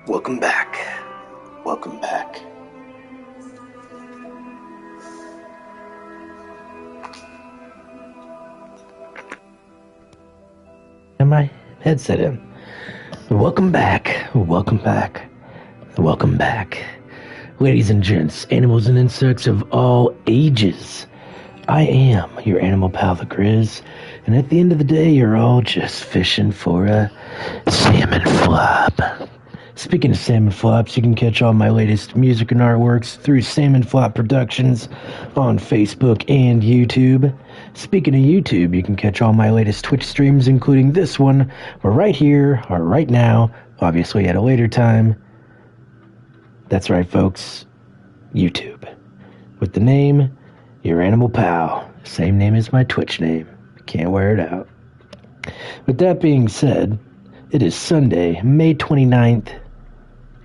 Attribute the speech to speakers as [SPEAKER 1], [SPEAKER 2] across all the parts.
[SPEAKER 1] Welcome back. Welcome back. And my headset in. Welcome back. Welcome back. Welcome back. Ladies and gents, animals and insects of all ages. I am your animal pal, the Grizz, and at the end of the day, you're all just fishing for a salmon flop. Speaking of salmon flops, you can catch all my latest music and artworks through Salmon Flop Productions on Facebook and YouTube. Speaking of YouTube, you can catch all my latest Twitch streams, including this one, or right here, or right now, obviously at a later time. That's right, folks, YouTube. With the name, Your Animal Pal. Same name as my Twitch name. Can't wear it out. With that being said, it is Sunday, May 29th,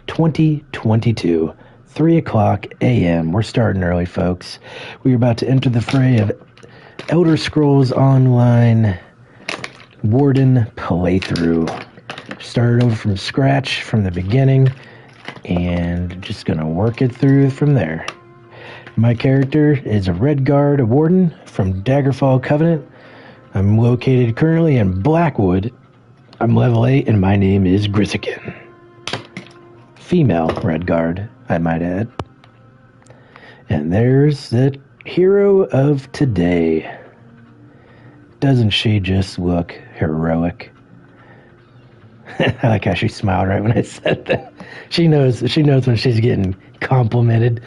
[SPEAKER 1] 2022, 3 o'clock a.m. We're starting early, folks. We're about to enter the fray of Elder Scrolls Online Warden playthrough. Started over from scratch from the beginning and just gonna work it through from there. My character is a Red Guard Warden from Daggerfall Covenant. I'm located currently in Blackwood. I'm level 8 and my name is Grissikin. Female Red Guard, I might add. And there's the hero of today. Doesn't she just look heroic? I like how she smiled right when I said that. She knows when she's getting complimented.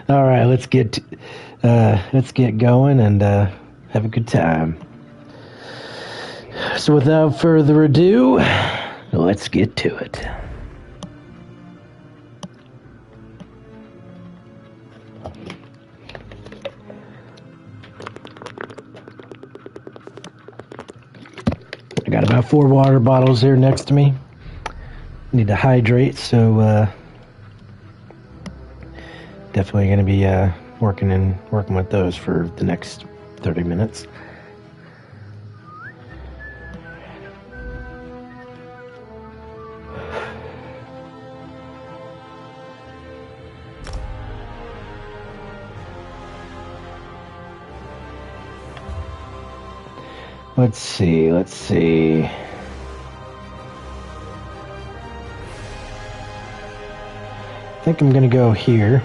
[SPEAKER 1] All right, let's get going and have a good time. So without further ado, let's get to it. I got about 4 water bottles here next to me. Need to hydrate, so definitely going to be working with those for the next 30 minutes. Let's see. I think I'm going to go here.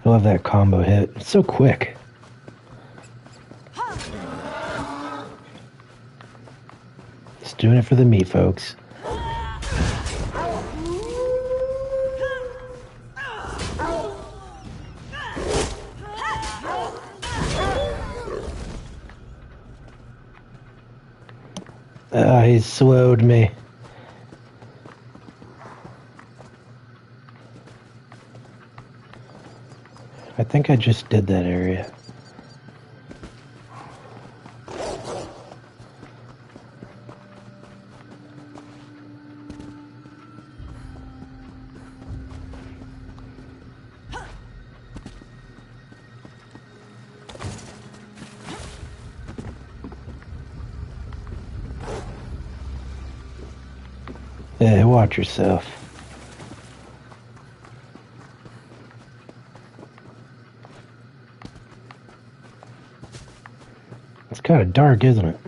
[SPEAKER 1] I love that combo hit. It's so quick. Just doing it for the meat, folks. He slowed me. I think I just did that area. Yeah, watch yourself. It's kind of dark, isn't it?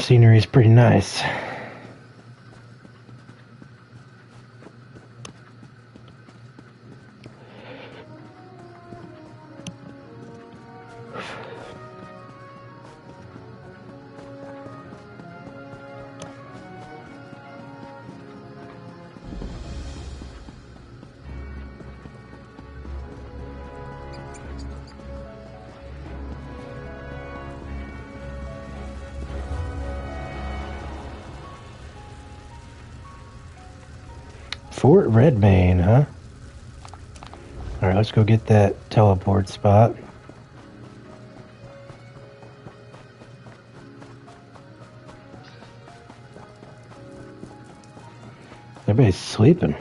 [SPEAKER 1] scenery is pretty nice. Fort Redmayne, huh? Alright, let's go get that teleport spot. Everybody's sleeping.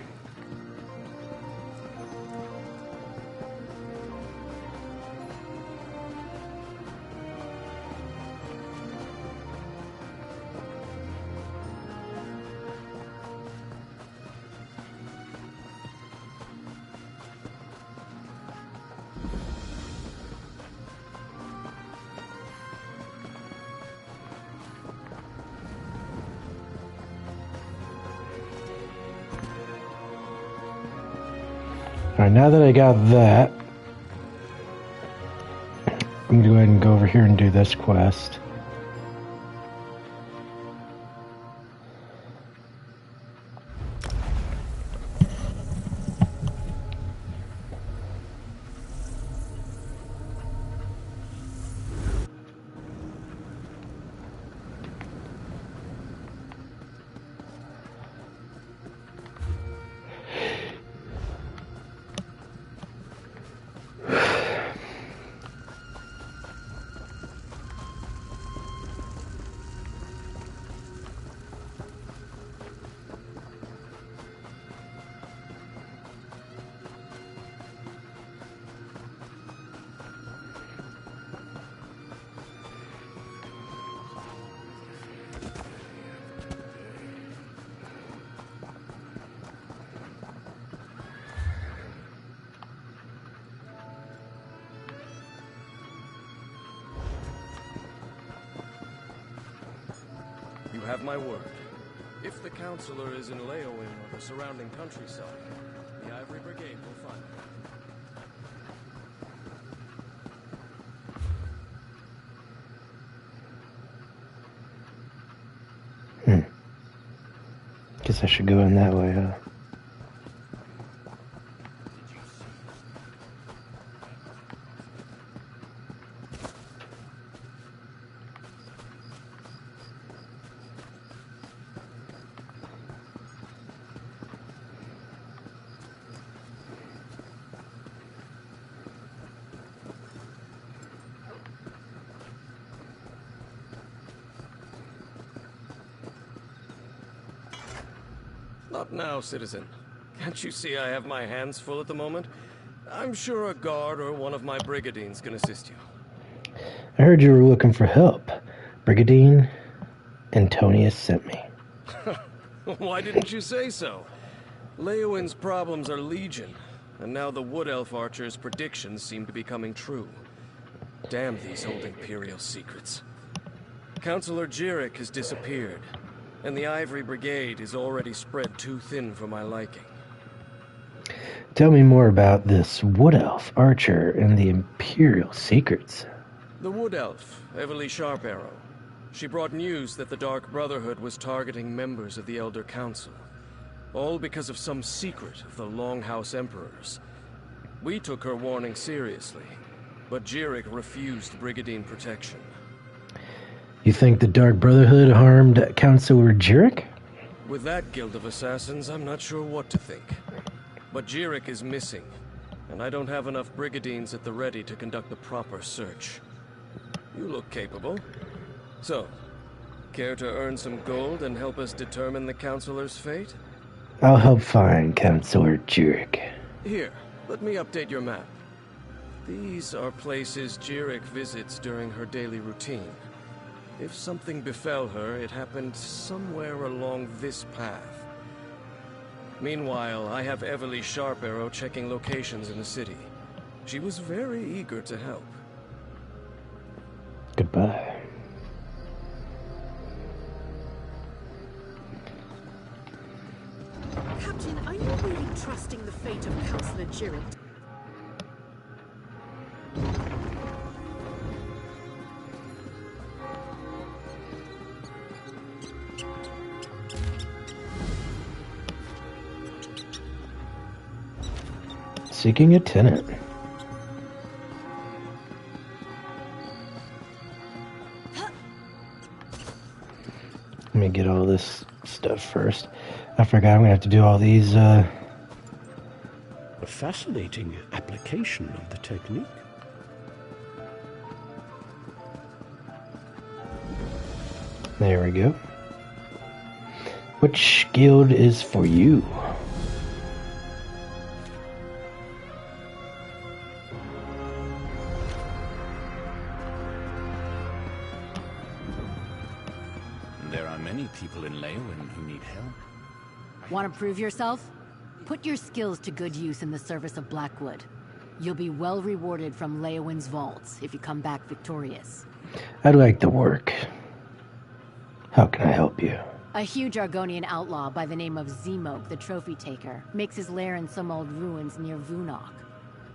[SPEAKER 1] Alright, now that I got that, I'm gonna go ahead and go over here and do this quest.
[SPEAKER 2] You have my word. If the counselor is in Leowin or the surrounding countryside, the Ivory Brigade will find
[SPEAKER 1] him. Guess I should go in that way, huh?
[SPEAKER 2] Not now, citizen. Can't you see I have my hands full at the moment? I'm sure a guard or one of my brigadines can assist you.
[SPEAKER 1] I heard you were looking for help. Brigadine Antonius sent me.
[SPEAKER 2] Why didn't you say so? Leowin's problems are legion, and now the Wood Elf Archer's predictions seem to be coming true. Damn these old Imperial secrets. Counselor Jirik has disappeared, and the Ivory Brigade is already spread too thin for my liking.
[SPEAKER 1] Tell me more about this Wood Elf Archer and the Imperial secrets.
[SPEAKER 2] The Wood Elf, Everly Sharp-Arrow. She brought news that the Dark Brotherhood was targeting members of the Elder Council. All because of some secret of the Longhouse Emperors. We took her warning seriously, but Jirik refused Brigadine protection.
[SPEAKER 1] You think the Dark Brotherhood harmed Counselor Jirik?
[SPEAKER 2] With that guild of assassins, I'm not sure what to think. But Jirik is missing, and I don't have enough brigadines at the ready to conduct the proper search. You look capable. So, care to earn some gold and help us determine the Counselor's fate?
[SPEAKER 1] I'll help find Counselor Jirik.
[SPEAKER 2] Here, let me update your map. These are places Jirik visits during her daily routine. If something befell her, it happened somewhere along this path. Meanwhile, I have Everly Sharp-Arrow checking locations in the city. She was very eager to help.
[SPEAKER 1] Goodbye.
[SPEAKER 3] trusting the fate of Councillor Jiren.
[SPEAKER 1] Seeking a tenant. Let me get all this stuff first. I forgot I'm gonna have to do all these,
[SPEAKER 4] A fascinating application of the technique.
[SPEAKER 1] There we go. Which guild is for you?
[SPEAKER 5] There are many people in Leowin who need help.
[SPEAKER 6] Want to prove yourself? Put your skills to good use in the service of Blackwood. You'll be well rewarded from Leowin's vaults if you come back victorious.
[SPEAKER 1] I'd like the work. How can I help you?
[SPEAKER 6] A huge Argonian outlaw by the name of E.S.0, the Trophy Taker, makes his lair in some old ruins near Vunok.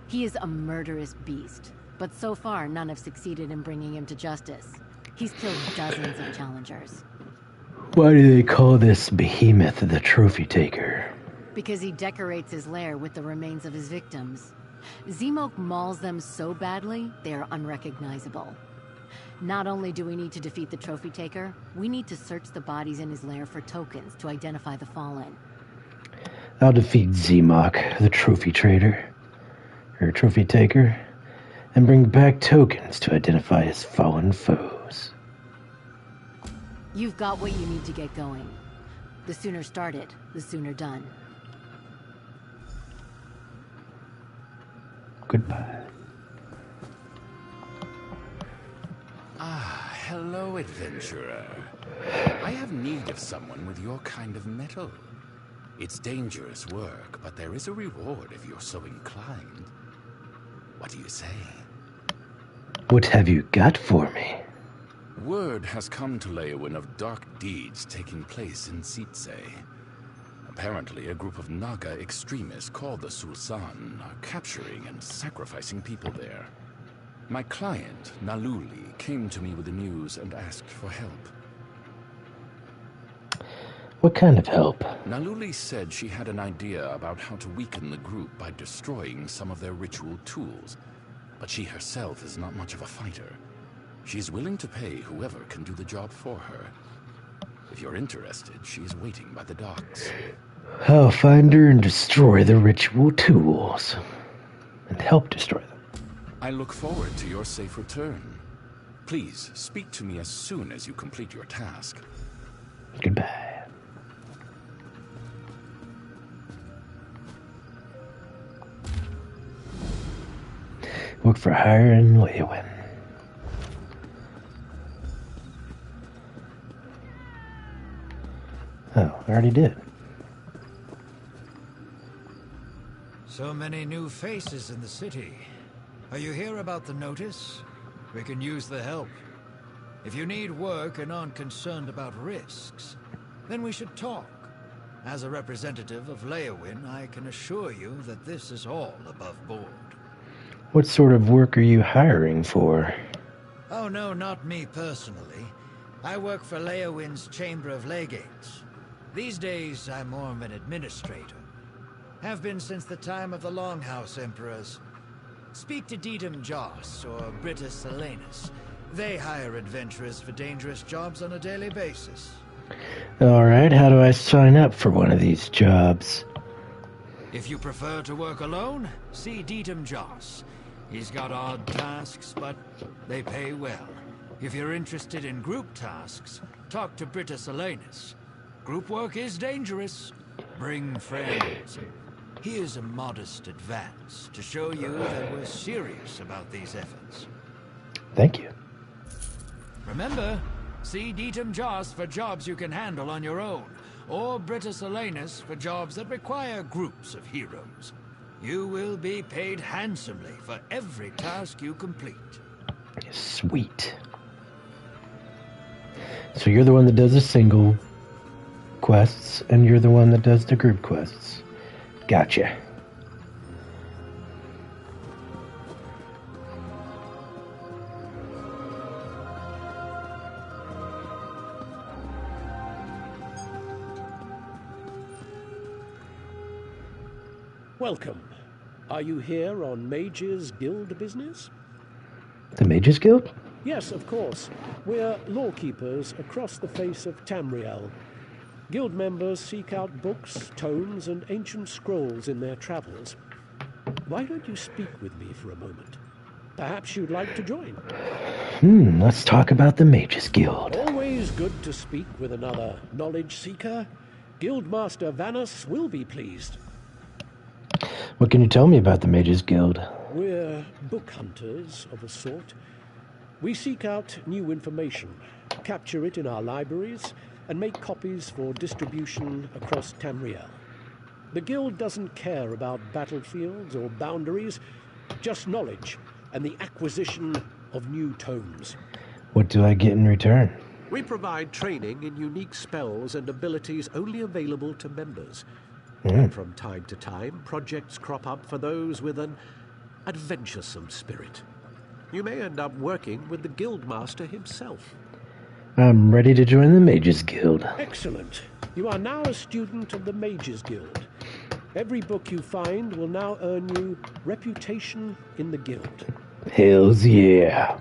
[SPEAKER 6] He is a murderous beast, but so far none have succeeded in bringing him to justice. He's killed dozens of challengers.
[SPEAKER 1] Why do they call this behemoth the Trophy Taker?
[SPEAKER 6] Because he decorates his lair with the remains of his victims. E.S.0 mauls them so badly, they are unrecognizable. Not only do we need to defeat the Trophy Taker, we need to search the bodies in his lair for tokens to identify the fallen.
[SPEAKER 1] I'll defeat E.S.0, the Trophy Taker, and bring back tokens to identify his fallen foes.
[SPEAKER 6] You've got what you need to get going. The sooner started, the sooner done.
[SPEAKER 1] Goodbye.
[SPEAKER 5] Ah, hello, adventurer. I have need of someone with your kind of mettle. It's dangerous work, but there is a reward if you're so inclined. What do you say?
[SPEAKER 1] What have you got for me?
[SPEAKER 5] Word has come to Leowin of dark deeds taking place in Sitse. Apparently, a group of Naga extremists called the Sulsan are capturing and sacrificing people there. My client, Naluli, came to me with the news and asked for help.
[SPEAKER 1] What kind of help?
[SPEAKER 5] Naluli said she had an idea about how to weaken the group by destroying some of their ritual tools, but she herself is not much of a fighter. She's willing to pay whoever can do the job for her. If you're interested, she's waiting by the docks.
[SPEAKER 1] I'll find her and destroy the ritual tools. And help destroy them.
[SPEAKER 5] I look forward to your safe return. Please, speak to me as soon as you complete your task.
[SPEAKER 1] Goodbye. Work for hire in Leowin. Oh, I already did.
[SPEAKER 7] So many new faces in the city. Are you here about the notice? We can use the help. If you need work and aren't concerned about risks, then we should talk. As a representative of Leowin, I can assure you that this is all above board.
[SPEAKER 1] What sort of work are you hiring for?
[SPEAKER 7] Oh no, not me personally. I work for Leowin's Chamber of Legates. These days, I'm more of an administrator. Have been since the time of the Longhouse Emperors. Speak to Dedum Joss or Britta Silenus. They hire adventurers for dangerous jobs on a daily basis.
[SPEAKER 1] Alright, how do I sign up for one of these jobs?
[SPEAKER 7] If you prefer to work alone, see Dedum Joss. He's got odd tasks, but they pay well. If you're interested in group tasks, talk to Britta Silenus. Group work is dangerous. Bring friends. Here's a modest advance to show you that we're serious about these efforts.
[SPEAKER 1] Thank you.
[SPEAKER 7] Remember, see Dedum Joss for jobs you can handle on your own, or Britta Silenus for jobs that require groups of heroes. You will be paid handsomely for every task you complete.
[SPEAKER 1] Sweet. So you're the one that does the single quests, and you're the one that does the group quests. Gotcha.
[SPEAKER 4] Welcome. Are you here on Mages Guild business?
[SPEAKER 1] The Mages Guild?
[SPEAKER 4] Yes, of course. We're lawkeepers across the face of Tamriel. Guild members seek out books, tomes, and ancient scrolls in their travels. Why don't you speak with me for a moment? Perhaps you'd like to join.
[SPEAKER 1] Let's talk about the Mages Guild.
[SPEAKER 4] Always good to speak with another knowledge seeker. Guildmaster Vanus will be pleased.
[SPEAKER 1] What can you tell me about the Mages Guild?
[SPEAKER 4] We're book hunters of a sort. We seek out new information, capture it in our libraries, and make copies for distribution across Tamriel. The Guild doesn't care about battlefields or boundaries, just knowledge and the acquisition of new tomes.
[SPEAKER 1] What do I get in return?
[SPEAKER 4] We provide training in unique spells and abilities only available to members. And from time to time, projects crop up for those with an adventuresome spirit. You may end up working with the Guildmaster himself.
[SPEAKER 1] I'm ready to join the Mages Guild.
[SPEAKER 4] Excellent. You are now a student of the Mages Guild. Every book you find will now earn you reputation in the Guild.
[SPEAKER 1] Hells yeah.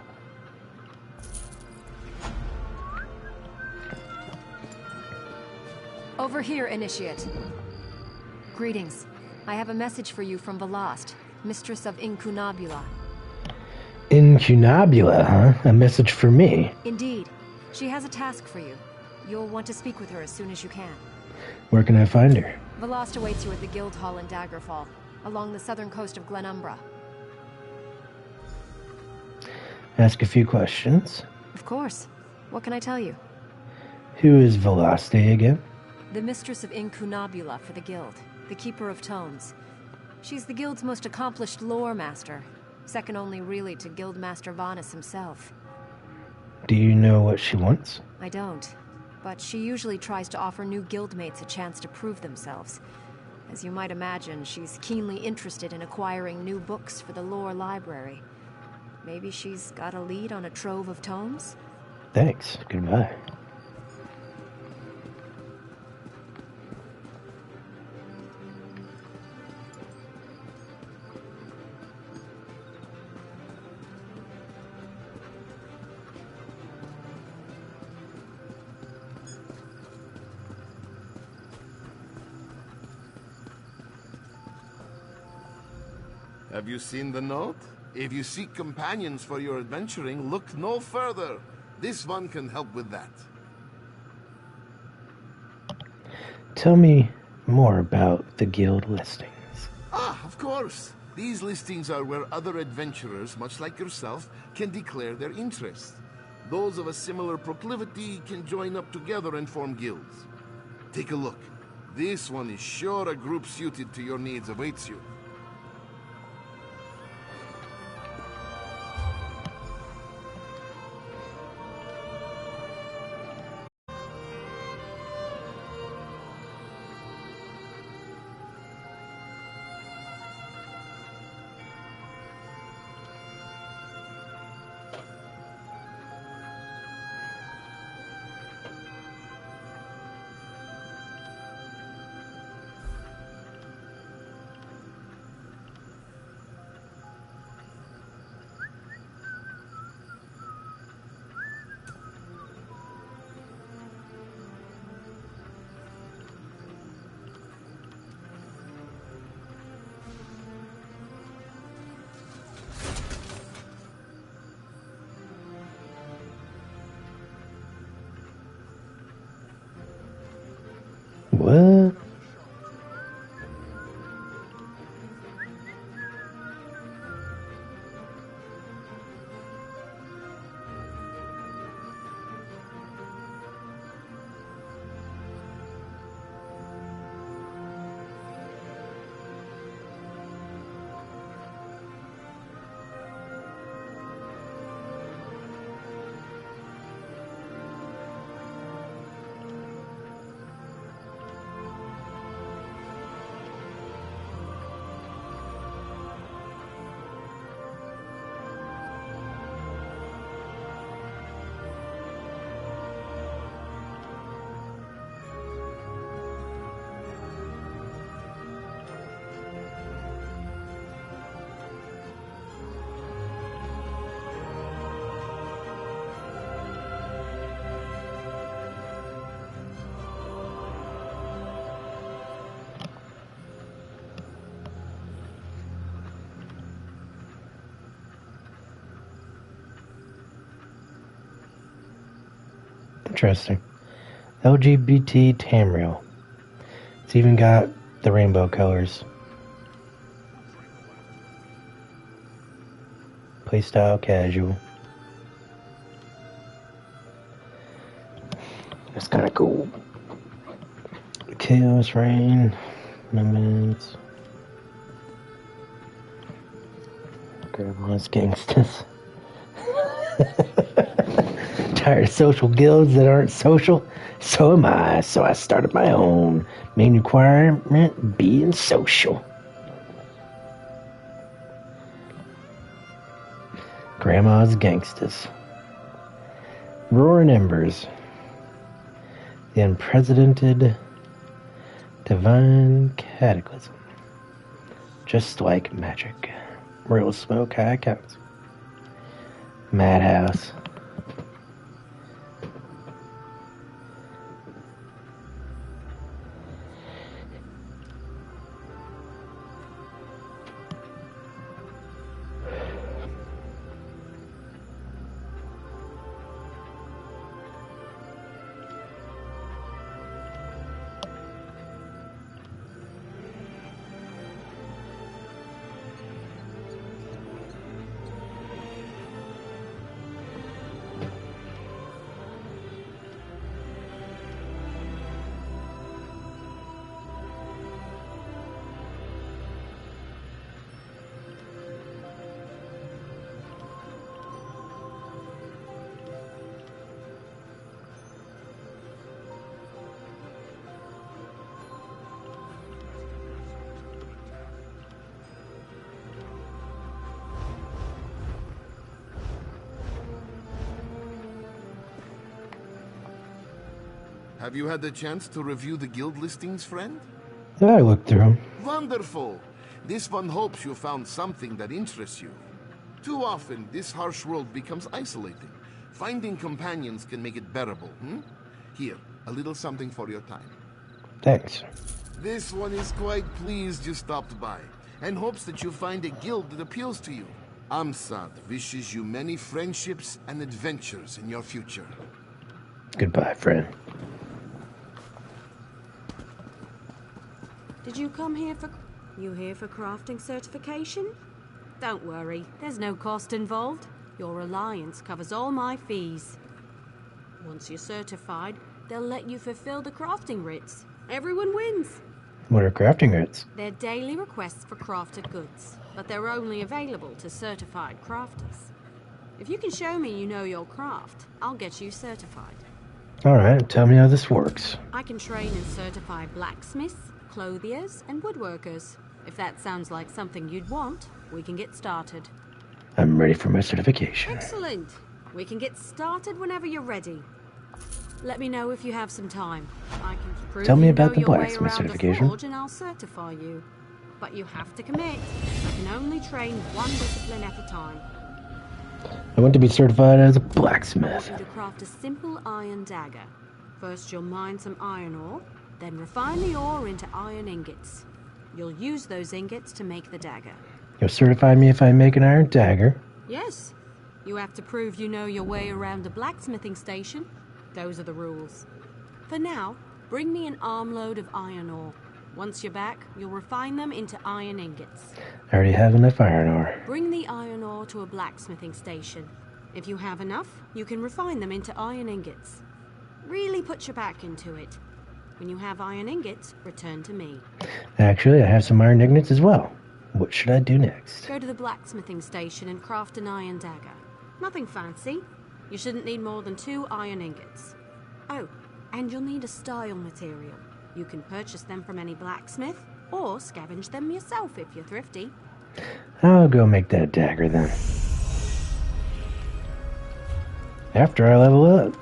[SPEAKER 8] Over here, Initiate. Greetings. I have a message for you from Velast, Mistress of Incunabula.
[SPEAKER 1] Incunabula, huh? A message for me.
[SPEAKER 8] Indeed. She has a task for you. You'll want to speak with her as soon as you can.
[SPEAKER 1] Where can I find her?
[SPEAKER 8] Velast awaits you at the Guild Hall in Daggerfall, along the southern coast of Glenumbra.
[SPEAKER 1] Ask a few questions.
[SPEAKER 8] Of course. What can I tell you?
[SPEAKER 1] Who is Velaste again?
[SPEAKER 8] The Mistress of Incunabula for the Guild, the Keeper of Tomes. She's the Guild's most accomplished lore master, second only really to Guildmaster Vanus himself.
[SPEAKER 1] Do you know what she wants?
[SPEAKER 8] I don't, but she usually tries to offer new guildmates a chance to prove themselves. As you might imagine, she's keenly interested in acquiring new books for the lore library. Maybe she's got a lead on a trove of tomes?
[SPEAKER 1] Thanks. Goodbye.
[SPEAKER 9] Have you seen the note? If you seek companions for your adventuring, look no further. This one can help with that.
[SPEAKER 1] Tell me more about the guild listings.
[SPEAKER 9] Ah, of course. These listings are where other adventurers, much like yourself, can declare their interest. Those of a similar proclivity can join up together and form guilds. Take a look. This one is sure a group suited to your needs awaits you.
[SPEAKER 1] Interesting. LGBT Tamriel. It's even got the rainbow colors. Playstyle casual. That's kind of cool. Chaos Rain. Moments. Grandma's Gangsters. Tired of social guilds that aren't social? So am I. So I started my own. Main requirement, being social. Grandma's Gangsters. Roaring Embers. The Unprecedented Divine Cataclysm. Just like magic. Real smoke, high counts. Madhouse.
[SPEAKER 9] Have you had the chance to review the guild listings, friend?
[SPEAKER 1] I looked through them.
[SPEAKER 9] Wonderful! This one hopes you found something that interests you. Too often, this harsh world becomes isolating. Finding companions can make it bearable, Here, a little something for your time.
[SPEAKER 1] Thanks.
[SPEAKER 9] This one is quite pleased you stopped by, and hopes that you find a guild that appeals to you. Amsad wishes you many friendships and adventures in your future.
[SPEAKER 1] Goodbye, friend.
[SPEAKER 3] Did you come here for... You here for crafting certification? Don't worry, there's no cost involved. Your alliance covers all my fees. Once you're certified, they'll let you fulfill the crafting writs. Everyone wins.
[SPEAKER 1] What are crafting writs?
[SPEAKER 3] They're daily requests for crafted goods, but they're only available to certified crafters. If you can show me you know your craft, I'll get you certified.
[SPEAKER 1] Alright, tell me how this works.
[SPEAKER 3] I can train and certify blacksmiths, clothiers, and woodworkers. If that sounds like something you'd want, we can get started.
[SPEAKER 1] I'm ready for my certification.
[SPEAKER 3] Excellent. We can get started whenever you're ready. Let me know if you have some time. I can prove
[SPEAKER 1] Tell me
[SPEAKER 3] you
[SPEAKER 1] about
[SPEAKER 3] know
[SPEAKER 1] the
[SPEAKER 3] your way
[SPEAKER 1] blacksmith
[SPEAKER 3] around the
[SPEAKER 1] certification.
[SPEAKER 3] forge and I'll certify you. But you have to commit. I can only train one discipline at a time.
[SPEAKER 1] I want to be certified as a
[SPEAKER 3] I want
[SPEAKER 1] blacksmith.
[SPEAKER 3] you to craft a simple iron dagger. First you'll mine some iron ore, then refine the ore into iron ingots. You'll use those ingots to make the dagger.
[SPEAKER 1] You'll certify me if I make an iron dagger.
[SPEAKER 3] Yes. You have to prove you know your way around a blacksmithing station. Those are the rules. For now, bring me an armload of iron ore. Once you're back, you'll refine them into iron ingots.
[SPEAKER 1] I already have enough iron ore.
[SPEAKER 3] Bring the iron ore to a blacksmithing station. If you have enough, you can refine them into iron ingots. Really put your back into it. When you have iron ingots, return to me.
[SPEAKER 1] Actually, I have some iron ingots as well. What should I do next?
[SPEAKER 3] Go to the blacksmithing station and craft an iron dagger. Nothing fancy. You shouldn't need more than 2 iron ingots. Oh, and you'll need a style material. You can purchase them from any blacksmith, or scavenge them yourself if you're thrifty.
[SPEAKER 1] I'll go make that dagger then. After I level up.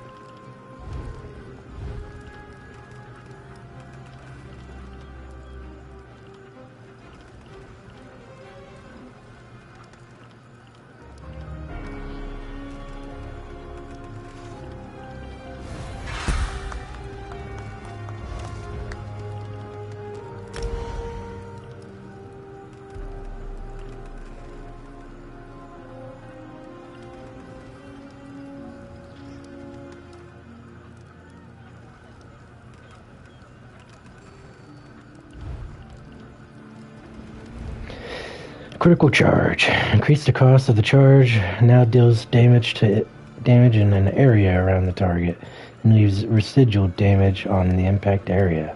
[SPEAKER 1] Critical charge. Increase the cost of the charge. Now deals damage in an area around the target and leaves residual damage on the impact area.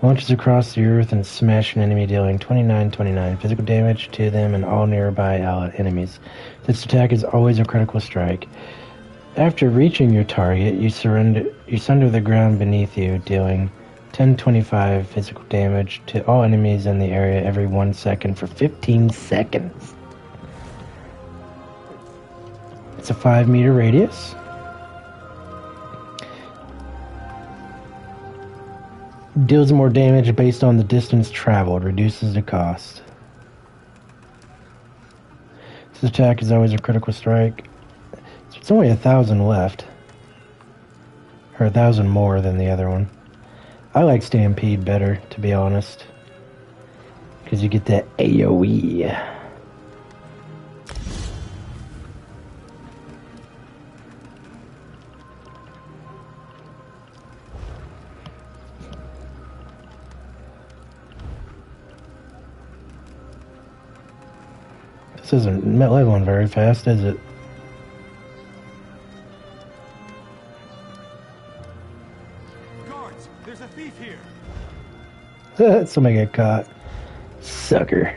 [SPEAKER 1] Launches across the earth and smash an enemy, dealing 29 physical damage to them and all nearby enemies. This attack is always a critical strike. After reaching your target, you sunder the ground beneath you, dealing 1025 physical damage to all enemies in the area every 1 second for 15 seconds. It's a 5-meter radius. Deals more damage based on the distance traveled. Reduces the cost. This attack is always a critical strike. So it's only 1,000 left. Or 1,000 more than the other one. I like Stampede better, to be honest. Because you get that AoE. This isn't leveling very fast, is it?
[SPEAKER 7] Guards, there's a thief here.
[SPEAKER 1] Somebody got caught. Sucker.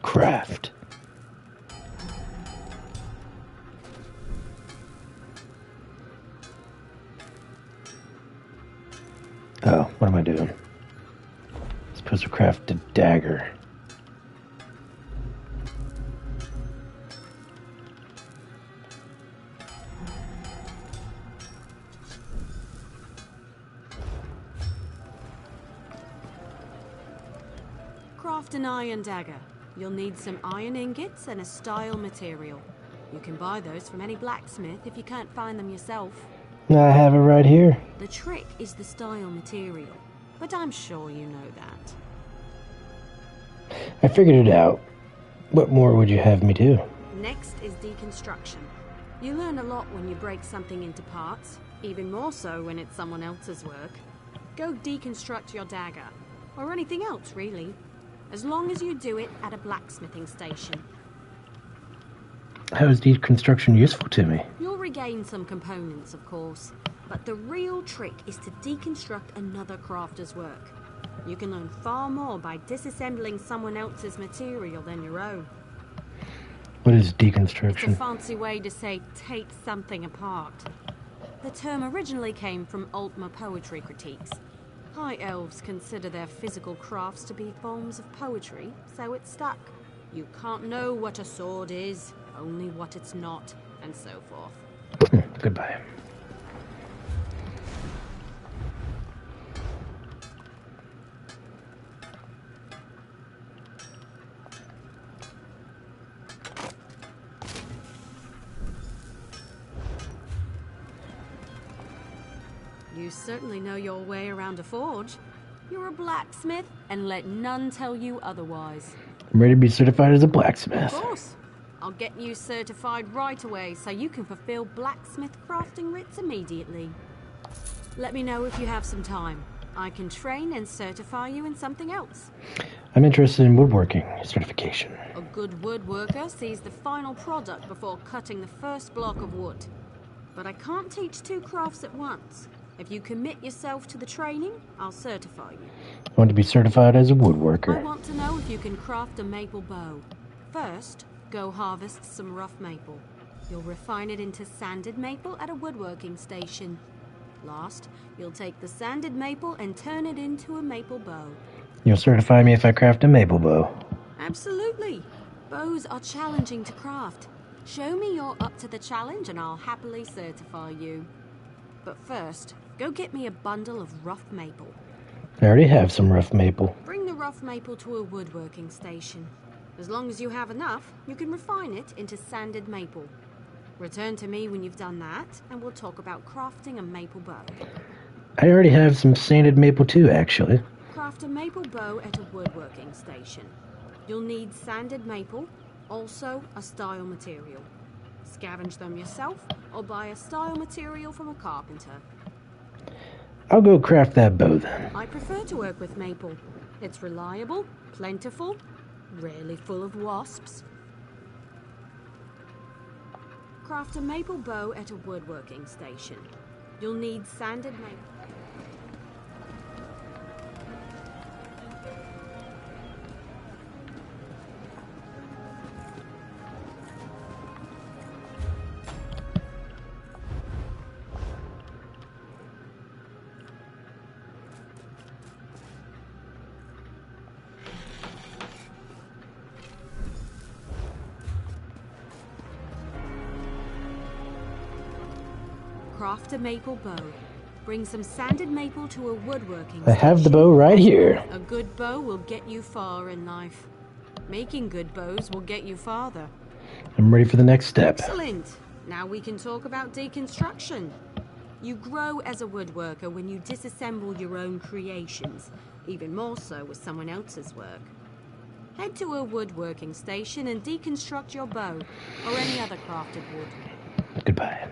[SPEAKER 1] Craft. Oh, what am I doing? Supposed to craft a dagger.
[SPEAKER 3] Craft an iron dagger. You'll need some iron ingots and a style material. You can buy those from any blacksmith if you can't find them yourself.
[SPEAKER 1] I have it right here.
[SPEAKER 3] The trick is the style material, but I'm sure you know that.
[SPEAKER 1] I figured it out. What more would you have me do?
[SPEAKER 3] Next is deconstruction. You learn a lot when you break something into parts, even more so when it's someone else's work. Go deconstruct your dagger, or anything else really, as long as you do it at a blacksmithing station.
[SPEAKER 1] How is deconstruction useful to me?
[SPEAKER 3] You'll regain some components, of course, but the real trick is to deconstruct another crafter's work. You can learn far more by disassembling someone else's material than your own.
[SPEAKER 1] What is
[SPEAKER 3] It's a
[SPEAKER 1] deconstruction?
[SPEAKER 3] fancy way to say take something apart. The term originally came from Altmer poetry critiques. High elves consider their physical crafts to be forms of poetry, so it stuck. You can't know what a sword is, only what it's not, and so forth.
[SPEAKER 1] Goodbye.
[SPEAKER 3] You certainly know your way around a forge. You're a blacksmith, and let none tell you otherwise.
[SPEAKER 1] I'm ready to be certified as a blacksmith.
[SPEAKER 3] Of course. I'll get you certified right away so you can fulfill blacksmith crafting writs immediately. Let me know if you have some time. I can train and certify you in something else.
[SPEAKER 1] I'm interested in woodworking certification.
[SPEAKER 3] A good woodworker sees the final product before cutting the first block of wood. But I can't teach two crafts at once. If you commit yourself to the training, I'll certify you.
[SPEAKER 1] I want to be certified as a
[SPEAKER 3] I
[SPEAKER 1] woodworker.
[SPEAKER 3] want to know if you can craft a maple bow. First, go harvest some rough maple. You'll refine it into sanded maple at a woodworking station. Last, you'll take the sanded maple and turn it into a maple bow.
[SPEAKER 1] You'll certify me if I craft a maple bow.
[SPEAKER 3] Absolutely. Bows are challenging to craft. Show me you're up to the challenge and I'll happily certify you. But first, go get me a bundle of rough maple.
[SPEAKER 1] I already have some rough maple.
[SPEAKER 3] Bring the rough maple to a woodworking station. As long as you have enough, you can refine it into sanded maple. Return to me when you've done that, and we'll talk about crafting a maple bow.
[SPEAKER 1] I already have some sanded maple too, actually.
[SPEAKER 3] Craft a maple bow at a woodworking station. You'll need sanded maple, also a style material. Scavenge them yourself, or buy a style material from a carpenter.
[SPEAKER 1] I'll go craft that bow then.
[SPEAKER 3] I prefer to work with maple. It's reliable, plentiful, rarely full of wasps. Craft a maple bow at a woodworking station. You'll need sanded maple. Craft a maple bow. Bring some sanded maple to a woodworking
[SPEAKER 1] I have the
[SPEAKER 3] station.
[SPEAKER 1] bow right here.
[SPEAKER 3] A good bow will get you far in life. Making good bows will get you farther.
[SPEAKER 1] I'm ready for the next step.
[SPEAKER 3] Excellent. Now we can talk about deconstruction. You grow as a woodworker when you disassemble your own creations, even more so with someone else's work. Head to a woodworking station and deconstruct your bow or any other crafted wood.
[SPEAKER 1] Goodbye.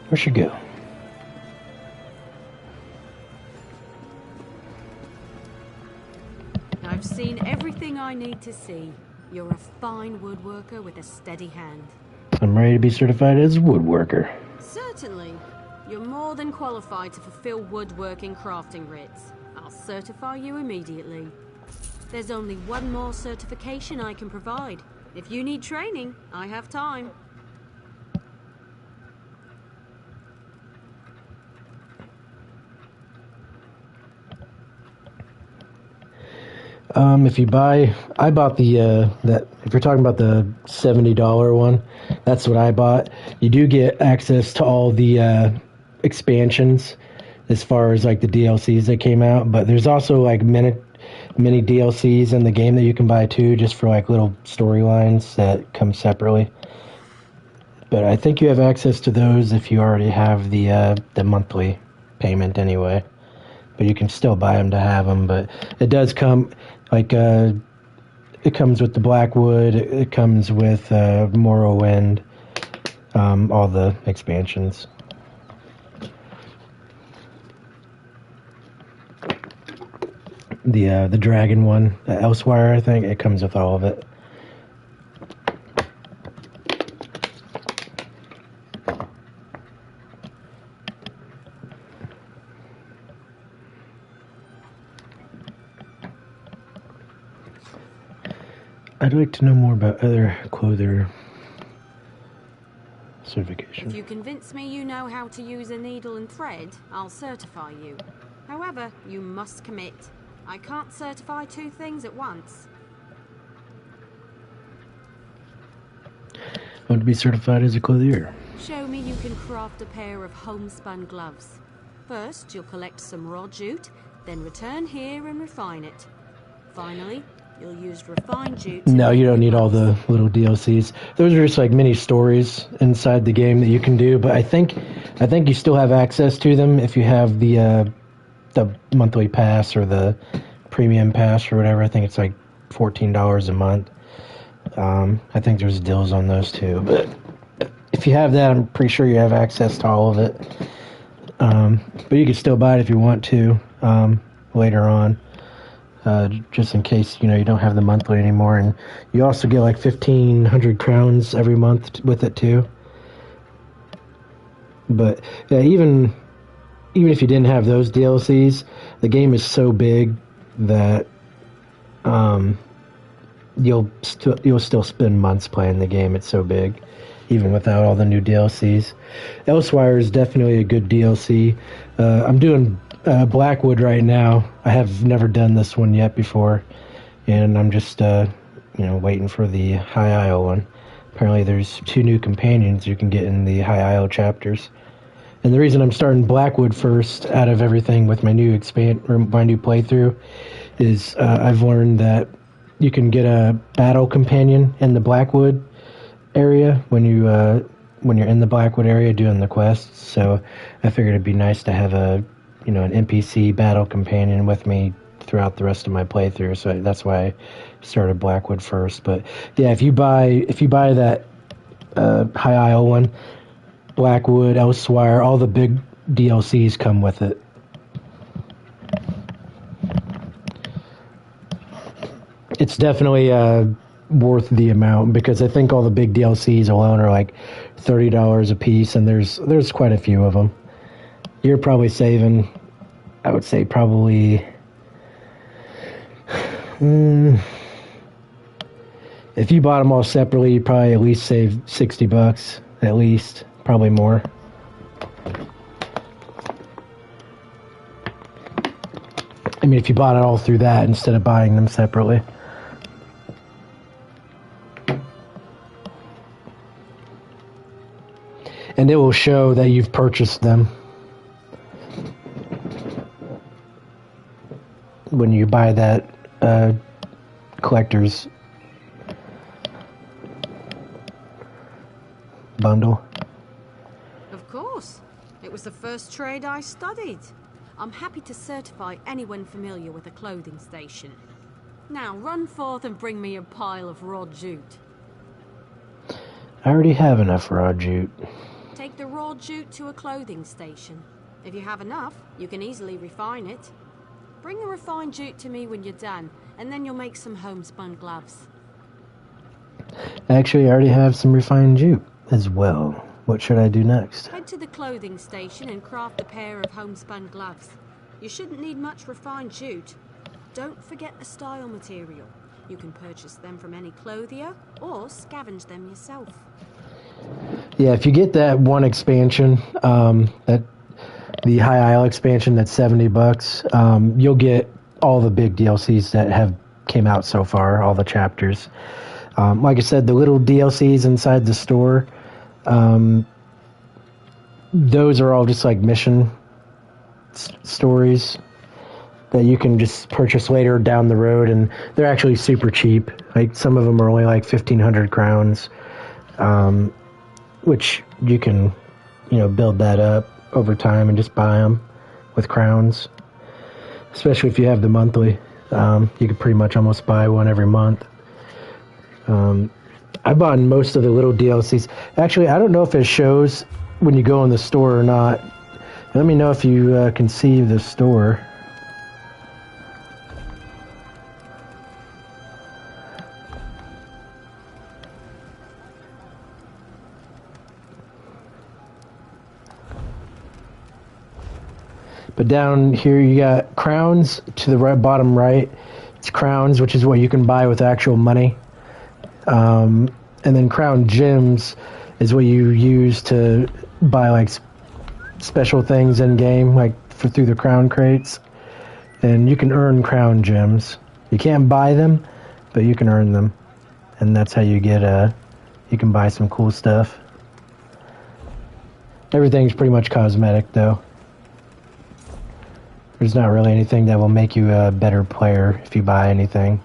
[SPEAKER 1] Where should go?
[SPEAKER 3] I've seen everything I need to see. You're a fine woodworker with a steady hand.
[SPEAKER 1] I'm ready to be certified as a woodworker.
[SPEAKER 3] Certainly. You're more than qualified to fulfill woodworking crafting writs. I'll certify you immediately. There's only one more certification I can provide. If you need training, I have time.
[SPEAKER 1] If you buy, I bought the, if you're talking about the $70 one, that's what I bought. You do get access to all the expansions as far as like the DLCs that came out, but there's also like mini DLCs in the game that you can buy too, just for like little storylines that come separately. But I think you have access to those if you already have the monthly payment anyway. But you can still buy them to have them. But it does come, like, it comes with the Blackwood, it comes with Morrowind, all the expansions. The Dragon one, Elsewhere, I think, it comes with all of it. I'd like to know more about other clother certification.
[SPEAKER 3] If you convince me you know how to use a needle and thread, I'll certify you. However, you must commit. I can't certify two things at once.
[SPEAKER 1] I want to be certified as a clothier.
[SPEAKER 3] Show me you can craft a pair of homespun gloves. First, you'll collect some raw jute, then return here and refine it. Finally, you'll use refined jute.
[SPEAKER 1] No, you don't need all the little DLCs. Those are just like mini stories inside the game that you can do. But I think you still have access to them if you have the monthly pass or the premium pass or whatever. I think it's like $14 a month. I think there's deals on those too. But if you have that, I'm pretty sure you have access to all of it. But you can still buy it if you want to later on. Just in case, you don't have the monthly anymore. And you also get like 1,500 crowns every month with it too. But yeah, even if you didn't have those DLCs, the game is so big that you'll still spend months playing the game. It's so big, even without all the new DLCs. Elsewhere is definitely a good DLC. I'm doing Blackwood right now. I have never done this one yet before, and I'm just waiting for the High Isle one. Apparently, there's 2 new companions you can get in the High Isle chapters. And the reason I'm starting Blackwood first out of everything with my new playthrough is I've learned that you can get a battle companion in the Blackwood area when you're in the Blackwood area doing the quests. So I figured it'd be nice to have an NPC battle companion with me throughout the rest of my playthrough. So that's why I started Blackwood first. But yeah, if you buy that High Isle one, Blackwood, Elsewhere, all the big DLCs come with it. It's definitely worth the amount, because I think all the big DLCs alone are like $30 a piece, and there's quite a few of them. You're probably saving, I would say, probably if you bought them all separately, you probably at least save $60, at least, probably more. I mean, if you bought it all through that instead of buying them separately. And it will show that you've purchased them when you buy that collector's bundle.
[SPEAKER 3] Of course. It was the first trade I studied. I'm happy to certify anyone familiar with a clothing station. Now run forth and bring me a pile of raw jute.
[SPEAKER 1] I already have enough raw jute.
[SPEAKER 3] Take the raw jute to a clothing station. If you have enough, you can easily refine it. Bring the refined jute to me when you're done, and then you'll make some homespun gloves.
[SPEAKER 1] Actually, I already have some refined jute as well. What should I do next?
[SPEAKER 3] Head to the clothing station and craft a pair of homespun gloves. You shouldn't need much refined jute. Don't forget the style material. You can purchase them from any clothier or scavenge them yourself.
[SPEAKER 1] Yeah, if you get that one expansion, the High Isle expansion, that's $70. You'll get all the big DLCs that have came out so far, all the chapters. Like I said, the little DLCs inside the store, those are all just like mission stories that you can just purchase later down the road, and they're actually super cheap. Like, some of them are only like 1,500 crowns, which you can, build that up over time and just buy them with crowns. Especially if you have the monthly, you could pretty much almost buy one every month. I bought most of the little DLCs. Actually, I don't know if it shows when you go in the store or not. Let me know if you can see the store. But down here you got crowns to the bottom right. It's crowns, which is what you can buy with actual money. And then crown gems is what you use to buy like special things in game, like through the crown crates. And you can earn crown gems. You can't buy them, but you can earn them, and that's how you get you can buy some cool stuff. Everything's pretty much cosmetic, though. There's not really anything that will make you a better player if you buy anything.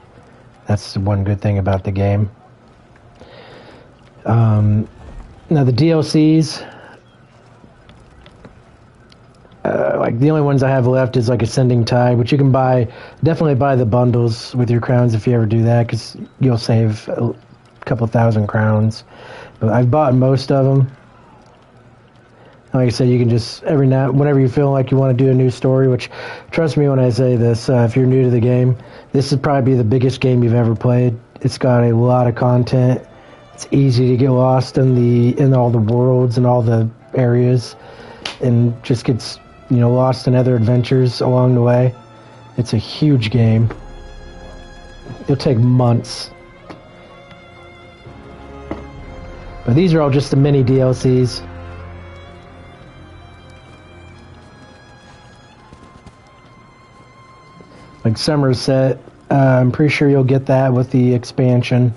[SPEAKER 1] That's one good thing about the game. Now the DLCs, like the only ones I have left is like Ascending Tide, which you can definitely buy the bundles with your crowns if you ever do that, because you'll save a couple thousand crowns. But I've bought most of them. Like I said, you can just, whenever you feel like you want to do a new story, which, trust me when I say this, if you're new to the game, this would probably be the biggest game you've ever played. It's got a lot of content. It's easy to get lost in all the worlds and all the areas, and just gets, lost in other adventures along the way. It's a huge game. It'll take months But these are all just the mini DLCs. Like Somerset, I'm pretty sure you'll get that with the expansion.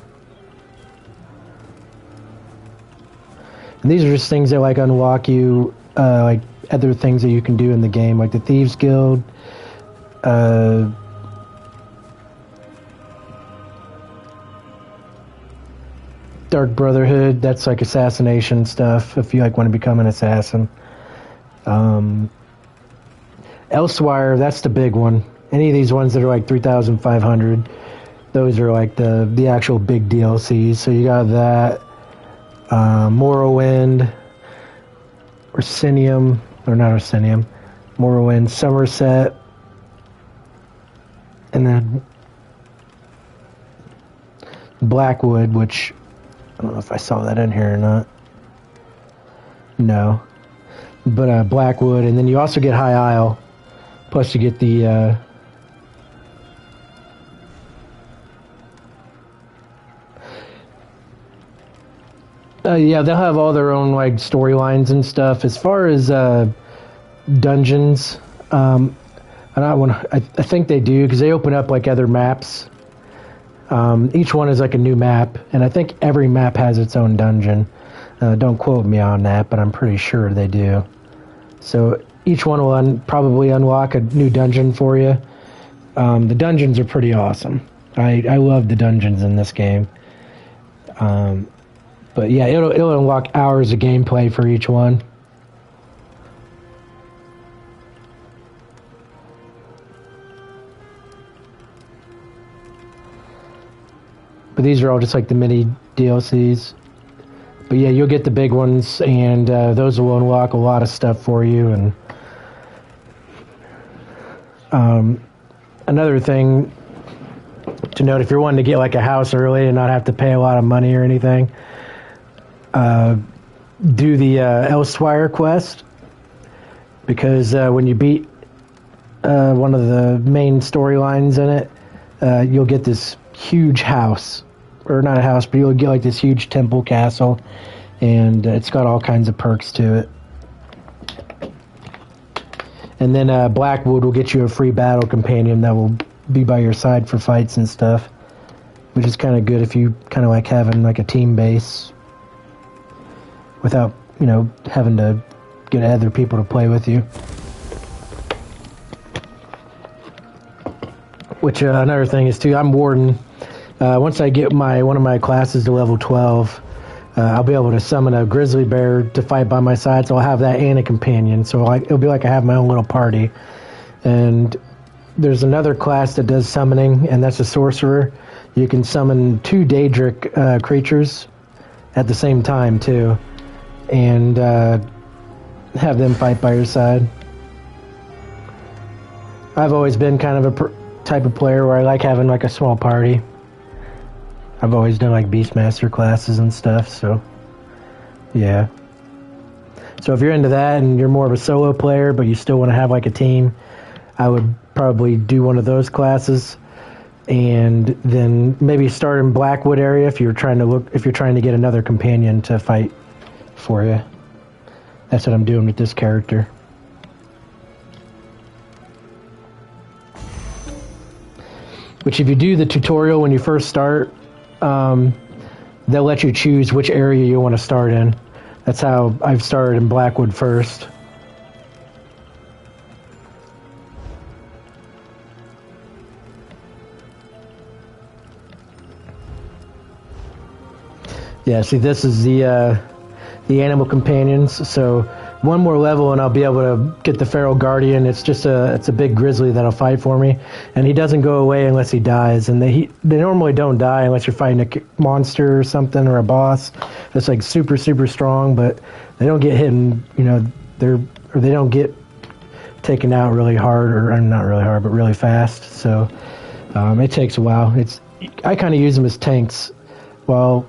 [SPEAKER 1] And these are just things that like unlock you, like other things that you can do in the game, like the Thieves Guild, Dark Brotherhood. That's like assassination stuff. If you like want to become an assassin. Elsewhere, that's the big one. Any of these ones that are like 3,500, those are like the actual big DLCs. So you got that, Morrowind, Orsinium, or not Orsinium, Morrowind, Somerset, and then Blackwood, which I don't know if I saw that in here or not. No. But Blackwood, and then you also get High Isle, plus you get the yeah, they'll have all their own like storylines and stuff. As far as dungeons, I think they do because they open up like other maps. Each one is like a new map, and I think every map has its own dungeon. Don't quote me on that, but I'm pretty sure they do. So each one will probably unlock a new dungeon for you. The dungeons are pretty awesome. I love the dungeons in this game. But yeah, it'll unlock hours of gameplay for each one. But these are all just like the mini DLCs. But yeah, you'll get the big ones, and those will unlock a lot of stuff for you. And another thing to note, if you're wanting to get like a house early and not have to pay a lot of money or anything, do the Elsewhere quest, because when you beat one of the main storylines in it, you'll get this huge house, or not a house, but you'll get like this huge temple castle, and it's got all kinds of perks to it. And then Blackwood will get you a free battle companion that will be by your side for fights and stuff, which is kind of good if you kind of like having like a team base without, having to get other people to play with you. Which another thing is too, I'm Warden. Once I get one of my classes to level 12, I'll be able to summon a grizzly bear to fight by my side, so I'll have that and a companion. So it'll be like I have my own little party. And there's another class that does summoning, and that's a sorcerer. You can summon 2 Daedric creatures at the same time too, and have them fight by your side. I've always been kind of a type of player where I like having like a small party. I've always done like Beastmaster classes and stuff, so yeah. So if you're into that and you're more of a solo player but you still want to have like a team, I would probably do one of those classes, and then maybe start in Blackwood area if you're trying to get another companion to fight for you. That's what I'm doing with this character. Which if you do the tutorial when you first start, they'll let you choose which area you want to start in. That's how I've started in Blackwood first. Yeah, see, this is the animal companions. So one more level and I'll be able to get the feral guardian. It's a big grizzly that'll fight for me, and he doesn't go away unless he dies. And they normally don't die unless you're fighting a monster or something, or a boss that's like super super strong. But they don't get hit, and they don't get taken out really hard, or not really hard, but really fast. So it takes a while. I kind of use them as tanks while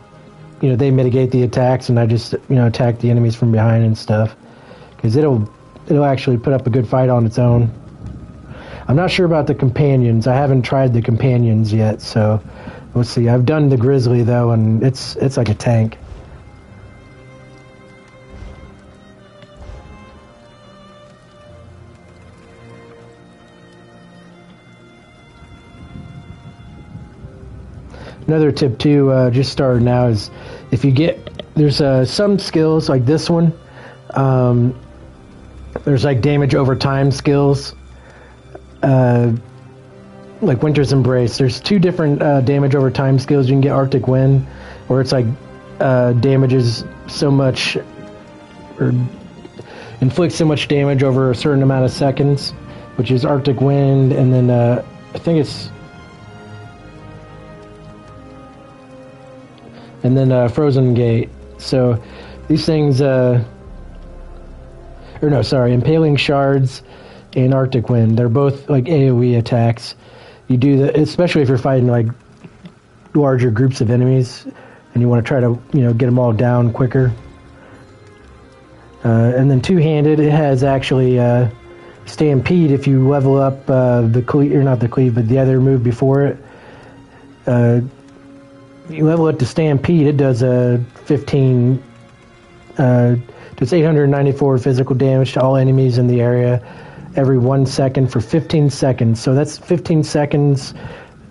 [SPEAKER 1] they mitigate the attacks, and I just attack the enemies from behind and stuff, because it'll actually put up a good fight on its own. I'm not sure about the companions. I haven't tried the companions yet, so we'll see. I've done the grizzly though, and it's like a tank. Another tip too, just starting out, is if you there's some skills like this one. There's like damage over time skills, like Winter's Embrace. There's 2 different damage over time skills. You can get Arctic Wind, where it's like damages so much, or inflicts so much damage over a certain amount of seconds, which is Arctic Wind, and then I think it's, and then Frozen Gate. So these things, Impaling Shards and Arctic Wind, they're both like AoE attacks. You do that, especially if you're fighting like larger groups of enemies and you want to try to, get them all down quicker. And then two-handed, it has actually Stampede. If you level up the cleave, or not the cleave, but the other move before it, you level it to Stampede, it does a 15. Does 894 physical damage to all enemies in the area every 1 second for 15 seconds. So that's 15 seconds,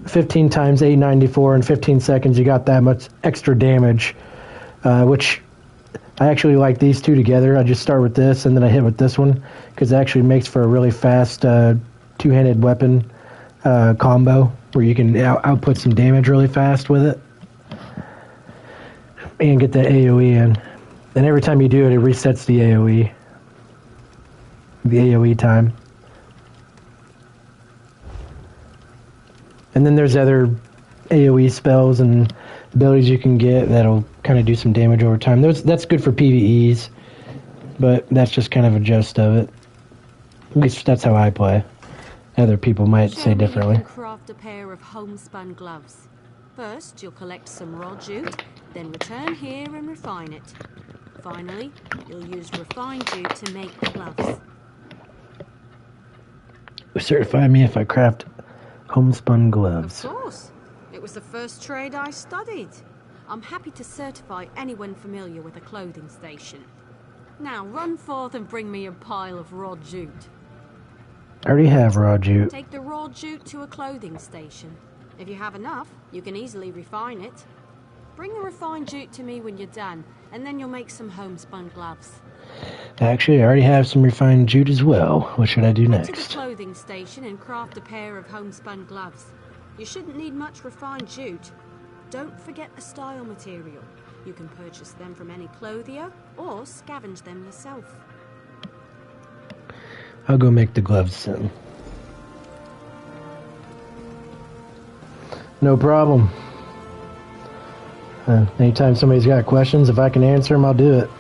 [SPEAKER 1] 15 times 894, and 15 seconds. You got that much extra damage, which I actually like these two together. I just start with this and then I hit with this one because it actually makes for a really fast two-handed weapon combo where you can output some damage really fast with it and get the AoE in. And every time you do it, it resets the AoE time. And then there's other AoE spells and abilities you can get that'll kind of do some damage over time. That's good for PvEs, but that's just kind of a gist of it. At least that's how I play. Other people might say differently.
[SPEAKER 3] You can craft a pair of homespun gloves. First, you'll collect some raw jute, then return here and refine it. Finally, you'll use refined jute to make the gloves.
[SPEAKER 1] Certify me if I craft homespun gloves.
[SPEAKER 3] Of course. It was the first trade I studied. I'm happy to certify anyone familiar with a clothing station. Now run forth and bring me a pile of raw jute.
[SPEAKER 1] I already have raw jute.
[SPEAKER 3] Take the raw jute to a clothing station. If you have enough, you can easily refine it. Bring the refined jute to me when you're done, and then you'll make some homespun gloves.
[SPEAKER 1] Actually, I already have some refined jute as well. What should I do next?
[SPEAKER 3] Head to the clothing station and craft a pair of homespun gloves. You shouldn't need much refined jute. Don't forget the style material. You can purchase them from any clothier or scavenge them yourself.
[SPEAKER 1] I'll go make the gloves soon. No problem. Anytime somebody's got questions, if I can answer them, I'll do it.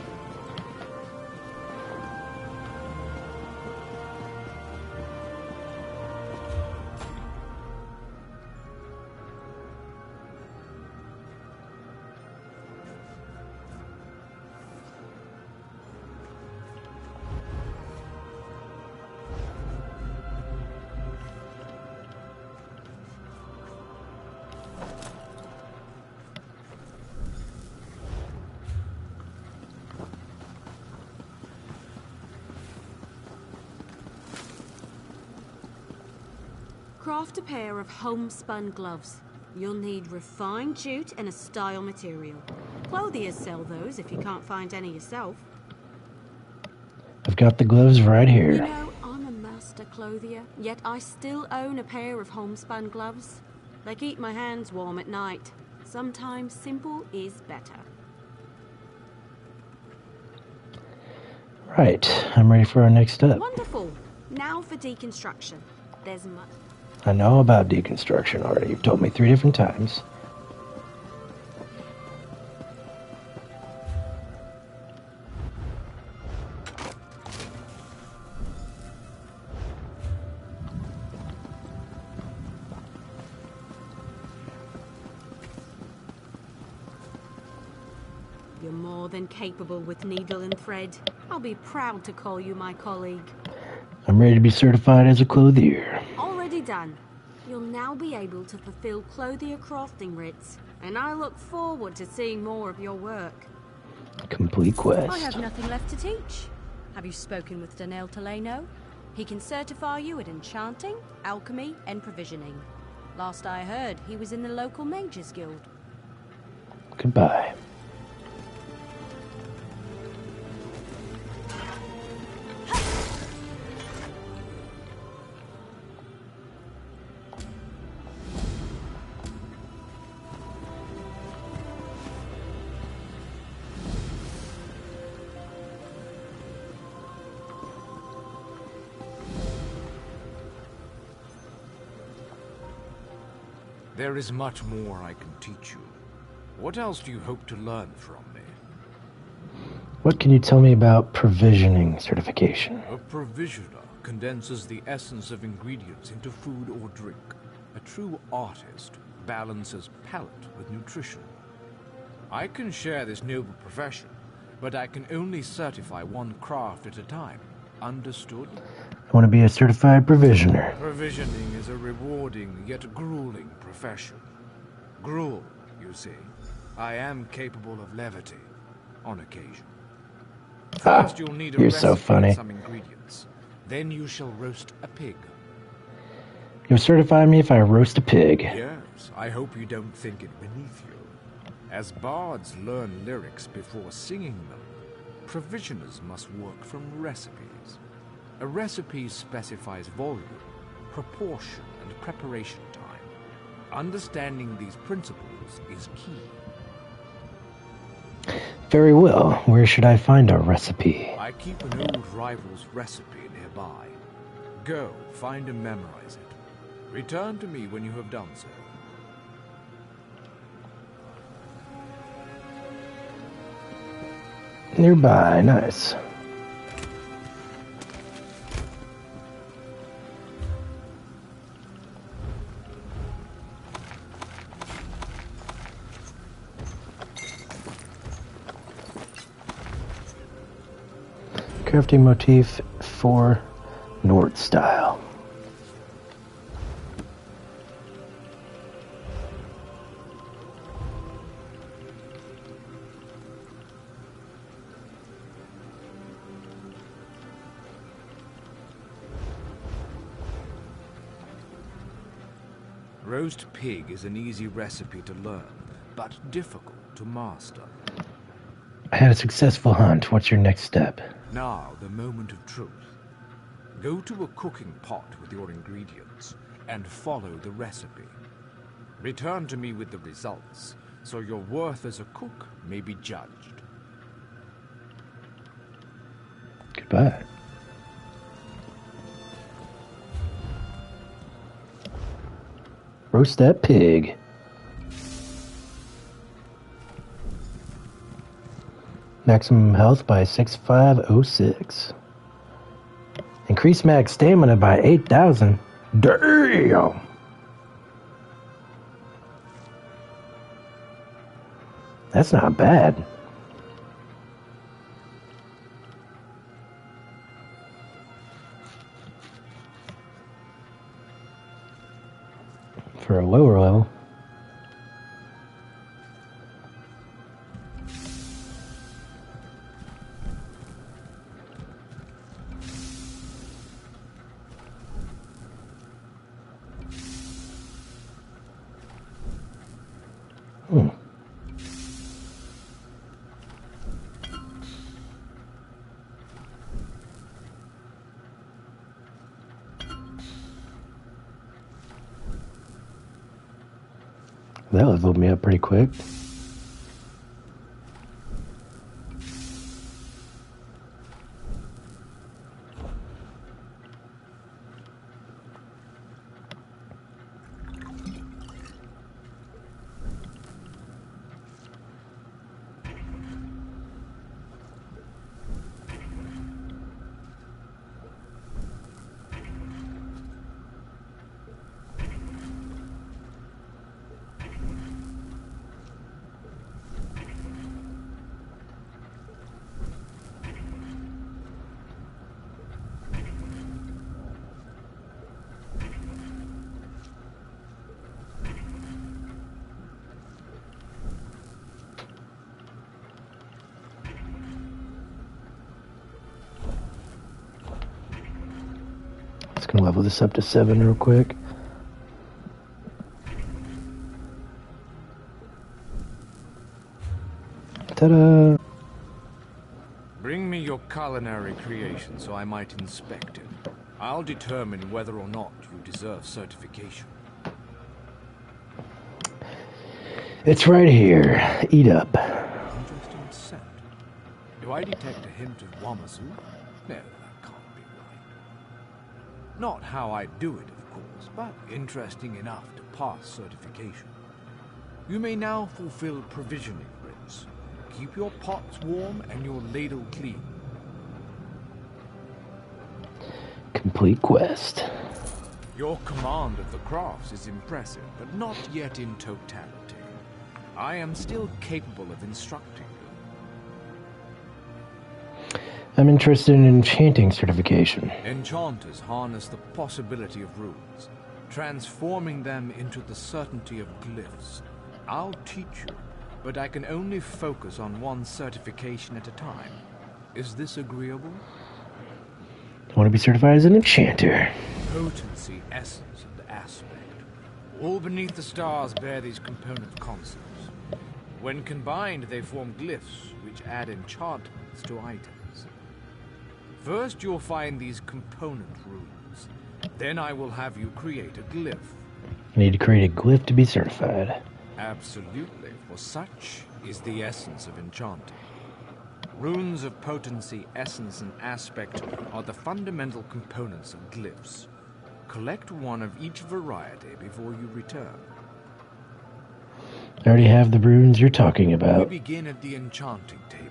[SPEAKER 3] Craft a pair of homespun gloves. You'll need refined jute and a style material. Clothiers sell those if you can't find any yourself.
[SPEAKER 1] I've got the gloves right here.
[SPEAKER 3] You know, I'm a master clothier, yet I still own a pair of homespun gloves. They keep my hands warm at night. Sometimes simple is better.
[SPEAKER 1] Right, I'm ready for our next step.
[SPEAKER 3] Wonderful. Now for deconstruction. There's much.
[SPEAKER 1] I know about deconstruction already. You've told me 3 different times.
[SPEAKER 3] You're more than capable with needle and thread. I'll be proud to call you my colleague.
[SPEAKER 1] I'm ready to be certified as a clothier.
[SPEAKER 3] Already done. You'll now be able to fulfill clothier crafting writs, and I look forward to seeing more of your work.
[SPEAKER 1] Complete quest.
[SPEAKER 3] I have nothing left to teach. Have you spoken with Danelle Toleno? He can certify you at enchanting, alchemy, and provisioning. Last I heard, he was in the local Mages Guild.
[SPEAKER 1] Goodbye.
[SPEAKER 10] There is much more I can teach you. What else do you hope to learn from me?
[SPEAKER 1] What can you tell me about provisioning certification?
[SPEAKER 10] A provisioner condenses the essence of ingredients into food or drink. A true artist balances palate with nutrition. I can share this noble profession, but I can only certify one craft at a time. Understood?
[SPEAKER 1] I want to be a certified provisioner.
[SPEAKER 10] Provisioning is a rewarding yet grueling profession. Gruel, you see. I am capable of levity, on occasion. First, you'll need a
[SPEAKER 1] You're
[SPEAKER 10] recipe
[SPEAKER 1] so funny.
[SPEAKER 10] and some ingredients. Then you shall roast a pig.
[SPEAKER 1] You'll certify me if I roast a pig.
[SPEAKER 10] Yes, I hope you don't think it beneath you. As bards learn lyrics before singing them, provisioners must work from recipes. A recipe specifies volume, proportion, and preparation time. Understanding these principles is key.
[SPEAKER 1] Very well. Where should I find a recipe?
[SPEAKER 10] I keep an old rival's recipe nearby. Go, find and memorize it. Return to me when you have done so.
[SPEAKER 1] Nearby. Nice. Crafting motif for Nord style.
[SPEAKER 10] Roast pig is an easy recipe to learn, but difficult to master.
[SPEAKER 1] I had a successful hunt. What's your next step?
[SPEAKER 10] Now, the moment of truth. Go to a cooking pot with your ingredients and follow the recipe. Return to me with the results, so your worth as a cook may be judged.
[SPEAKER 1] Goodbye. Roast that pig. Maximum health by 6506. Increase max stamina by 8,000. Damn! That's not bad. For a lower level. That leveled me up pretty quick. Just gonna level this up to 7 real quick. Ta-da!
[SPEAKER 10] Bring me your culinary creation so I might inspect it. I'll determine whether or not you deserve certification.
[SPEAKER 1] It's right here. Eat up.
[SPEAKER 10] Interesting scent. Do I detect a hint of Wamazu? No, that can't be right. Not how I do it, of course, but interesting enough to pass certification. You may now fulfill provisioning rites. Keep your pots warm and your ladle clean.
[SPEAKER 1] Complete quest.
[SPEAKER 10] Your command of the crafts is impressive, but not yet in totality. I am still capable of instructing you.
[SPEAKER 1] I'm interested in enchanting certification.
[SPEAKER 10] Enchanters harness the possibility of runes, transforming them into the certainty of glyphs. I'll teach you, but I can only focus on one certification at a time. Is this agreeable?
[SPEAKER 1] I want to be certified as an enchanter.
[SPEAKER 10] Potency, essence, and aspect. All beneath the stars bear these component concepts. When combined, they form glyphs, which add enchantments to items. First, you'll find these component runes. Then I will have you create a glyph.
[SPEAKER 1] I need to create a glyph to be certified.
[SPEAKER 10] Absolutely, for such is the essence of enchanting. Runes of potency, essence, and aspect are the fundamental components of glyphs. Collect one of each variety before you return.
[SPEAKER 1] I already have the runes you're talking
[SPEAKER 10] We
[SPEAKER 1] about.
[SPEAKER 10] begin at the enchanting table.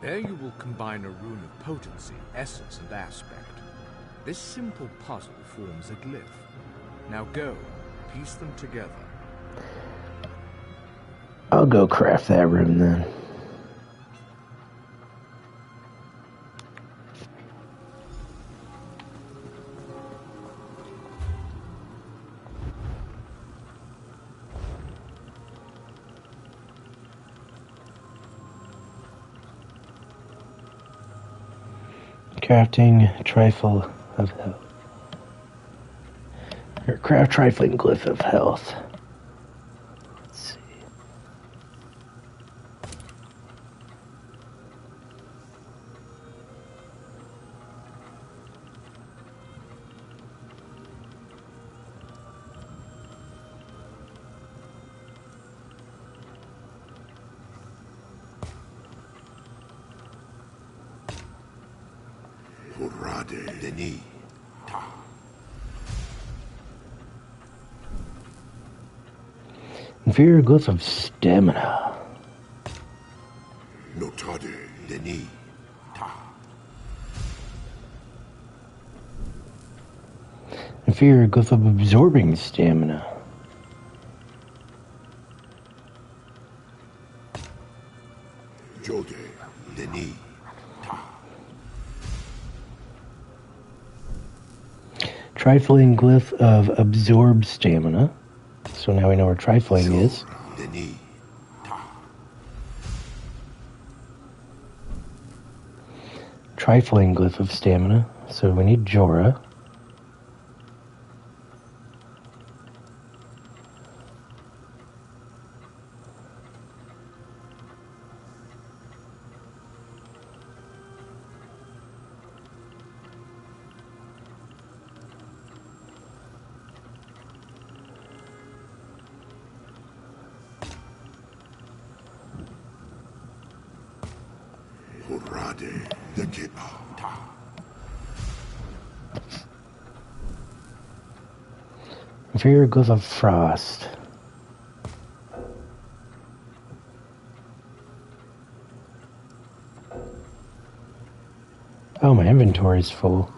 [SPEAKER 10] There you will combine a rune of potency, essence, and aspect. This simple puzzle forms a glyph. Now go, piece them together.
[SPEAKER 1] I'll go craft that rune then. Crafting trifle of health. Or craft trifling glyph of health. Let's see. Inferior glyph of stamina.
[SPEAKER 11] Notade Denis Ta.
[SPEAKER 1] Inferior glyph of absorbing stamina.
[SPEAKER 11] Jode Denis Ta.
[SPEAKER 1] Trifling glyph of absorb stamina. So now we know where trifling is.
[SPEAKER 11] Denis Ta.
[SPEAKER 1] Trifling glyph of stamina. So we need Jorah.
[SPEAKER 11] Horade de Kepa Ta.
[SPEAKER 1] Inferior glyph of frost. Oh, my inventory's full.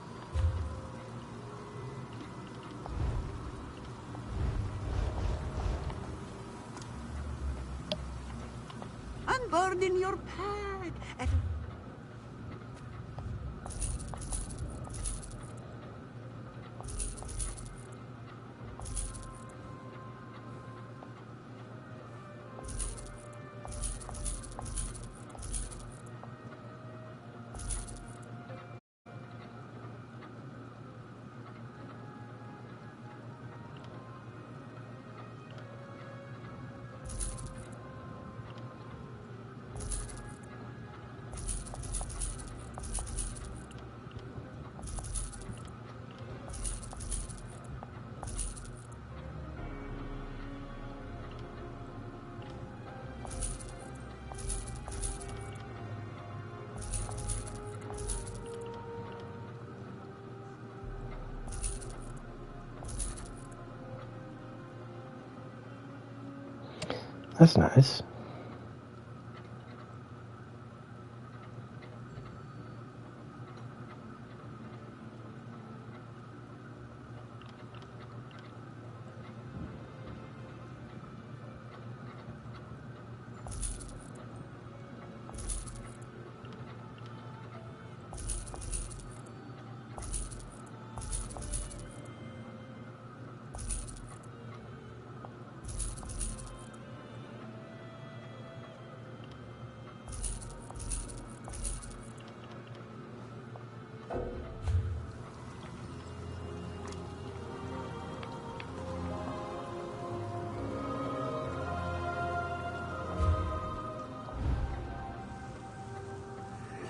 [SPEAKER 12] Unburden your pad.
[SPEAKER 1] That's nice.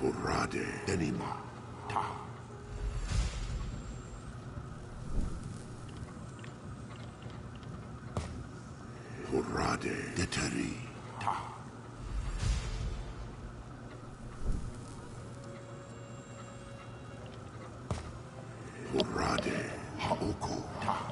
[SPEAKER 11] Hurrade Denima Ta. Hurrade Deteri Ta. Hurrade Haoko Ta.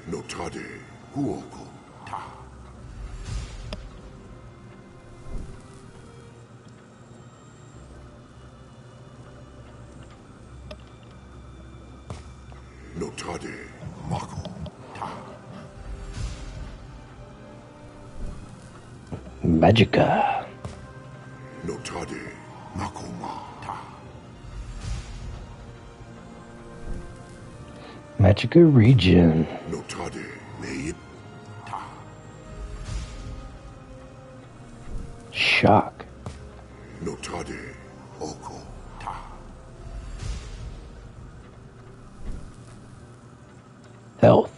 [SPEAKER 11] Notade Huoko Ta. Notade Mako Ta.
[SPEAKER 1] Magica.
[SPEAKER 11] Notade Makoma Ta.
[SPEAKER 1] Magica region.
[SPEAKER 11] Notade Meip Ta.
[SPEAKER 1] Shock.
[SPEAKER 11] Notade Oko Ta.
[SPEAKER 1] Health.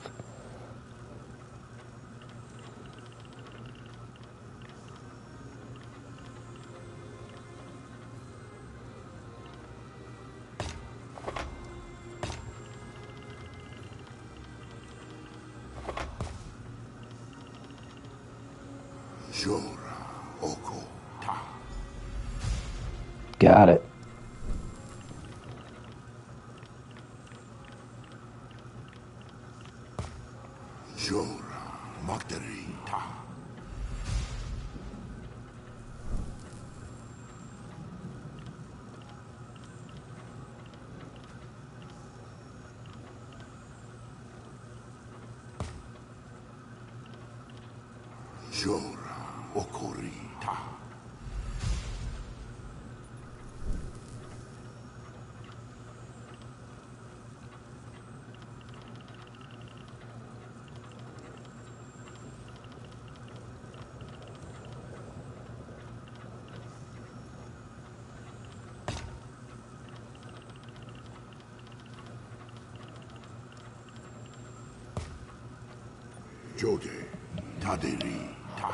[SPEAKER 11] Jora Oko Ta.
[SPEAKER 1] Got it.
[SPEAKER 11] Jora Magdari Ta. Jora Okori Ta. Jode Taderi Ta.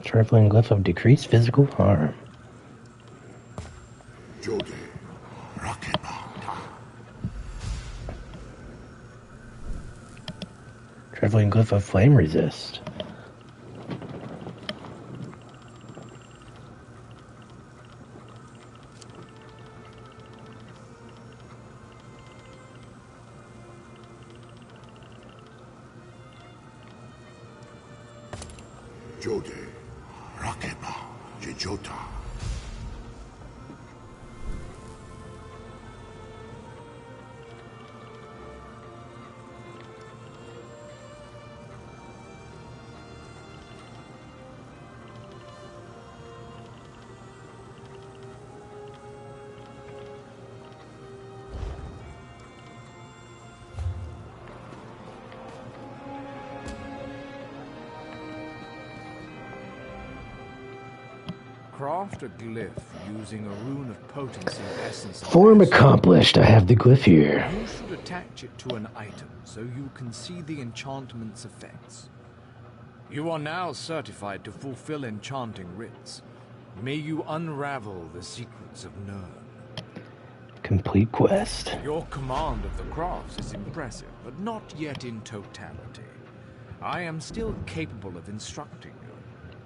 [SPEAKER 1] Trifling glyph of decreased physical harm.
[SPEAKER 11] Jode Rakeba Ta.
[SPEAKER 1] Trifling glyph of flame resist.
[SPEAKER 11] Jode Rakeba Jejota.
[SPEAKER 10] Craft a glyph using a rune of potency essence.
[SPEAKER 1] Form accomplished. I have the glyph here.
[SPEAKER 10] You should attach it to an item so you can see the enchantment's effects. You are now certified to fulfill enchanting rites. May you unravel the secrets of Nern.
[SPEAKER 1] Complete quest.
[SPEAKER 10] Your command of the crafts is impressive, but not yet in totality. I am still capable of instructing you.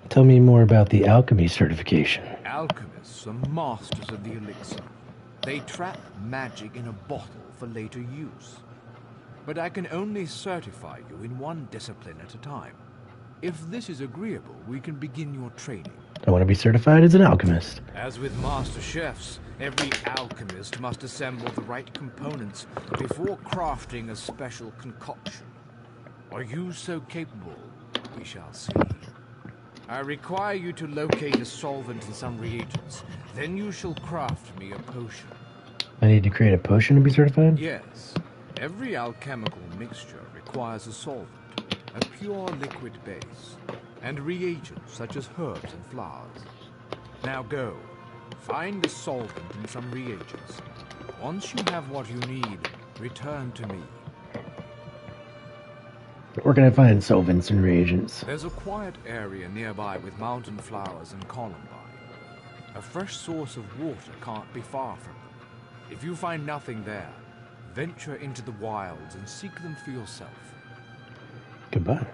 [SPEAKER 1] Tell me more about the alchemy certification.
[SPEAKER 10] Alchemists are masters of the elixir. They trap magic in a bottle for later use. But I can only certify you in one discipline at a time. If this is agreeable, we can begin your training.
[SPEAKER 1] I want to be certified as an alchemist.
[SPEAKER 10] As with master chefs, every alchemist must assemble the right components before crafting a special concoction. Are you so capable? We shall see. I require you to locate a solvent and some reagents. Then you shall craft me a potion.
[SPEAKER 1] I need to create a potion to be certified?
[SPEAKER 10] Yes. Every alchemical mixture requires a solvent, a pure liquid base, and reagents such as herbs and flowers. Now go. Find the solvent and some reagents. Once you have what you need, return to me.
[SPEAKER 1] Where can I find solvents and reagents?
[SPEAKER 10] There's a quiet area nearby with mountain flowers and columbine. A fresh source of water can't be far from them. If you find nothing there, venture into the wilds and seek them for yourself.
[SPEAKER 1] Goodbye.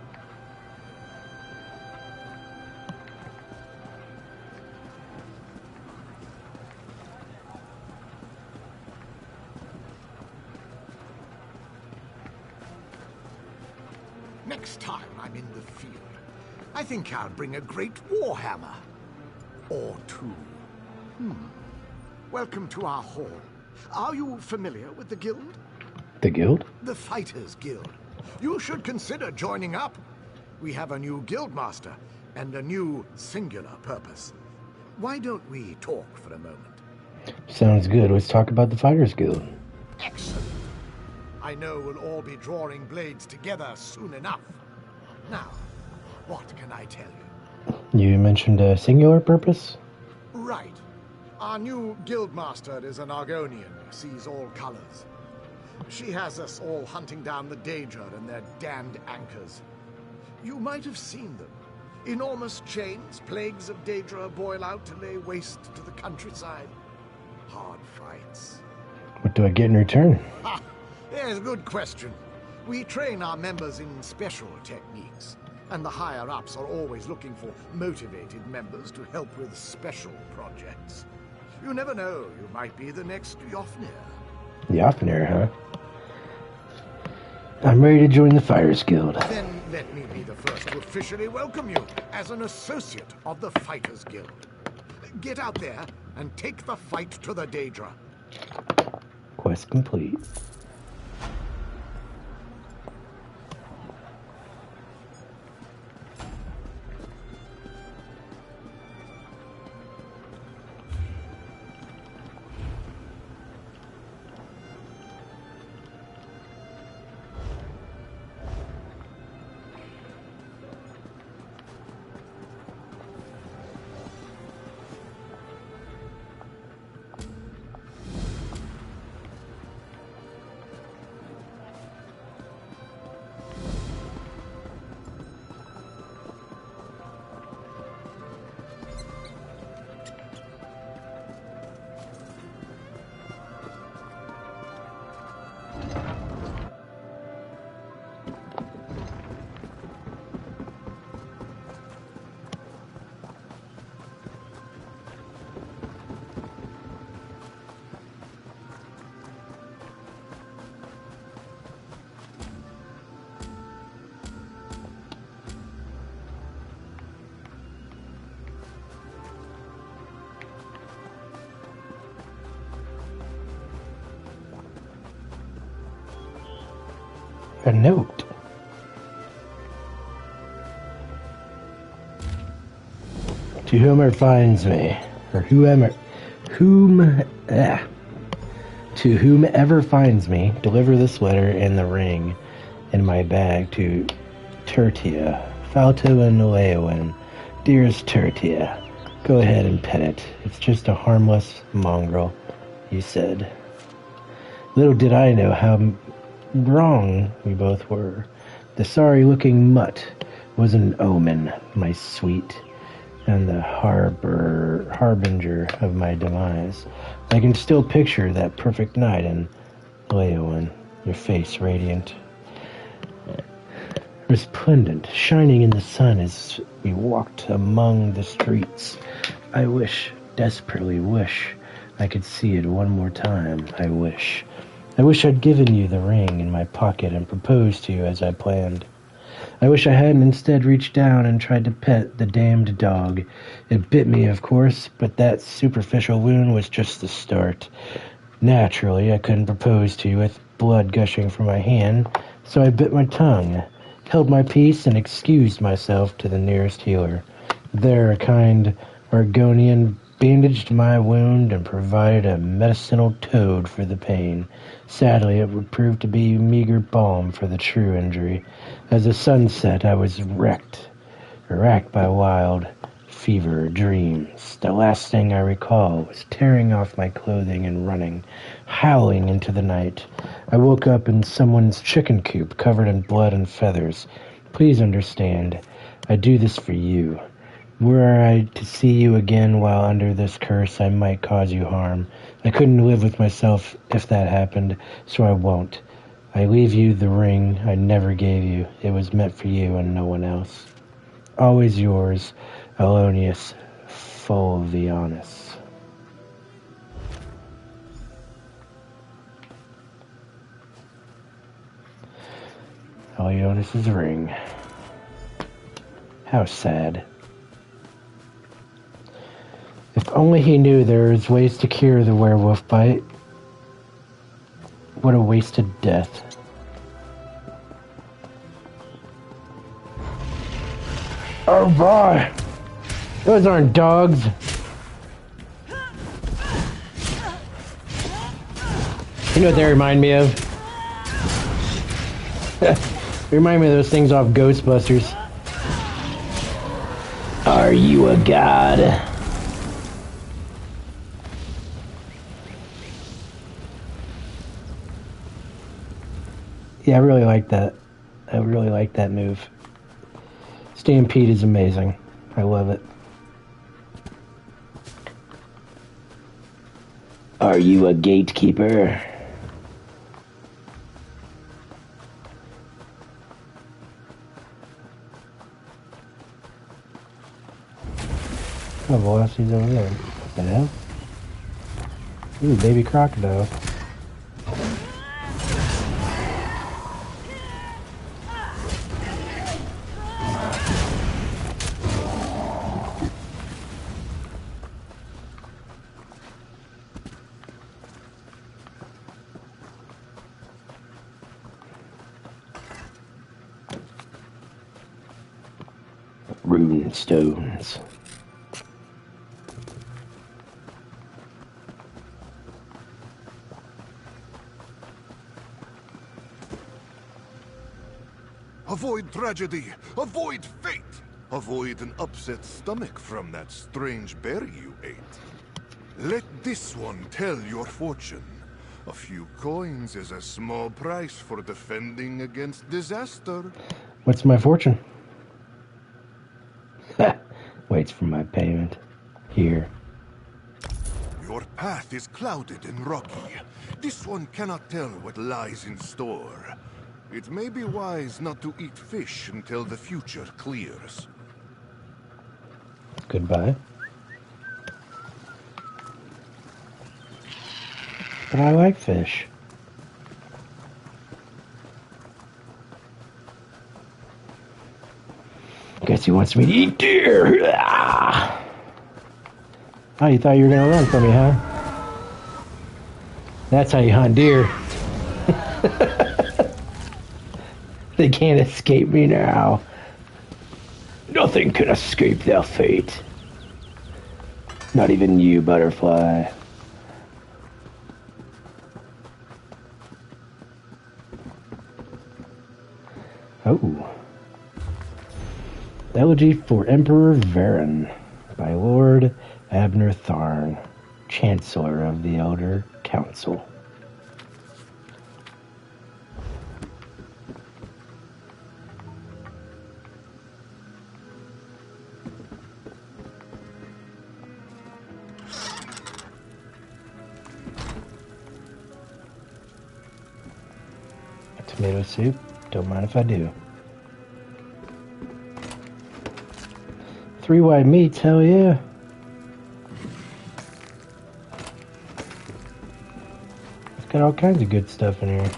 [SPEAKER 11] Next time I'm in the field, I think I'll bring a great warhammer. Or two. Welcome to our hall. Are you familiar with the guild?
[SPEAKER 1] The guild?
[SPEAKER 11] The Fighters Guild. You should consider joining up. We have a new guildmaster and a new singular purpose. Why don't we talk for a moment?
[SPEAKER 1] Sounds good. Let's talk about the Fighters Guild.
[SPEAKER 11] Excellent. I know we'll all be drawing blades together soon enough. Now, what can I tell you?
[SPEAKER 1] You mentioned a singular purpose?
[SPEAKER 11] Right. Our new guildmaster is an Argonian who sees all colors. She has us all hunting down the Daedra and their damned anchors. You might have seen them. Enormous chains, plagues of Daedra boil out to lay waste to the countryside. Hard fights.
[SPEAKER 1] What do I get in return?
[SPEAKER 11] Ha! There's a good question. We train our members in special techniques, and the higher-ups are always looking for motivated members to help with special projects. You never know, you might be the next Jofnir.
[SPEAKER 1] Jofnir, huh? I'm ready to join the Fighters Guild.
[SPEAKER 11] Then let me be the first to officially welcome you as an associate of the Fighters Guild. Get out there and take the fight to the Daedra.
[SPEAKER 1] Quest complete. A note. To whomever finds me, or to whomever finds me, deliver this letter and the ring in my bag to Tertia, Falto and Leowin. Dearest Tertia, go ahead and pet it. It's just a harmless mongrel, you said. Little did I know how wrong we both were. The sorry-looking mutt was an omen, my sweet. and the harbinger of my demise. I can still picture that perfect night in Leowyn, your face radiant, resplendent, shining in the sun as we walked among the streets. I wish, desperately wish, I could see it one more time. I wish I'd given you the ring in my pocket and proposed to you as I planned. I wish I hadn't instead reached down and tried to pet the damned dog. It bit me, of course, but that superficial wound was just the start. Naturally, I couldn't propose to you with blood gushing from my hand, so I bit my tongue, held my peace, and excused myself to the nearest healer. There, a kind Argonian bandaged my wound and provided a medicinal toad for the pain. Sadly, it would prove to be meager balm for the true injury. As the sun set, I was racked by wild fever dreams. The last thing I recall was tearing off my clothing and running, howling into the night. I woke up in someone's chicken coop covered in blood and feathers. Please understand, I do this for you. Were I to see you again while under this curse, I might cause you harm. I couldn't live with myself if that happened, so I won't. I leave you the ring I never gave you. It was meant for you and no one else. Always yours, Alonius Fulvianus. Alionis's ring. How sad. If only he knew there was ways to cure the werewolf bite. What a wasted death. Oh boy! Those aren't dogs. You know what they remind me of? They remind me of those things off Ghostbusters. Are you a god? Yeah, I really like that. I really like that move. Stampede is amazing. I love it. Are you a gatekeeper? Oh, Velocity's over there. What the hell? Ooh, baby crocodile. Rune stones.
[SPEAKER 9] Avoid tragedy! Avoid fate! Avoid an upset stomach from that strange berry you ate. Let this one tell your fortune. A few coins is a small price for defending against disaster.
[SPEAKER 1] What's my fortune? Waits for my payment. Here.
[SPEAKER 9] Your path is clouded and rocky. This one cannot tell what lies in store. It may be wise not to eat fish until the future clears.
[SPEAKER 1] Goodbye. But I like fish. Guess he wants me to eat deer. Ah. Oh, you thought you were gonna run from me, huh? That's how you hunt deer. They can't escape me now. Nothing can escape their fate. Not even you, butterfly. Oh. Elegy for Emperor Varen by Lord Abner Tharn, Chancellor of the Elder Council. Tomato soup. Don't mind if I do. 3 white meats, hell yeah. It's got all kinds of good stuff in here.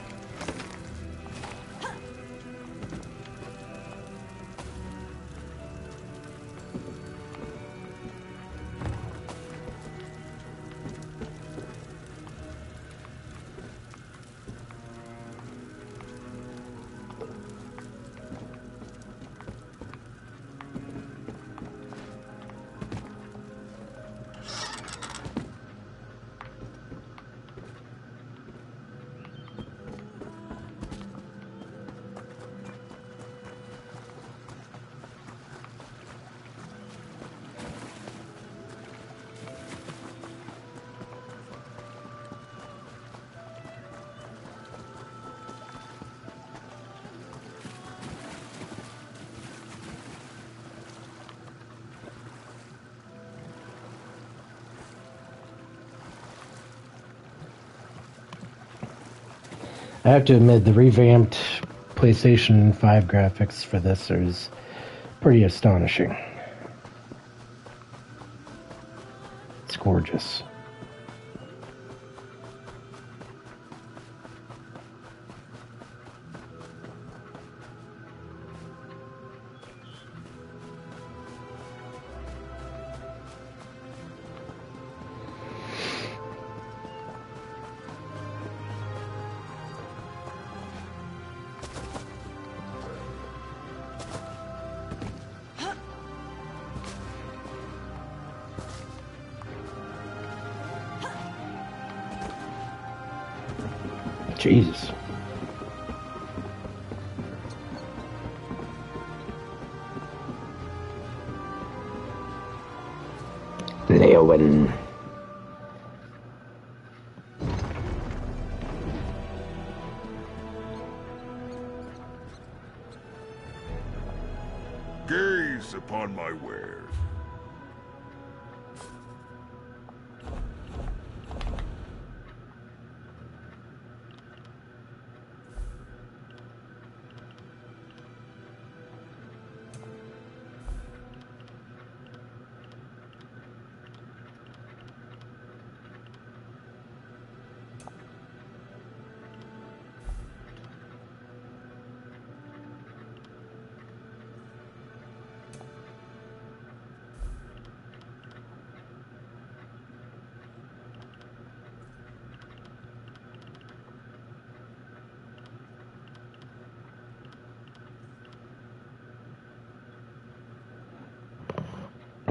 [SPEAKER 1] I have to admit, the revamped PlayStation 5 graphics for this is pretty astonishing. It's gorgeous. Jesus. Leowen.
[SPEAKER 12] Gaze upon my wares.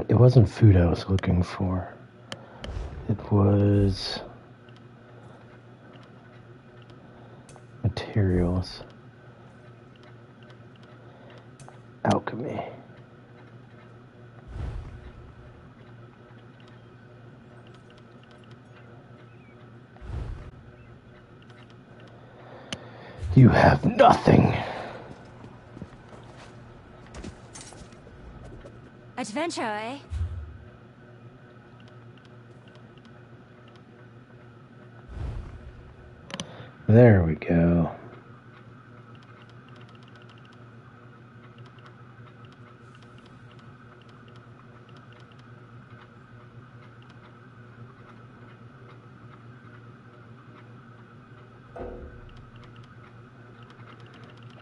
[SPEAKER 1] It wasn't food I was looking for. It was materials. Alchemy. You have nothing.
[SPEAKER 13] Adventure, eh?
[SPEAKER 1] There we go.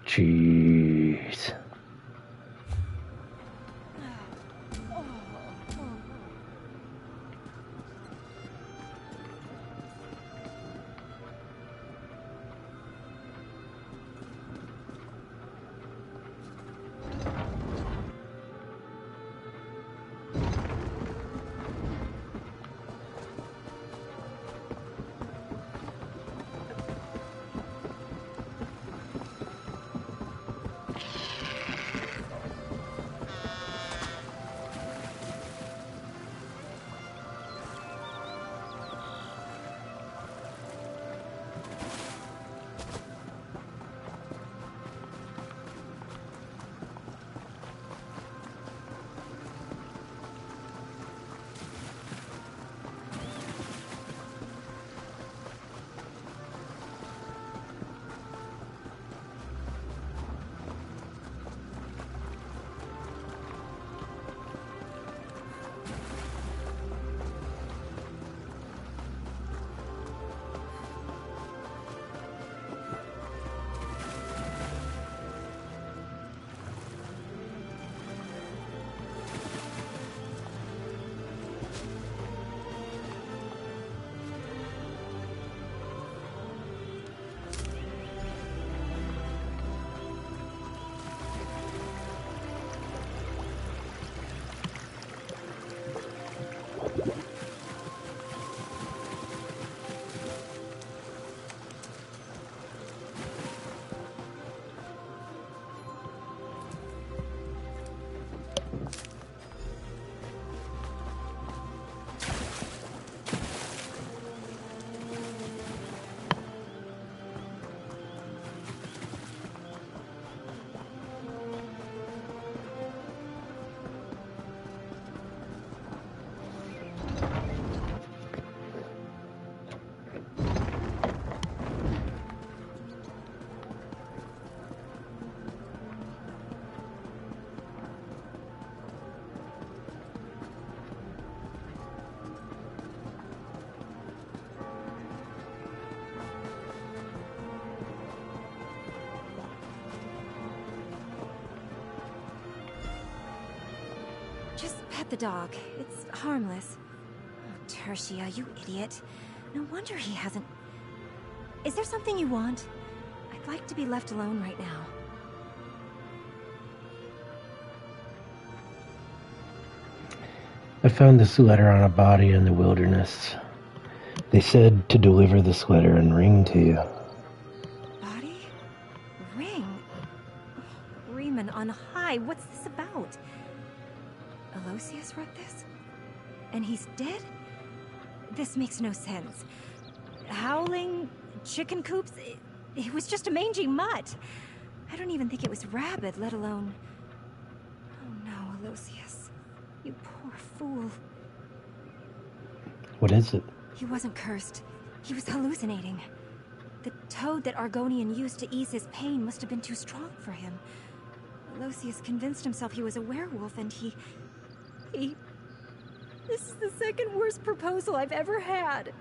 [SPEAKER 1] Jeez.
[SPEAKER 13] Just pet the dog. It's harmless. Oh, Tertia, you idiot. No wonder he hasn't... Is there something you want? I'd like to be left alone right now.
[SPEAKER 1] I found this letter on a body in the wilderness. They said to deliver this letter and ring to you.
[SPEAKER 13] Body? Ring? Riemann on high, what's this about? Aloysius wrote this? And he's dead? This makes no sense. Howling, chicken coops, it was just a mangy mutt. I don't even think it was rabid, let alone... Oh no, Aloysius. You poor fool.
[SPEAKER 1] What is it?
[SPEAKER 13] He wasn't cursed. He was hallucinating. The toad that Argonian used to ease his pain must have been too strong for him. Aloysius convinced himself he was a werewolf, and he... This is the second worst proposal I've ever had.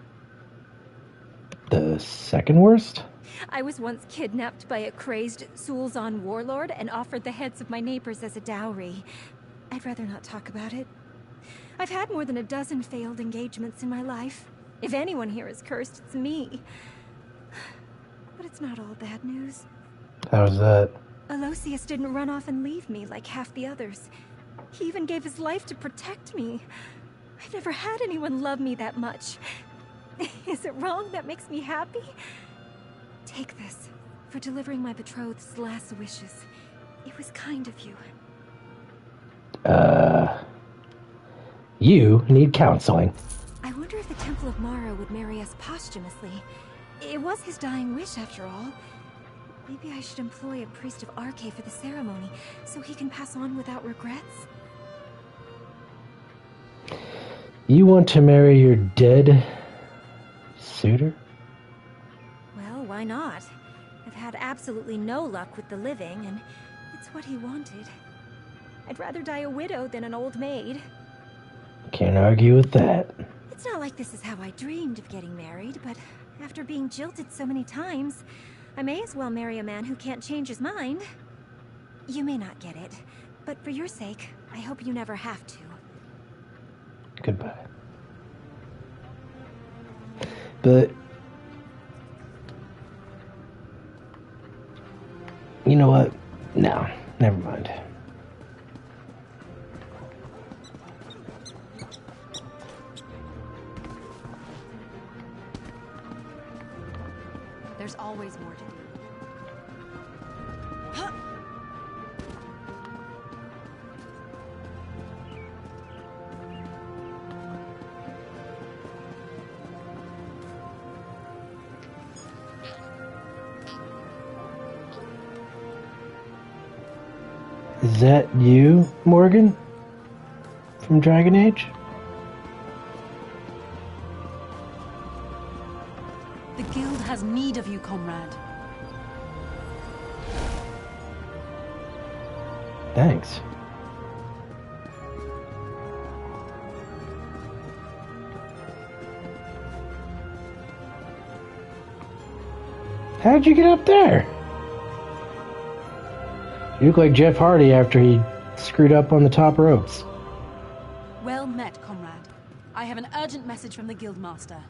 [SPEAKER 1] The second worst?
[SPEAKER 13] I was once kidnapped by a crazed Sulzan warlord and offered the heads of my neighbors as a dowry. I'd rather not talk about it. I've had more than a dozen failed engagements in my life. If anyone here is cursed, it's me. But it's not all bad news.
[SPEAKER 1] How's that?
[SPEAKER 13] Aloysius didn't run off and leave me like half the others. He even gave his life to protect me. I've never had anyone love me that much. Is it wrong that makes me happy? Take this for delivering my betrothed's last wishes. It was kind of you.
[SPEAKER 1] You need counseling.
[SPEAKER 13] I wonder if the Temple of Mara would marry us posthumously. It was his dying wish, after all. Maybe I should employ a priest of Arche for the ceremony, so he can pass on without regrets?
[SPEAKER 1] You want to marry your dead suitor?
[SPEAKER 13] Well, why not? I've had absolutely no luck with the living, and it's what he wanted. I'd rather die a widow than an old maid.
[SPEAKER 1] Can't argue with that.
[SPEAKER 13] It's not like this is how I dreamed of getting married, but after being jilted so many times, I may as well marry a man who can't change his mind. You may not get it, but for your sake, I hope you never have to.
[SPEAKER 1] Goodbye. But... you know what? No, never mind.
[SPEAKER 6] There's always more to do.
[SPEAKER 1] Is that you, Morgan? From Dragon Age?
[SPEAKER 6] The guild has need of you, comrade.
[SPEAKER 1] Thanks. How'd you get up there? You look like Jeff Hardy after he screwed up on the top ropes.
[SPEAKER 6] Well met, comrade. I have an urgent message from the guildmaster.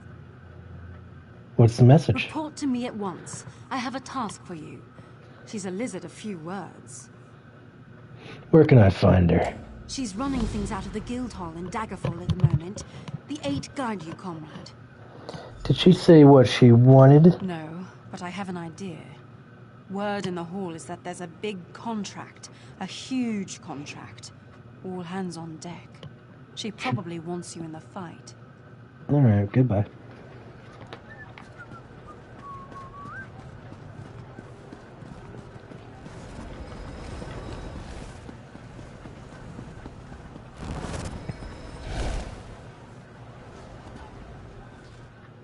[SPEAKER 1] What's the message?
[SPEAKER 6] Report to me at once. I have a task for you. She's a lizard of few words.
[SPEAKER 1] Where can I find her?
[SPEAKER 6] She's running things out of the guild hall in Daggerfall at the moment. The Eight guide you, comrade.
[SPEAKER 1] Did she say what she wanted?
[SPEAKER 6] No, but I have an idea. Word in the hall is that there's a big contract. A huge contract. All hands on deck. She probably wants you in the fight.
[SPEAKER 1] Alright, goodbye.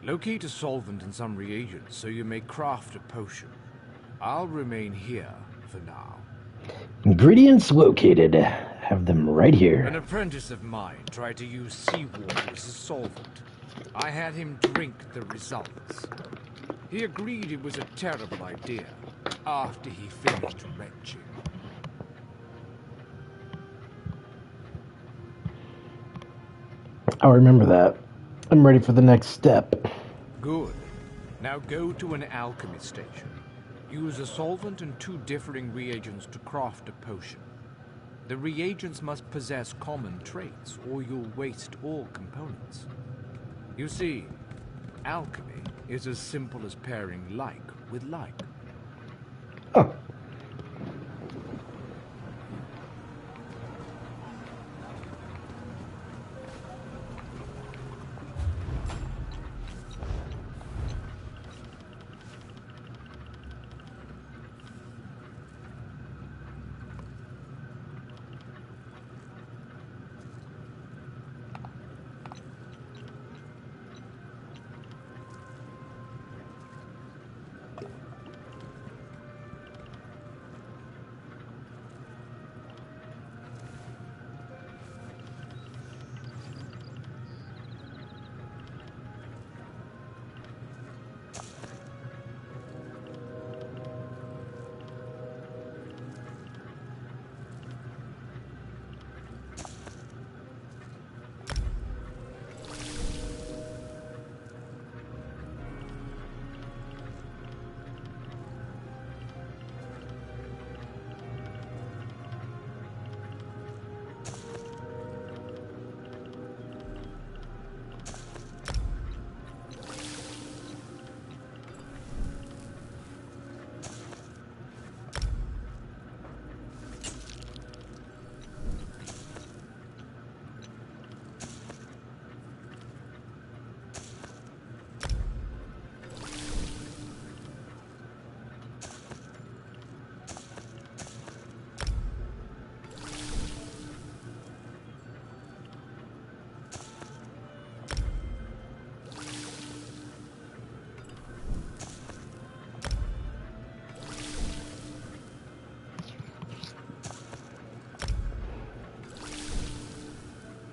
[SPEAKER 10] Locate a solvent and some reagents so you may craft a potion. I'll remain here for now.
[SPEAKER 1] Ingredients located. Have them right here.
[SPEAKER 10] An apprentice of mine tried to use seawater as a solvent. I had him drink the results. He agreed it was a terrible idea after he finished retching.
[SPEAKER 1] I'll remember that. I'm ready for the next step.
[SPEAKER 10] Good. Now go to an alchemy station. Use a solvent and 2 differing reagents to craft a potion. The reagents must possess common traits, or you'll waste all components. You see, alchemy is as simple as pairing like with like.
[SPEAKER 1] Oh.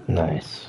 [SPEAKER 1] Nice.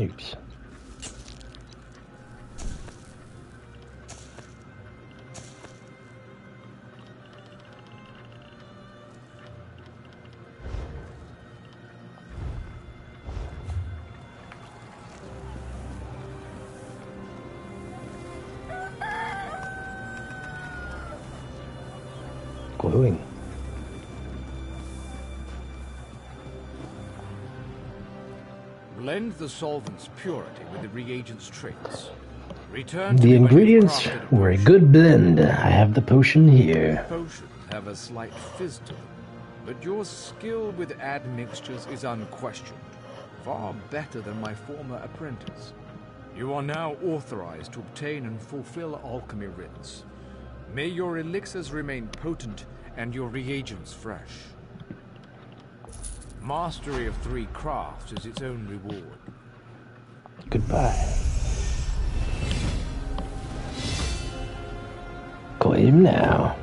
[SPEAKER 1] Oops. Gluing.
[SPEAKER 10] Blend the solvent's purity with the reagent's traits. Return to
[SPEAKER 1] The
[SPEAKER 10] me when you've
[SPEAKER 1] ingredients
[SPEAKER 10] crafted
[SPEAKER 1] were a good blend. I have the potion here.
[SPEAKER 10] Potions have a slight fizz to them, but your skill with admixtures is unquestioned. Far better than my former apprentice. You are now authorized to obtain and fulfill alchemy writs. May your elixirs remain potent and your reagents fresh. Mastery of 3 crafts is its own reward.
[SPEAKER 1] Goodbye. Claim now.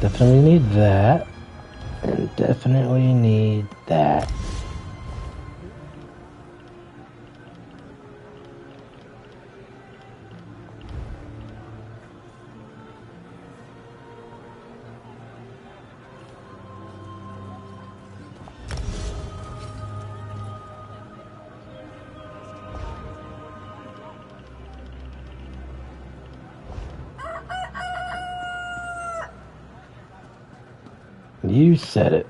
[SPEAKER 1] Definitely need that, and definitely need that. You said it.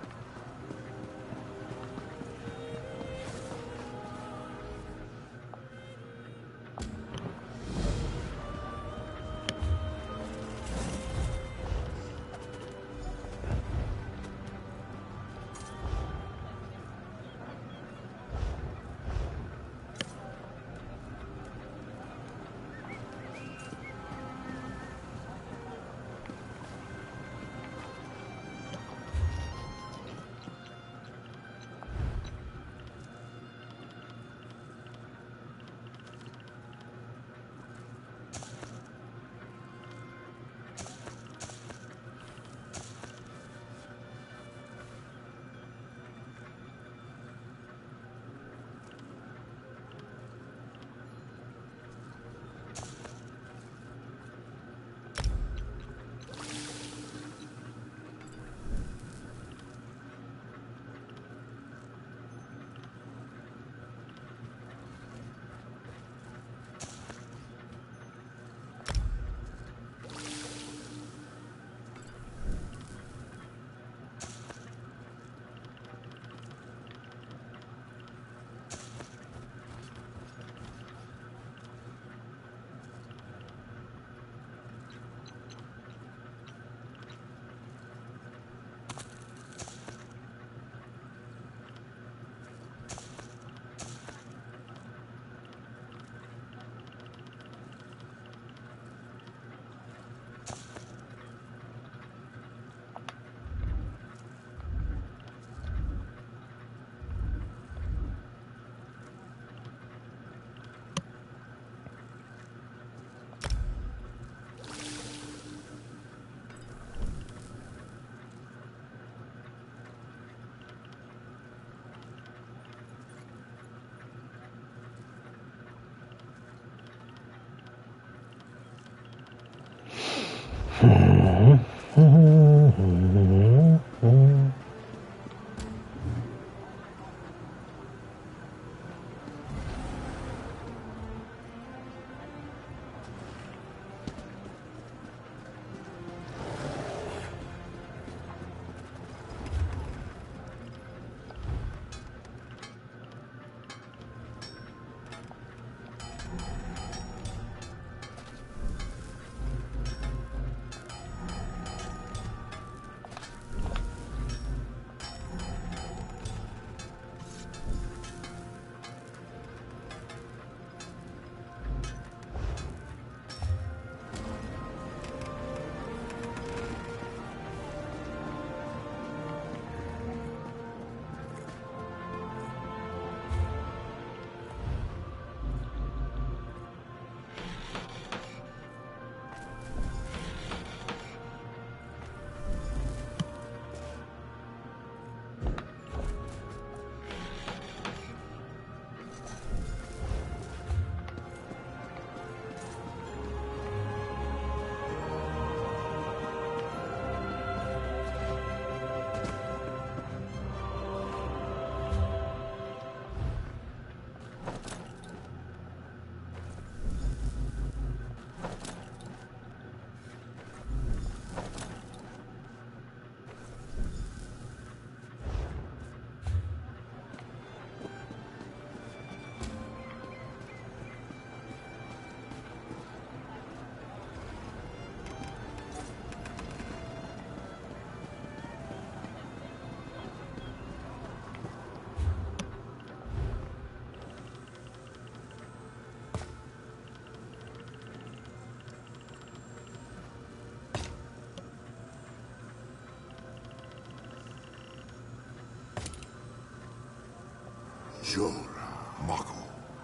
[SPEAKER 12] Jora, Mako,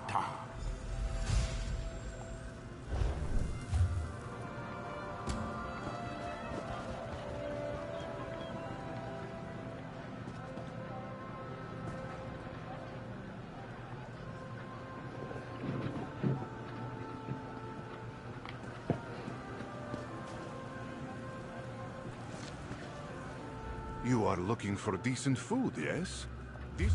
[SPEAKER 12] Ta. You are looking for decent food, yes? This...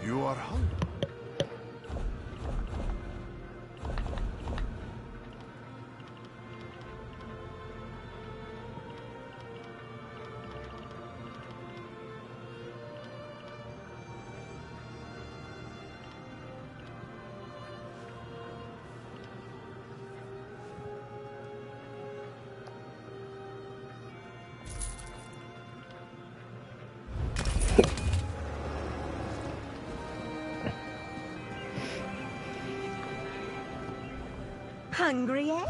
[SPEAKER 12] You are hungry.
[SPEAKER 13] Hungry, eh?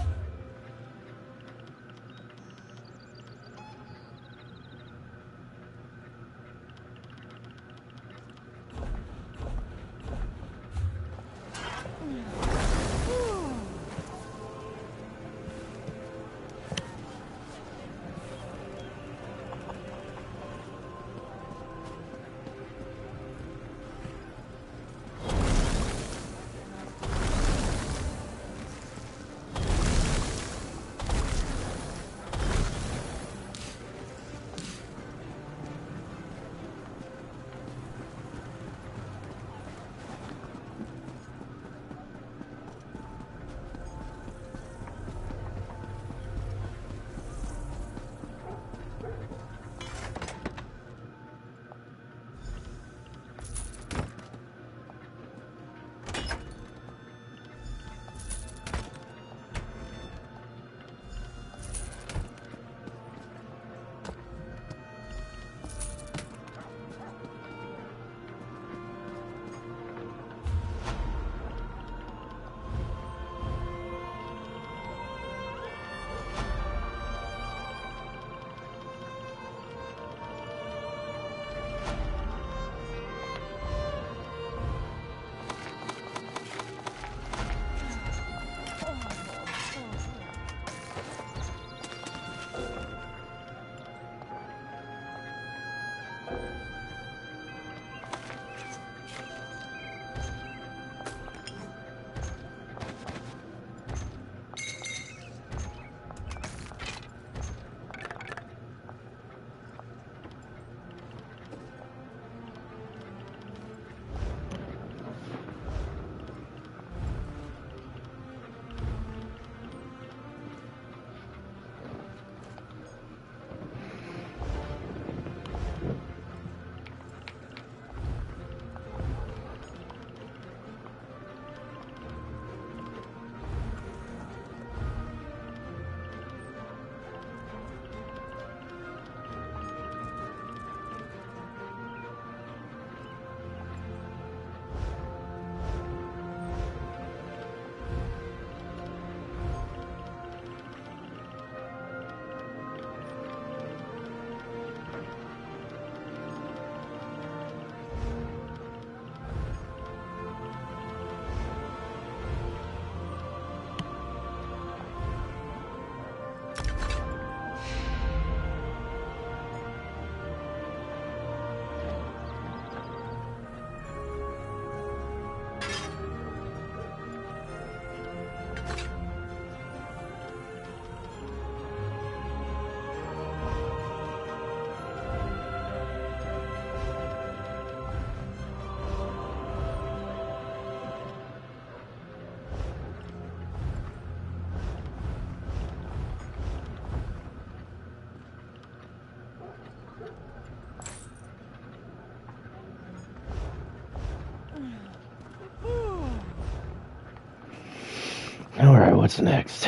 [SPEAKER 1] Alright, what's next?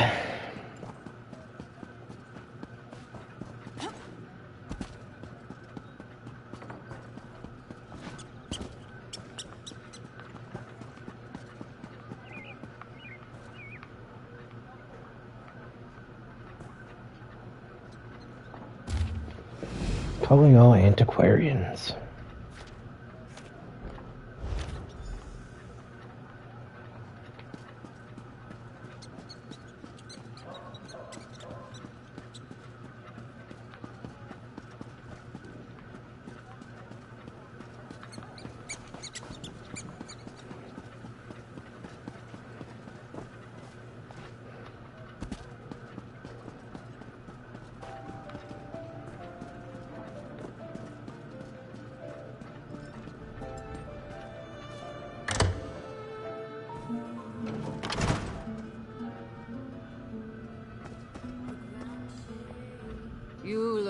[SPEAKER 1] Calling all antiquarians.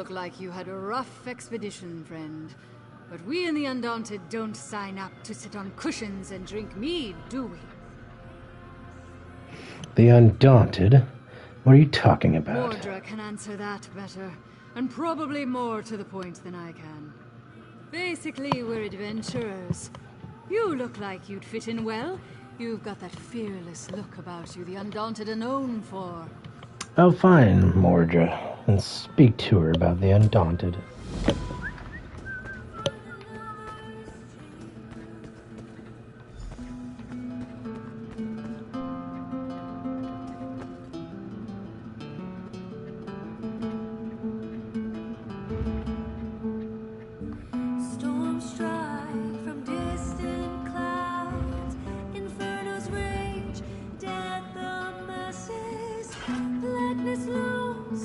[SPEAKER 14] look like you had a rough expedition, friend. But we in the Undaunted don't sign up to sit on cushions and drink mead, do we?
[SPEAKER 1] The Undaunted? What are you talking about?
[SPEAKER 14] Mordra can answer that better, and probably more to the point than I can. Basically, we're adventurers. You look like you'd fit in well. You've got that fearless look about you the Undaunted are known for.
[SPEAKER 1] I'll find Mordra and speak to her about the Undaunted.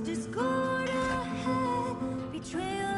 [SPEAKER 15] Discord ahead, betrayal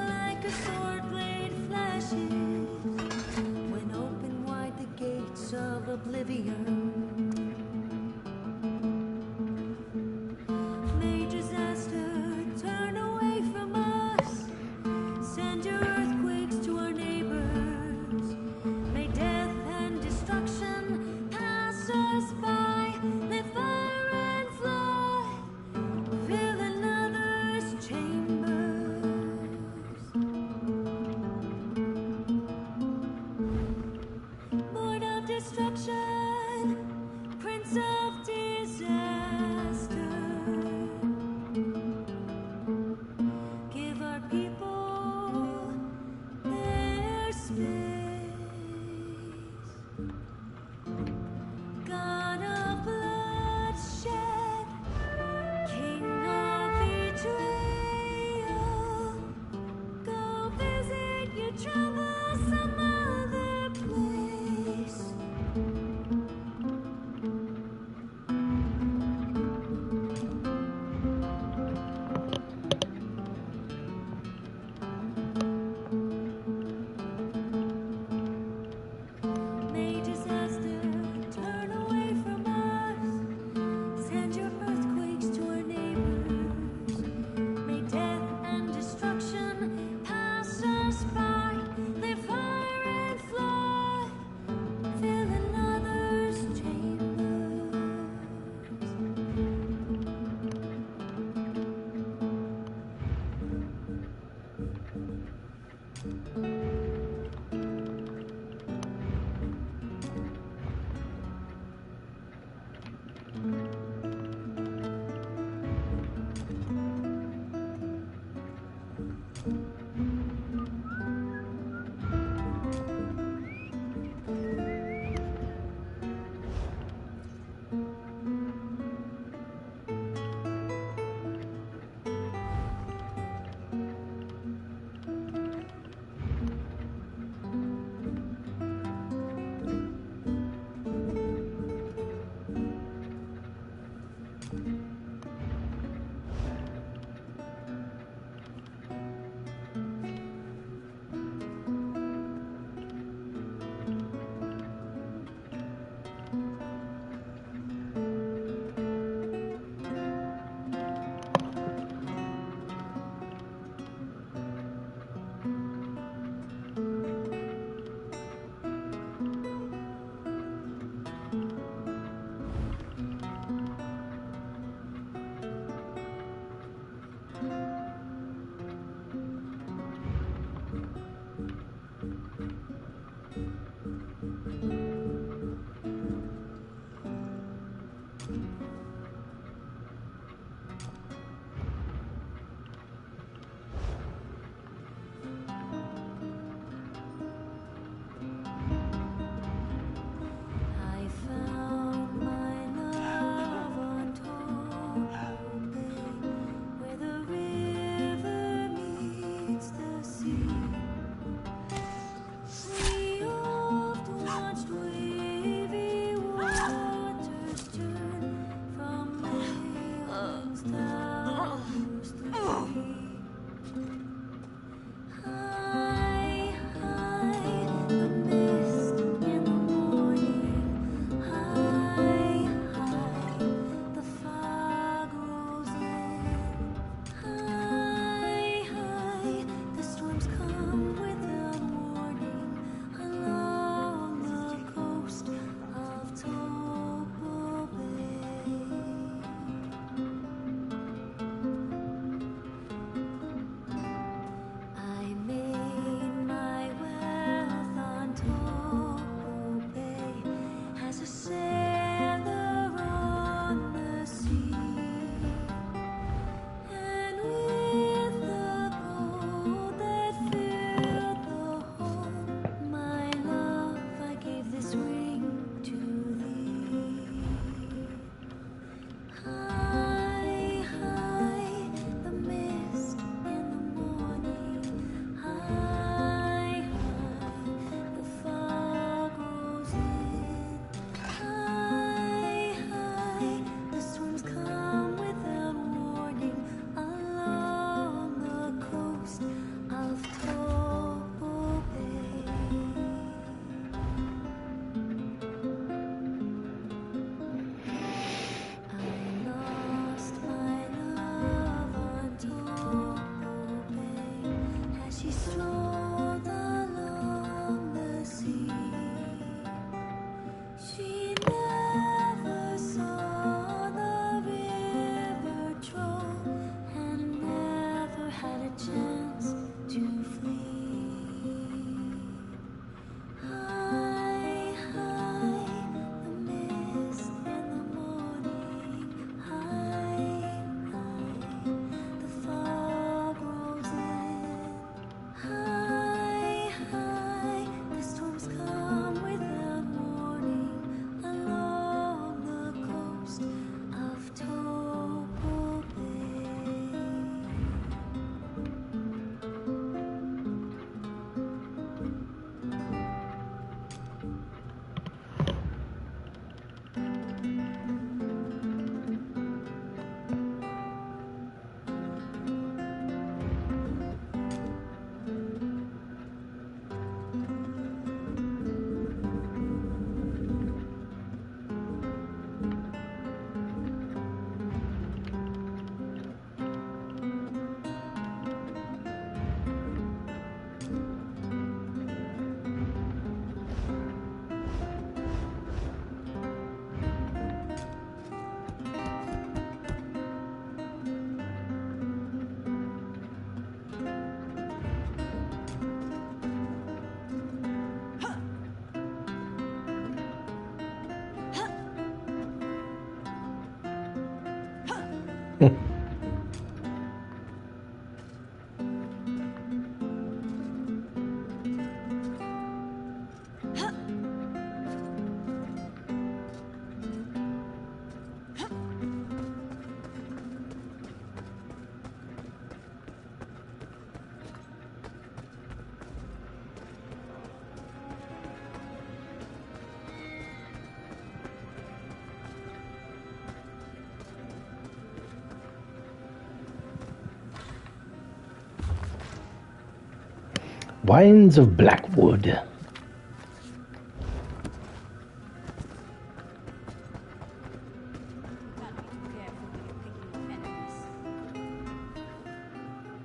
[SPEAKER 1] Wines of Blackwood.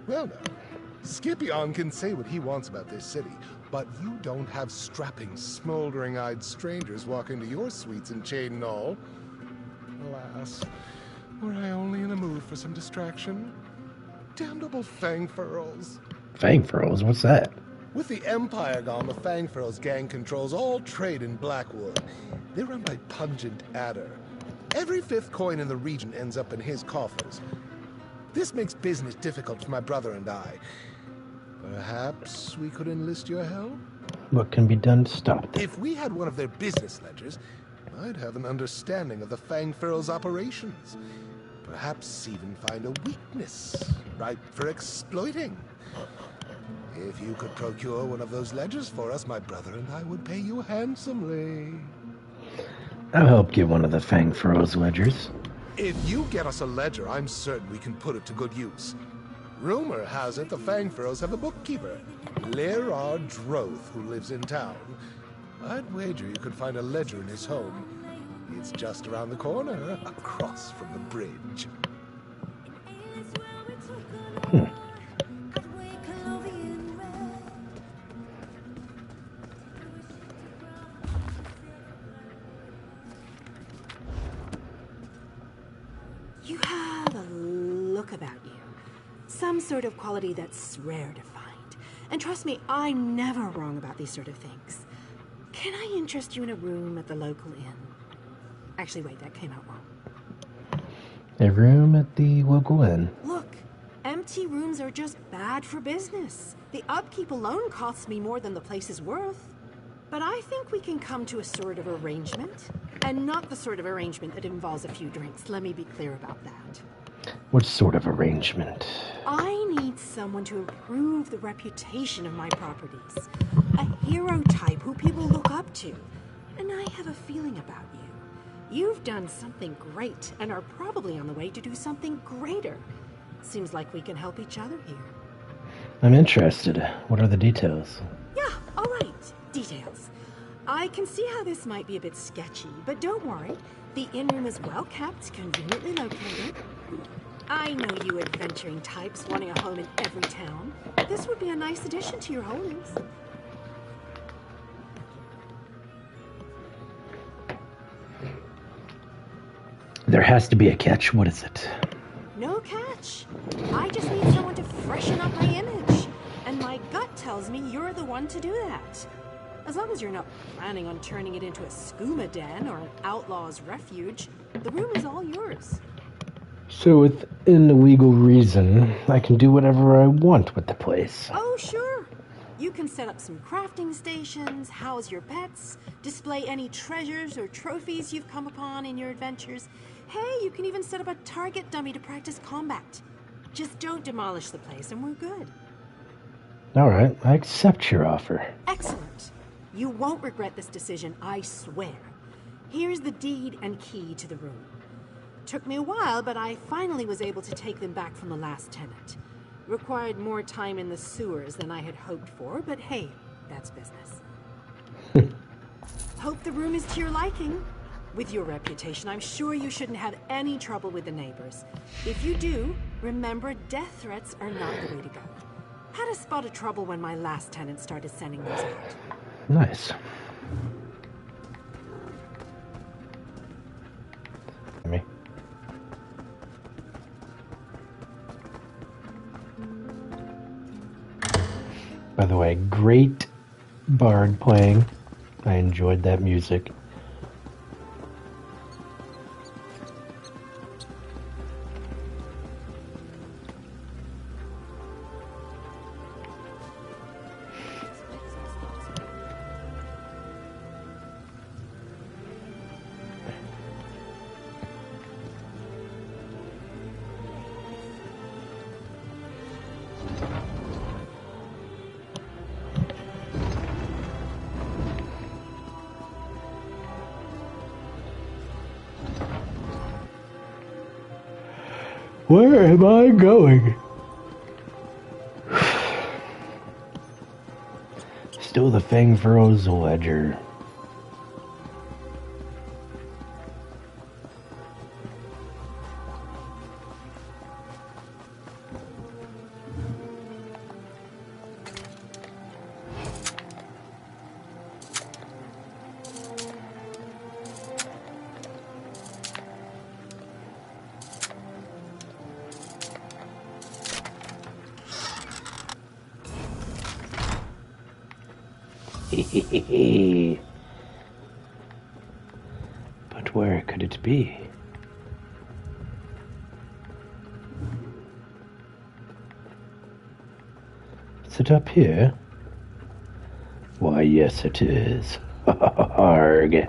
[SPEAKER 15] Well, now, Scipion can say what he wants about this city, but you don't have strapping, smoldering-eyed strangers walk into your suites in chain and all. Alas, were I only in a mood for some distraction? Damnable fangfurls.
[SPEAKER 1] Fangfurls? What's that?
[SPEAKER 15] With the Empire gone, the Fangfurls gang controls all trade in Blackwood. They're run by Pungent Adder. Every fifth coin in the region ends up in his coffers. This makes business difficult for my brother and I. Perhaps we could enlist your help?
[SPEAKER 1] What can be done to stop them?
[SPEAKER 15] If we had one of their business ledgers, I'd have an understanding of the Fangfurls' operations. Perhaps even find a weakness ripe for exploiting. If you could procure one of those ledgers for us, my brother and I would pay you handsomely.
[SPEAKER 1] I'll help get one of the Fangfurls ledgers.
[SPEAKER 15] If you get us a ledger, I'm certain we can put it to good use. Rumor has it the Fangfurls have a bookkeeper, Lerard Droth, who lives in town. I'd wager you could find a ledger in his home. It's just around the corner, across from the bridge.
[SPEAKER 16] You have a look about you. Some sort of quality that's rare to find. And trust me, I'm never wrong about these sort of things. Can I interest you in a room at the local inn? Actually, wait, that came out wrong.
[SPEAKER 1] A room at the local inn.
[SPEAKER 16] Look, empty rooms are just bad for business. The upkeep alone costs me more than the place is worth. But I think we can come to a sort of arrangement. And not the sort of arrangement that involves a few drinks. Let me be clear about that.
[SPEAKER 1] What sort of arrangement?
[SPEAKER 16] I need someone to improve the reputation of my properties. A hero type who people look up to. And I have a feeling about you. You've done something great and are probably on the way to do something greater. Seems like we can help each other here.
[SPEAKER 1] I'm interested. What are the details?
[SPEAKER 16] Yeah, all right. Details. I can see how this might be a bit sketchy, but don't worry. The inn room is well kept, conveniently located. I know you adventuring types wanting a home in every town. This would be a nice addition to your holdings.
[SPEAKER 1] There has to be a catch. What is it?
[SPEAKER 16] No catch. I just need someone to freshen up my image. And my gut tells me you're the one to do that. As long as you're not planning on turning it into a skooma den or an outlaw's refuge, the room is all yours.
[SPEAKER 1] So within the legal reason, I can do whatever I want with the place.
[SPEAKER 16] Oh, sure. You can set up some crafting stations, house your pets, display any treasures or trophies you've come upon in your adventures. Hey, you can even set up a target dummy to practice combat. Just don't demolish the place and we're good.
[SPEAKER 1] All right, I accept your offer.
[SPEAKER 16] Excellent. You won't regret this decision, I swear. Here's the deed and key to the room. Took me a while, but I finally was able to take them back from the last tenant. Required more time in the sewers than I had hoped for, but hey, that's business. Hope the room is to your liking. With your reputation, I'm sure you shouldn't have any trouble with the neighbors. If you do, remember death threats are not the way to go. Had a spot of trouble when my last tenant started sending those out.
[SPEAKER 1] Nice. Me. By the way, great bard playing. I enjoyed that music. Where am I going? Still the Fang Furrow's ledger. But where could it be? Is it up here? Why, yes it is. Arg.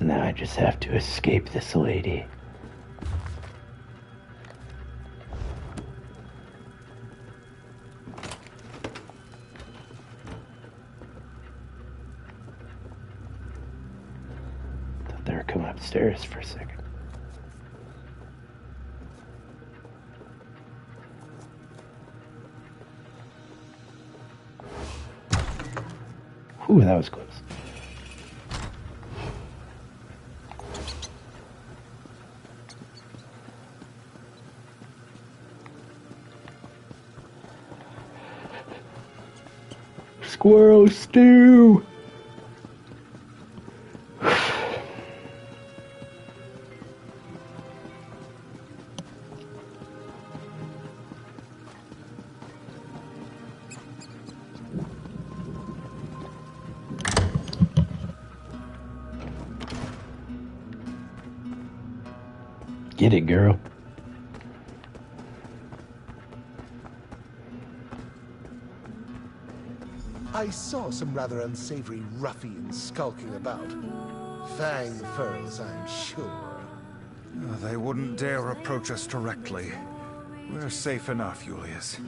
[SPEAKER 1] Now I just have to escape this lady. Thought they were coming upstairs for a second. Ooh, that was close. Squirrel stew! Get it, girl.
[SPEAKER 15] I saw some rather unsavory ruffians skulking about. Fang furs, I'm sure.
[SPEAKER 10] They wouldn't dare approach us directly. We're safe enough, Julius.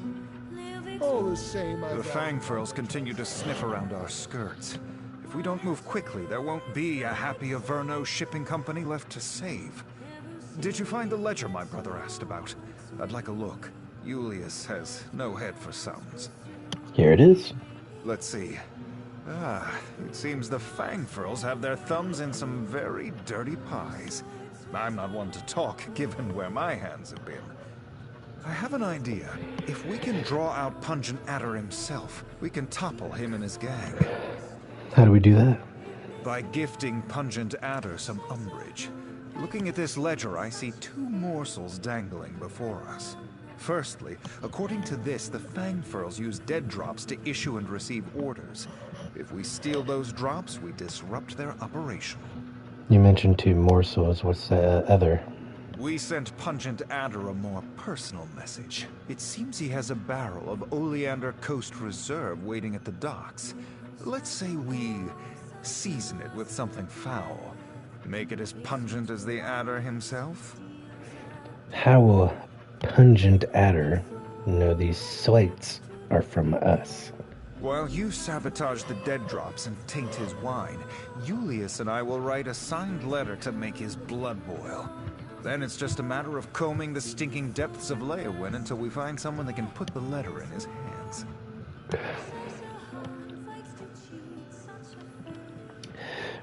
[SPEAKER 15] All the same,
[SPEAKER 10] The Fang Furls continue to sniff around our skirts. If we don't move quickly, there won't be a happy E.S.0 shipping company left to save. Did you find the ledger my brother asked about? I'd like a look. Julius has no head for sounds.
[SPEAKER 1] Here it is.
[SPEAKER 10] Let's see. It seems the Fang Furls have their thumbs in some very dirty pies. I'm not one to talk, given where my hands have been. I have an idea. If we can draw out Pungent Adder himself, we can topple him and his gang.
[SPEAKER 1] How do we do that?
[SPEAKER 10] By gifting Pungent Adder some umbrage. Looking at this ledger, I see two morsels dangling before us. Firstly, according to this, the Fang Furls use dead drops to issue and receive orders. If we steal those drops, we disrupt their operation.
[SPEAKER 1] You mentioned two morsels. What's the other?
[SPEAKER 10] We sent Pungent Adder a more personal message. It seems he has a barrel of Oleander Coast Reserve waiting at the docks. Let's say we season it with something foul. Make it as pungent as the adder himself?
[SPEAKER 1] How will Pungent Adder know these slates are from us?
[SPEAKER 10] While you sabotage the dead drops and taint his wine, Julius and I will write a signed letter to make his blood boil. Then it's just a matter of combing the stinking depths of Leowin until we find someone that can put the letter in his hands.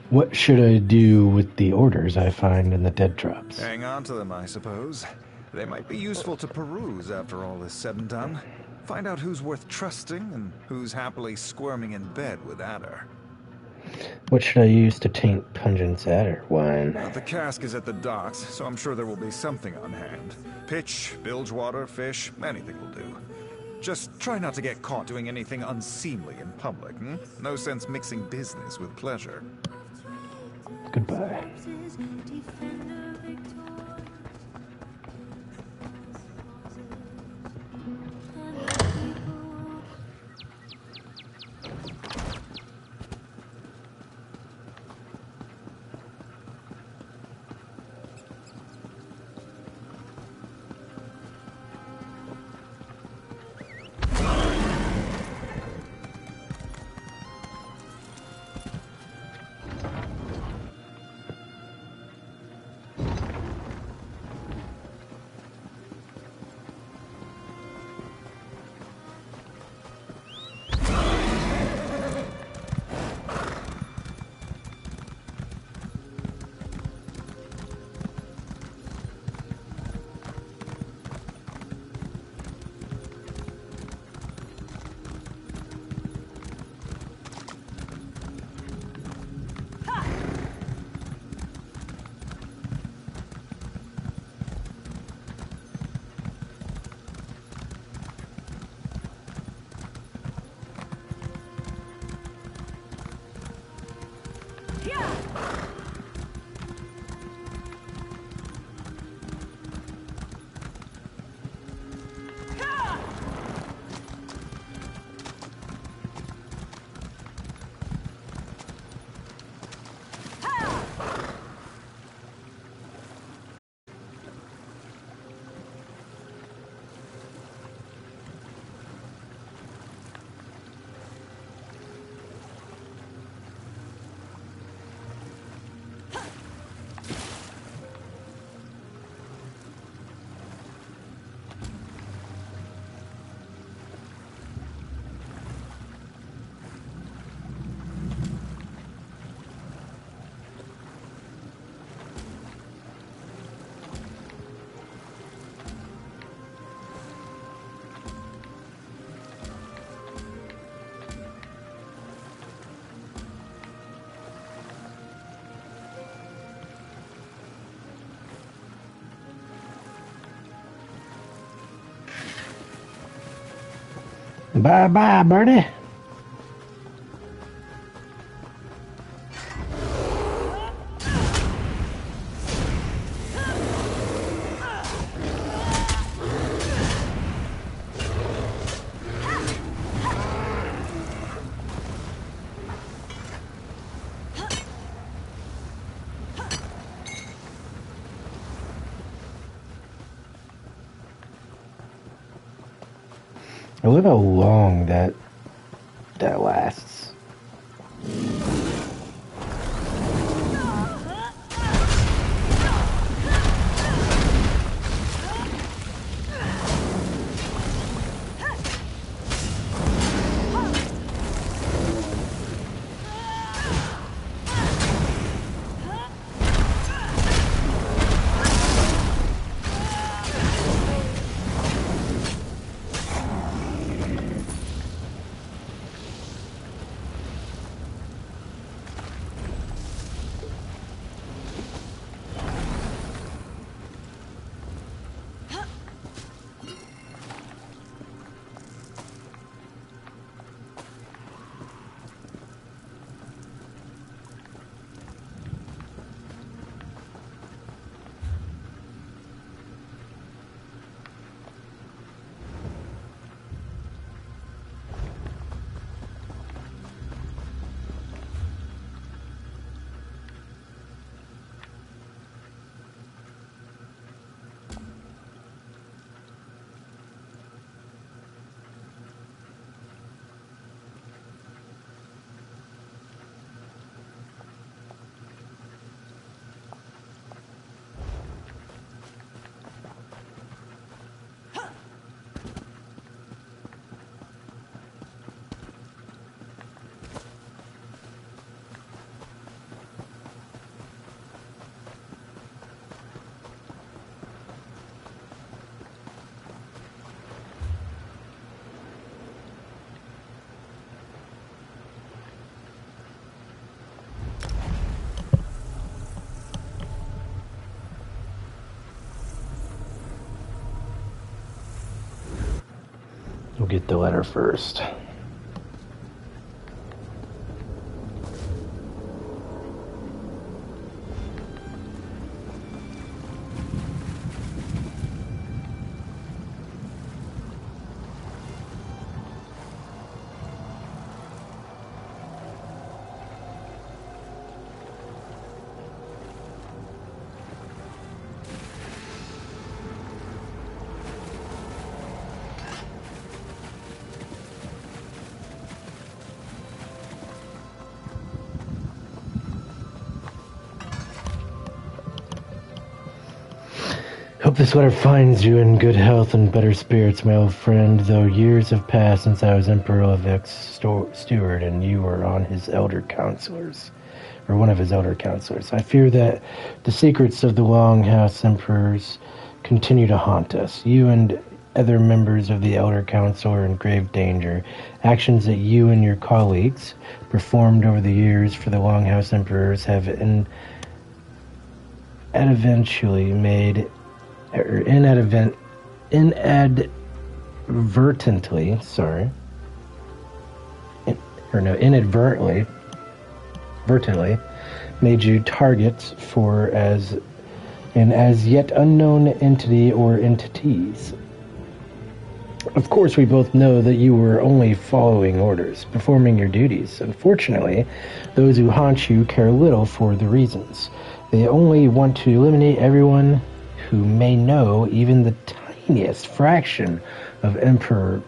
[SPEAKER 1] What should I do with the orders I find in the dead drops?
[SPEAKER 10] Hang on to them, I suppose. They might be useful to peruse after all is said and done. Find out who's worth trusting and who's happily squirming in bed with Adder.
[SPEAKER 1] What should I use to taint Pungent's Adder wine?
[SPEAKER 10] The cask is at the docks, so I'm sure there will be something on hand. Pitch, bilge water, fish, anything will do. Just try not to get caught doing anything unseemly in public, No sense mixing business with pleasure.
[SPEAKER 1] Goodbye. Bye-bye, birdie. I wonder how long that lasts. We'll get the letter first. Hope this letter finds you in good health and better spirits, my old friend, though years have passed since I was Emperor of X steward and you were on his elder counselors, or one of his elder counselors. I fear that the secrets of the Longhouse Emperors continue to haunt us. You and other members of the Elder Council are in grave danger. Actions that you and your colleagues performed over the years for the Longhouse Emperors have inadvertently made made you targets for as yet unknown entity or entities. Of course, we both know that you were only following orders, performing your duties. Unfortunately, those who haunt you care little for the reasons. They only want to eliminate everyone who may know even the tiniest fraction of Emperor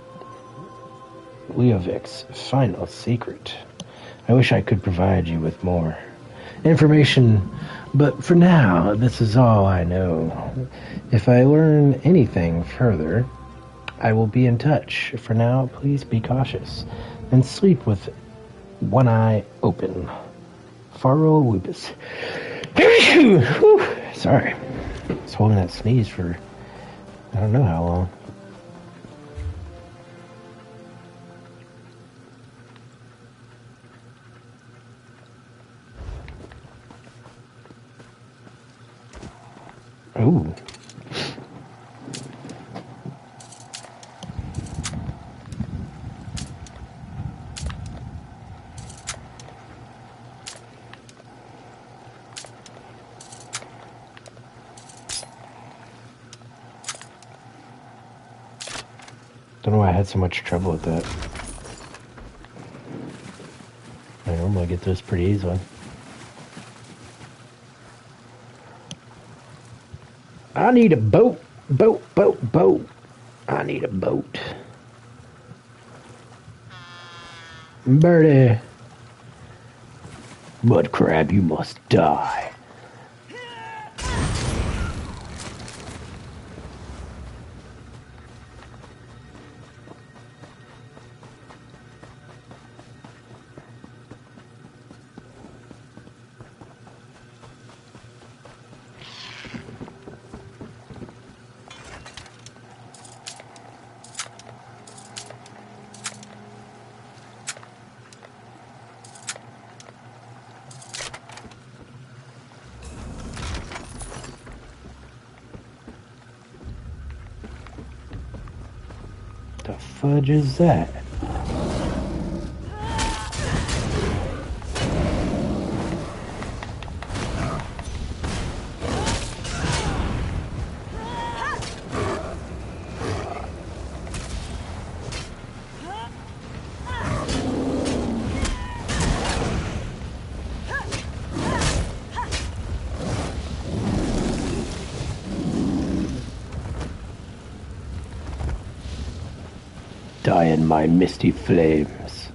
[SPEAKER 1] Leovic's final secret. I wish I could provide you with more information, but for now, this is all I know. If I learn anything further, I will be in touch. For now, please be cautious and sleep with one eye open. Faro Lupus. Sorry. I was holding that sneeze for I don't know how long. Ooh. Don't know why I had so much trouble with that. I normally get those pretty easily. I need a boat. Boat. I need a boat. Birdie. Mud crab, you must die. The fudge is that? Die in my misty flames.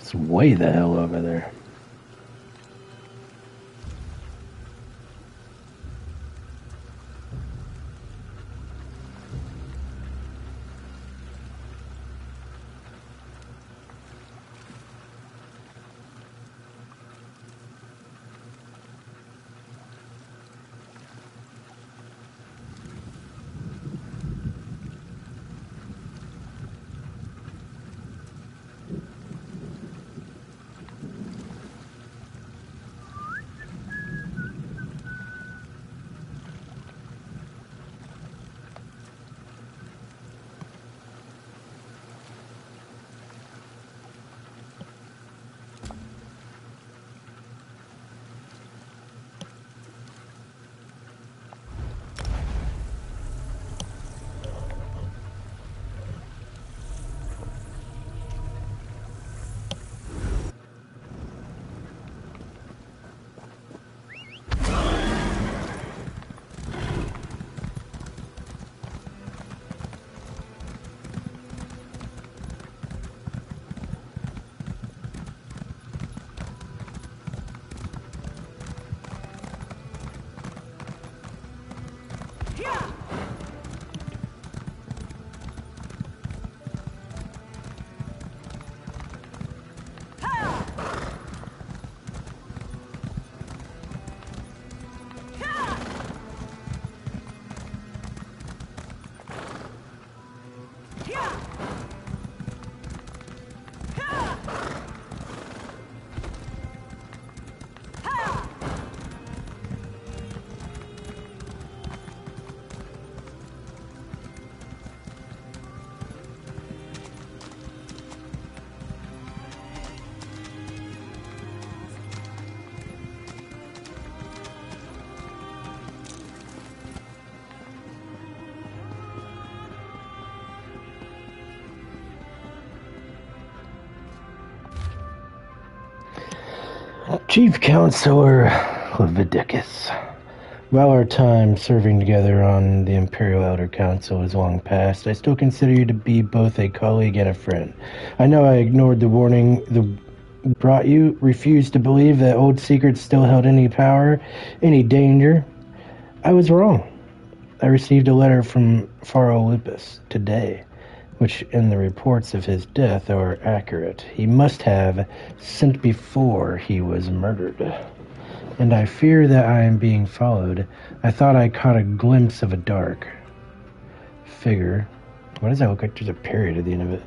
[SPEAKER 1] It's way the hell over there. Chief Counselor Leviticus. While our time serving together on the Imperial Elder Council is long past, I still consider you to be both a colleague and a friend. I know I ignored the warning that brought you, refused to believe that old secrets still held any power, any danger. I was wrong. I received a letter from Pharaoh Lupus today, which in the reports of his death are accurate. He must have sent before he was murdered. And I fear that I am being followed. I thought I caught a glimpse of a dark figure. Why does that look like there's a period at the end of it?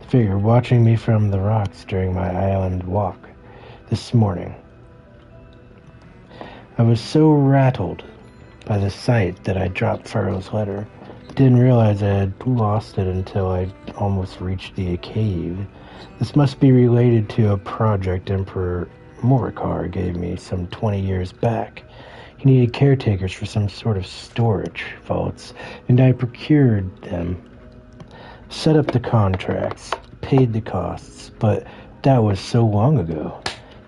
[SPEAKER 1] Figure watching me from the rocks during my island walk this morning. I was so rattled by the sight that I dropped Pharaoh's letter. Didn't realize I had lost it until I almost reached the cave. This must be related to a project Emperor Morikar gave me some 20 years back. He needed caretakers for some sort of storage vaults, and I procured them. Set up the contracts, paid the costs, but that was so long ago.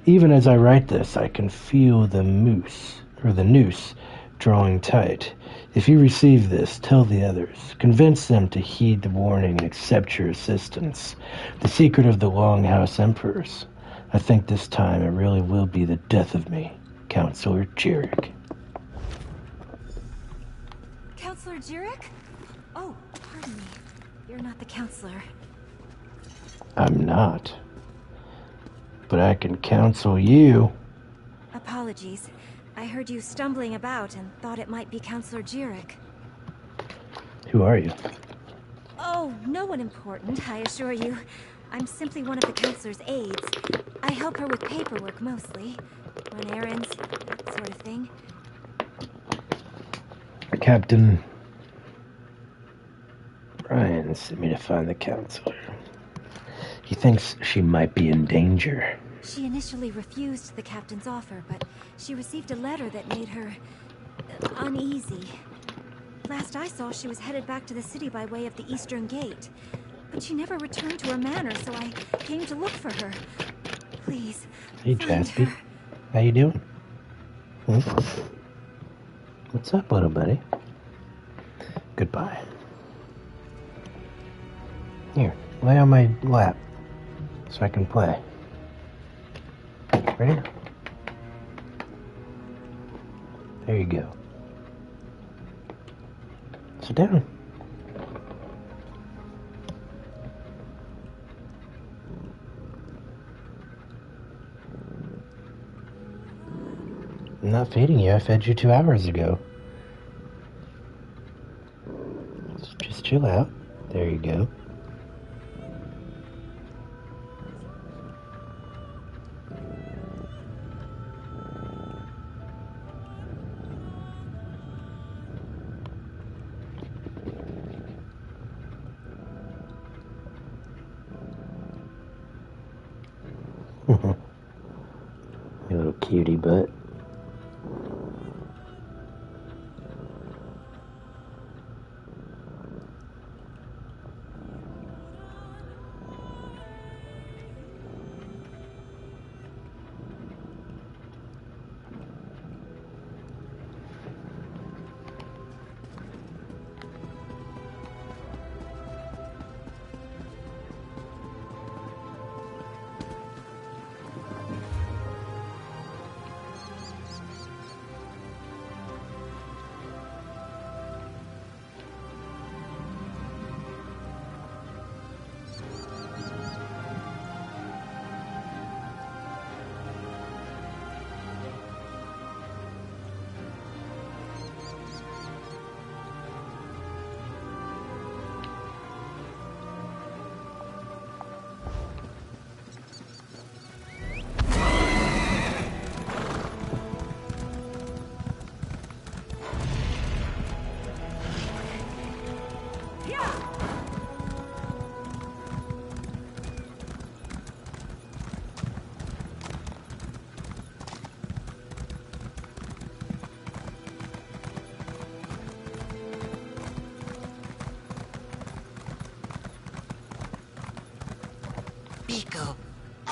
[SPEAKER 1] Even as I write this, I can feel the noose drawing tight. If you receive this, tell the others. Convince them to heed the warning and accept your assistance. The secret of the Longhouse Emperors. I think this time it really will be the death of me, Counselor Jirik.
[SPEAKER 13] Counselor Jirik? Oh, pardon me. You're not the counselor.
[SPEAKER 1] I'm not. But I can counsel you.
[SPEAKER 13] Apologies. I heard you stumbling about and thought it might be Counselor Jirik.
[SPEAKER 1] Who are you?
[SPEAKER 13] Oh, no one important, I assure you. I'm simply one of the counselor's aides. I help her with paperwork mostly. Run errands, that sort of thing.
[SPEAKER 1] Captain Ryan sent me to find the counselor. He thinks she might be in danger.
[SPEAKER 13] She initially refused the captain's offer, but she received a letter that made her uneasy. Last I saw, she was headed back to the city by way of the Eastern Gate. But she never returned to her manor, so I came to look for her. Please,
[SPEAKER 1] hey, Jaspy. How you doing? What's up, little buddy? Goodbye. Here, lay on my lap so I can play. Ready? There you go. Sit down. I'm not feeding you. I fed you 2 hours ago. Just chill out. There you go. You little cutie butt.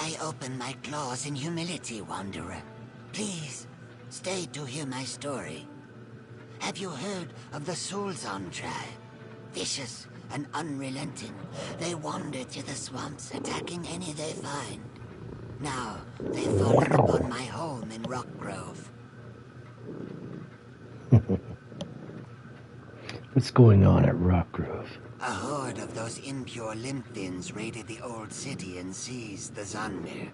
[SPEAKER 17] I open my claws in humility, Wanderer. Please, stay to hear my story. Have you heard of the Sulzon tribe? Vicious and unrelenting, they wander through the swamps, attacking any they find. Now, they've fallen upon my home in Rock Grove.
[SPEAKER 1] What's going on at Rock Grove?
[SPEAKER 17] A horde of those impure Limphins raided the old city and seized the Zanmir.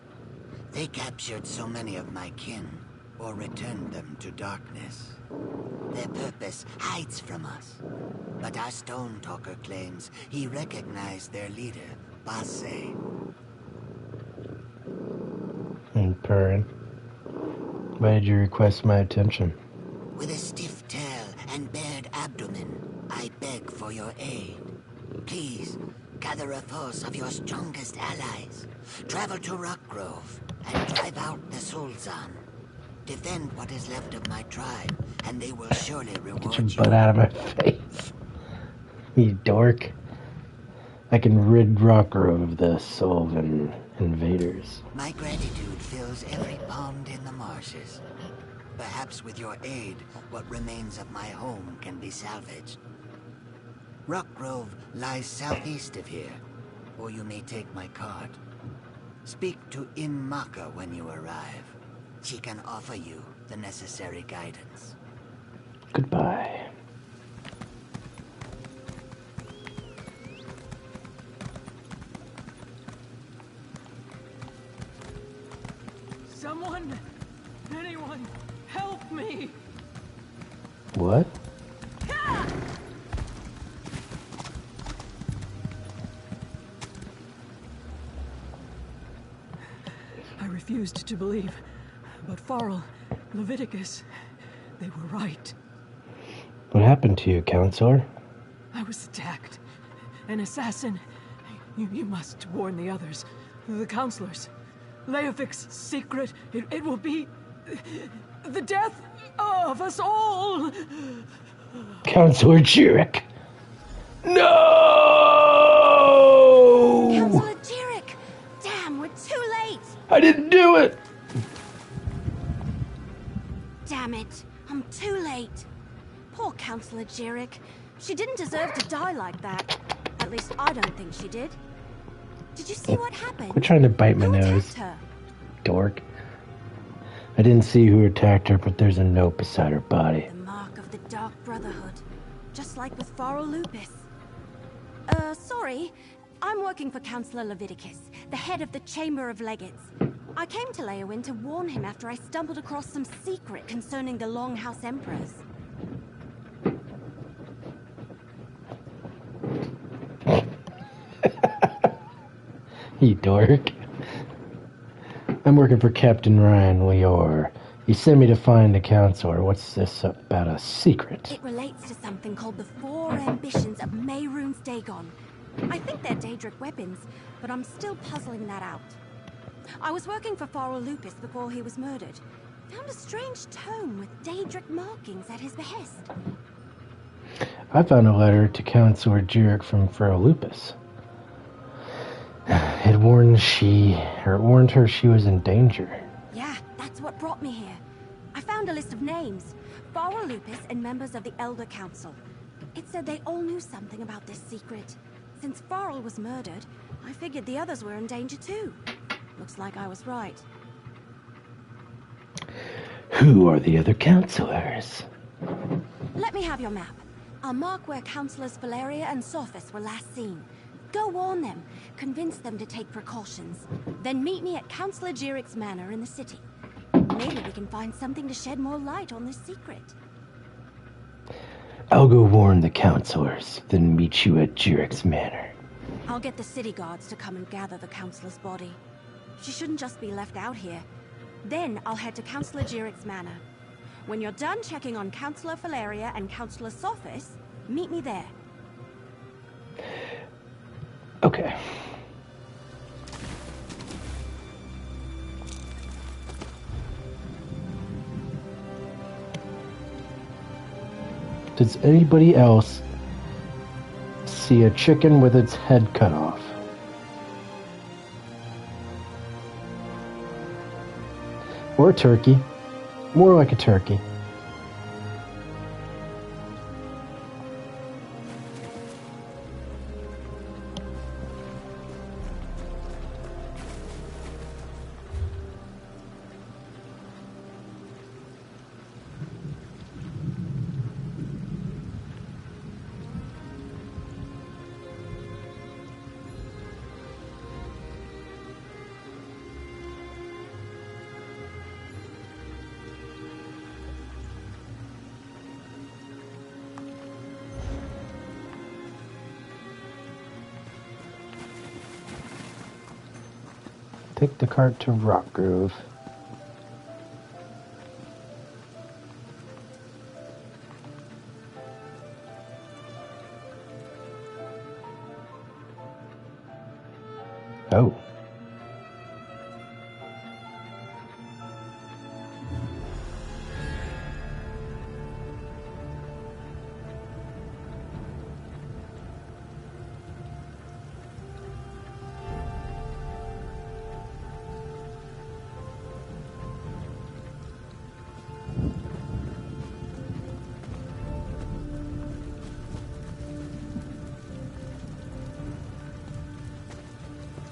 [SPEAKER 17] They captured so many of my kin, or returned them to darkness. Their purpose hides from us, but our Stone Talker claims he recognized their leader, Basse.
[SPEAKER 1] And purring. Why did you request my attention?
[SPEAKER 17] With a stiff tail and bared abdomen, I beg for your aid. Please, gather a force of your strongest allies. Travel to Rock Grove and drive out the Sulzon. Defend what is left of my tribe, and they will surely reward you.
[SPEAKER 1] Get your butt out of my face. You dork. I can rid Rock Grove of the Sylvan invaders.
[SPEAKER 17] My gratitude fills every pond in the marshes. Perhaps with your aid, what remains of my home can be salvaged. Rock Grove lies southeast of here, or you may take my cart. Speak to Maka when you arrive. She can offer you the necessary guidance.
[SPEAKER 1] Goodbye.
[SPEAKER 18] Someone, anyone, help me!
[SPEAKER 1] What?
[SPEAKER 18] I refused to believe, but Farrell, Leviticus, they were right.
[SPEAKER 1] What happened to you, Counselor?
[SPEAKER 18] I was attacked. An assassin. You must warn the others, the counselors. Leofic's secret, it will be the death of us all!
[SPEAKER 1] Counselor Jurek! No!
[SPEAKER 3] Counselor Jurek! Damn, we're too late!
[SPEAKER 1] I didn't do it!
[SPEAKER 3] Damn it, I'm too late. Poor Counselor Jurek. She didn't deserve to die like that. At least I don't think she did. Did you see what happened?
[SPEAKER 1] Quit trying to bite my nose.
[SPEAKER 3] Her?
[SPEAKER 1] Dork. I didn't see who attacked her, but there's a note beside her body.
[SPEAKER 3] The mark of the Dark Brotherhood. Just like with Farrell Lupus. Sorry. I'm working for Counselor Leviticus, the head of the Chamber of Legates. I came to Leowyn to warn him after I stumbled across some secret concerning the Longhouse Emperors.
[SPEAKER 1] You dork. I'm working for Captain Ryan Leor. He sent me to find the counselor. What's this about a secret?
[SPEAKER 3] It relates to something called the Four Ambitions of Mehrunes Dagon. I think they're Daedric weapons, but I'm still puzzling that out. I was working for Farrell Lupus before he was murdered. Found a strange tome with Daedric markings at his behest.
[SPEAKER 1] I found a letter to Counselor Jurek from Farrell Lupus. It warned her she was in danger.
[SPEAKER 3] Yeah, that's what brought me here. I found a list of names. Farrell Lupus and members of the Elder Council. It said they all knew something about this secret. Since Farrell was murdered, I figured the others were in danger too. Looks like I was right.
[SPEAKER 1] Who are the other counselors?
[SPEAKER 3] Let me have your map. I'll mark where Councillors Valeria and Sophis were last seen. Go warn them. Convince them to take precautions. Then meet me at Counselor Jurek's manor in the city. Maybe we can find something to shed more light on this secret.
[SPEAKER 1] I'll go warn the counselors, then meet you at Jurek's manor.
[SPEAKER 3] I'll get the city guards to come and gather the counselor's body. She shouldn't just be left out here. Then I'll head to Counselor Jurek's manor. When you're done checking on Counselor Valeria and Counselor Sophis, meet me there.
[SPEAKER 1] Okay. Does anybody else see a chicken with its head cut off? Or a turkey. More like a turkey. Take the cart to Rock Grove. Oh.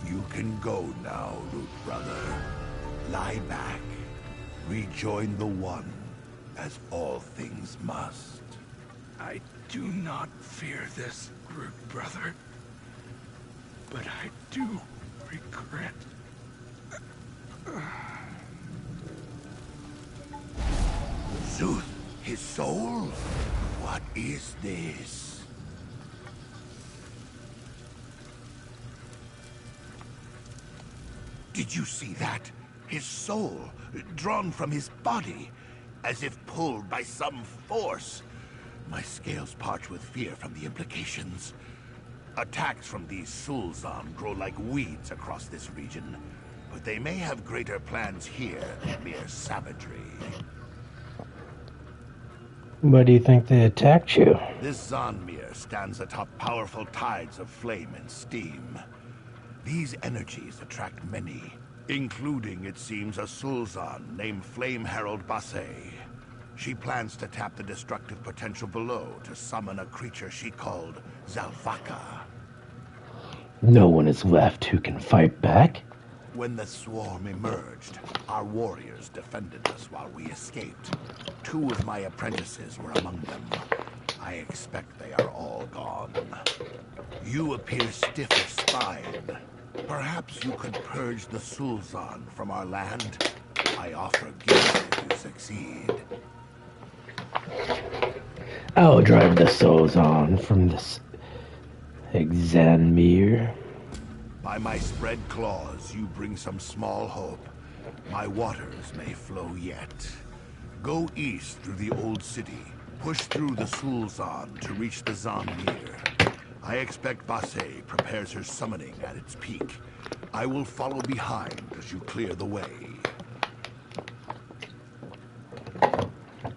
[SPEAKER 12] You can go now, Root Brother. Lie back. Rejoin the One, as all things must.
[SPEAKER 19] I do not fear this, Root Brother. But I do regret.
[SPEAKER 12] Soothe his soul? What is this? Did you see that? His soul, drawn from his body, as if pulled by some force. My scales parch with fear from the implications. Attacks from these Sulzan grow like weeds across this region, but they may have greater plans here than mere savagery.
[SPEAKER 1] Why do you think they attacked you?
[SPEAKER 12] This Zanmir stands atop powerful tides of flame and steam. These energies attract many, including, it seems, a Sulzan named Flame Herald Basay. She plans to tap the destructive potential below to summon a creature she called Zalvaka.
[SPEAKER 1] No one is left who can fight back.
[SPEAKER 12] When the swarm emerged, our warriors defended us while we escaped. 2 of my apprentices were among them. I expect they are all gone. You appear stiff of spine. Perhaps you could purge the Sulzan from our land? I offer gifts if you succeed.
[SPEAKER 1] I'll drive the souls on from this Zanmir.
[SPEAKER 12] By my spread claws, you bring some small hope. My waters may flow yet. Go east through the old city. Push through the Sulzan to reach the Zanmir. I expect Basay prepares her summoning at its peak. I will follow behind as you clear the way.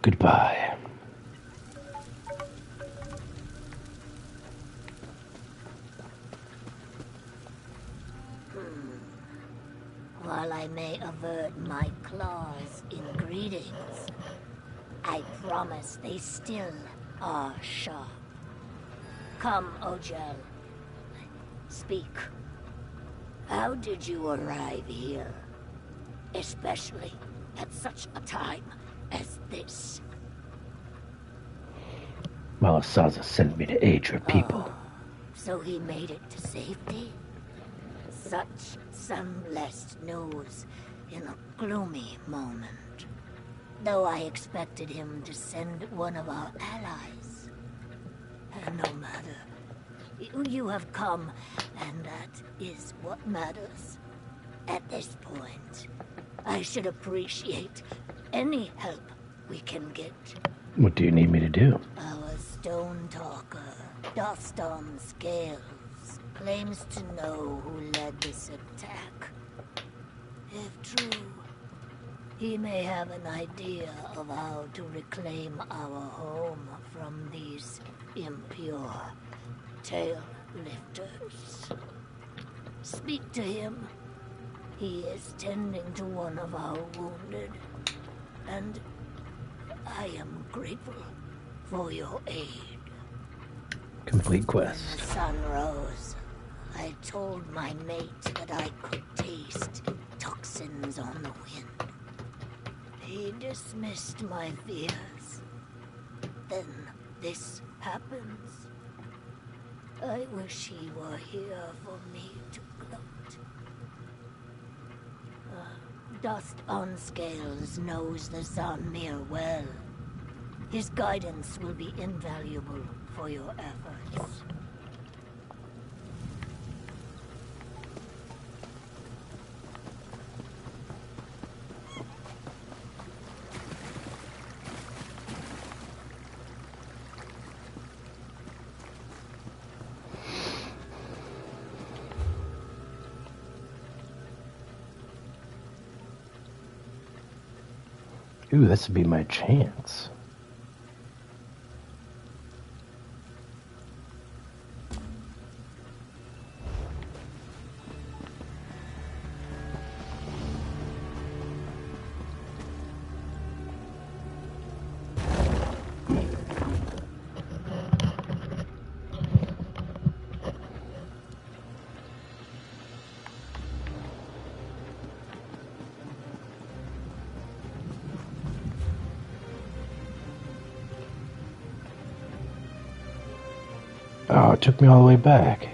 [SPEAKER 1] Goodbye.
[SPEAKER 20] While I may avert my claws in greetings, I promise they still are sharp. Come, Ojel. Speak. How did you arrive here? Especially at such a time as this.
[SPEAKER 1] Malasaza sent me to aid your people.
[SPEAKER 20] Oh, so he made it to safety? Such sun-blessed news in a gloomy moment. Though I expected him to send one of our allies. No matter. You have come, and that is what matters. At this point, I should appreciate any help we can get.
[SPEAKER 1] What do you need me to do?
[SPEAKER 20] Our stone talker, Dust on Scales, claims to know who led this attack. If true, he may have an idea of how to reclaim our home from these impure tail lifters. Speak to him. He is tending to one of our wounded, and I am grateful for your aid.
[SPEAKER 1] Complete
[SPEAKER 20] When
[SPEAKER 1] quest.
[SPEAKER 20] the sun rose, I told my mate that I could taste toxins on the wind. He dismissed my fears. Then this happens. I wish he were here for me to gloat. Dust on Scales knows the Zanmir well. His guidance will be invaluable for your efforts.
[SPEAKER 1] Ooh, this would be my chance. Oh, it took me all the way back.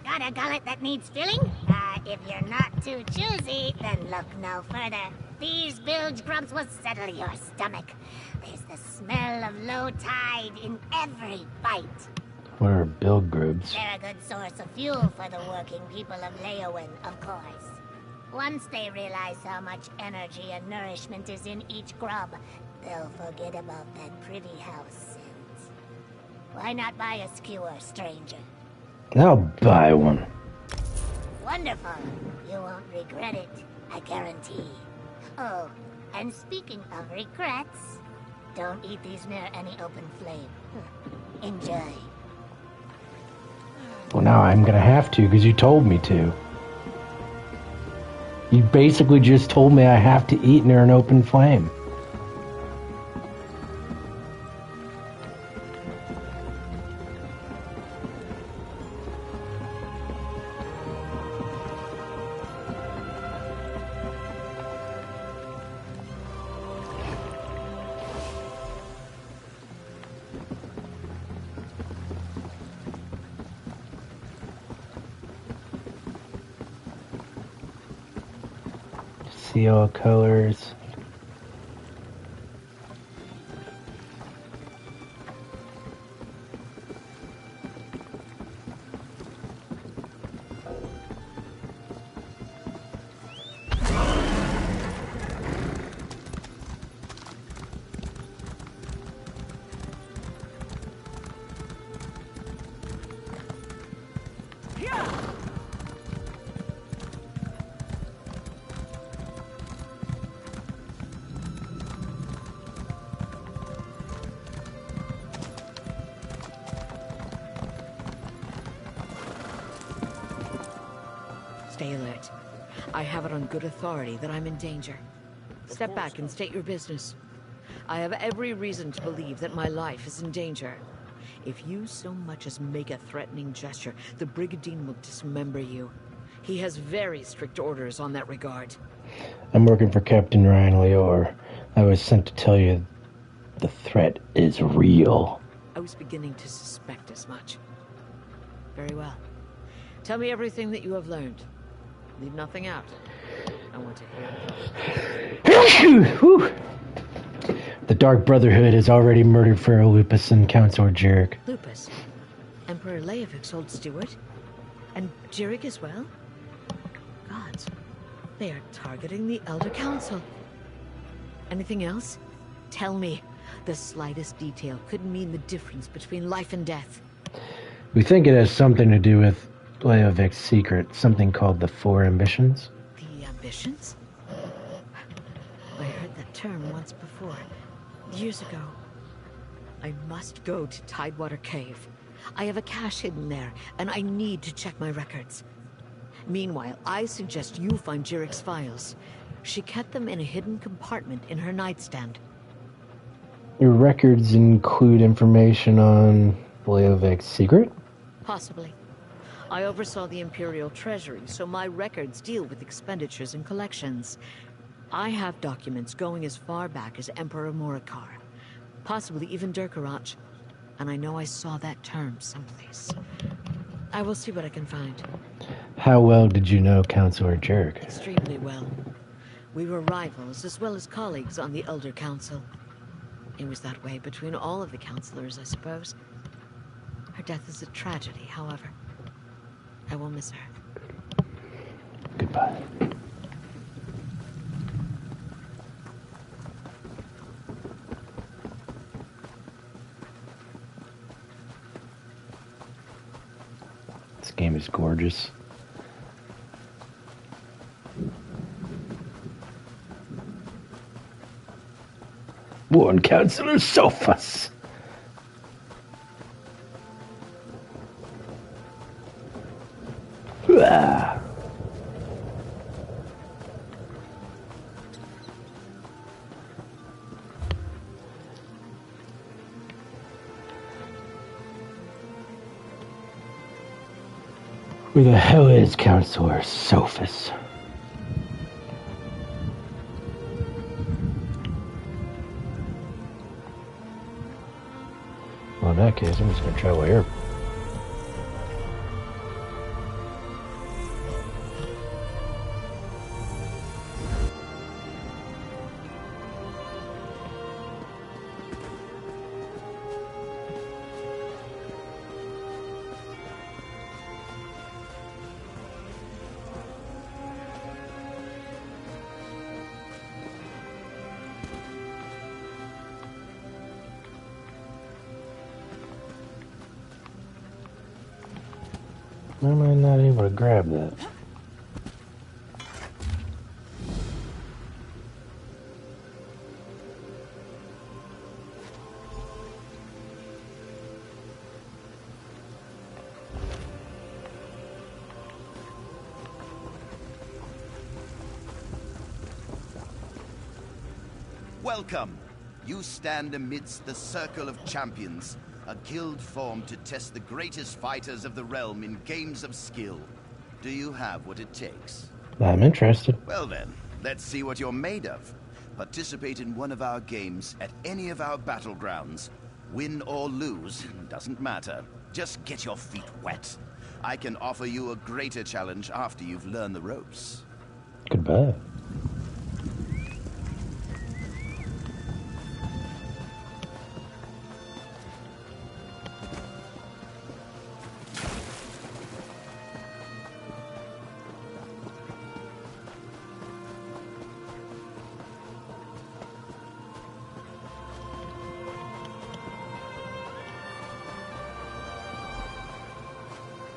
[SPEAKER 20] Got a gullet that needs filling? If you're not too choosy, then look no further. These bilge grubs will settle your stomach. There's the smell of low tide in every bite.
[SPEAKER 1] What are bilge grubs?
[SPEAKER 20] They're a good source of fuel for the working people of Leowin, of course. Once they realize how much energy and nourishment is in each grub, they'll forget about that pretty house scent. Why not buy a skewer, stranger?
[SPEAKER 1] I'll buy one.
[SPEAKER 20] Wonderful. You won't regret it, I guarantee. Oh, and speaking of regrets, don't eat these near any open flame. Enjoy.
[SPEAKER 1] Well, now I'm gonna have to, because you told me to. You basically just told me I have to eat near an open flame. See all colors.
[SPEAKER 21] Stay alert. I have it on good authority that I'm in danger. Step back and state your business. I have every reason to believe that my life is in danger. If you so much as make a threatening gesture, the Brigandine will dismember you. He has very strict orders on that regard.
[SPEAKER 1] I'm working for Captain Ryan Leor. I was sent to tell you the threat is real.
[SPEAKER 21] I was beginning to suspect as much. Very well. Tell me everything that you have learned. Leave nothing out. I want to hear it all.
[SPEAKER 1] The Dark Brotherhood has already murdered Pharaoh Lupus and Councilor Jarek.
[SPEAKER 21] Lupus? Emperor Leovik's old steward? And Jarek as well? Gods, they are targeting the Elder Council. Anything else? Tell me. The slightest detail could mean the difference between life and death.
[SPEAKER 1] We think it has something to do with Leovik's secret, something called the Four Ambitions.
[SPEAKER 21] The ambitions? I heard that term once before, years ago. I must go to Tidewater Cave. I have a cache hidden there, and I need to check my records. Meanwhile, I suggest you find Jarek's files. She kept them in a hidden compartment in her nightstand.
[SPEAKER 1] Your records include information on Leovik's secret?
[SPEAKER 21] Possibly. I oversaw the Imperial Treasury, so my records deal with expenditures and collections. I have documents going as far back as Emperor Morikar, possibly even Durkarach, and I know I saw that term someplace. I will see what I can find.
[SPEAKER 1] How well did you know Councilor Jarek?
[SPEAKER 21] Extremely well. We were rivals as well as colleagues on the Elder Council. It was that way between all of the councilors, I suppose. Her death is a tragedy, however. I will miss her.
[SPEAKER 1] Goodbye. This game is gorgeous. Warden Councilor Sophus. Ah. Where the hell is Councilor Sophus? Well, in that case, I'm just going to travel here. Why am I not able to grab that?
[SPEAKER 2] Welcome. You stand amidst the Circle of Champions, a guild formed to test the greatest fighters of the realm in games of skill. Do you have what it takes?
[SPEAKER 1] I'm interested.
[SPEAKER 2] Well then, let's see what you're made of. Participate in one of our games at any of our battlegrounds. Win or lose, doesn't matter. Just get your feet wet. I can offer you a greater challenge after you've learned the ropes.
[SPEAKER 1] Goodbye.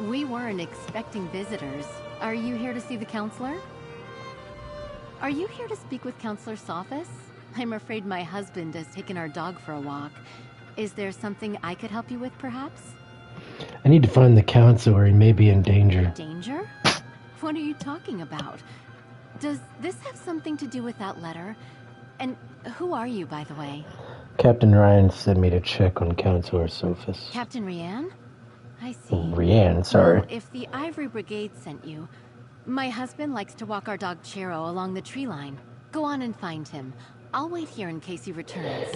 [SPEAKER 6] We weren't expecting visitors. Are you here to see the counselor? Are you here to speak with Counselor Sophus? I'm afraid my husband has taken our dog for a walk. Is there something I could help you with, perhaps?
[SPEAKER 1] I need to find the counselor. He may be in danger.
[SPEAKER 6] Danger? What are you talking about? Does this have something to do with that letter? And who are you, by the way?
[SPEAKER 1] Captain Ryan sent me to check on Counselor Sophus.
[SPEAKER 6] Captain Rianne? I see.
[SPEAKER 1] Rianne, sorry.
[SPEAKER 6] Well, if the Ivory Brigade sent you, my husband likes to walk our dog Chero along the tree line. Go on and find him. I'll wait here in case he returns.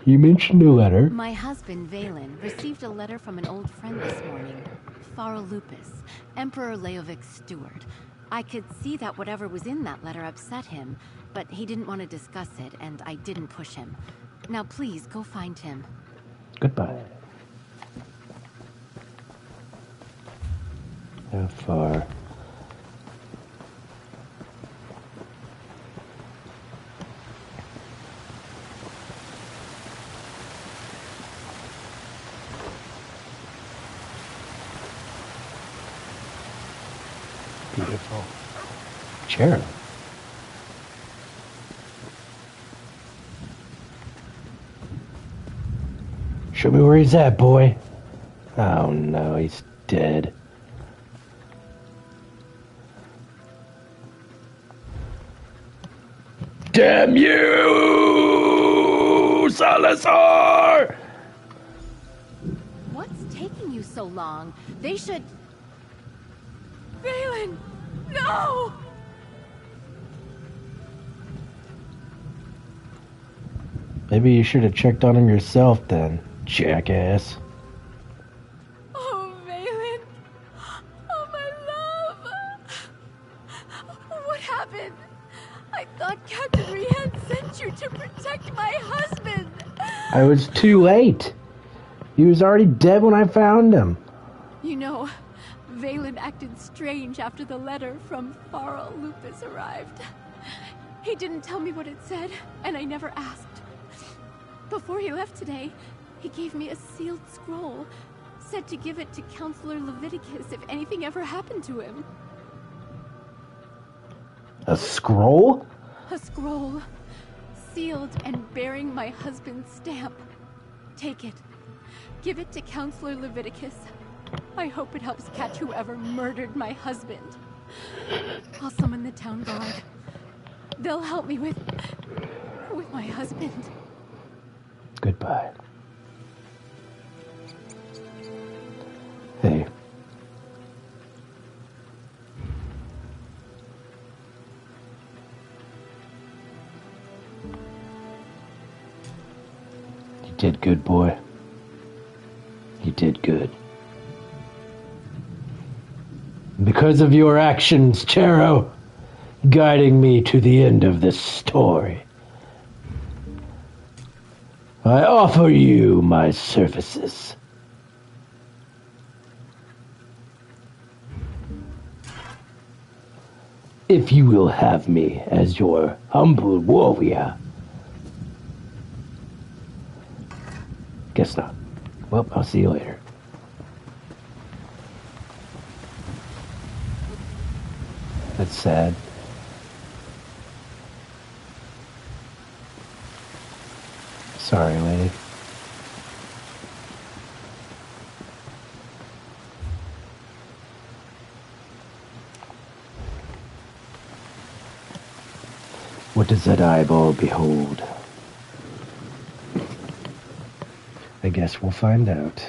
[SPEAKER 1] You mentioned a letter.
[SPEAKER 6] My husband, Valen, received a letter from an old friend this morning. Pharo Lupus, Emperor Leovic's steward. I could see that whatever was in that letter upset him, but he didn't want to discuss it, and I didn't push him. Now please, go find him.
[SPEAKER 1] Goodbye. How far? Beautiful. Chair. Show me where he's at, boy. Oh no, he's dead. Damn you, Salazar!
[SPEAKER 6] What's taking you so long? They should... Valen! No!
[SPEAKER 1] Maybe you should have checked on him yourself then, jackass.
[SPEAKER 6] Oh, Valen! Oh, my love! What happened? I thought Captain Rianne sent you to protect my husband!
[SPEAKER 1] I was too late. He was already dead when I found him.
[SPEAKER 6] You know, Valen acted strange after the letter from Pharo Lupus arrived. He didn't tell me what it said, and I never asked. Before he left today, he gave me a sealed scroll, said to give it to Counselor Leviticus if anything ever happened to him.
[SPEAKER 1] A scroll?
[SPEAKER 6] A scroll, sealed and bearing my husband's stamp. Take it. Give it to Counselor Leviticus. I hope it helps catch whoever murdered my husband. I'll summon the town guard. They'll help me with my husband.
[SPEAKER 1] Goodbye. Hey. You did good, boy. You did good. Because of your actions, Chero, guiding me to the end of this story, I offer you my services. If you will have me as your humble warrior. Guess not. Well, I'll see you later. That's sad. Sorry, lady. What does that eyeball behold? I guess we'll find out.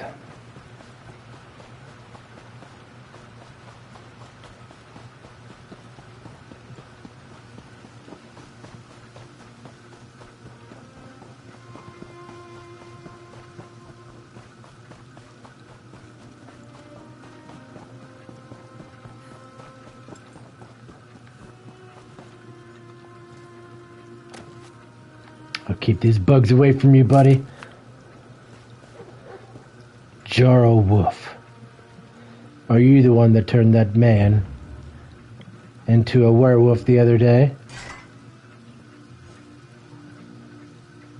[SPEAKER 1] I'll keep these bugs away from you, buddy. Jarl Wolf. Are you the one that turned that man into a werewolf the other day?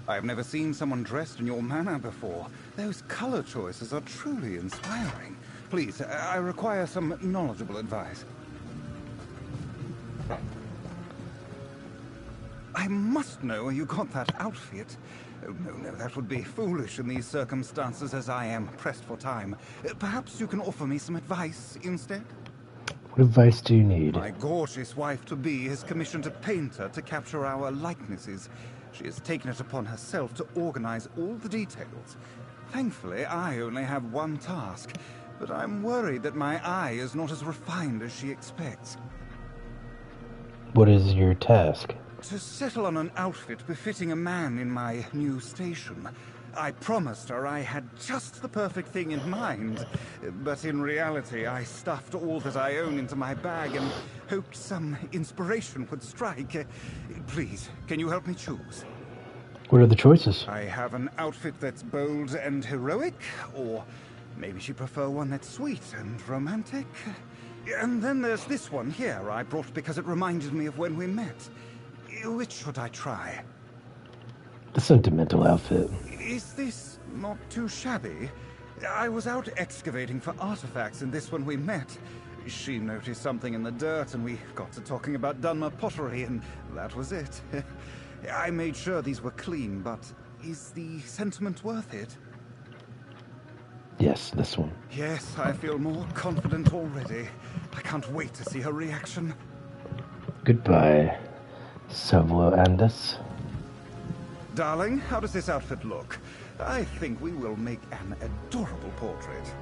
[SPEAKER 5] I've never seen someone dressed in your manner before. Those color choices are truly inspiring. Please, I require some knowledgeable advice. I must know where you got that outfit. Oh, no, that would be foolish in these circumstances, as I am pressed for time. Perhaps you can offer me some advice instead?
[SPEAKER 1] What advice do you need?
[SPEAKER 5] My gorgeous wife-to-be has commissioned a painter to capture our likenesses. She has taken it upon herself to organize all the details. Thankfully, I only have one task, but I'm worried that my eye is not as refined as she expects.
[SPEAKER 1] What is your task?
[SPEAKER 5] To settle on an outfit befitting a man in my new station. I promised her I had just the perfect thing in mind, but in reality I stuffed all that I own into my bag and hoped some inspiration would strike. Please, can you help me choose?
[SPEAKER 1] What are the choices?
[SPEAKER 5] I have an outfit that's bold and heroic, or maybe she'd prefer one that's sweet and romantic. And then there's this one here I brought because it reminded me of when we met. Which should I try?
[SPEAKER 1] The sentimental outfit.
[SPEAKER 5] Is this not too shabby? I was out excavating for artifacts in this when we met. She noticed something in the dirt and we got to talking about Dunmer pottery and that was it. I made sure these were clean, but is the sentiment worth it?
[SPEAKER 1] Yes, this one.
[SPEAKER 5] Yes, I feel more confident already. I can't wait to see her reaction.
[SPEAKER 1] Goodbye, Salvo Andes.
[SPEAKER 5] Darling, how does this outfit look? I think we will make an adorable portrait.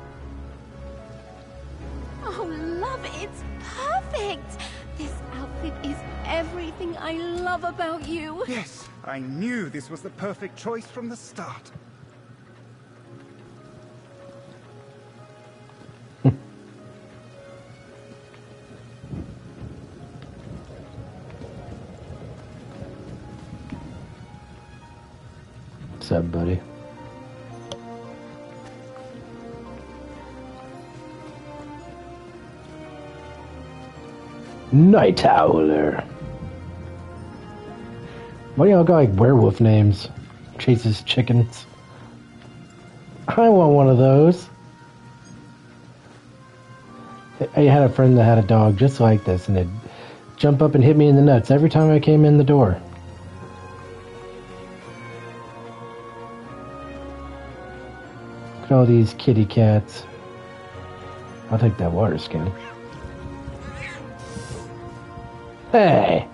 [SPEAKER 4] Oh, love, it's perfect! This outfit is everything I love about you.
[SPEAKER 5] Yes, I knew this was the perfect choice from the start.
[SPEAKER 1] What's up, buddy? Night Owler. Why do y'all got like werewolf names? Chases chickens. I want one of those. I had a friend that had a dog just like this, and it'd jump up and hit me in the nuts every time I came in the door. Look at all these kitty cats. I'll take that water skin. Hey!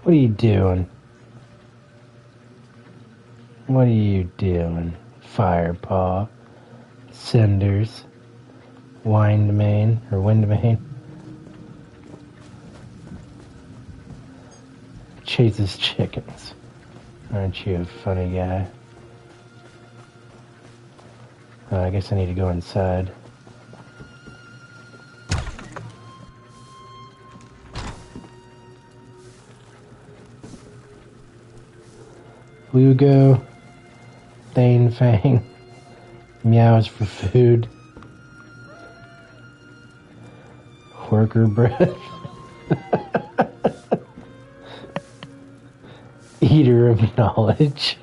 [SPEAKER 1] What are you doing? What are you doing? Firepaw. Cinders. Windmane. Or Windmane. Chases chickens. Aren't you a funny guy? I guess I need to go inside. Lugo, Thane Fang, meows for food, worker breath, eater of knowledge,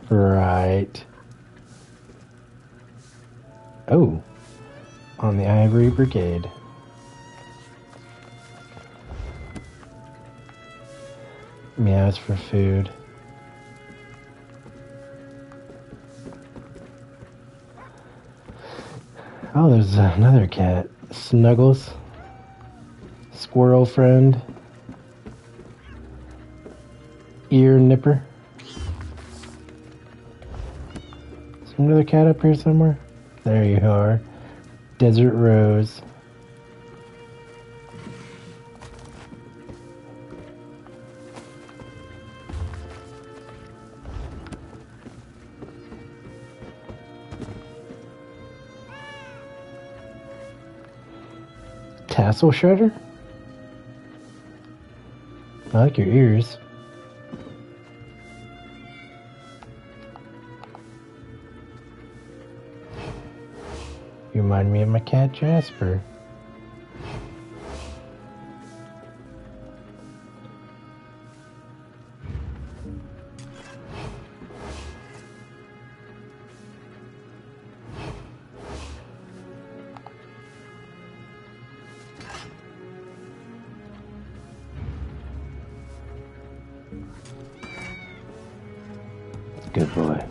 [SPEAKER 1] right. Oh, on the Ivory Brigade. Meows for food. Oh, there's another cat. Snuggles. Squirrel friend. Ear nipper. Is there another cat up here somewhere? There you are. Desert Rose. Tassel shredder? I like your ears. You remind me of my cat Jasper. Good boy.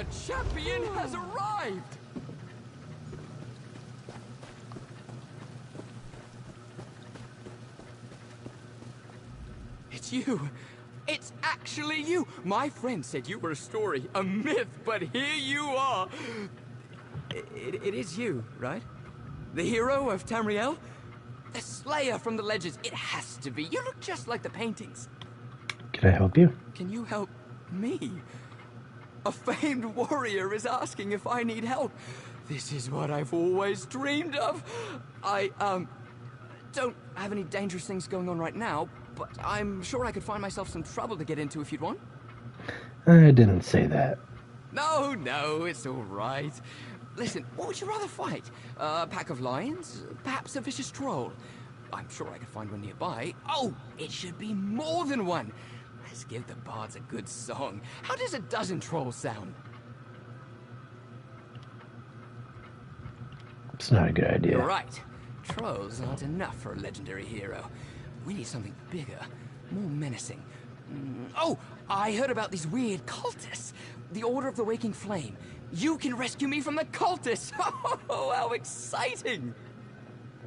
[SPEAKER 8] The champion has arrived! It's you. It's actually you. My friend said you were a story, a myth, but here you are. It is you, right? The hero of Tamriel? The slayer from the legends. It has to be. You look just like the paintings.
[SPEAKER 1] Can I help you?
[SPEAKER 8] Can you help me? A famed warrior is asking if I need help. This is what I've always dreamed of. I, don't have any dangerous things going on right now, but I'm sure I could find myself some trouble to get into if you'd want.
[SPEAKER 1] I didn't say that.
[SPEAKER 8] No, it's all right. Listen, what would you rather fight? A pack of lions? Perhaps a vicious troll? I'm sure I could find one nearby. Oh, it should be more than one. Let's give the bards a good song. How does a dozen trolls sound?
[SPEAKER 1] It's not a good idea.
[SPEAKER 8] You're right. Trolls aren't enough for a legendary hero. We need something bigger, more menacing. Oh, I heard about these weird cultists. The Order of the Waking Flame. You can rescue me from the cultists! Oh, how exciting!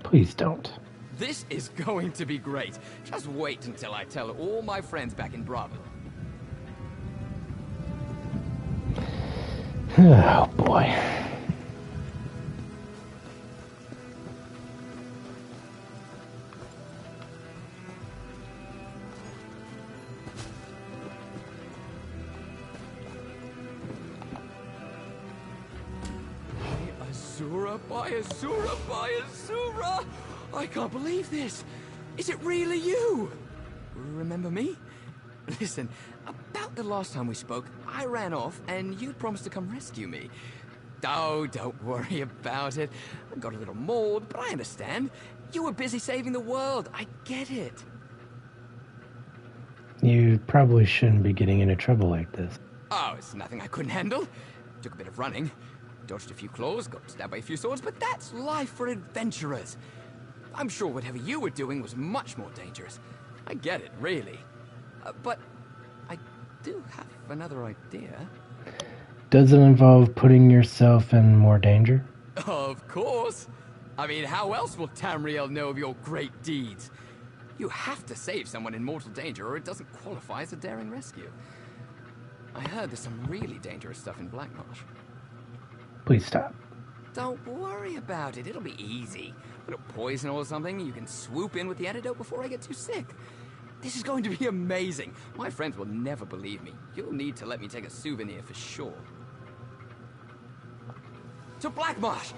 [SPEAKER 1] Please don't.
[SPEAKER 8] This is going to be great. Just wait until I tell all my friends back in Bravo.
[SPEAKER 1] Oh, boy.
[SPEAKER 8] By Azura! I can't believe this! Is it really you? Remember me? Listen, about the last time we spoke, I ran off and you promised to come rescue me. Oh, don't worry about it. I got a little mauled, but I understand. You were busy saving the world. I get it.
[SPEAKER 1] You probably shouldn't be getting into trouble like this.
[SPEAKER 8] Oh, it's nothing I couldn't handle. Took a bit of running. Dodged a few claws, got stabbed by a few swords, but that's life for adventurers. I'm sure whatever you were doing was much more dangerous. I get it, really. But I do have another idea.
[SPEAKER 1] Does it involve putting yourself in more danger?
[SPEAKER 8] Of course. I mean, how else will Tamriel know of your great deeds? You have to save someone in mortal danger or it doesn't qualify as a daring rescue. I heard there's some really dangerous stuff in Blackmarsh.
[SPEAKER 1] Please stop.
[SPEAKER 8] Don't worry about it. It'll be easy. A little poison or something. You can swoop in with the antidote before I get too sick. This is going to be amazing. My friends will never believe me. You'll need to let me take a souvenir for sure. To Blackmarsh!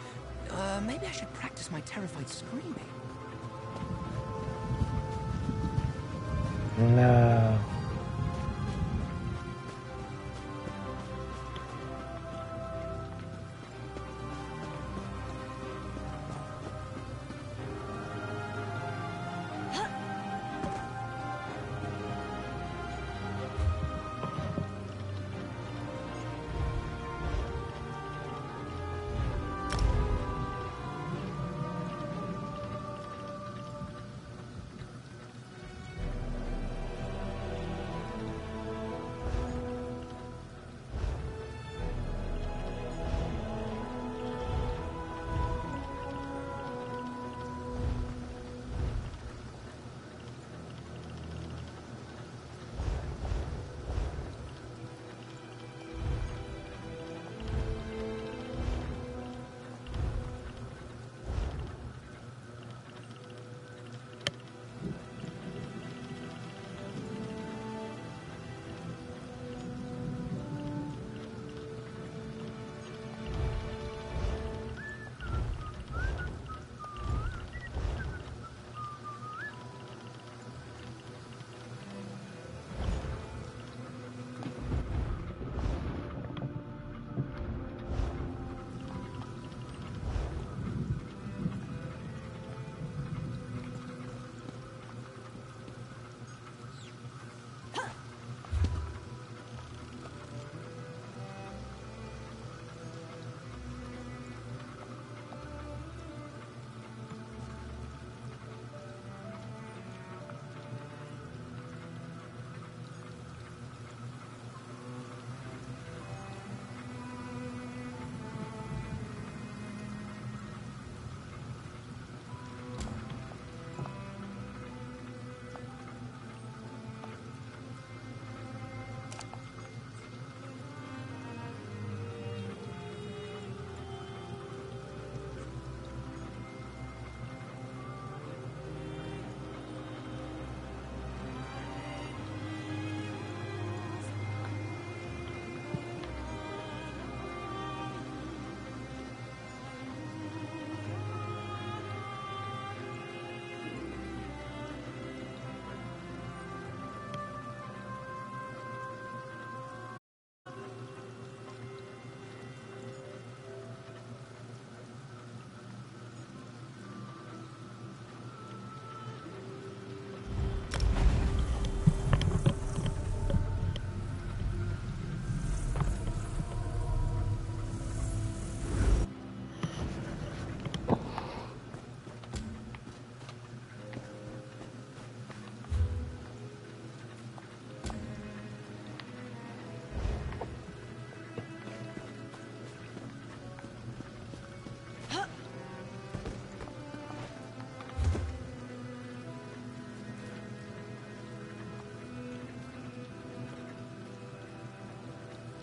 [SPEAKER 8] Maybe I should practice my terrified screaming.
[SPEAKER 1] No.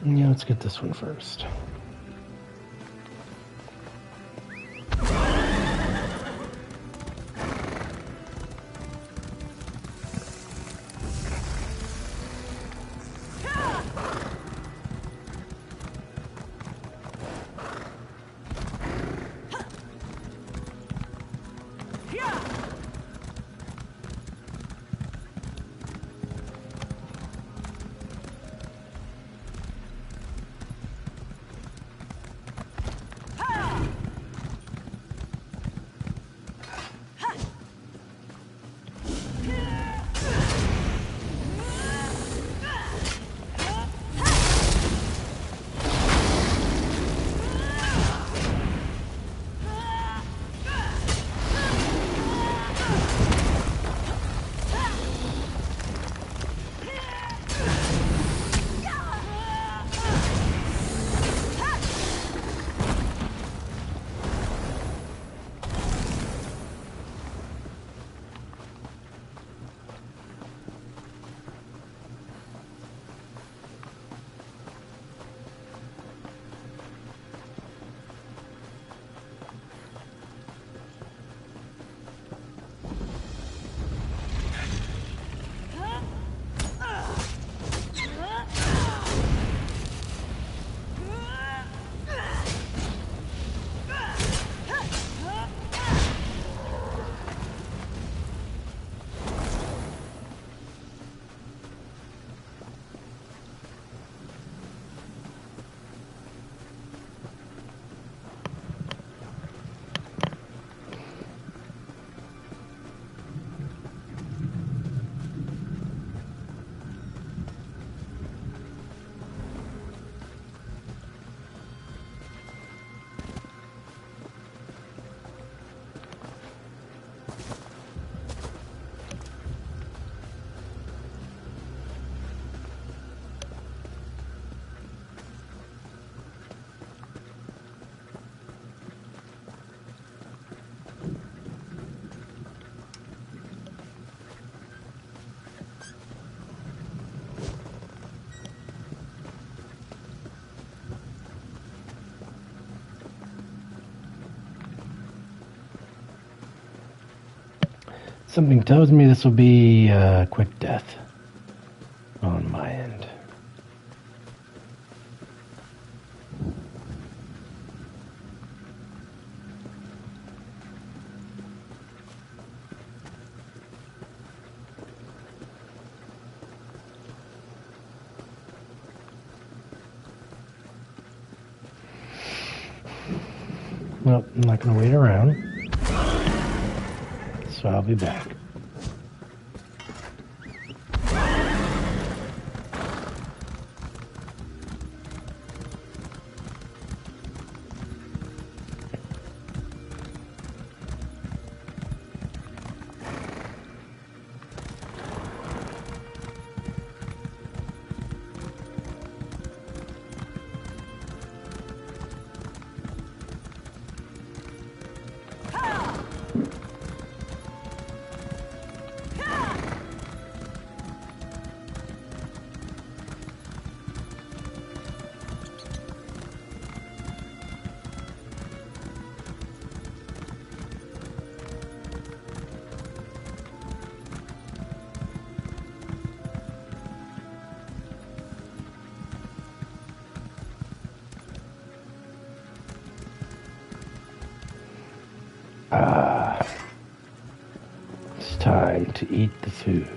[SPEAKER 1] Yeah, let's get this one first. Something tells me this will be a quick death on my end. Well, I'm not going to wait around, so I'll be back. It's time to eat the food.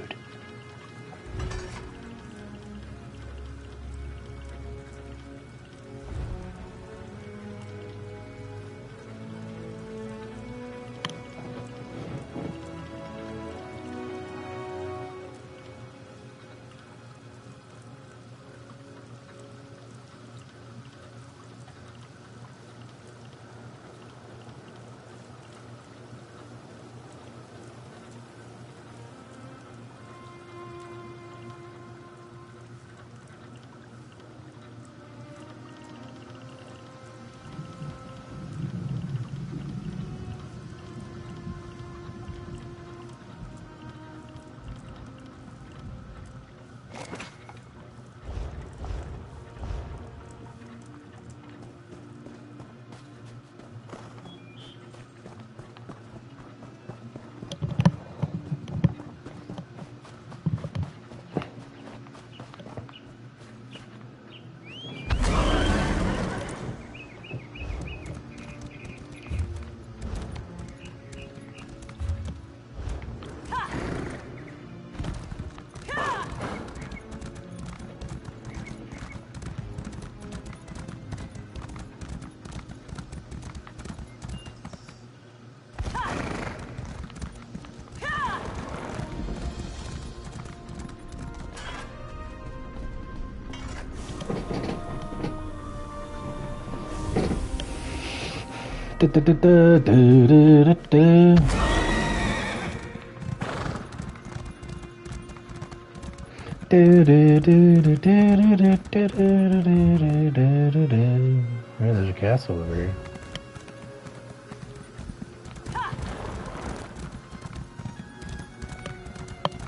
[SPEAKER 1] There's a castle over here.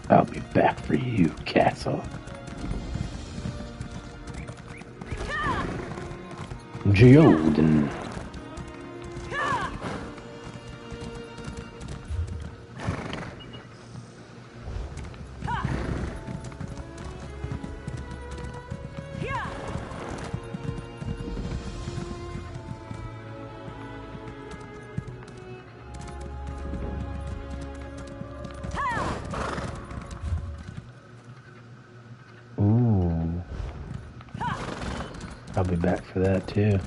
[SPEAKER 1] I'll be back for you, castle. Warden. Ooh. I'll be back for that too.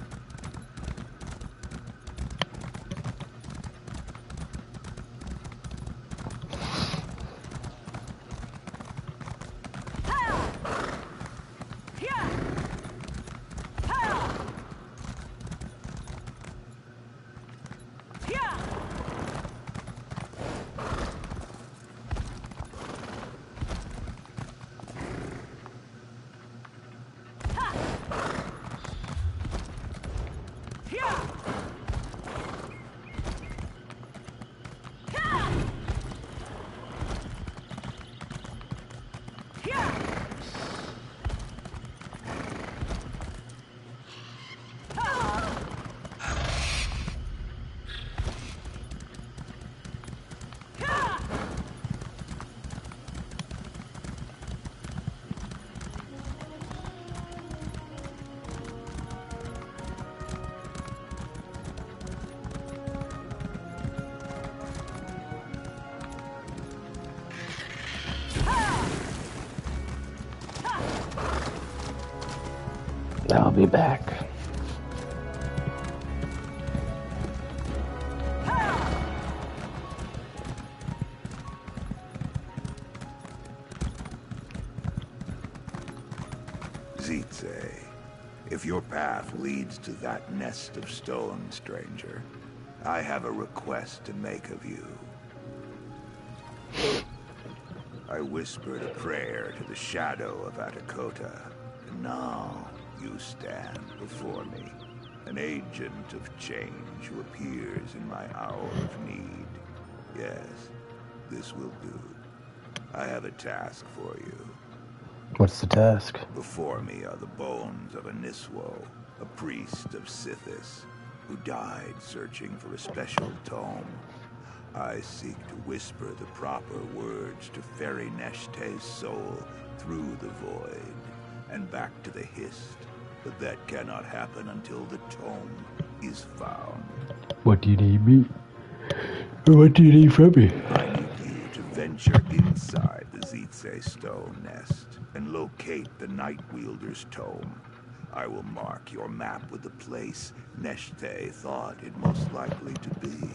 [SPEAKER 1] I'll be back.
[SPEAKER 12] Zietze, if your path leads to that nest of stone, stranger, I have a request to make of you. I whispered a prayer to the shadow of Atakota, and now you stand before me, an agent of change who appears in my hour of need. Yes, this will do. I have a task for you.
[SPEAKER 1] What's the task?
[SPEAKER 12] Before me are the bones of a Niswo, a priest of Sithis, who died searching for a special tome. I seek to whisper the proper words to ferry Neshté's soul through the void and back to the Hist, but that cannot happen until the tome is found.
[SPEAKER 1] What do you need me? What do you need from me?
[SPEAKER 12] I need you to venture inside the Zietze stone nest and locate the Night Wielder's tome. I will mark your map with the place Neshté thought it most likely to be.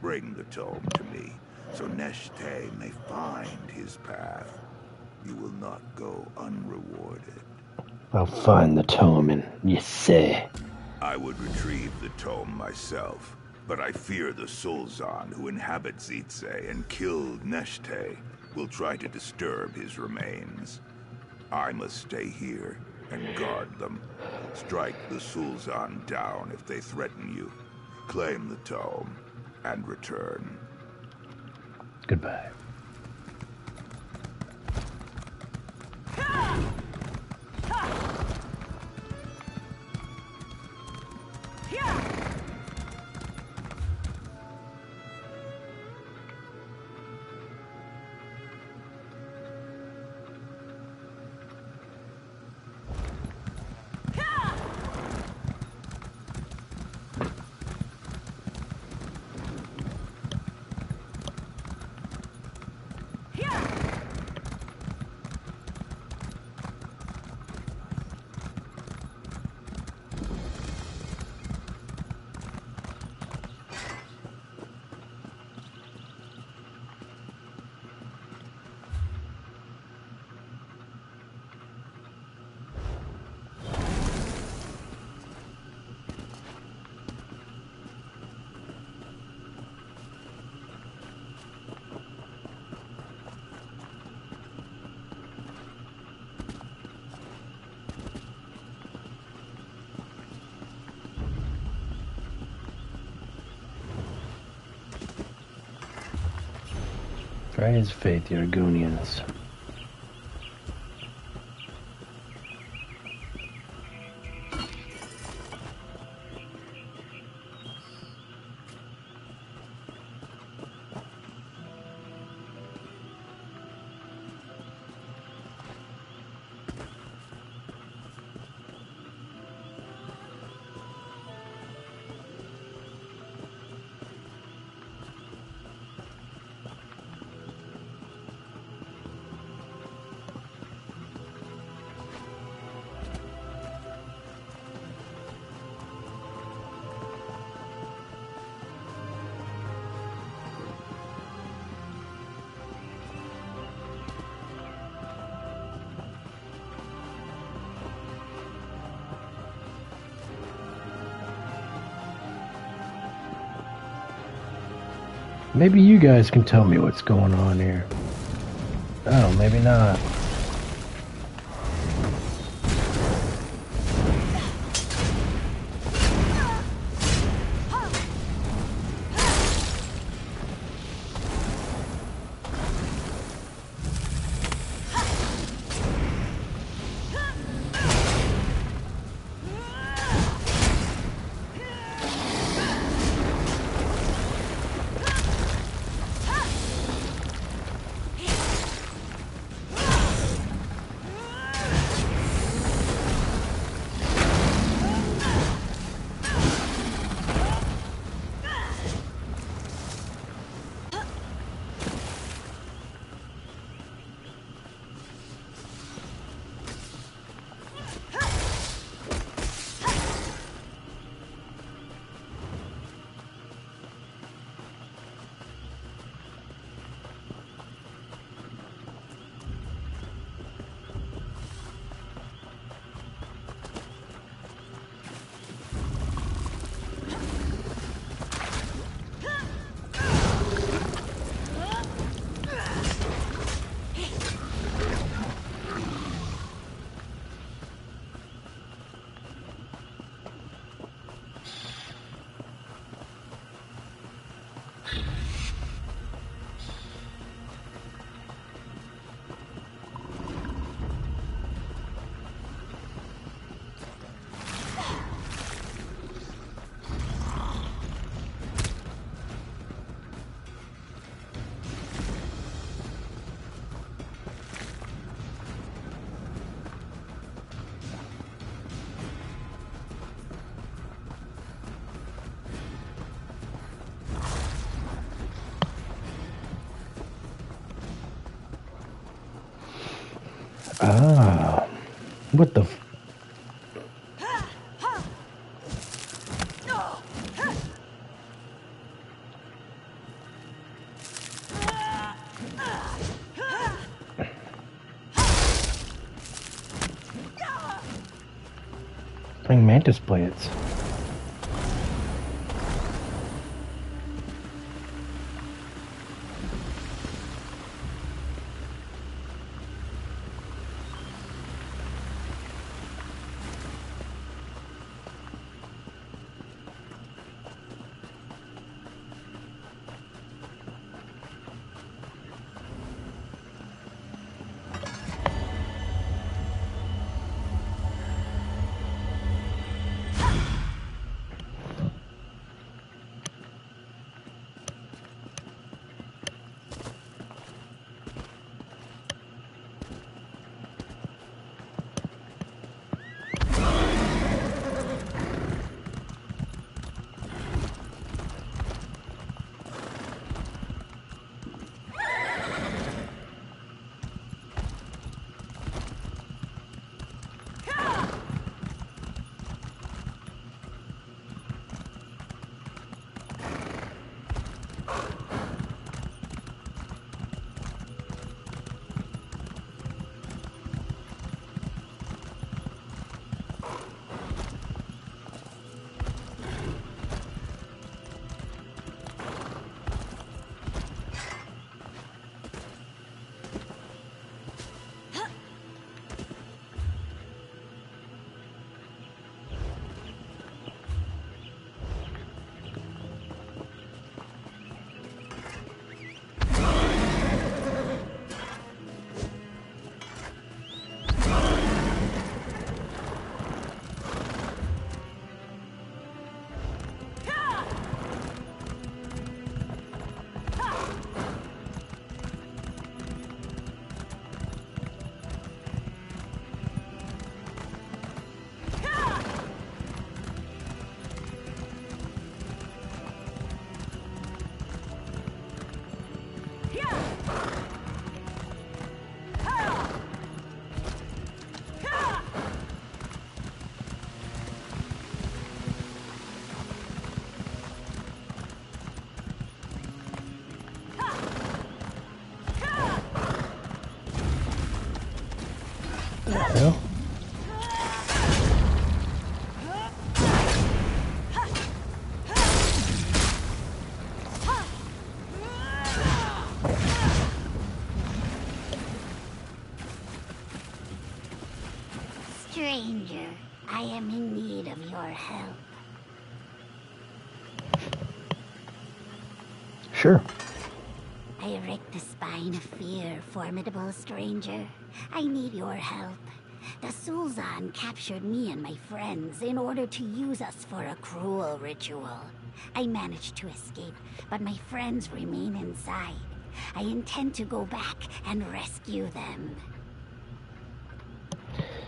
[SPEAKER 12] Bring the tome to me, so Neshté may find his path. You will not go unrewarded.
[SPEAKER 1] I'll find the tome and E.S.0.
[SPEAKER 12] I would retrieve the tome myself, but I fear the Sulzan who inhabit Zietze and killed Neshté will try to disturb his remains. I must stay here and guard them. Strike the Sulzan down if they threaten you. Claim the tome and return.
[SPEAKER 1] Goodbye. Try his faith, the Argonians. Maybe you guys can tell me what's going on here. Oh, maybe not. Ah, what the playing mantis plates.
[SPEAKER 20] stranger, I am in need of your help.
[SPEAKER 1] Sure.
[SPEAKER 20] I erect the spine of fear, formidable stranger. I need your help. The Sulzan captured me and my friends in order to use us for a cruel ritual. I managed to escape, but my friends remain inside. I intend to go back and rescue them.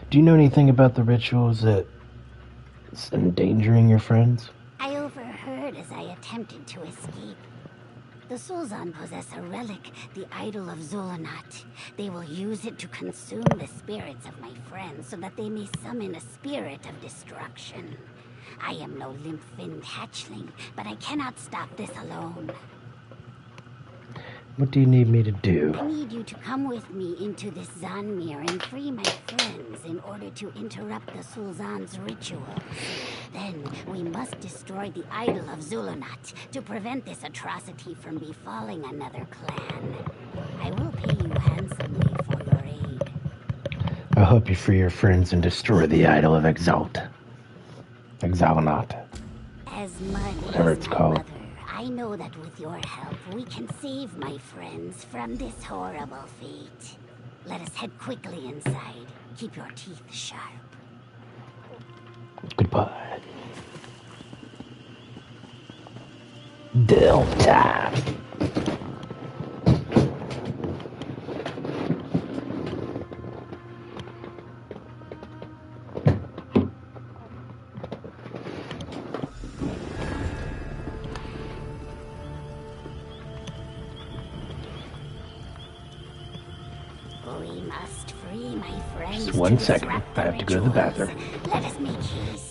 [SPEAKER 1] Do you know anything about the rituals that's endangering your friends?
[SPEAKER 20] I overheard as I attempted to escape. The Sulzan possess a relic, the idol of Zulonat. They will use it to consume the spirits of my friends so that they may summon a spirit of destruction. I am no limp-finned hatchling, but I cannot stop this alone.
[SPEAKER 1] What do you need me to do?
[SPEAKER 20] I need you to come with me into this Zanmir and free my friends in order to interrupt the Sulzan's rituals. Then, we must destroy the idol of Zulonat to prevent this atrocity from befalling another clan. I will pay you handsomely for your aid.
[SPEAKER 1] I hope you free your friends and destroy the idol of Exalnat.
[SPEAKER 20] As muddy
[SPEAKER 1] Whatever
[SPEAKER 20] as
[SPEAKER 1] it's
[SPEAKER 20] my
[SPEAKER 1] called.
[SPEAKER 20] mother, I know that with your help, we can save my friends from this horrible fate. Let us head quickly inside. Keep your teeth sharp.
[SPEAKER 1] Goodbye. Delta.
[SPEAKER 20] We must free my friends.
[SPEAKER 1] Just 1
[SPEAKER 20] to
[SPEAKER 1] second.
[SPEAKER 20] disrupt
[SPEAKER 1] I have to go to the
[SPEAKER 20] rituals.
[SPEAKER 1] bathroom.
[SPEAKER 20] Let us make haste.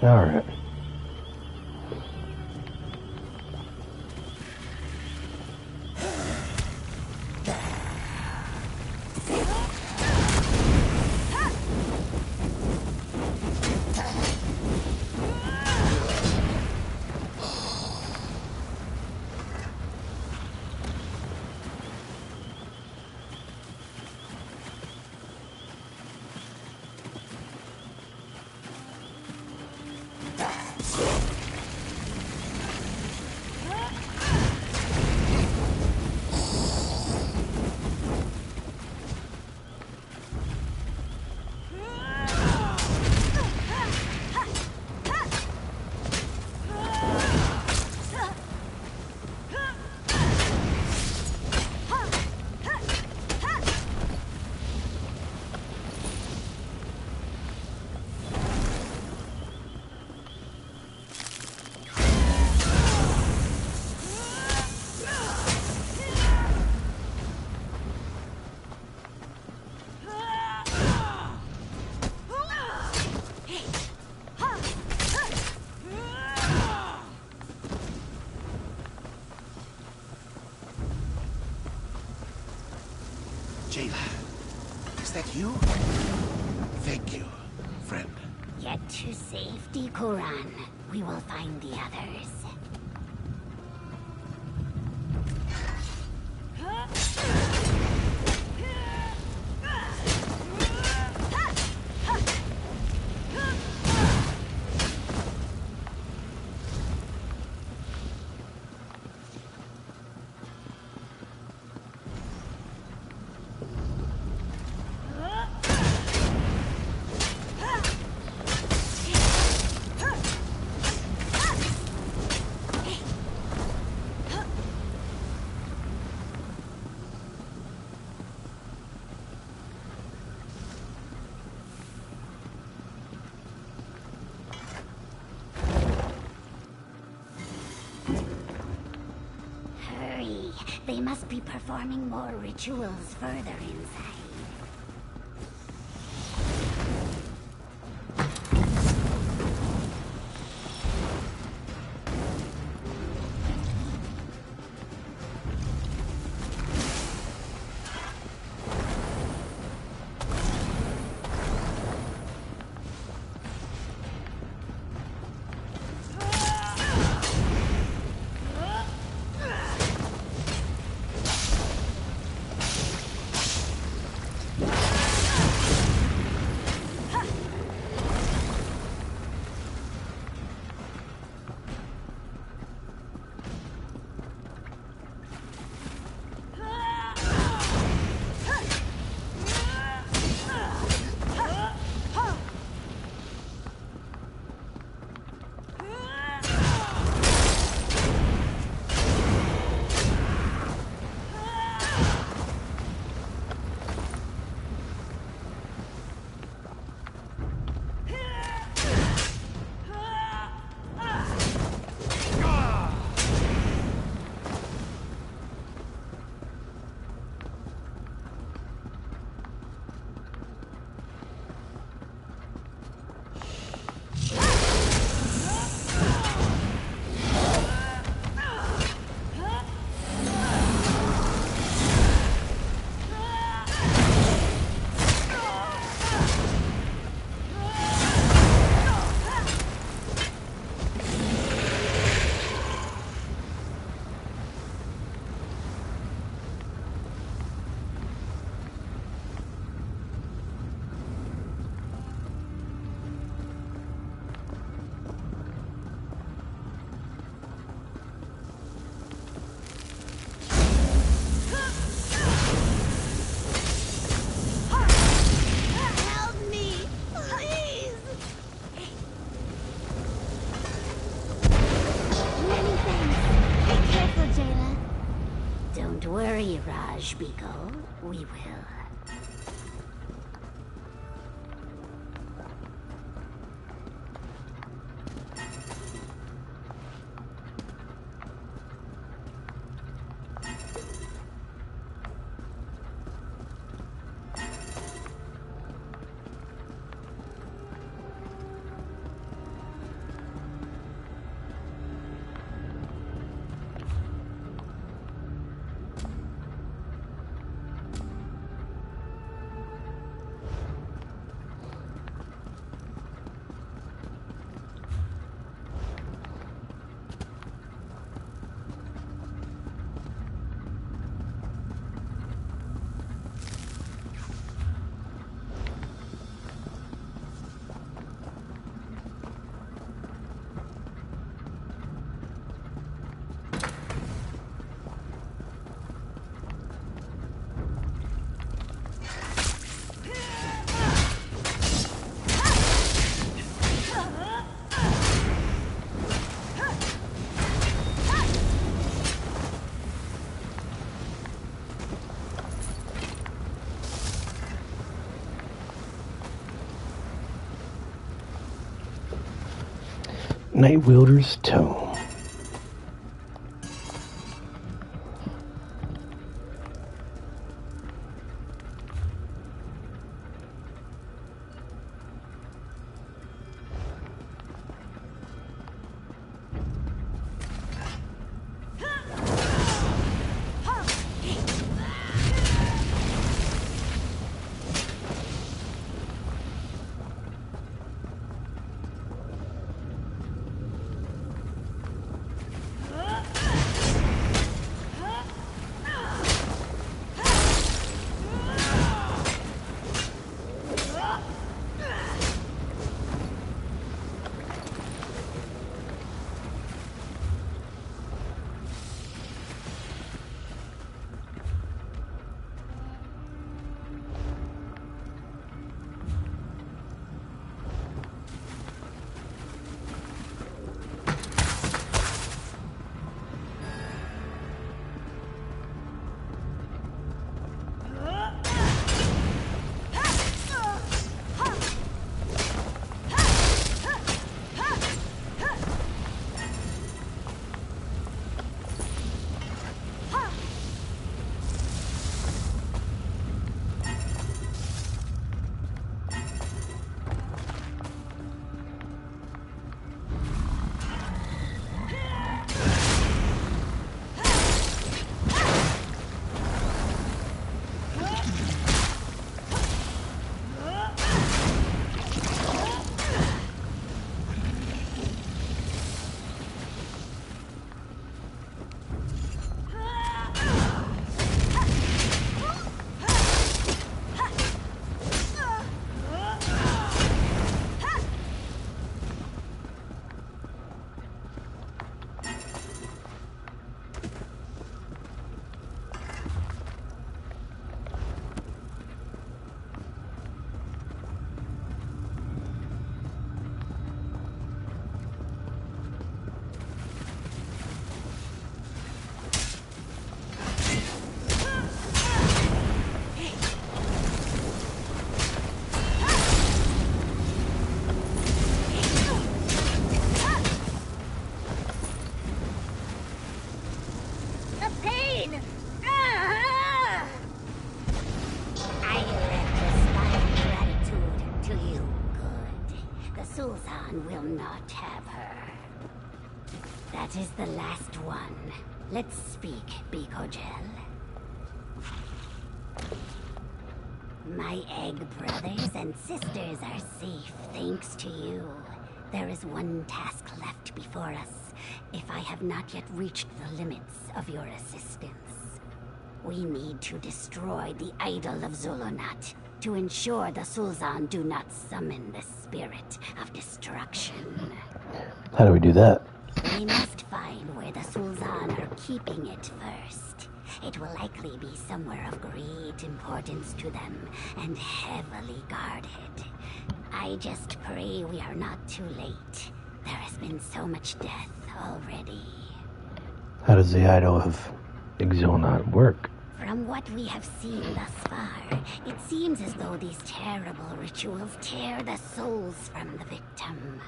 [SPEAKER 1] All right.
[SPEAKER 12] you? Thank you, friend.
[SPEAKER 20] Get to safety, Kuran. We will find the others. They must be performing more rituals further inside. Beagle, we will.
[SPEAKER 1] Night Wielder's Tome.
[SPEAKER 20] Sultan will not have her. That is the last one. Let's speak, Bikojel. My egg brothers and sisters are safe thanks to you. There is one task left before us, if I have not yet reached the limits of your assistance. We need to destroy the idol of Zulonat to ensure the Sultan do not summon the spirit of destruction.
[SPEAKER 1] How do we do that?
[SPEAKER 20] We must find where the Sultan are keeping it first. It will likely be somewhere of great importance to them and heavily guarded. I just pray we are not too late. There has been so much death already.
[SPEAKER 1] How does the idol of Zulonat work?
[SPEAKER 20] From what we have seen thus far, it seems as though these terrible rituals tear the souls from the victim.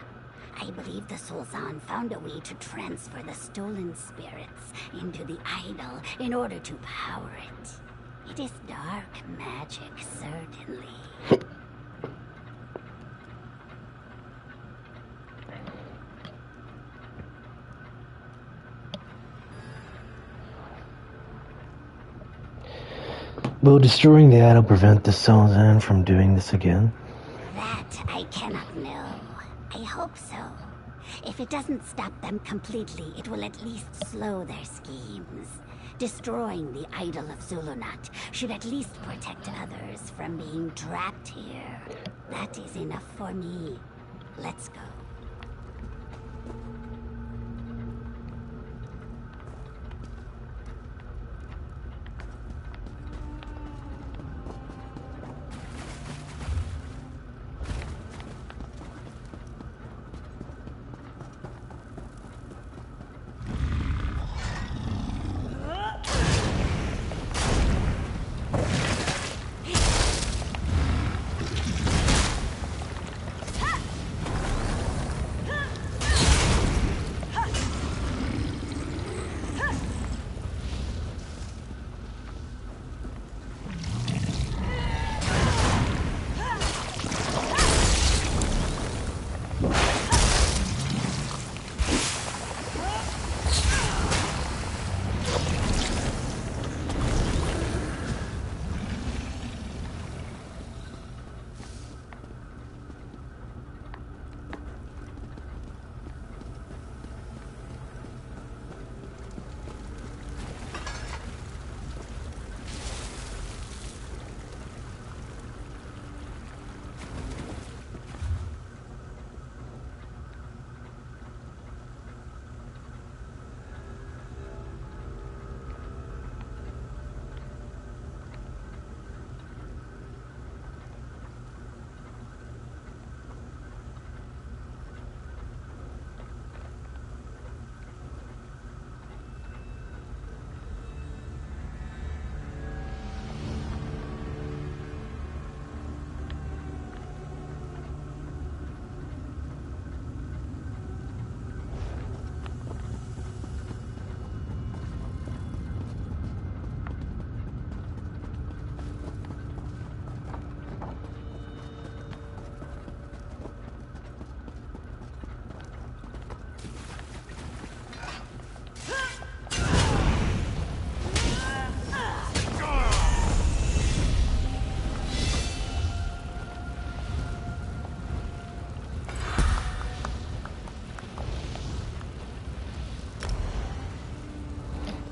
[SPEAKER 20] I believe the Sultan found a way to transfer the stolen spirits into the idol in order to power it. It is dark magic, certainly.
[SPEAKER 1] Will destroying the idol prevent the Sultan from doing this again?
[SPEAKER 20] That I cannot know. I hope so. If it doesn't stop them completely, it will at least slow their schemes. Destroying the idol of Zulonat should at least protect others from being trapped here. That is enough for me. Let's go.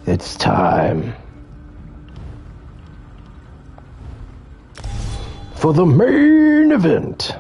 [SPEAKER 1] It's time for the main event.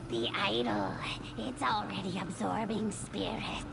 [SPEAKER 20] The idol, it's already absorbing spirits.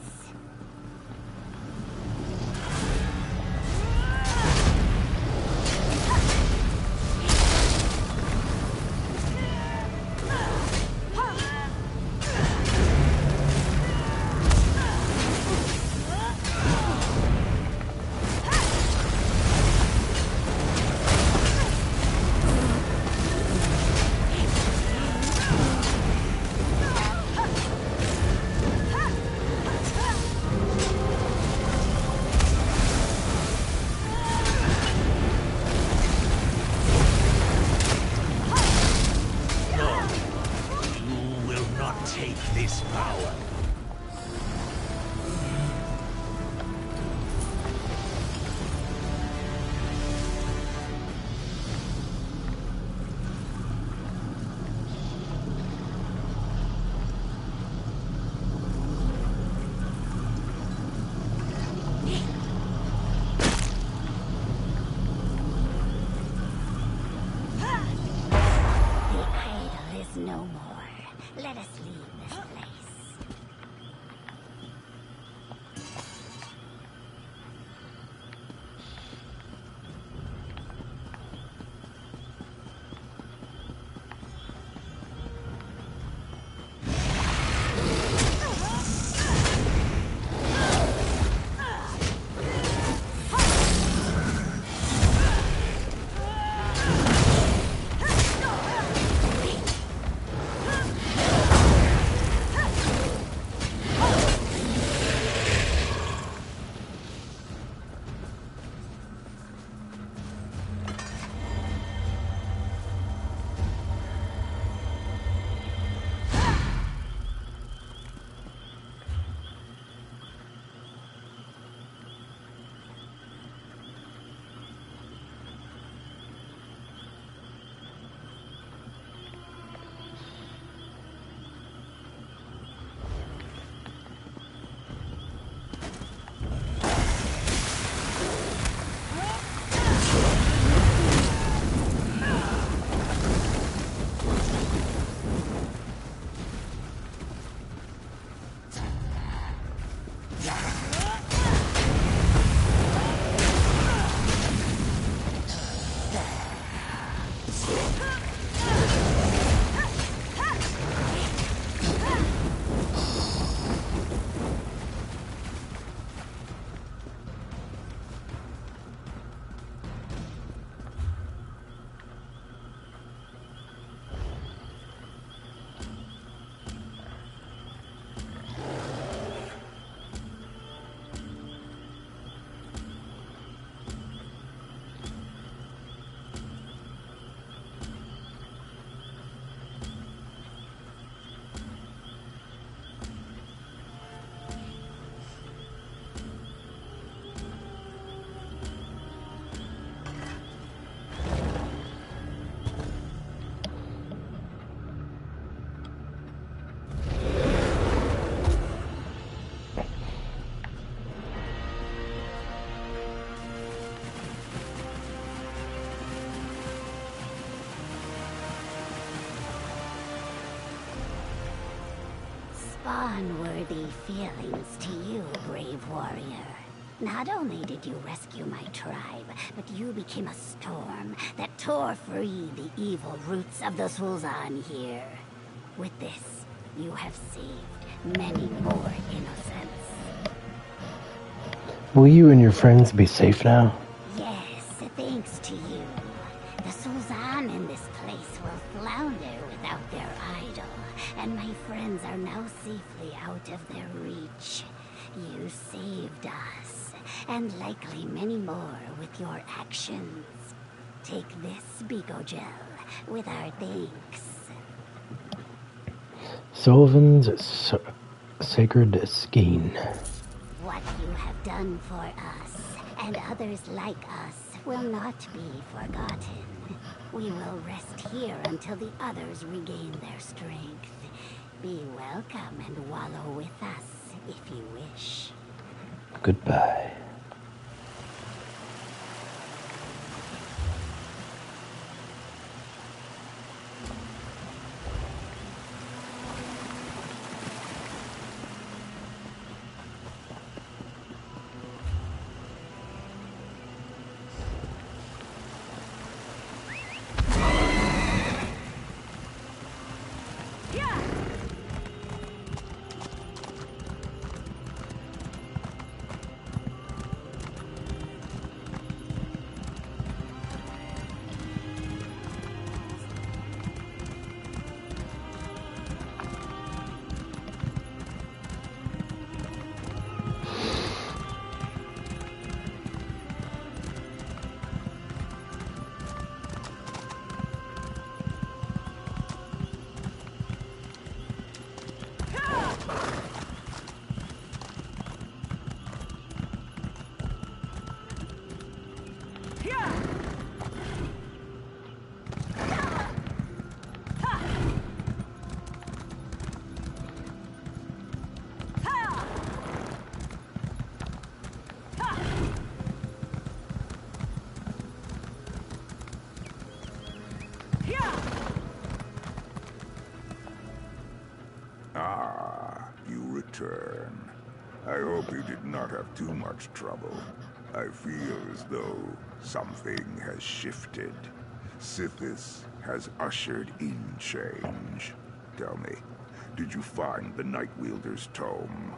[SPEAKER 20] No more. Let us leave this place. Spawn-worthy feelings to you, brave warrior. Not only did you rescue my tribe, but you became a storm that tore free the evil roots of the Sul'Zan here. With this, you have saved many more innocents.
[SPEAKER 1] Will you and your friends be safe now?
[SPEAKER 20] Yes, thanks to you. The Sul'Zan in this place will flounder without their idol, and my friends are now safely out of their reach. You saved us, and likely many more with your actions. Take this, Bigo Gel, with our thanks.
[SPEAKER 1] Sullivan's sacred skein.
[SPEAKER 20] What you have done for us, and others like us, will not be forgotten. We will rest here until the others regain their strength. Be welcome and wallow with us, if you wish.
[SPEAKER 1] Goodbye.
[SPEAKER 7] return. I hope you did not have too much trouble. I feel as though something has shifted. Sithis has ushered in change. Tell me, did you find the Night Wielder's tome?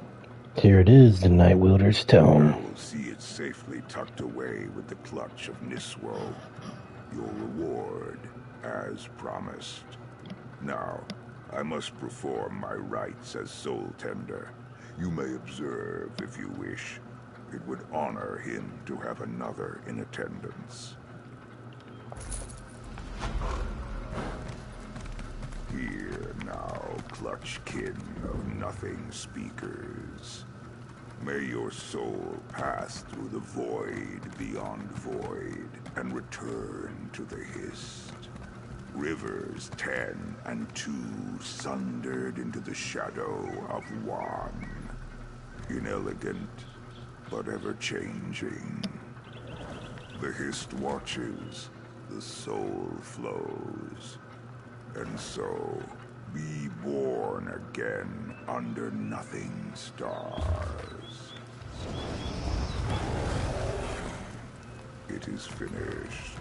[SPEAKER 1] Here it is, the Night Wielder's tome.
[SPEAKER 7] I will see it safely tucked away with the clutch of Niswo. Your reward, as promised. Now, I must perform my rites as Soul Tender. You may observe if you wish. It would honor him to have another in attendance. Here now, clutchkin of nothing speakers. May your soul pass through the void beyond void and return to the Hist. Rivers 10 and 2 sundered into the shadow of one. Inelegant, but ever-changing. The Hist watches, the soul flows. And so, be born again under nothing stars. It is finished.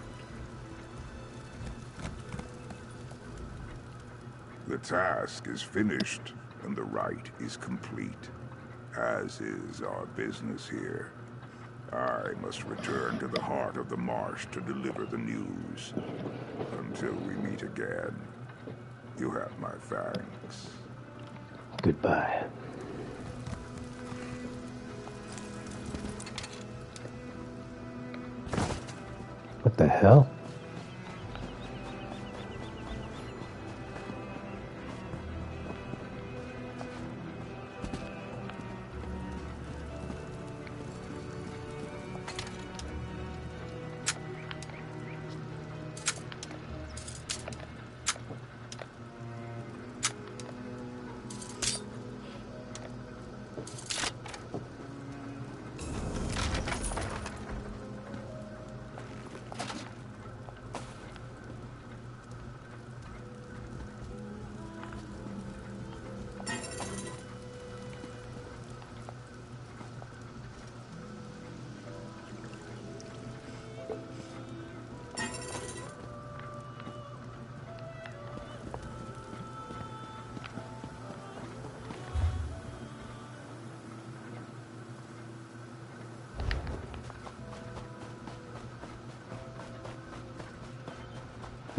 [SPEAKER 7] The task is finished, and the rite is complete, as is our business here. I must return to the heart of the marsh to deliver the news. Until we meet again, you have my thanks.
[SPEAKER 1] Goodbye. What the hell?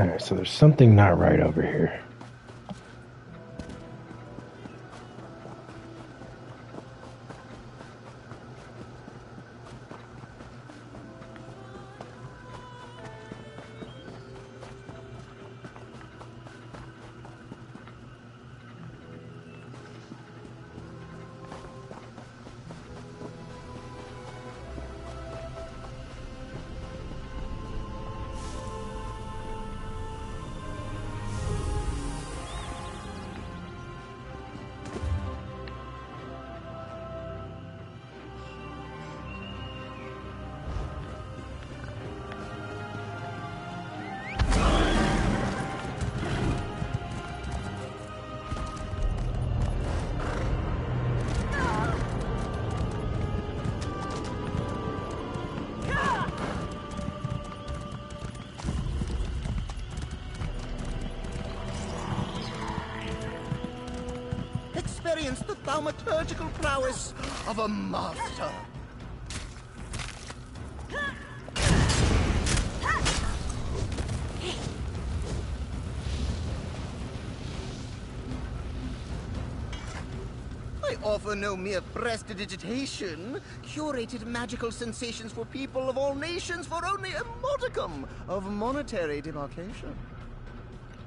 [SPEAKER 1] Alright, so there's something not right over here.
[SPEAKER 2] Experience the thaumaturgical prowess of a master. I offer no mere prestidigitation, curated magical sensations for people of all nations for only a modicum of monetary demarcation.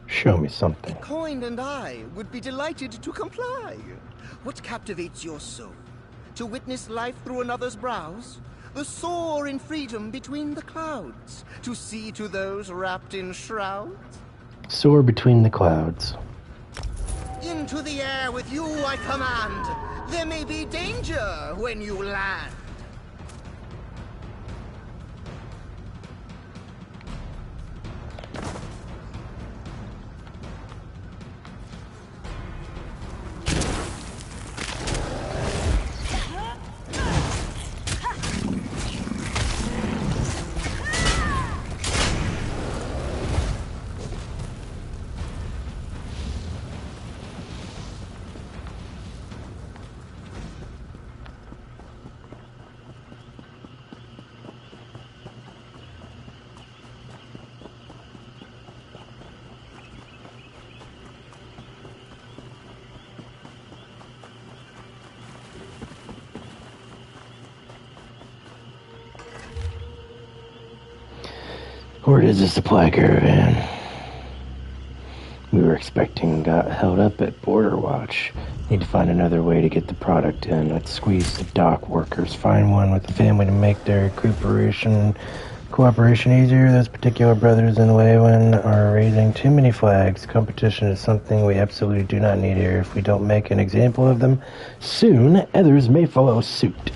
[SPEAKER 1] Show me something.
[SPEAKER 2] Coin and I would be delighted to comply. What captivates your soul? To witness life through another's brows? The soar in freedom between the clouds? To see to those wrapped in shrouds?
[SPEAKER 1] Soar between the clouds.
[SPEAKER 2] Into the air with you I command. There may be danger when you land.
[SPEAKER 1] Word is a supply caravan we were expecting got held up at Border Watch. Need to find another way to get the product in. Let's squeeze the dock workers. Find one with a family to make their cooperation easier. Those particular brothers in Leyland are raising too many flags. Competition is something we absolutely do not need here. If we don't make an example of them, soon others may follow suit.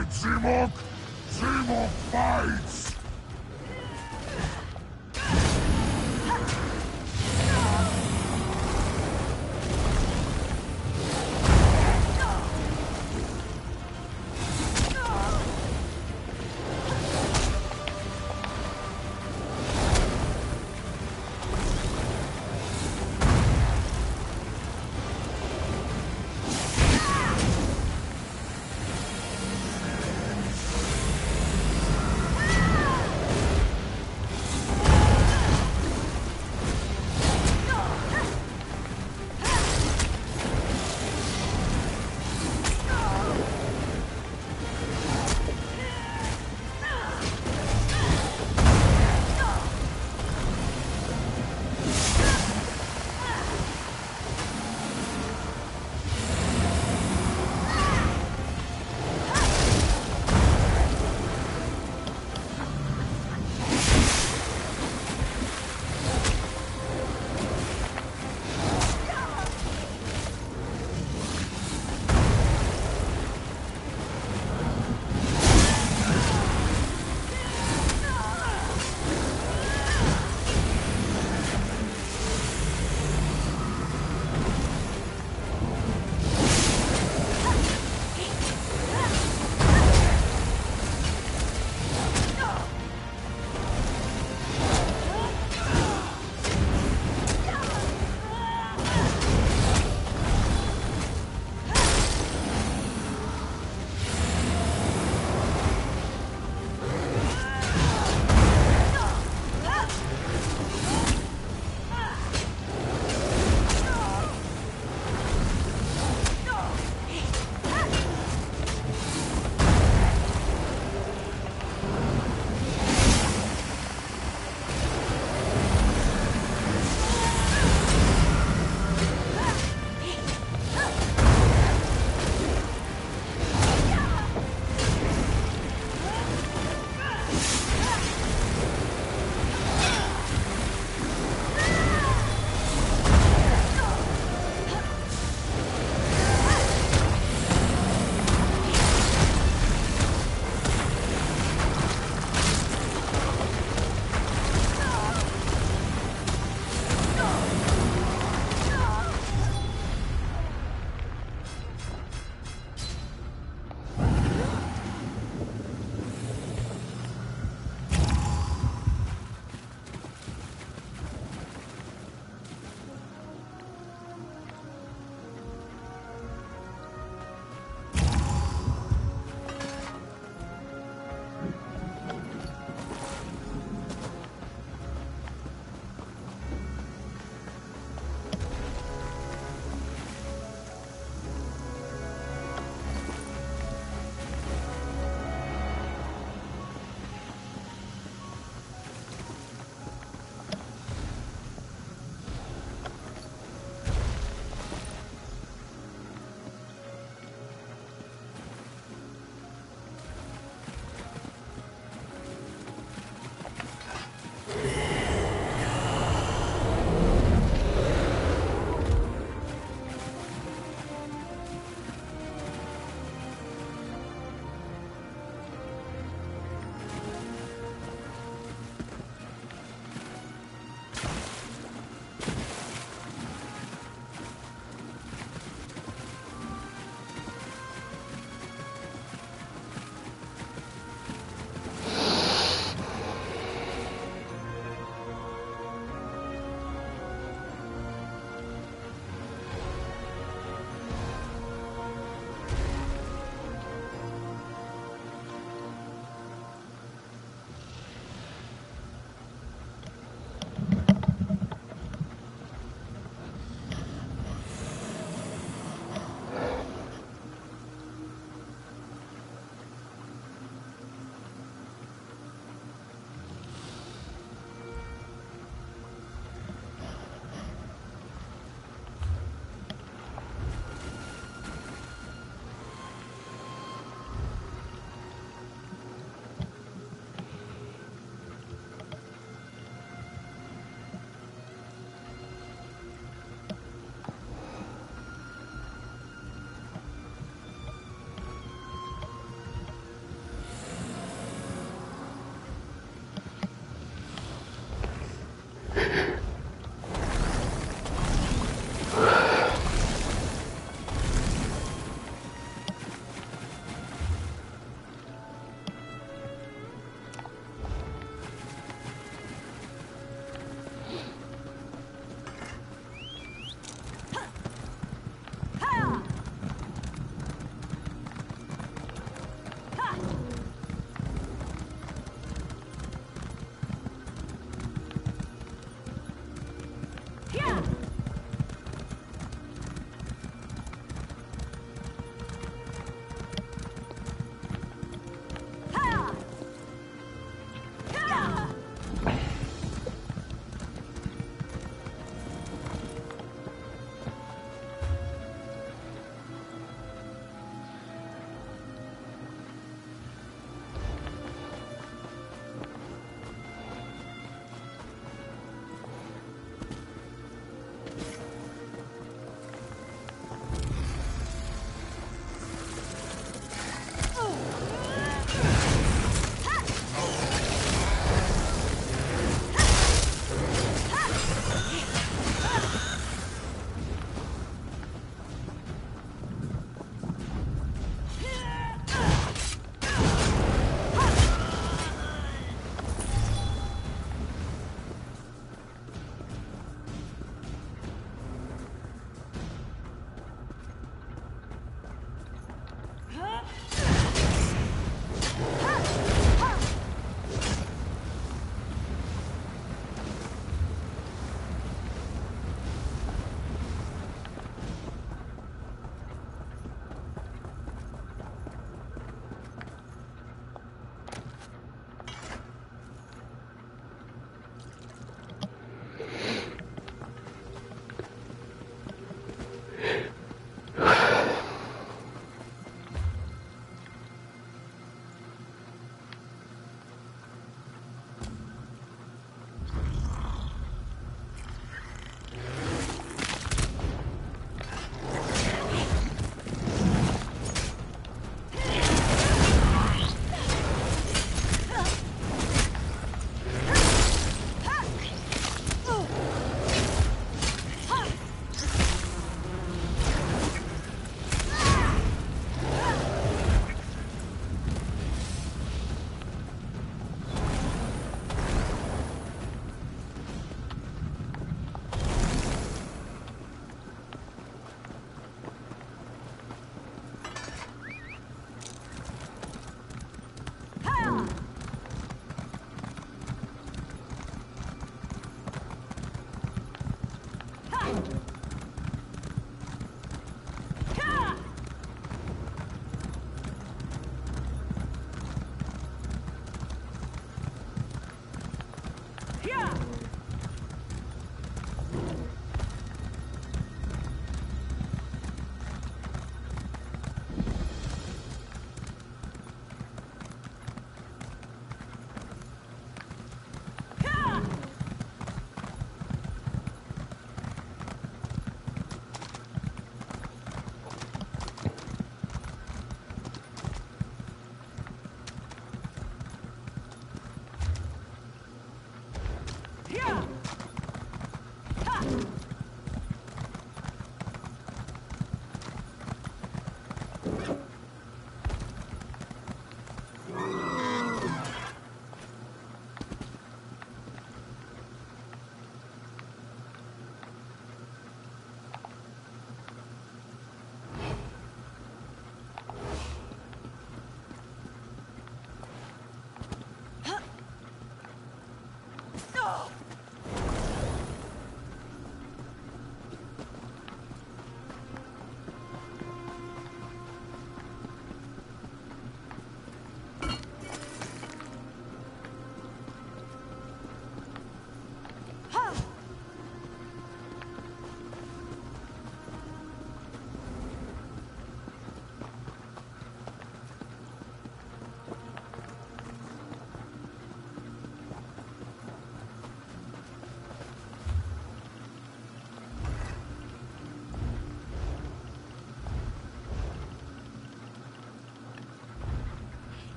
[SPEAKER 7] fight, Zimok! Zimok fights!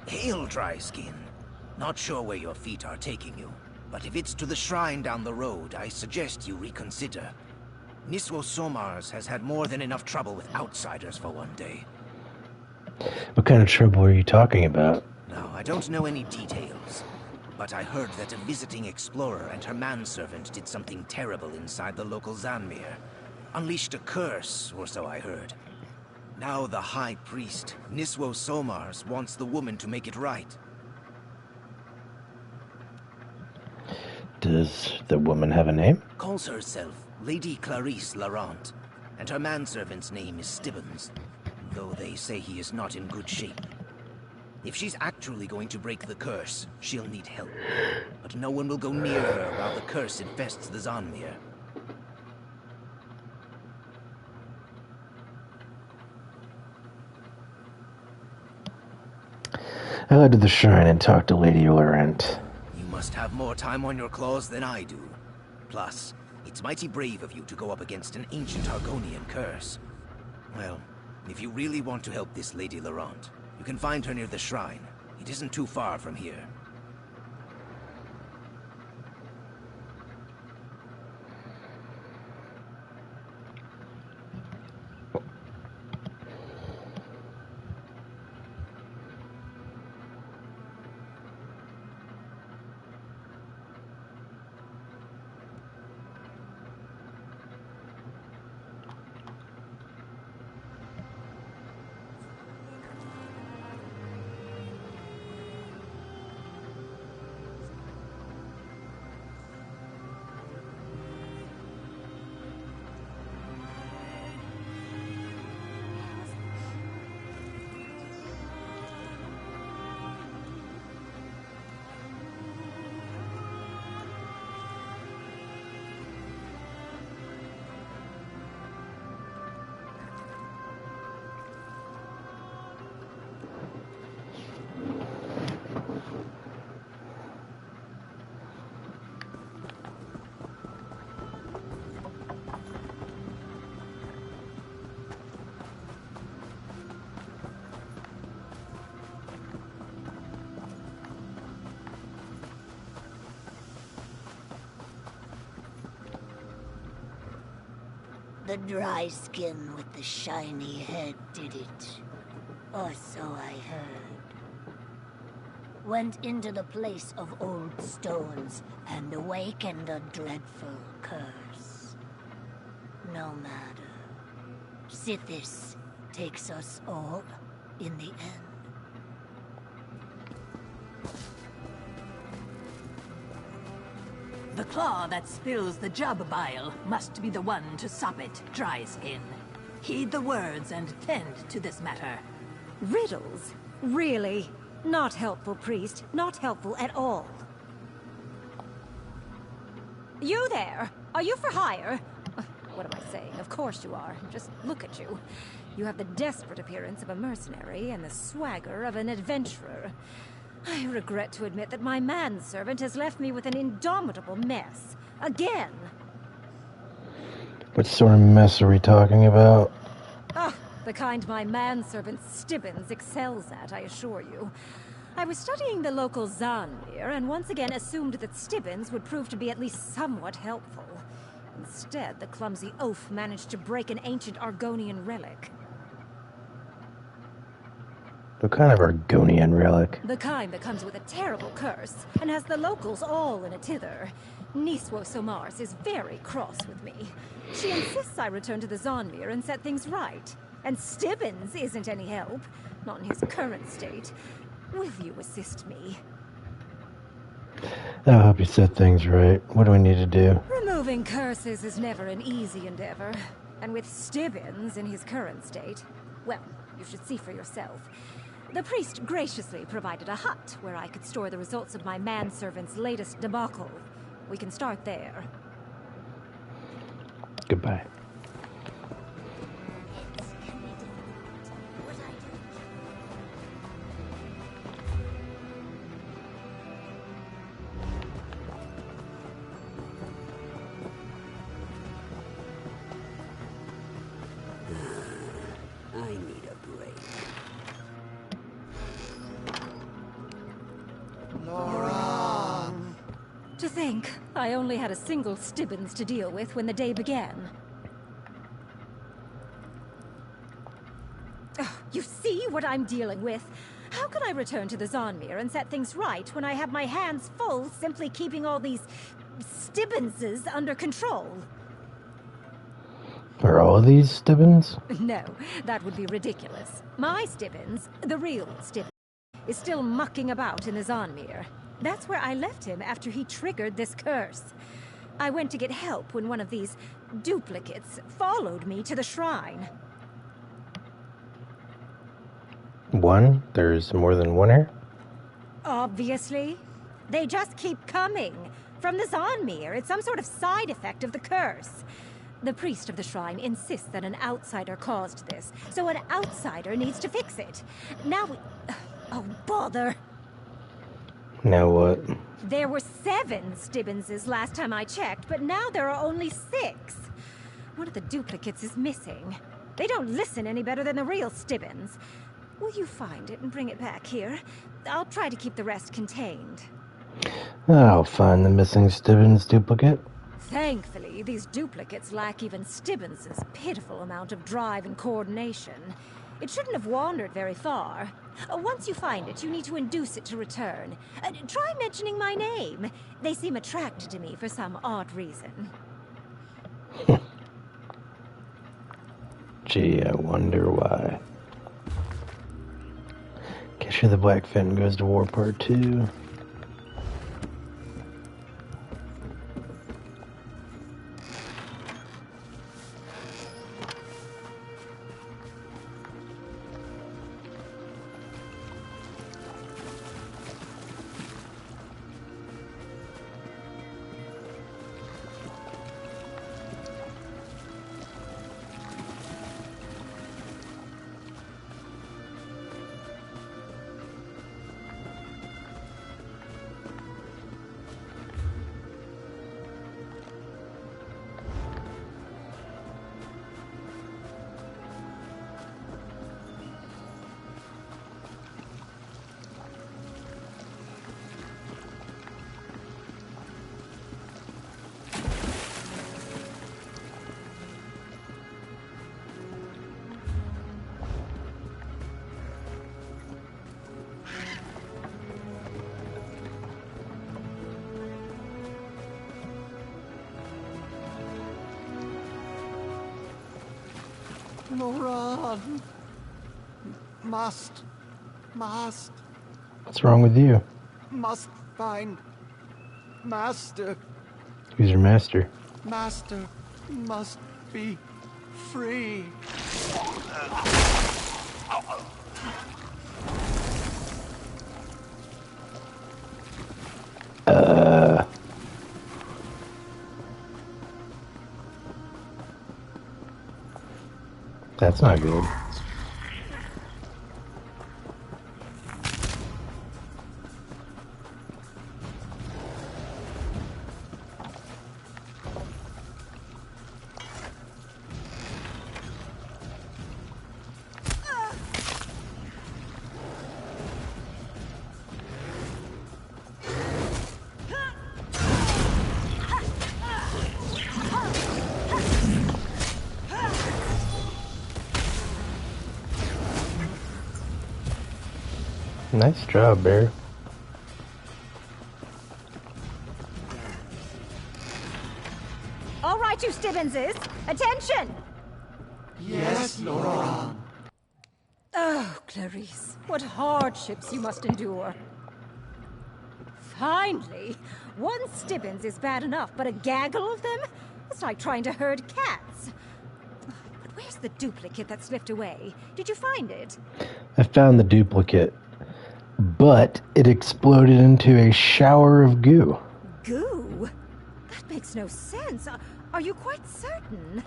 [SPEAKER 11] Hail, dry skin. Not sure where your feet are taking you, but if it's to the shrine down the road, I suggest you reconsider. Niswo Somars has had more than enough trouble with outsiders for one day.
[SPEAKER 1] What kind of trouble are you talking about?
[SPEAKER 11] Now, I don't know any details, but I heard that a visiting explorer and her manservant did something terrible inside the local Zanmir. Unleashed a curse, or so I heard. Now the High Priest, Niswo Somars, wants the woman to make it right.
[SPEAKER 1] Does the woman have a name?
[SPEAKER 11] Calls herself Lady Clarice Laurent, and her manservant's name is Stibbons, though they say he is not in good shape. If she's actually going to break the curse, she'll need help. But no one will go near her while the curse infests the Zonmir.
[SPEAKER 1] I'll head to the shrine and talk to Lady Laurent.
[SPEAKER 11] You must have more time on your claws than I do. Plus, it's mighty brave of you to go up against an ancient Argonian curse. Well, if you really want to help this Lady Laurent, you can find her near the shrine. It isn't too far from here.
[SPEAKER 20] The dry skin with the shiny head did it. Or so I heard. Went into the place of old stones and awakened a dreadful curse. No matter. Sithis takes us all in the end.
[SPEAKER 9] The claw that spills the jub bile must be the one to stop it, Dry Skin. Heed the words and tend to this matter.
[SPEAKER 13] Riddles? Really? Not helpful, priest. Not helpful at all. You there? Are you for hire? What am I saying? Of course you are. Just look at you. You have the desperate appearance of a mercenary and the swagger of an adventurer. I regret to admit that my manservant has left me with an indomitable mess. Again!
[SPEAKER 1] What sort of mess are we talking about?
[SPEAKER 13] Ah, the kind my manservant Stibbons excels at, I assure you. I was studying the local Zonmir, and once again assumed that Stibbons would prove to be at least somewhat helpful. Instead, the clumsy oaf managed to break an ancient Argonian relic.
[SPEAKER 1] What kind of Argonian relic?
[SPEAKER 13] The kind that comes with a terrible curse, and has the locals all in a tither. E.S.0 is very cross with me. She insists I return to the Zonmir and set things right. And Stibbons isn't any help, not in his current state. Will you assist me?
[SPEAKER 1] I'll help you set things right. What do we need to do?
[SPEAKER 13] Removing curses is never an easy endeavor. And with Stibbons in his current state, well, you should see for yourself. The priest graciously provided a hut where I could store the results of my manservant's latest debacle. We can start there.
[SPEAKER 1] Goodbye.
[SPEAKER 22] I need a break.
[SPEAKER 13] To think, I only had a single Stibbons to deal with when the day began. Oh, you see what I'm dealing with? How can I return to the Zonmir and set things right when I have my hands full simply keeping all these Stibbonses under control?
[SPEAKER 1] Are all of these Stibbons?
[SPEAKER 13] No, that would be ridiculous. My Stibbons, the real Stibbons, is still mucking about in the Zonmir. That's where I left him after he triggered this curse. I went to get help when one of these duplicates followed me to the shrine.
[SPEAKER 1] One? There's more than one here?
[SPEAKER 13] Obviously. They just keep coming. From the Zonmir, it's some sort of side effect of the curse. The priest of the shrine insists that an outsider caused this, so an outsider needs to fix it. Now we... Oh, bother.
[SPEAKER 1] Now what?
[SPEAKER 13] There were 7 Stibbenses last time I checked, but now there are only 6. One of the duplicates is missing. They don't listen any better than the real Stibbens. Will you find it and bring it back here? I'll try to keep the rest contained.
[SPEAKER 1] I'll find the missing Stibbens duplicate.
[SPEAKER 13] Thankfully, these duplicates lack even Stibbens' pitiful amount of drive and coordination. It shouldn't have wandered very far. Once you find it, you need to induce it to return. Try mentioning my name. They seem attracted to me for some odd reason.
[SPEAKER 1] Gee, I wonder why. Catcher the Blackfin goes to war part 2.
[SPEAKER 14] Loran! Must.
[SPEAKER 1] What's wrong with you?
[SPEAKER 14] Must find Master.
[SPEAKER 1] Who's your master?
[SPEAKER 14] Master must be free.
[SPEAKER 1] That's not good. Nice job, Bear.
[SPEAKER 13] All right, you Stibbenses, attention!
[SPEAKER 14] Yes, Loran.
[SPEAKER 13] Oh, Clarice, what hardships you must endure. Finally! One Stibbens is bad enough, but a gaggle of them? It's like trying to herd cats. But where's the duplicate that slipped away? Did you find it?
[SPEAKER 1] I found the duplicate, but it exploded into a shower of goo.
[SPEAKER 13] Goo? That makes no sense. Are you quite certain?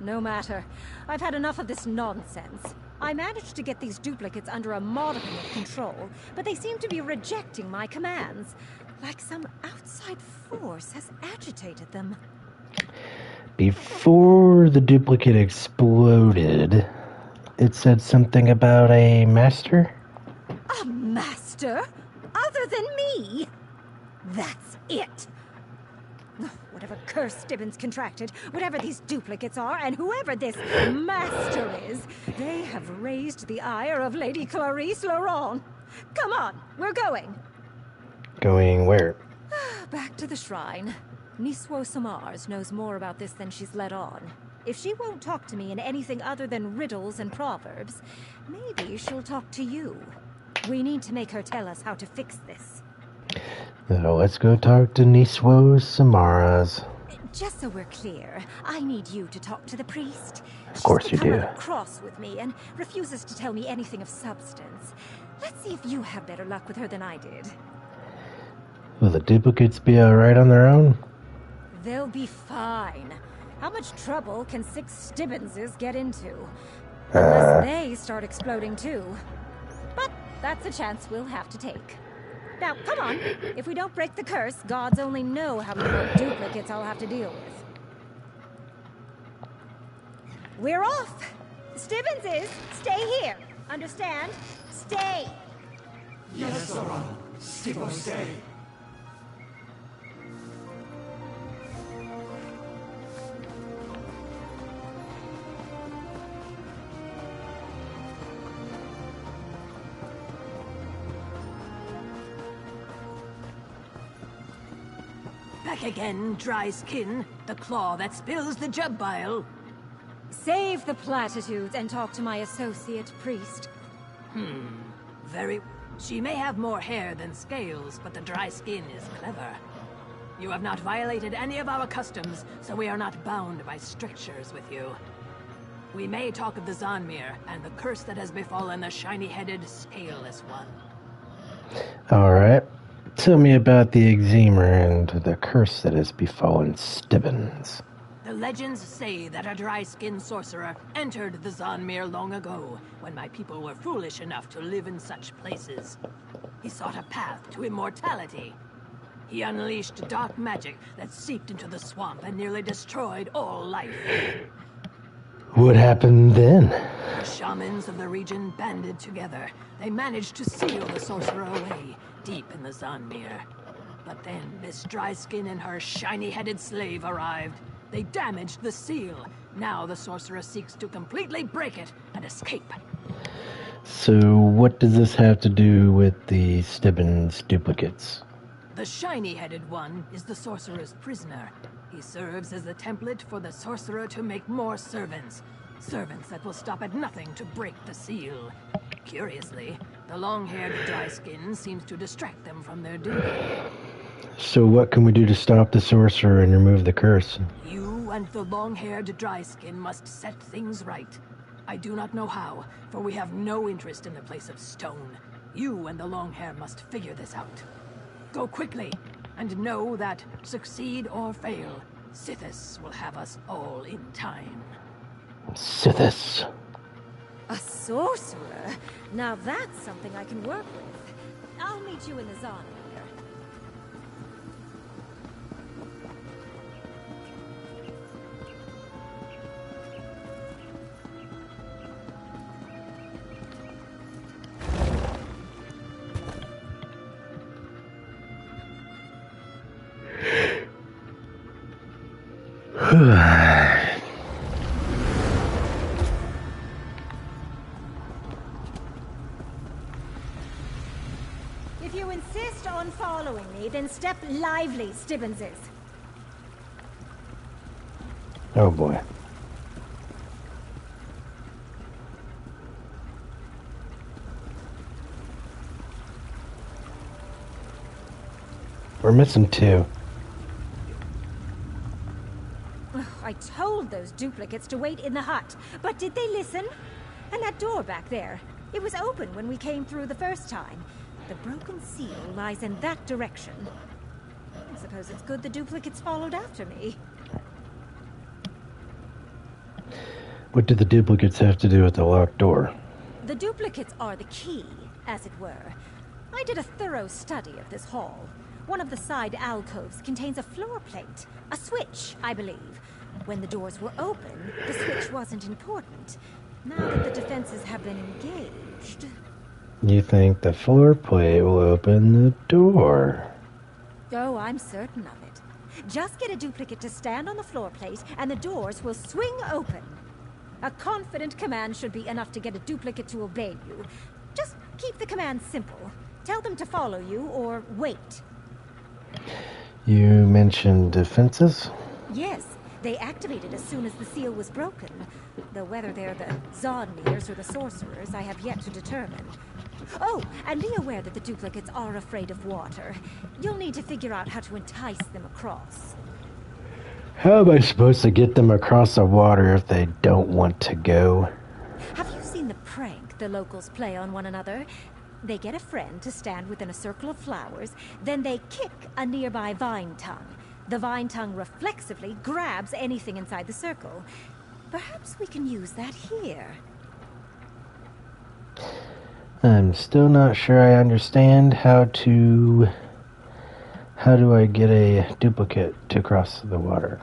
[SPEAKER 13] No matter. I've had enough of this nonsense. I managed to get these duplicates under a modicum of control, but they seem to be rejecting my commands. Like some outside force has agitated them.
[SPEAKER 1] Before the duplicate exploded, it said something about a master?
[SPEAKER 13] A master? Other than me? That's it. Whatever curse Stibbens contracted, whatever these duplicates are, and whoever this master is, they have raised the ire of Lady Clarice Loran. Come on, we're going.
[SPEAKER 1] Going where?
[SPEAKER 13] Back to the shrine. E.S.0 Samars knows more about this than she's let on. If she won't talk to me in anything other than riddles and proverbs, maybe she'll talk to you. We need to make her tell us how to fix this.
[SPEAKER 1] Now let's go talk to E.S.0 Samaras.
[SPEAKER 13] Just so we're clear, I need you to talk to the priest.
[SPEAKER 1] Of course you do.
[SPEAKER 13] She's become rather cross with me and refuses to tell me anything of substance. Let's see if you have better luck with her than I did.
[SPEAKER 1] Will the duplicates be alright on their own?
[SPEAKER 13] They'll be fine. How much trouble can 6 Stibbenses get into? Unless they start exploding too. But that's a chance we'll have to take. Now, come on. If we don't break the curse, gods only know how many more duplicates I'll have to deal with. We're off! Stibbenses, stay here. Understand? Stay!
[SPEAKER 14] Yes, Zora. Stibbo, stay.
[SPEAKER 9] Back again, dry skin, the claw that spills the jub bile.
[SPEAKER 13] Save the platitudes and talk to my associate priest.
[SPEAKER 9] Very... She may have more hair than scales, but the dry skin is clever. You have not violated any of our customs, so we are not bound by strictures with you. We may talk of the Zanmir and the curse that has befallen the shiny-headed, scaleless one.
[SPEAKER 1] Alright. Tell me about the eczema and the curse that has befallen Stibbins.
[SPEAKER 9] The legends say that a dry-skinned sorcerer entered the Zanmir long ago, when my people were foolish enough to live in such places. He sought a path to immortality. He unleashed dark magic that seeped into the swamp and nearly destroyed all life.
[SPEAKER 1] What happened then?
[SPEAKER 9] The shamans of the region banded together. They managed to seal the sorcerer away, deep in the Zanmir. But then this dry skin and her shiny-headed slave arrived. They damaged the seal. Now the sorcerer seeks to completely break it and escape.
[SPEAKER 1] So what does this have to do with the Stibbins duplicates?
[SPEAKER 9] The shiny-headed one is the sorcerer's prisoner. He serves as the template for the sorcerer to make more servants. Servants that will stop at nothing to break the seal. Curiously, the long-haired dry skin seems to distract them from their duty.
[SPEAKER 1] So what can we do to stop the sorcerer and remove the curse?
[SPEAKER 9] You and the long-haired dry skin must set things right. I do not know how, for we have no interest in the place of stone. You and the long hair must figure this out. Go quickly, and know that, succeed or fail, Sithis will have us all in time.
[SPEAKER 1] Sithis.
[SPEAKER 13] A sorcerer? Now that's something I can work with. I'll meet you in the Zanmir. If you insist on following me, then step lively, Stibbenses.
[SPEAKER 1] Oh boy. We're missing 2.
[SPEAKER 13] I told those duplicates to wait in the hut, but did they listen? And that door back there, it was open when we came through the first time. The broken seal lies in that direction. I suppose it's good the duplicates followed after me.
[SPEAKER 1] What do the duplicates have to do with the locked door?
[SPEAKER 13] The duplicates are the key, as it were. I did a thorough study of this hall. One of the side alcoves contains a floor plate, a switch, I believe. When the doors were open, the switch wasn't important. Now that the defenses have been engaged...
[SPEAKER 1] You think the floor plate will open the door?
[SPEAKER 13] Oh, I'm certain of it. Just get a duplicate to stand on the floor plate, and the doors will swing open. A confident command should be enough to get a duplicate to obey you. Just keep the command simple. Tell them to follow you, or wait.
[SPEAKER 1] You mentioned defenses?
[SPEAKER 13] Yes, they activated as soon as the seal was broken. Though whether they're the Zodmirs or the sorcerers, I have yet to determine. Oh, and be aware that the duplicates are afraid of water. You'll need to figure out how to entice them across.
[SPEAKER 1] How am I supposed to get them across the water if they don't want to go?
[SPEAKER 13] Have you seen the prank the locals play on one another? They get a friend to stand within a circle of flowers, then they kick a nearby vine tongue. The vine tongue reflexively grabs anything inside the circle. Perhaps we can use that here.
[SPEAKER 1] I'm still not sure I understand how do I get a duplicate to cross the water?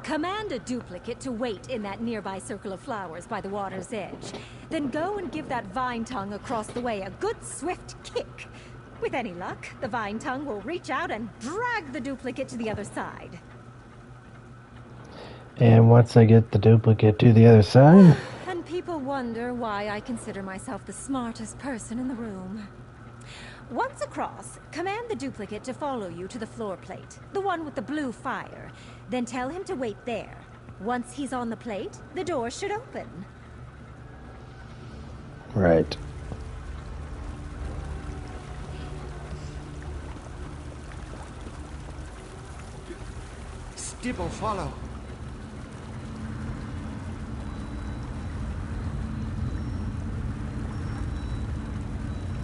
[SPEAKER 13] Command a duplicate to wait in that nearby circle of flowers by the water's edge. Then go and give that vine tongue across the way a good swift kick. With any luck, the vine tongue will reach out and drag the duplicate to the other side.
[SPEAKER 1] And once I get the duplicate to the other side...
[SPEAKER 13] And people wonder why I consider myself the smartest person in the room. Once across, command the duplicate to follow you to the floor plate, the one with the blue fire. Then tell him to wait there. Once he's on the plate, the door should open.
[SPEAKER 1] Right.
[SPEAKER 8] Stibble, follow.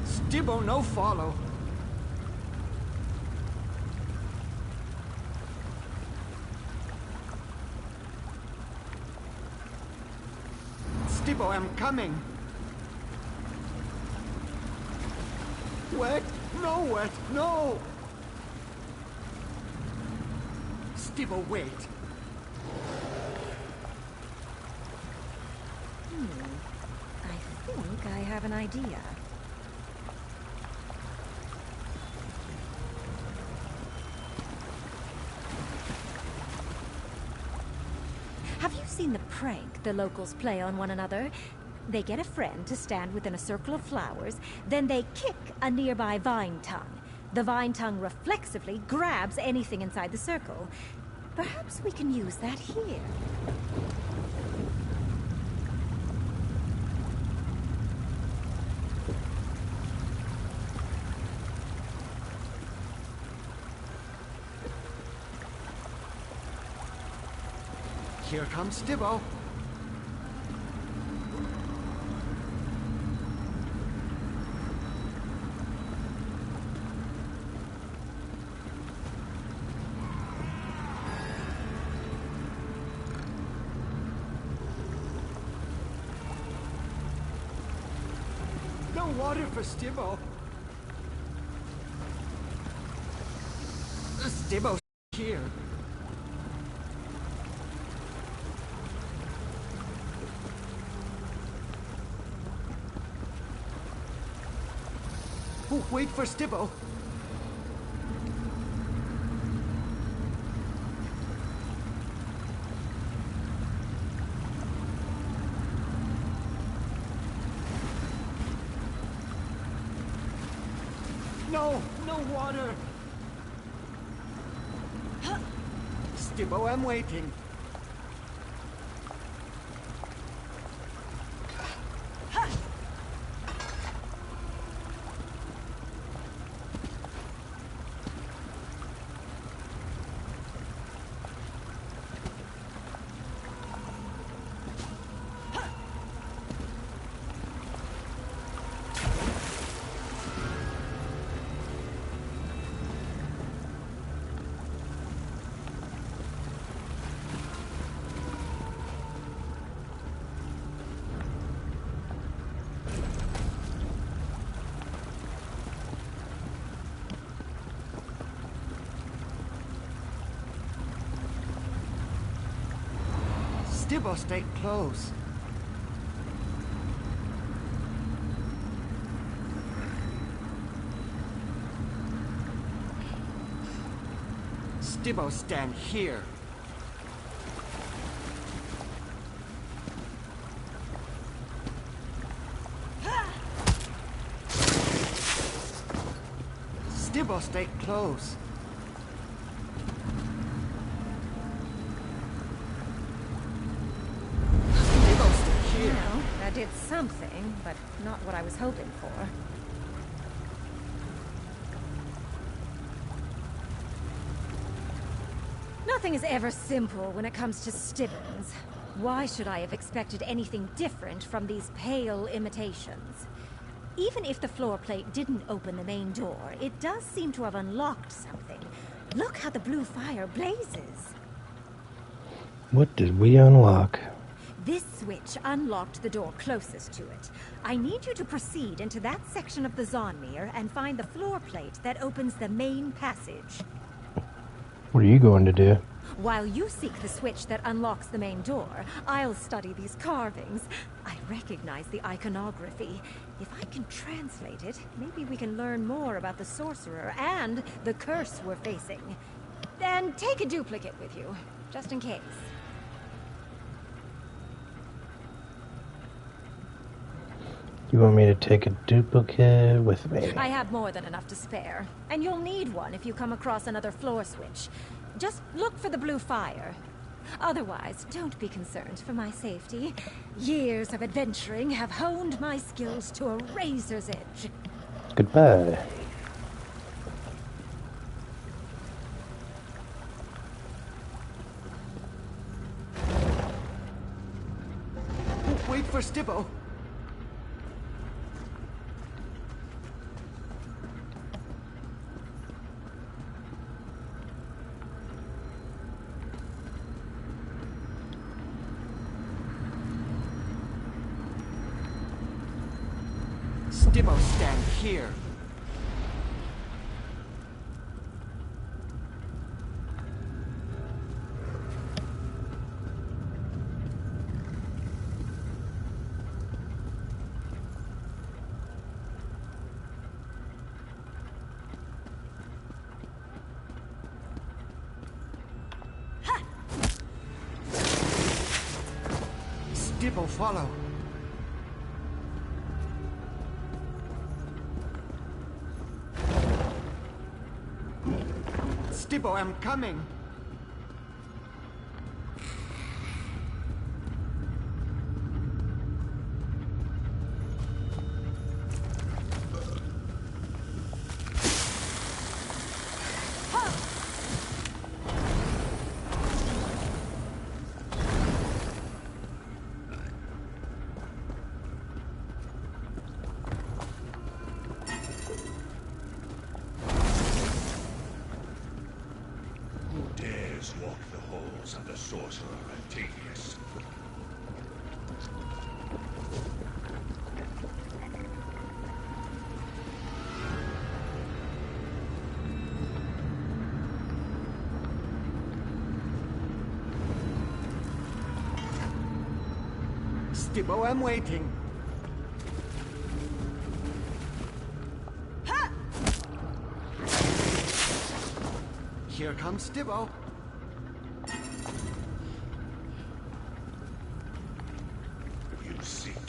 [SPEAKER 8] Stibble, no follow. Stibble, I'm coming. Wet? No wet, no! Stibble, wait.
[SPEAKER 13] I think I have an idea. Have you seen the prank the locals play on one another? They get a friend to stand within a circle of flowers, then they kick a nearby vine tongue. The vine tongue reflexively grabs anything inside the circle. Perhaps we can use that here.
[SPEAKER 8] Here comes Stibble. No water for Stibble. Stibble here. Oh, wait for Stibble. No, no water. Stibble, I'm waiting. Stibble, stay close. Stibble, stand here. Stibble, stay close.
[SPEAKER 13] did something, but not what I was hoping for. Nothing is ever simple when it comes to Stibbons. Why should I have expected anything different from these pale imitations? Even if the floor plate didn't open the main door, it does seem to have unlocked something. Look how the blue fire blazes.
[SPEAKER 1] What did we unlock?
[SPEAKER 13] This switch unlocked the door closest to it. I need you to proceed into that section of the Zonmir and find the floor plate that opens the main passage.
[SPEAKER 1] What are you going to do?
[SPEAKER 13] While you seek the switch that unlocks the main door, I'll study these carvings. I recognize the iconography. If I can translate it, maybe we can learn more about the sorcerer and the curse we're facing. Then take a duplicate with you, just in case.
[SPEAKER 1] You want me to take a duplicate with me?
[SPEAKER 13] I have more than enough to spare, and you'll need one if you come across another floor switch. Just look for the blue fire. Otherwise, don't be concerned for my safety. Years of adventuring have honed my skills to a razor's edge.
[SPEAKER 1] Goodbye.
[SPEAKER 8] Wait for Stibbo. Stibbo, stand here. Stibbo, follow. Stibbo, I'm coming.
[SPEAKER 7] Walk the halls of the sorcerer Antanius.
[SPEAKER 8] Stibbo, I'm waiting. Here comes Stibbo.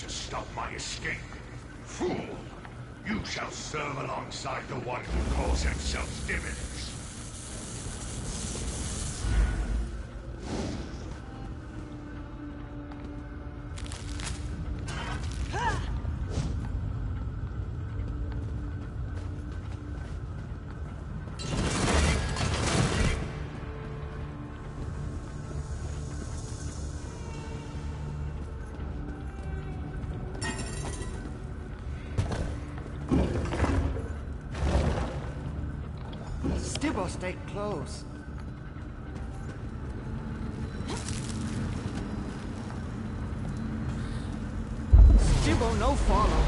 [SPEAKER 7] Stop my escape. Fool! You shall serve alongside the one who calls himself Stibbons.
[SPEAKER 8] Stibbo, stay close. Stibbo, no follow.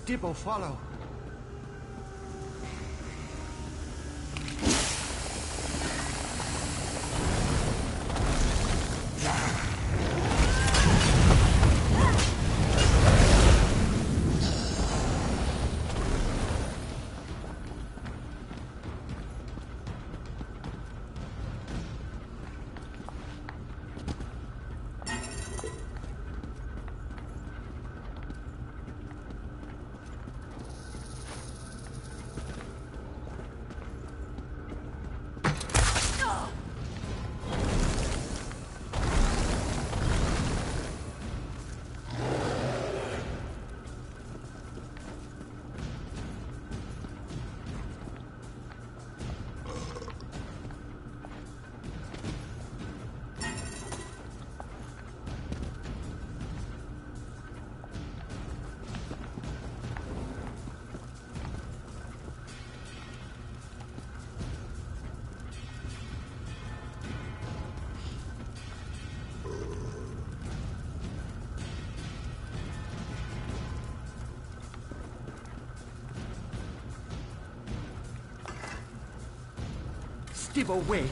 [SPEAKER 14] Stibbo follow. Stibbo, wait.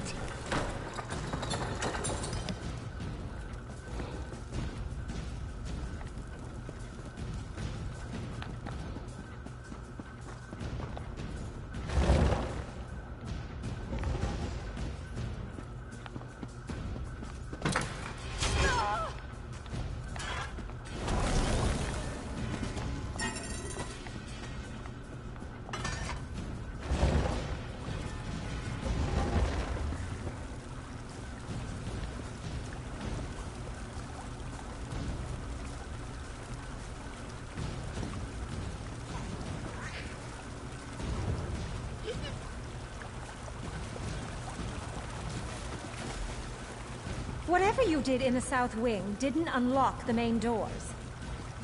[SPEAKER 13] Whatever you did in the south wing didn't unlock the main doors.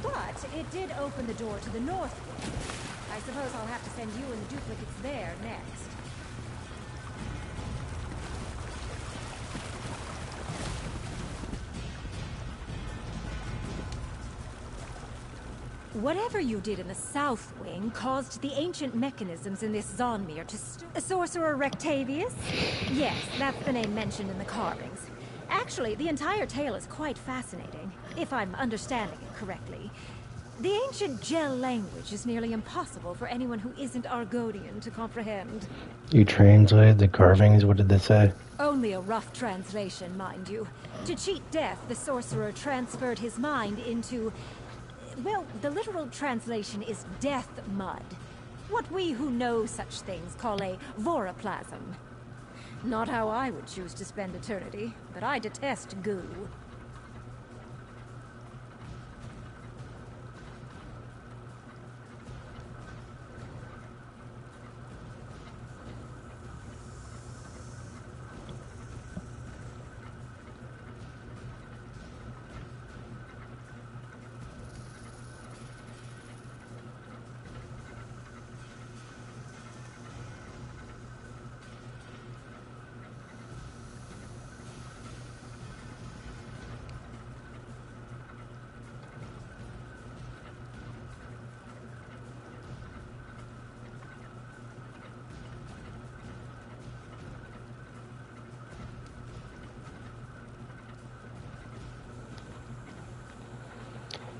[SPEAKER 13] But it did open the door to the north wing. I suppose I'll have to send you and the duplicates there next. Whatever you did in the south wing caused the ancient mechanisms in this Zonmir to... Sorcerer Rectavius? Yes, that's the name mentioned in the carvings. Actually, the entire tale is quite fascinating, if I'm understanding it correctly. The ancient Gel language is nearly impossible for anyone who isn't Argonian to comprehend.
[SPEAKER 1] You translated the carvings? What did they say?
[SPEAKER 13] Only a rough translation, mind you. To cheat death, the sorcerer transferred his mind into... Well, the literal translation is death mud. What we who know such things call a voroplasm. Not how I would choose to spend eternity, but I detest goo.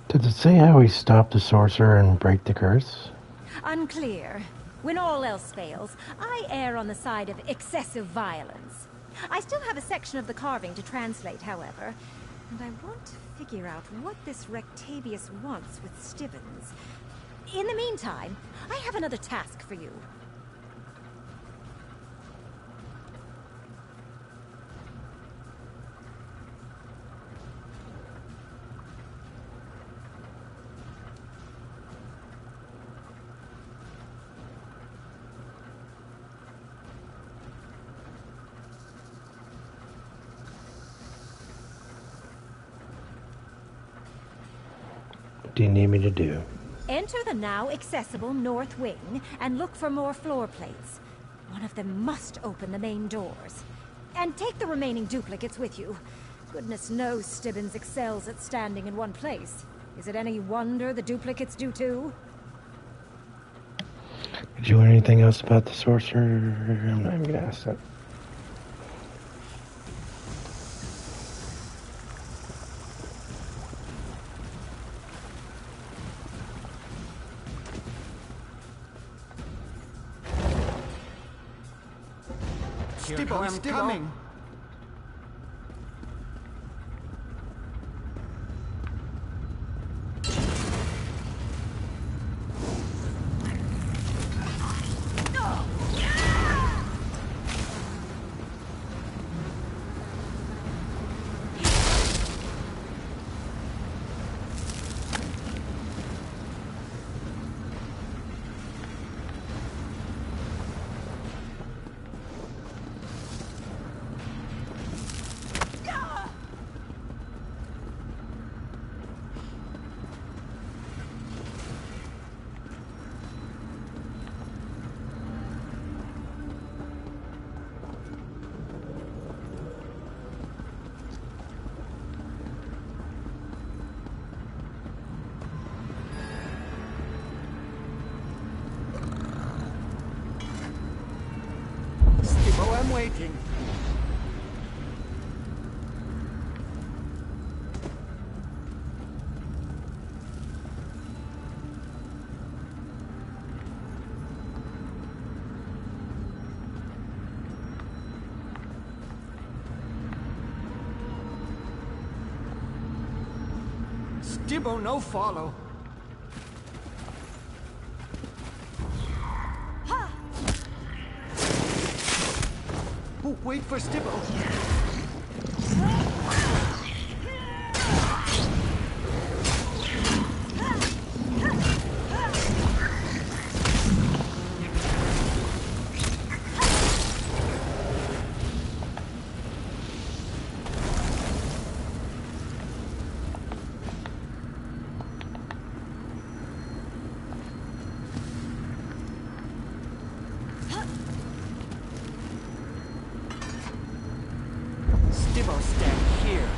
[SPEAKER 1] Did it say how we stop the sorcerer and break the curse?
[SPEAKER 13] Unclear. When all else fails, I err on the side of excessive violence. I still have a section of the carving to translate, however, and I want to figure out what this Rectavius wants with Stibbons. In the meantime, I have another task for you.
[SPEAKER 1] What do you need me to do?
[SPEAKER 13] Enter the now accessible north wing and look for more floor plates. One of them must open the main doors. And take the remaining duplicates with you. Goodness knows Stibbons excels at standing in one place. Is it any wonder the duplicates do too?
[SPEAKER 1] Did you learn anything else about the sorcerer? I'm not even gonna ask that.
[SPEAKER 5] Stibbo, I'm coming. Stibbo, I'm waiting. Stibbo, no follow. Oh, wait for Stibbo. Stibbo, stand here.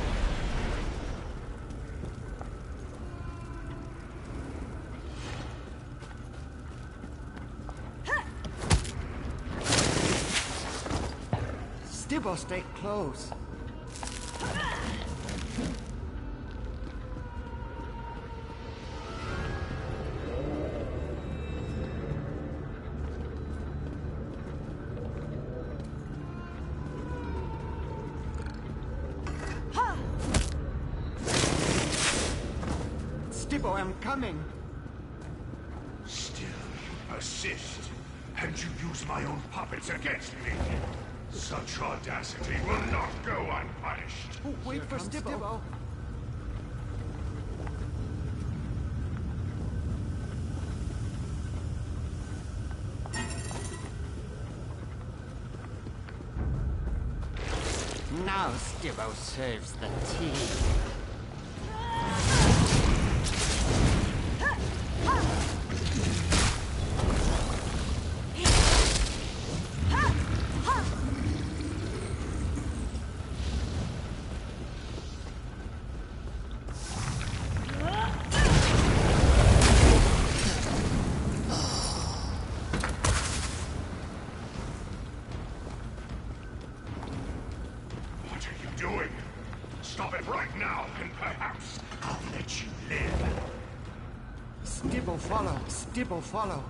[SPEAKER 5] Stibbo, stay close. Stibbo, I'm coming.
[SPEAKER 7] Still, you persist, and you use my own puppets against me. Such audacity will not go unpunished.
[SPEAKER 5] Oh, wait for Stibbo. Now Stibbo serves the tea.
[SPEAKER 7] Doing? Stop it right now, and perhaps I'll let you live.
[SPEAKER 5] Stibbo, follow. Stibbo, follow.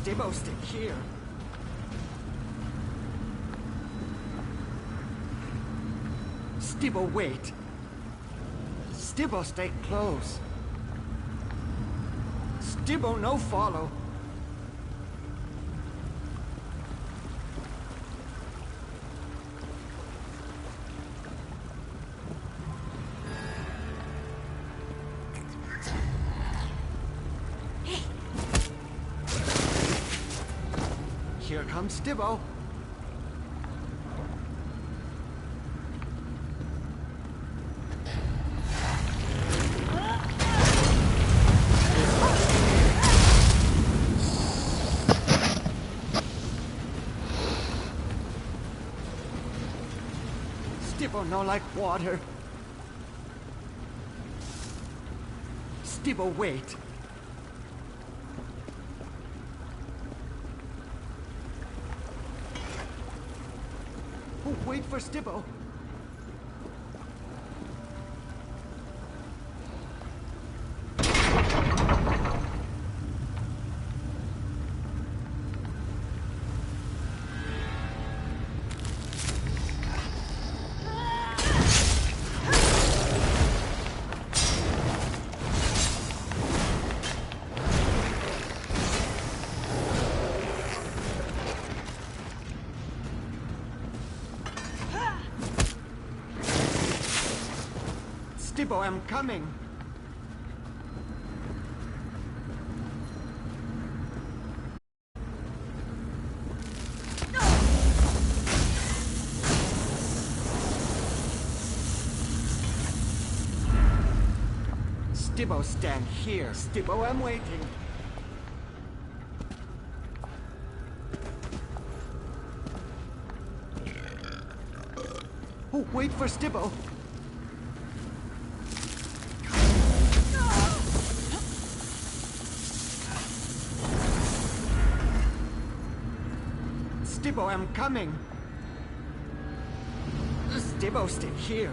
[SPEAKER 5] Stibbo, stick here. Stibbo, wait. Stibbo, stay close. Stibbo, no follow. Here comes Stibbo.
[SPEAKER 8] Stibbo no like water. Stibbo, wait. Oh, wait for Stibbo. Stibbo, I'm coming. Stibbo, stand here. Stibbo, I'm waiting. Oh, wait for Stibbo. Stibbo, I'm coming. Stibbo, stay here.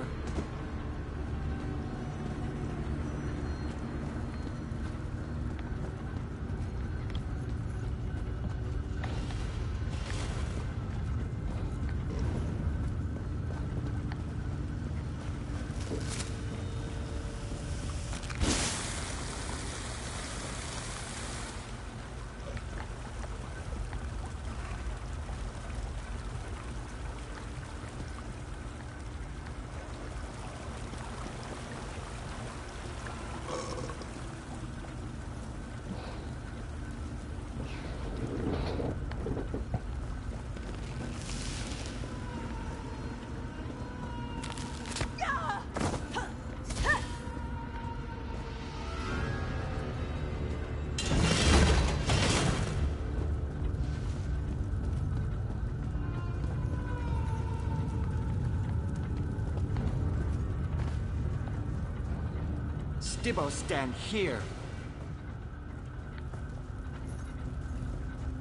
[SPEAKER 8] Stibbo, stand here.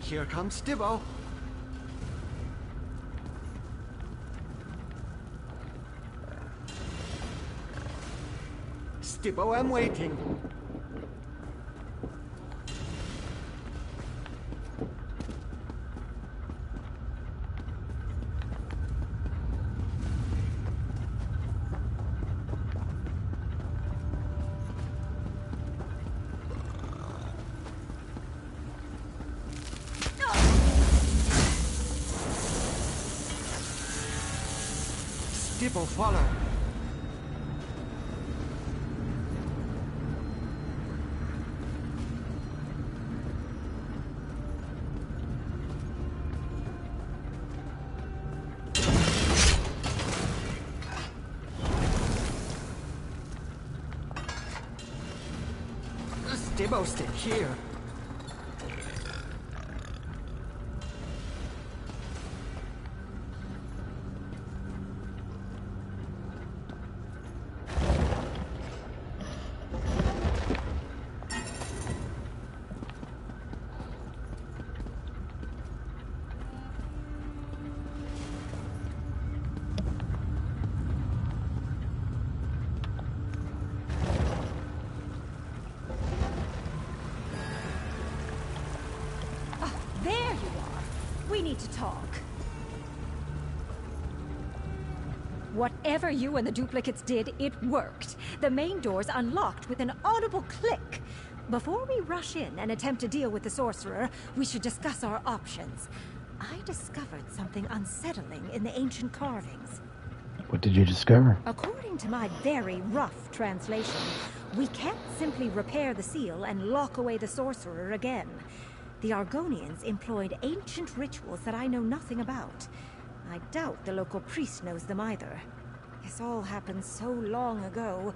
[SPEAKER 8] Here comes Stibbo. Stibbo, I'm waiting. Stibbo, follow. Stibbo, stay here.
[SPEAKER 13] To talk. Whatever you and the duplicates did, it worked. The main doors unlocked with an audible click. Before we rush in and attempt to deal with the sorcerer, we should discuss our options. I discovered something unsettling in the ancient carvings.
[SPEAKER 1] What did you discover?
[SPEAKER 13] According to my very rough translation, we can't simply repair the seal and lock away the sorcerer again. The Argonians employed ancient rituals that I know nothing about. I doubt the local priest knows them either. This all happened so long ago.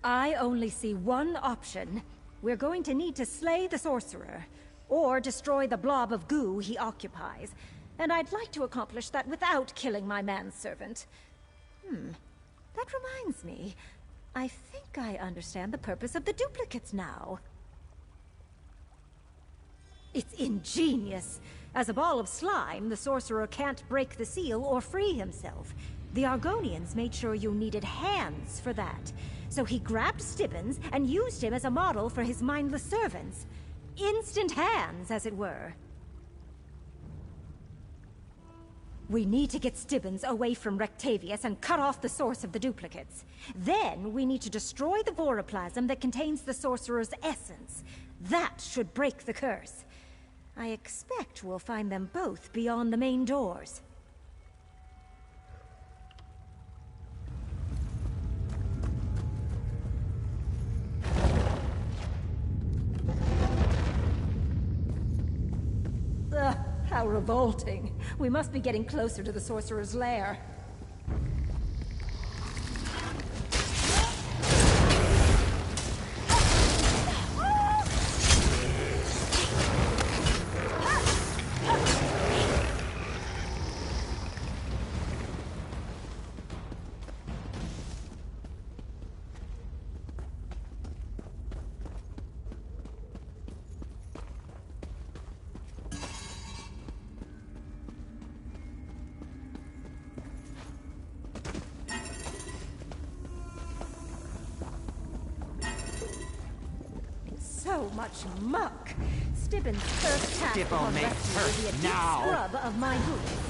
[SPEAKER 13] I only see one option. We're going to need to slay the sorcerer, or destroy the blob of goo he occupies. And I'd like to accomplish that without killing my manservant. That reminds me. I think I understand the purpose of the duplicates now. It's ingenious. As a ball of slime, the sorcerer can't break the seal or free himself. The Argonians made sure you needed hands for that. So he grabbed Stibbons and used him as a model for his mindless servants. Instant hands, as it were. We need to get Stibbons away from Rectavius and cut off the source of the duplicates. Then we need to destroy the voroplasm that contains the sorcerer's essence. That should break the curse. I expect we'll find them both beyond the main doors. Ugh, how revolting. We must be getting closer to the sorcerer's lair. So much muck. Stibbons' first task
[SPEAKER 11] Stibbo
[SPEAKER 13] upon
[SPEAKER 11] makes
[SPEAKER 13] rescue
[SPEAKER 11] hurt
[SPEAKER 13] will be a deep
[SPEAKER 11] now.
[SPEAKER 13] scrub of my boots.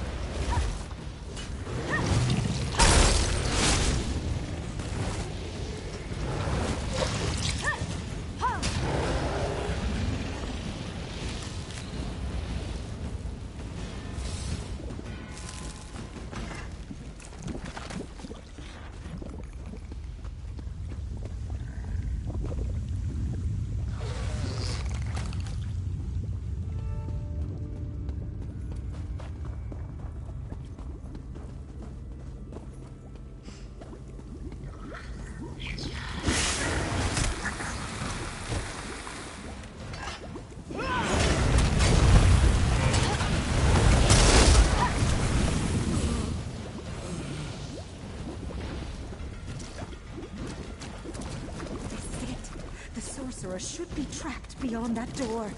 [SPEAKER 13] Should be trapped beyond that door.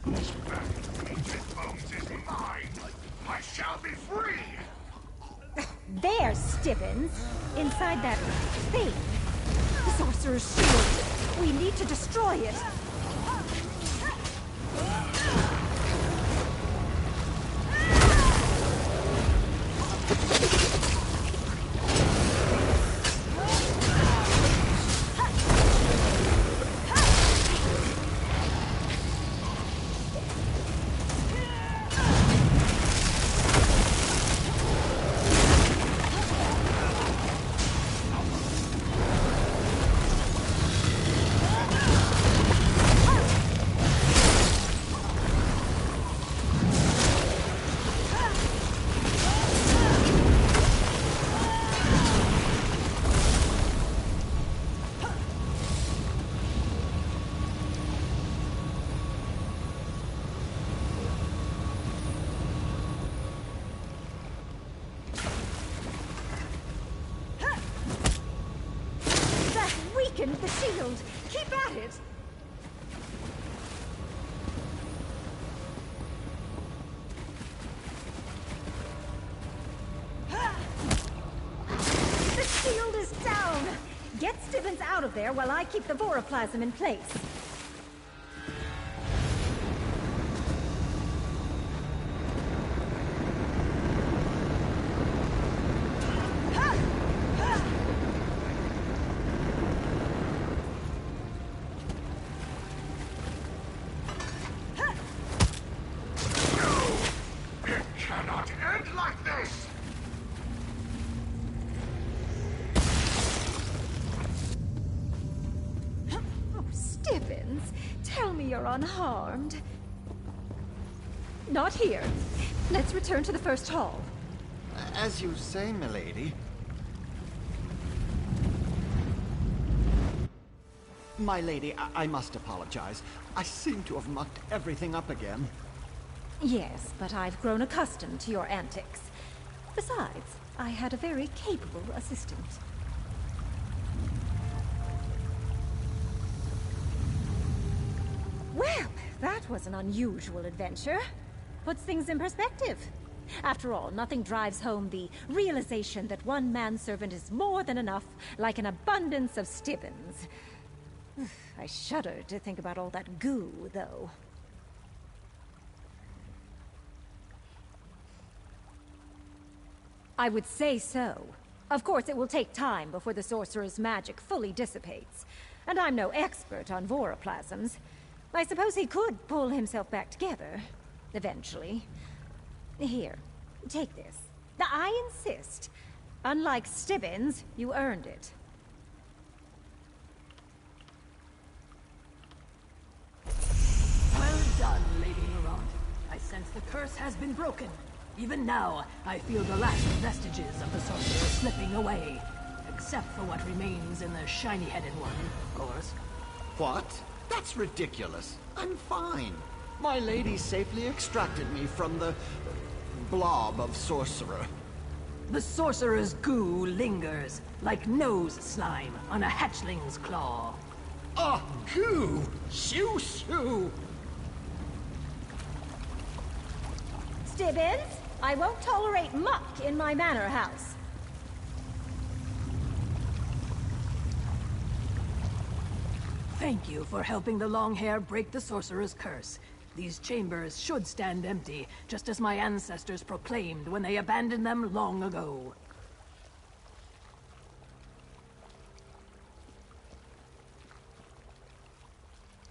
[SPEAKER 7] This bones is mine. I shall be free.
[SPEAKER 13] There's Stibbons, inside that thing. The sorcerer's shield. We need to destroy it. The shield! Keep at it! The shield is down! Get Stibbons out of there while I keep the voroplasm in place. You're unharmed. Not here. Let's return to the first hall.
[SPEAKER 16] As you say, milady. My lady, I must apologize. I seem to have mucked everything up again.
[SPEAKER 13] Yes, but I've grown accustomed to your antics. Besides, I had a very capable assistant. Well, that was an unusual adventure. Puts things in perspective. After all, nothing drives home the realization that one manservant is more than enough, like an abundance of Stibbons. I shudder to think about all that goo, though. I would say so. Of course, it will take time before the sorcerer's magic fully dissipates. And I'm no expert on voroplasms. I suppose he could pull himself back together, eventually. Here, take this. I insist. Unlike Stibbons, you earned it.
[SPEAKER 9] Well done, Lady Mirand. I sense the curse has been broken. Even now, I feel the last vestiges of the sorcerer slipping away. Except for what remains in the shiny-headed one, of course.
[SPEAKER 16] What? That's ridiculous. I'm fine. My lady safely extracted me from the blob of sorcerer.
[SPEAKER 9] The sorcerer's goo lingers, like nose slime on a hatchling's claw.
[SPEAKER 16] Oh, goo! Shoo-shoo!
[SPEAKER 13] Stibbons, I won't tolerate muck in my manor house.
[SPEAKER 9] Thank you for helping the long hair break the sorcerer's curse. These chambers should stand empty, just as my ancestors proclaimed when they abandoned them long ago.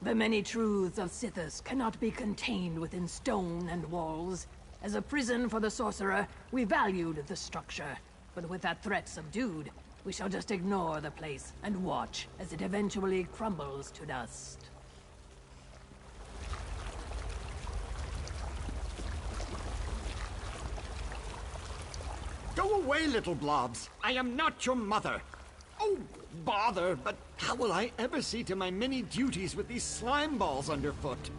[SPEAKER 9] The many truths of Sithis cannot be contained within stone and walls. As a prison for the sorcerer, we valued the structure. But with that threat subdued, we shall just ignore the place and watch as it eventually crumbles to dust.
[SPEAKER 16] Go away, little blobs. I am not your mother. Oh, bother, but how will I ever see to my many duties with these slime balls underfoot?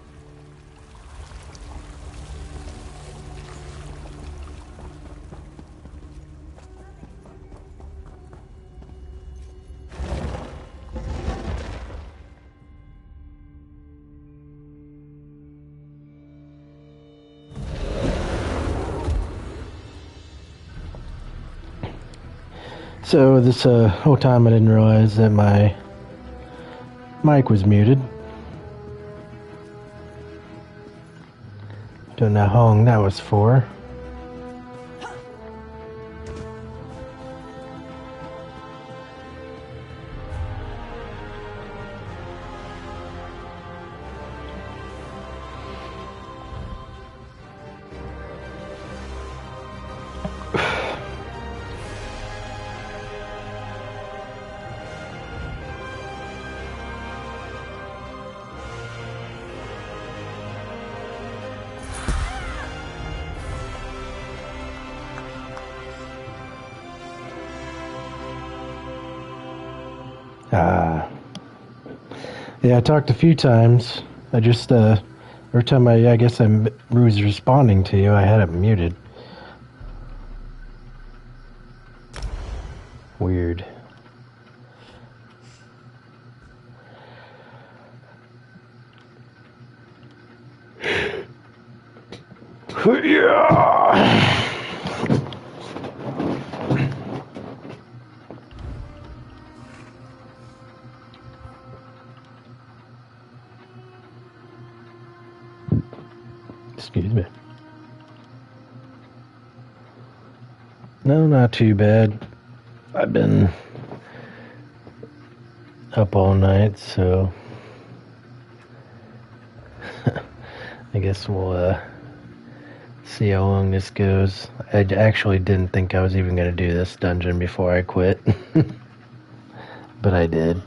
[SPEAKER 1] So this whole time I didn't realize that my mic was muted. Don't know how long that was for. Yeah, I talked a few times. I just, every time I guess I was responding to you, I had it muted. Weird. Yeah. Excuse me. No, not too bad. I've been up all night, so I guess we'll see how long this goes. I actually didn't think I was even going to do this dungeon before I quit, but I did.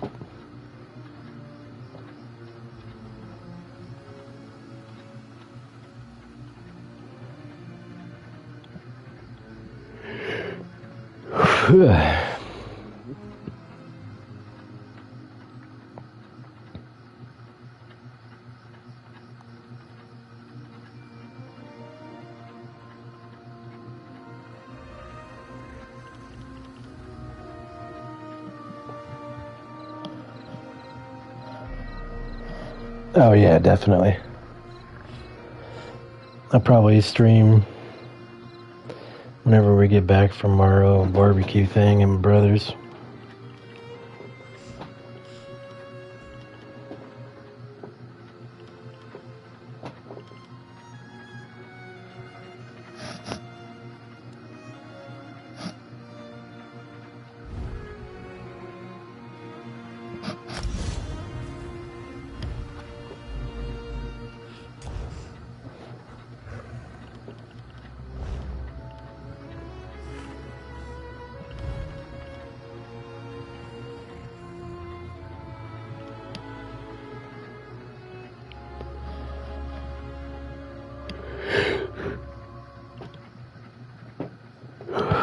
[SPEAKER 1] Oh yeah, definitely. I'll probably stream whenever we get back from our barbecue thing and brothers.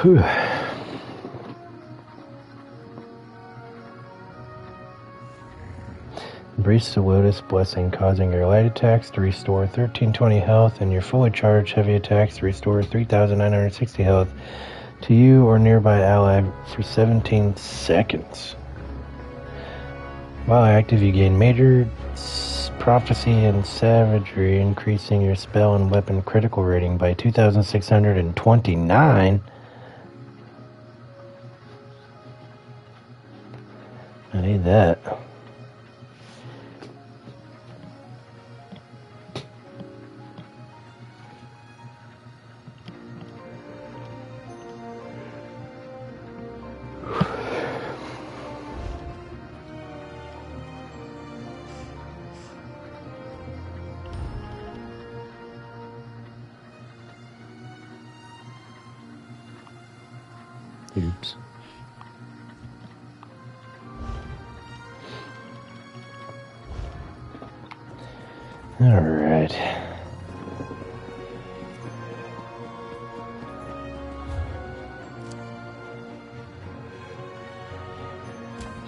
[SPEAKER 1] Whew. Embrace the Lotus Blessing, causing your light attacks to restore 1320 health and your fully charged heavy attacks to restore 3960 health to you or nearby ally for 17 seconds. While active, you gain major prophecy and savagery, increasing your spell and weapon critical rating by 2629. I need that. Oops. All right.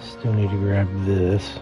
[SPEAKER 1] Still need to grab this.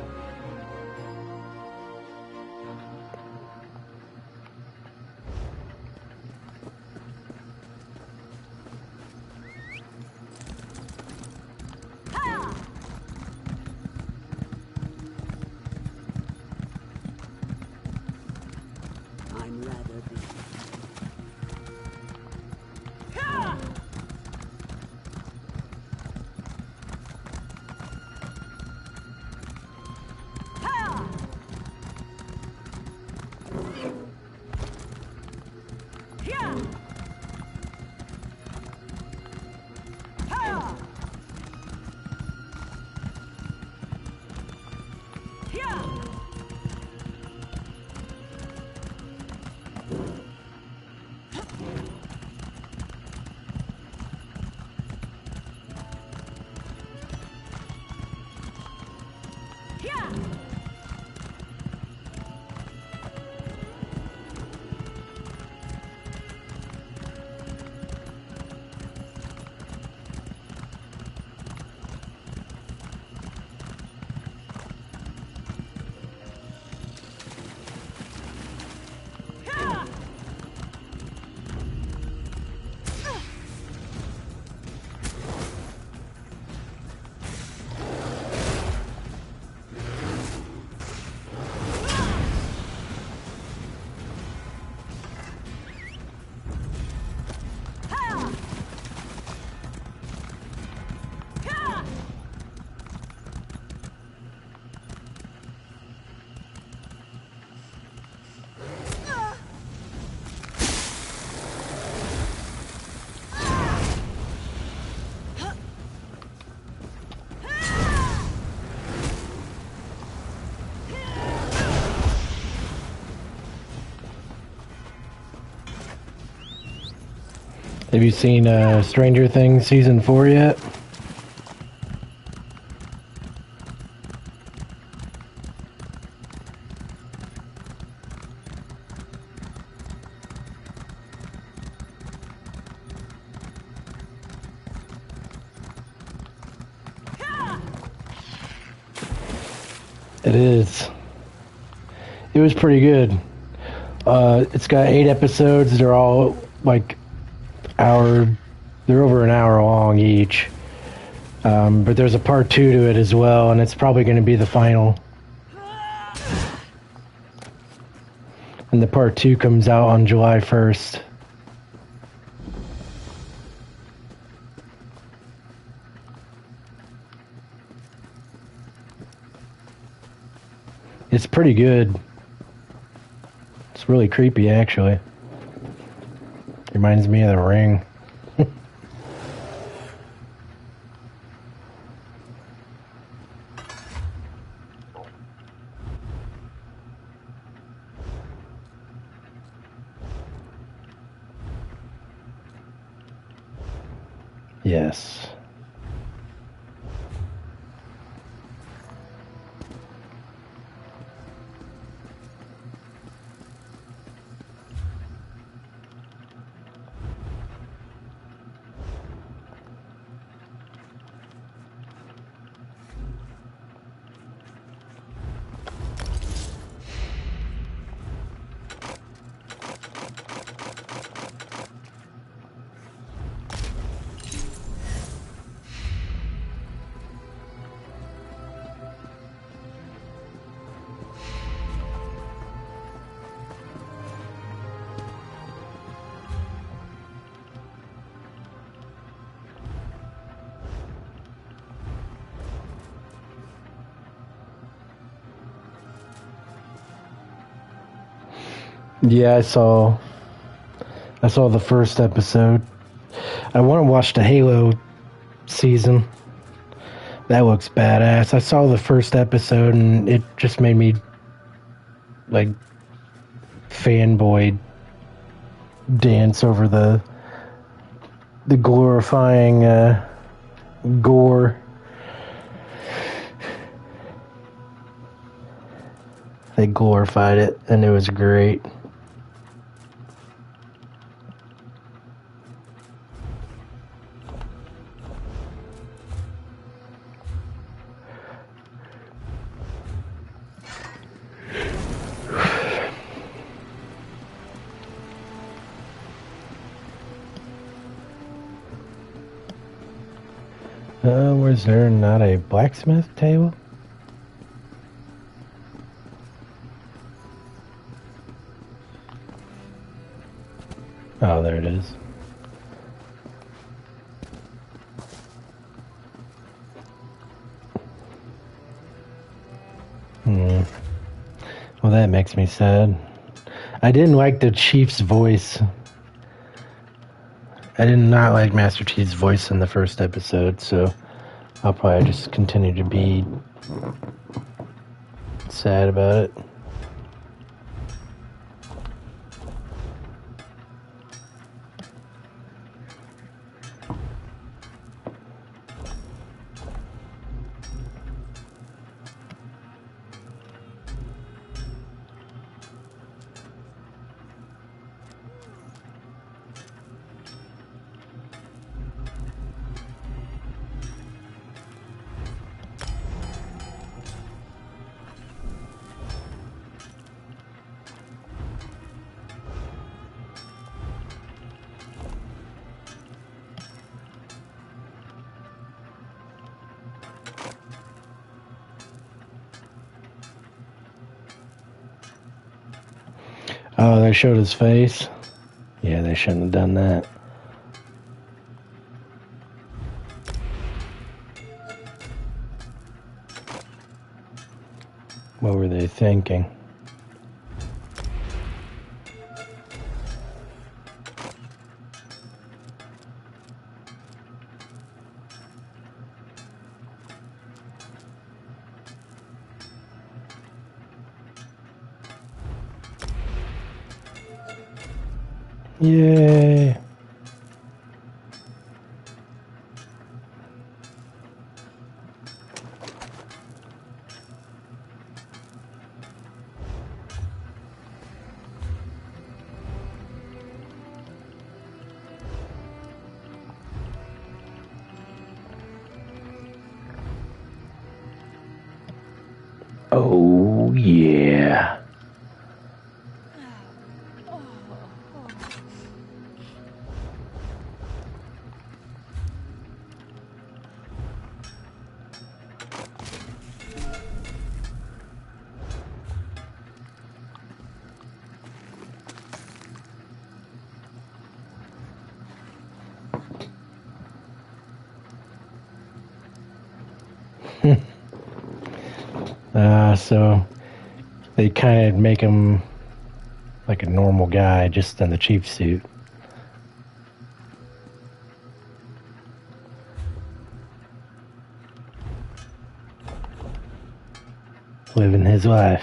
[SPEAKER 1] Have you seen Stranger Things Season 4 yet? It is. It was pretty good. It's got 8 episodes. They're all like they're over an hour long each. But there's a part 2 to it as well, and it's probably going to be the final. And the part 2 comes out on July 1st. It's pretty good. It's really creepy, actually. Reminds me of The Ring. Yes. Yeah, I saw the first episode. I want to watch the Halo season. That looks badass. I saw the first episode and it just made me like fanboy dance over the glorifying gore. They glorified it and it was great. Was there not a blacksmith table? Oh, there it is. Well, that makes me sad. I didn't like the Chief's voice. I did not like Master Chief's voice in the first episode, so I'll probably just continue to be sad about it. Oh, they showed his face? Yeah, they shouldn't have done that. What were they thinking? Yay! Oh, yeah. So they kind of make him like a normal guy, just in the chief suit. Living his life.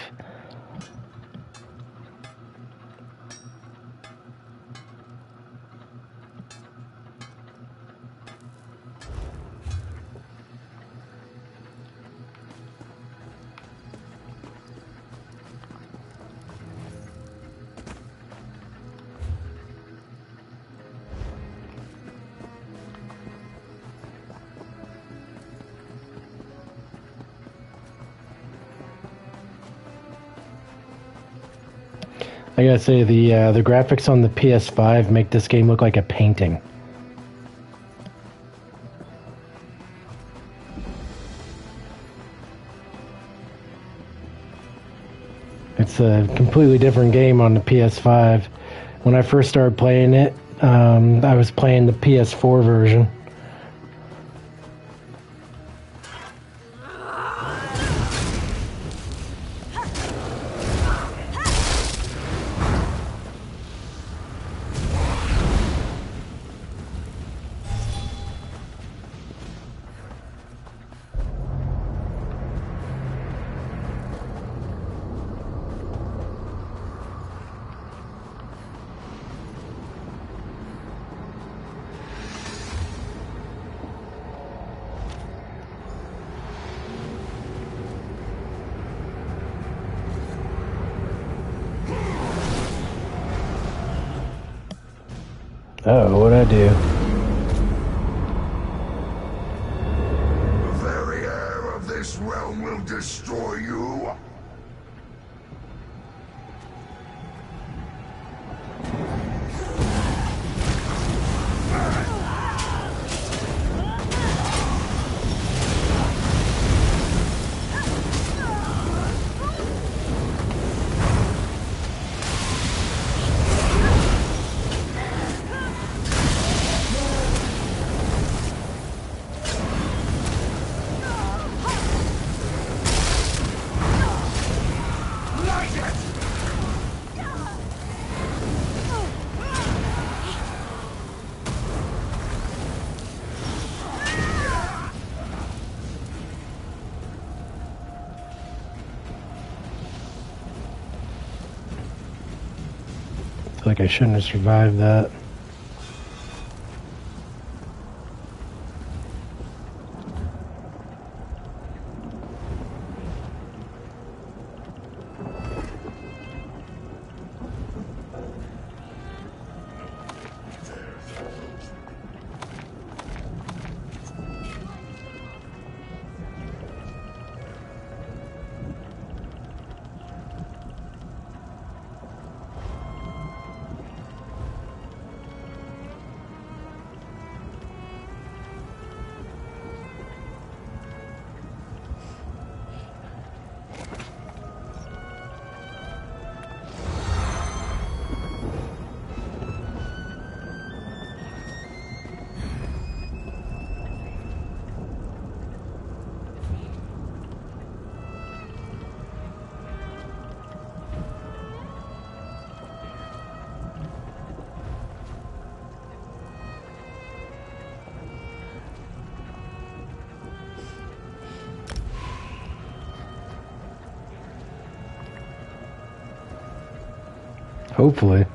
[SPEAKER 1] I gotta say, the graphics on the PS5 make this game look like a painting. It's a completely different game on the PS5. When I first started playing it, I was playing the PS4 version. Oh, what'd I do?
[SPEAKER 7] The very air of this realm will destroy you.
[SPEAKER 1] I feel like I shouldn't have survived that. Hopefully.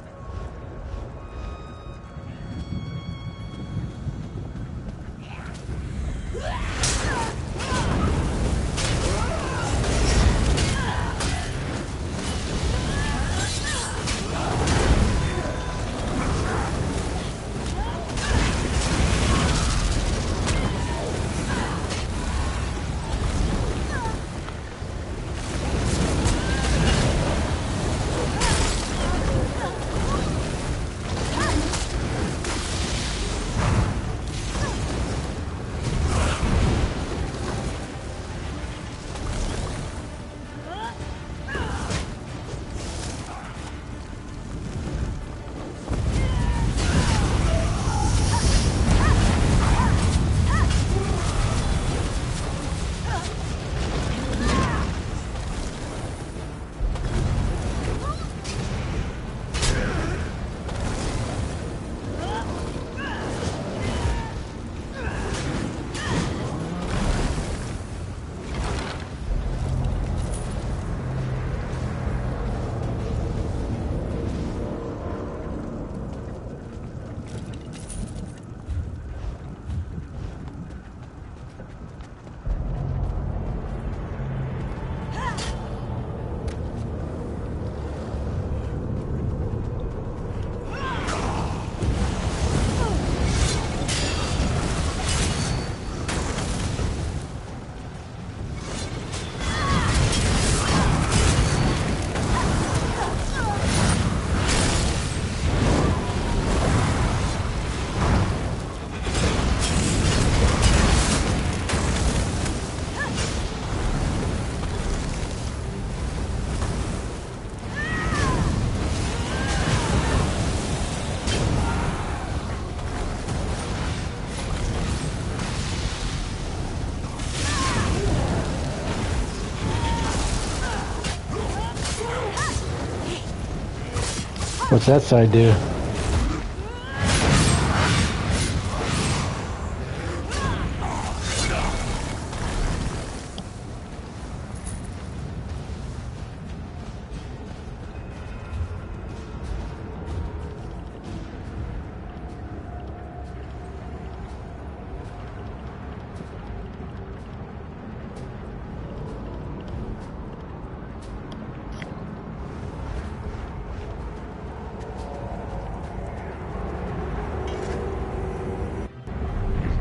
[SPEAKER 1] What's that side do?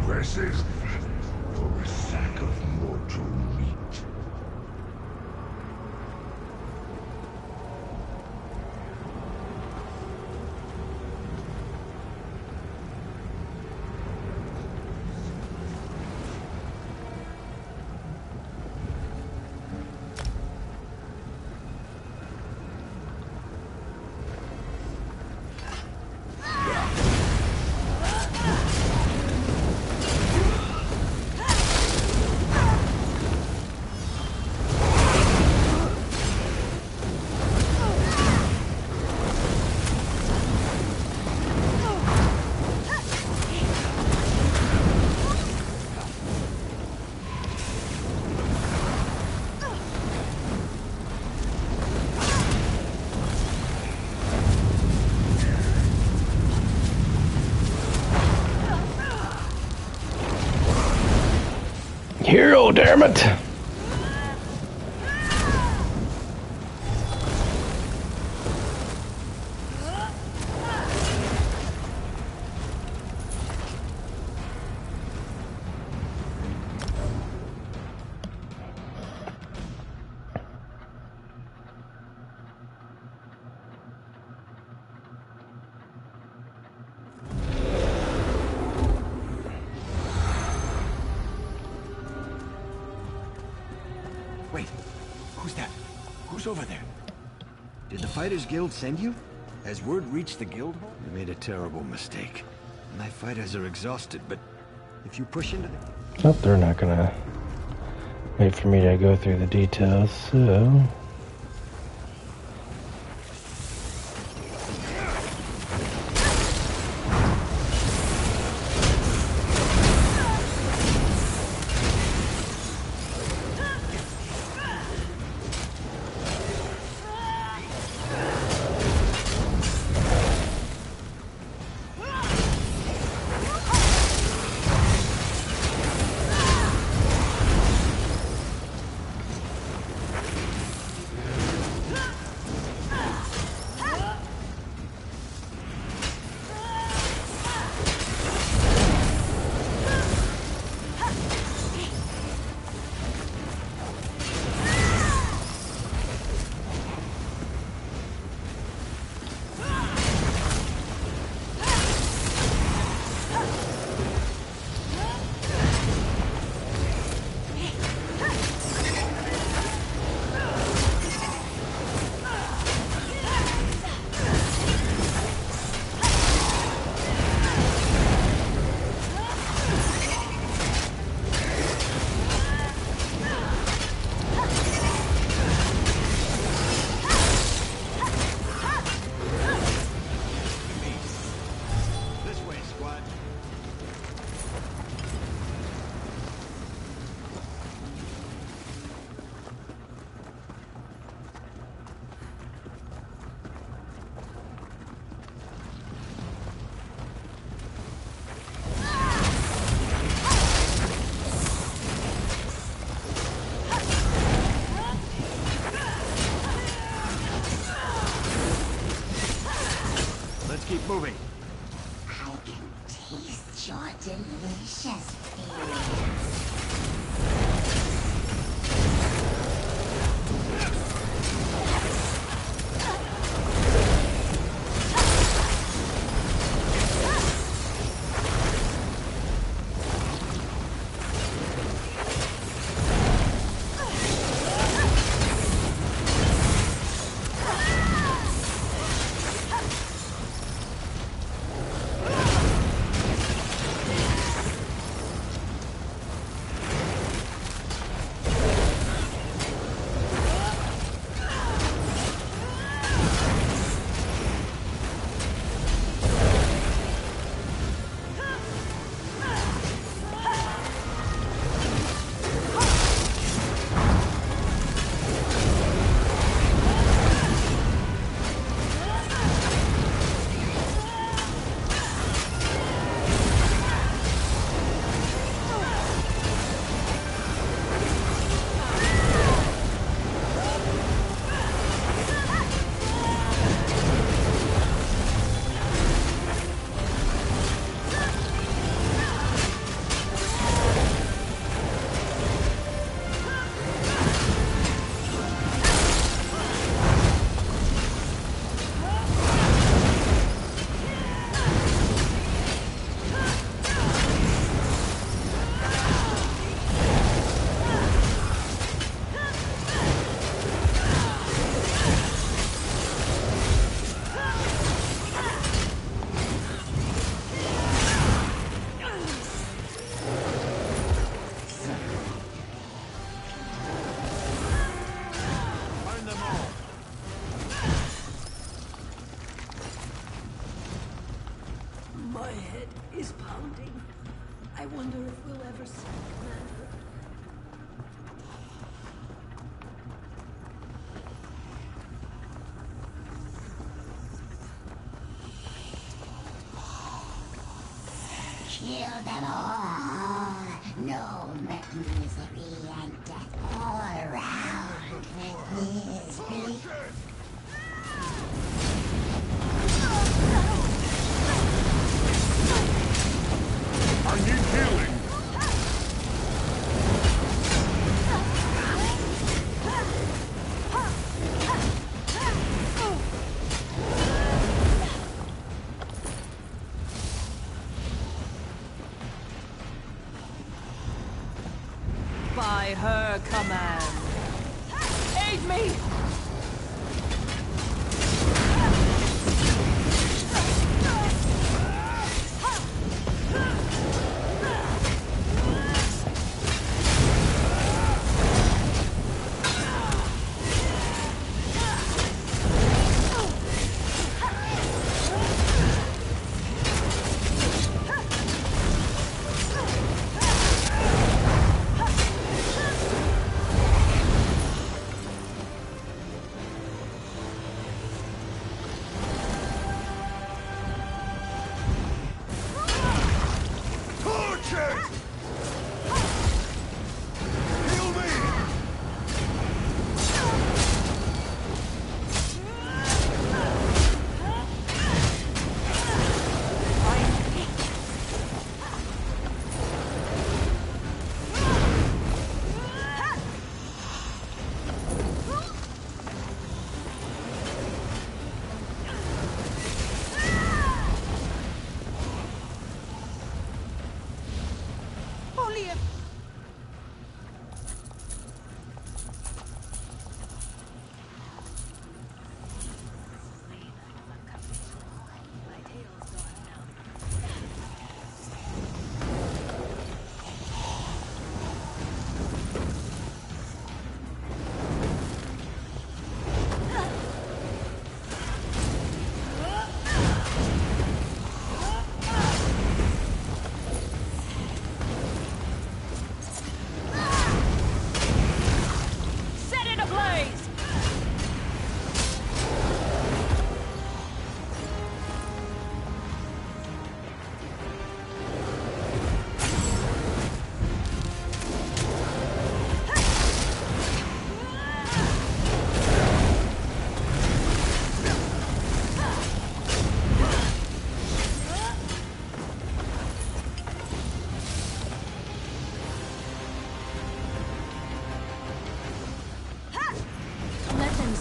[SPEAKER 7] Impressive for a sack of mortal meat.
[SPEAKER 1] Hero, damn it!
[SPEAKER 16] Wait, who's that? Who's over there? Did the Fighters Guild send you? Has word reached the guild hall? You made a terrible mistake. My fighters are exhausted, but if you push into the...
[SPEAKER 1] Nope, they're not gonna wait for me to go through the details, so...
[SPEAKER 16] Keep moving.
[SPEAKER 20] I can taste your delicious food.
[SPEAKER 9] head is pounding. I wonder if we'll ever see Commander.
[SPEAKER 20] Kill them all. No misery and death all around. This bleak.
[SPEAKER 7] I need healing.
[SPEAKER 18] By her command. Aid me!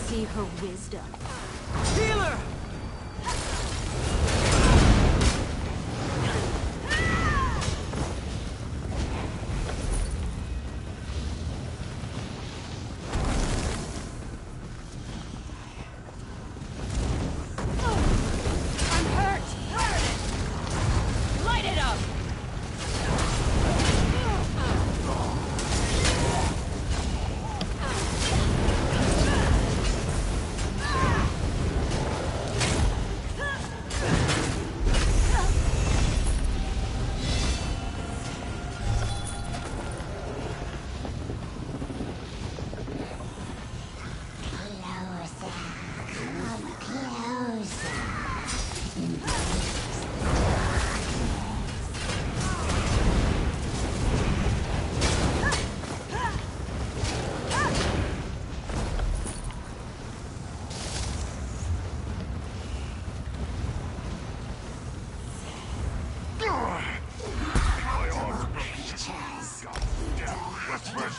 [SPEAKER 3] See her wisdom.
[SPEAKER 18] Healer!
[SPEAKER 3] I'm hurt! Light it up!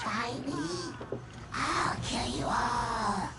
[SPEAKER 20] Fight me. I'll kill you all.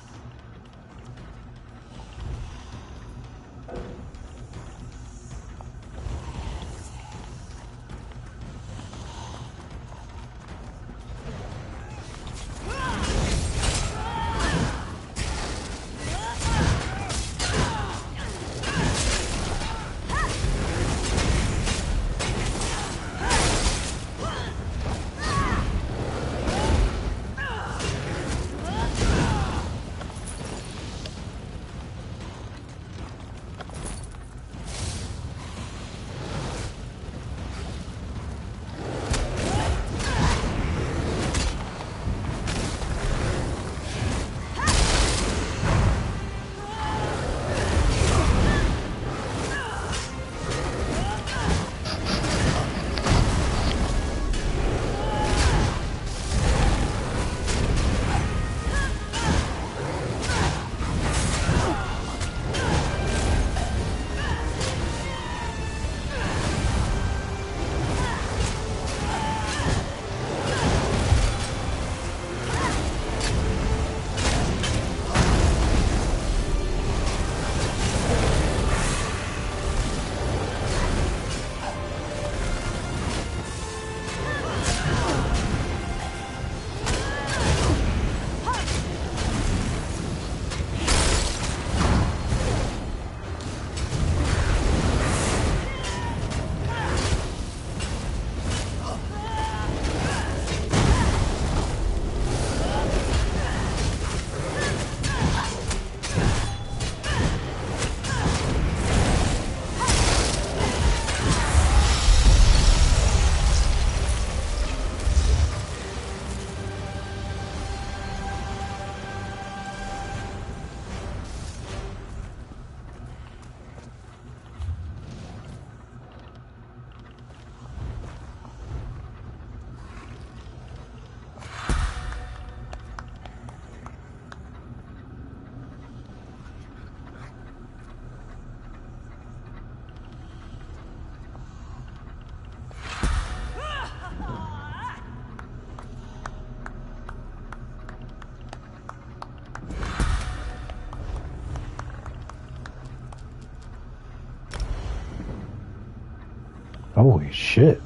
[SPEAKER 1] Holy shit.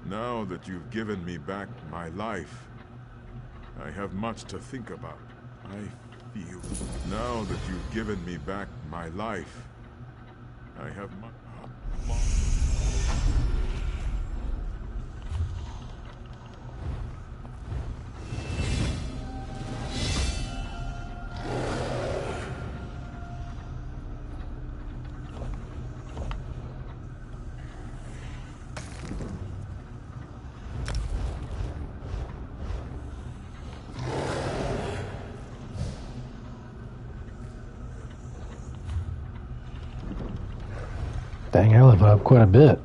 [SPEAKER 15] Now that you've given me back my life, I have much to think about. I feel... Now that you've given me back my life, I have much...
[SPEAKER 1] Dang, I live up quite a bit.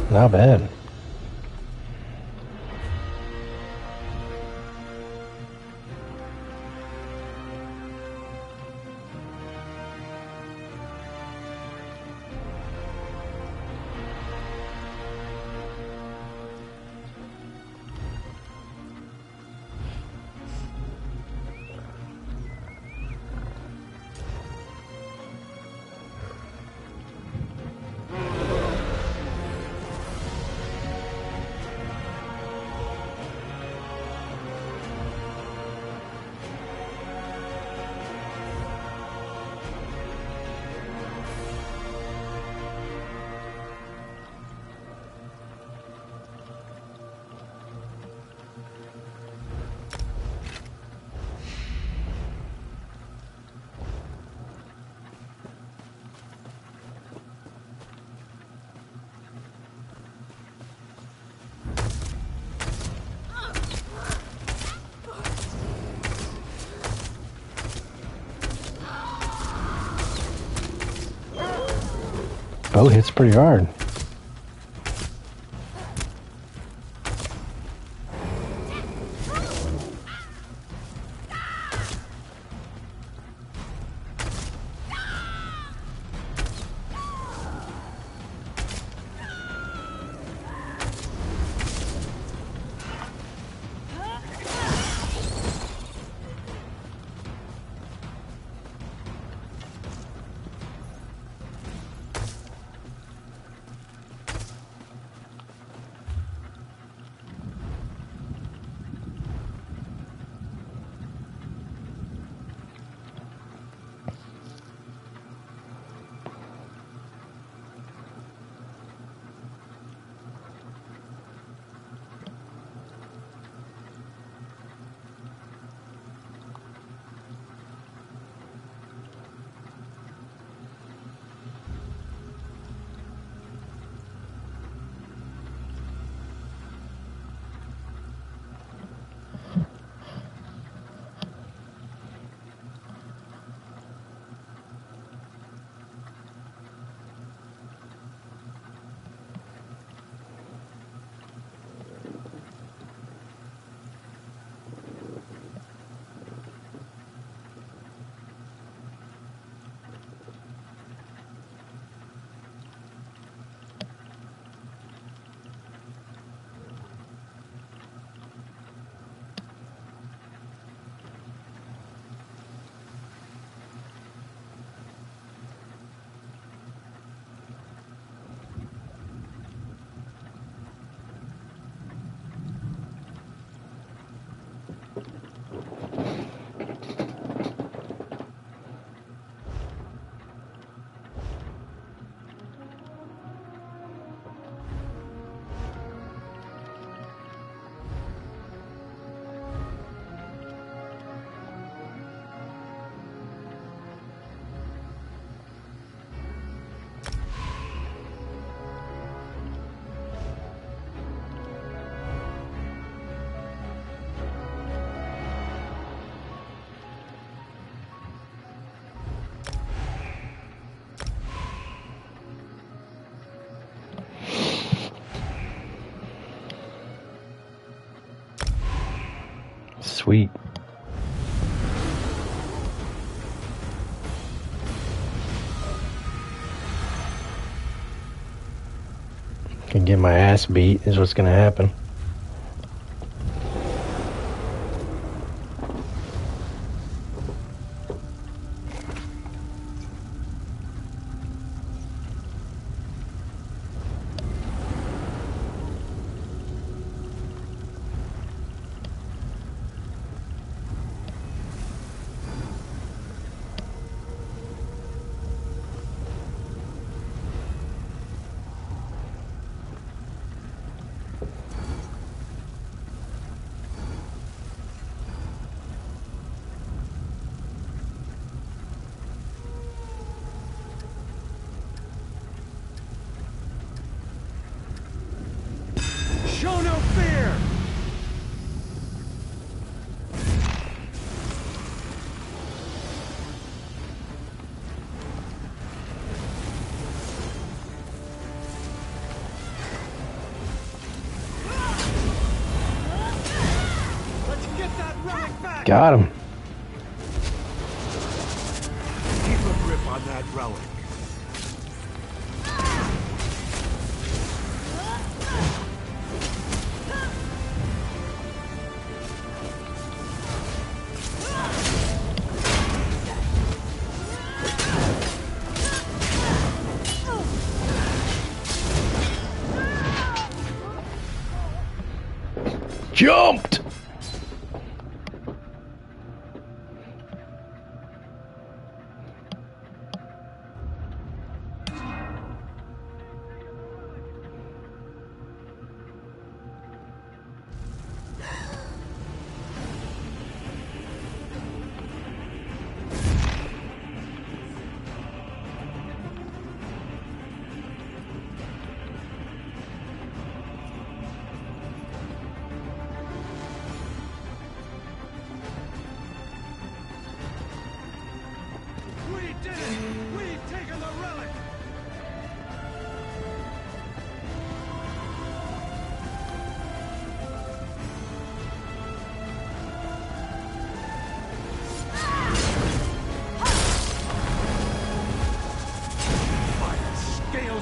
[SPEAKER 1] Not bad. Bow hits pretty hard. Sweet. Can get my ass beat is what's gonna happen.
[SPEAKER 5] Show no fear! Let's get that relic back!
[SPEAKER 1] Got him.
[SPEAKER 12] Keep a grip on that relic.
[SPEAKER 1] Jumped!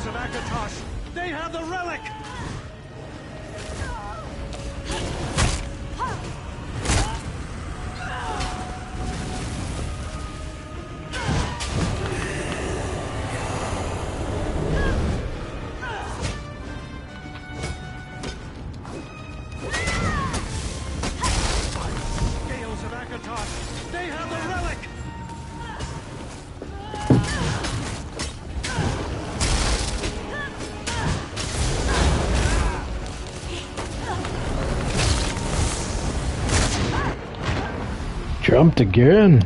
[SPEAKER 5] Scales of Akatosh! They have the relic! Scales of Akatosh! They have the relic!
[SPEAKER 1] Jumped again.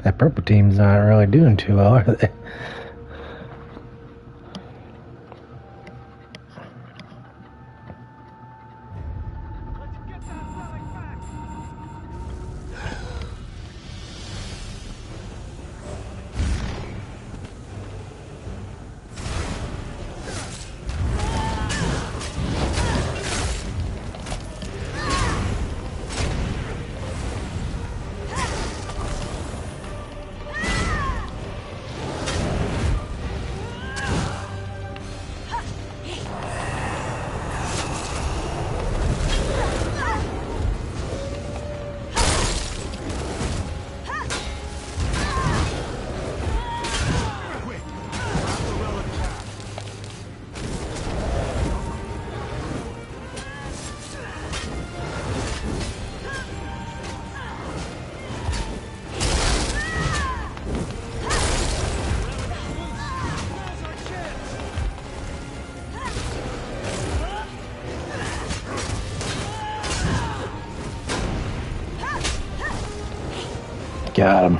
[SPEAKER 1] That purple team's not really doing too well, are they? Got him.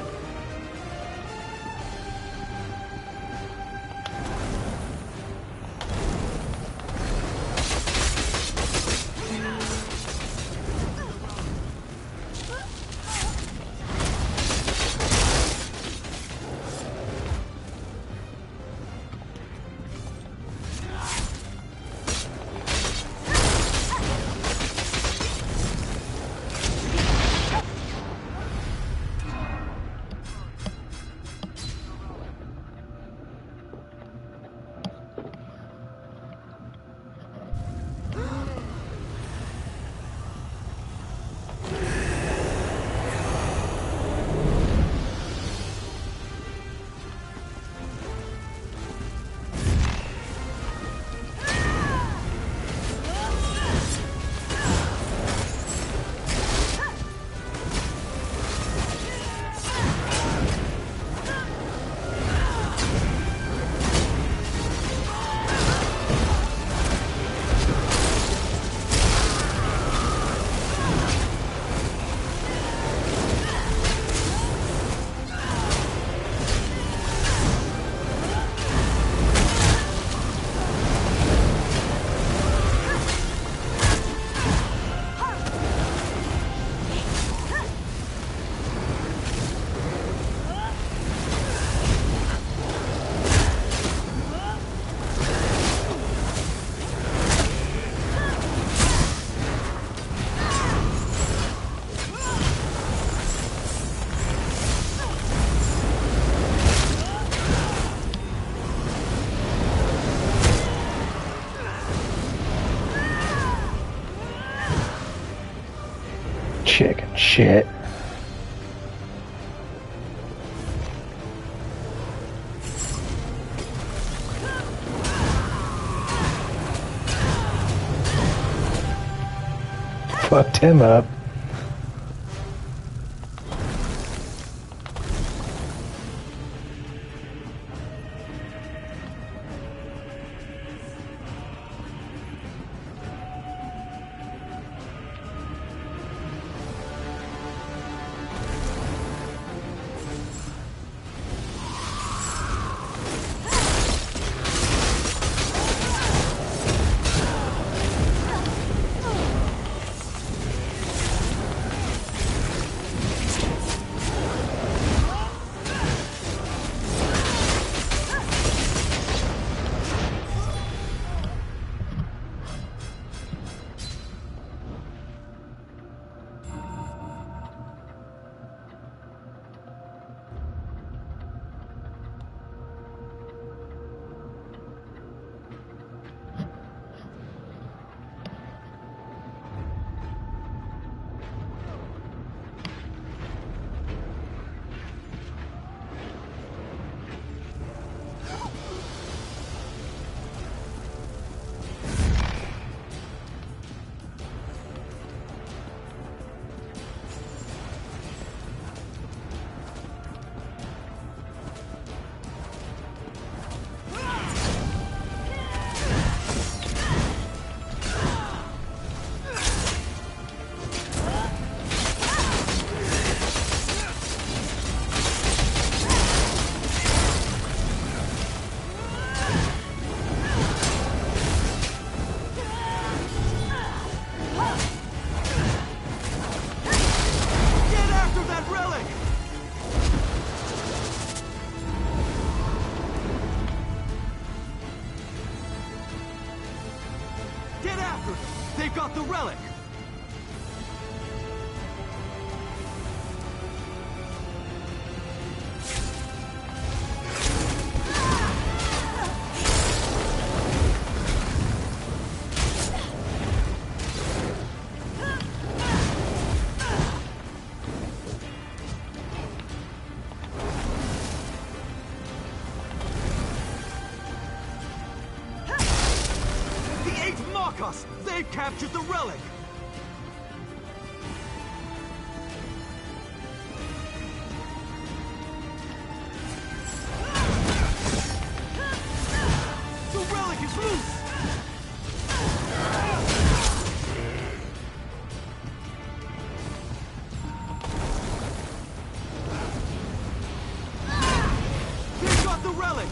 [SPEAKER 1] Chicken shit. Fucked him up.
[SPEAKER 10] Get after that relic! Get after it! They've got the relic! They've captured the relic! The relic is loose! They've got the relic!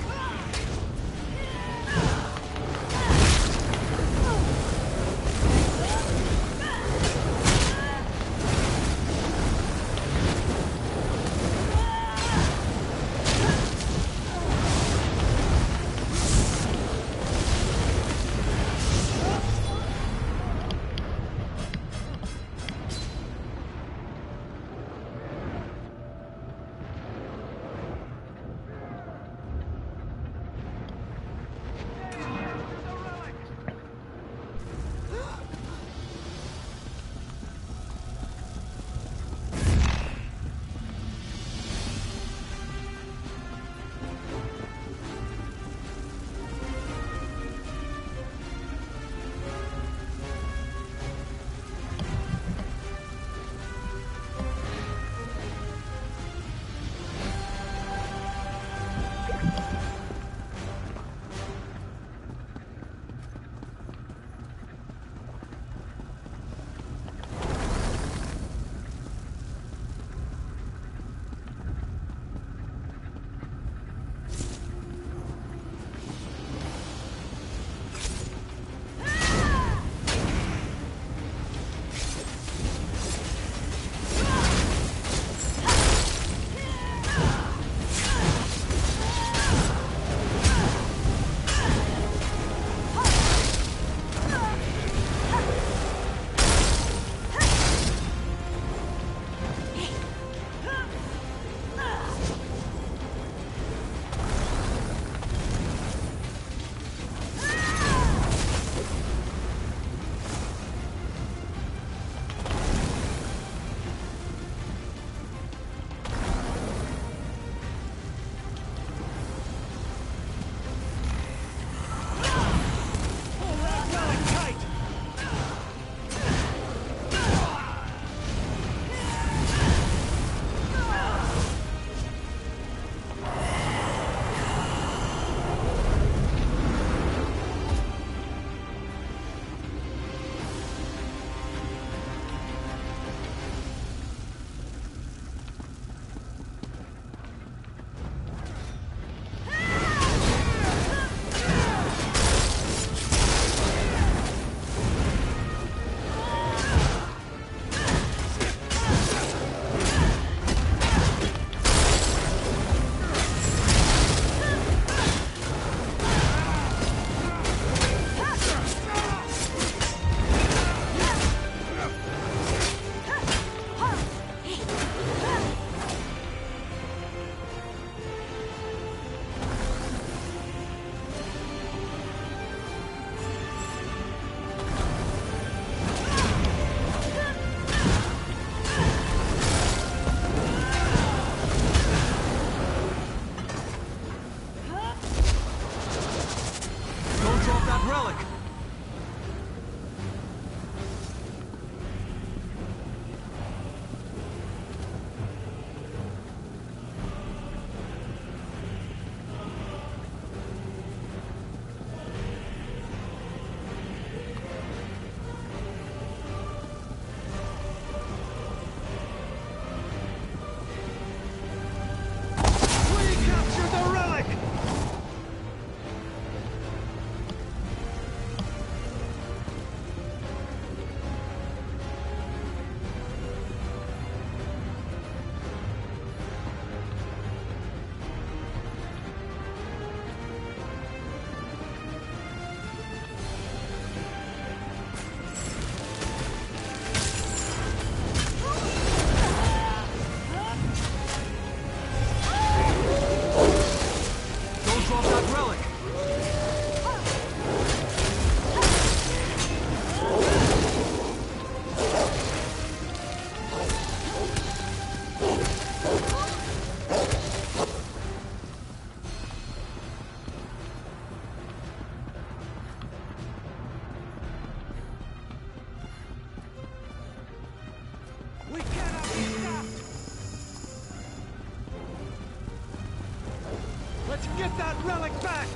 [SPEAKER 10] relic back!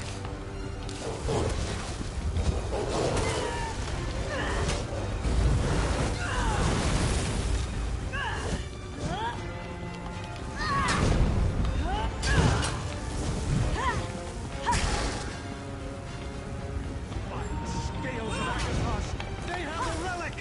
[SPEAKER 10] Scales of Agathos! They have the relic!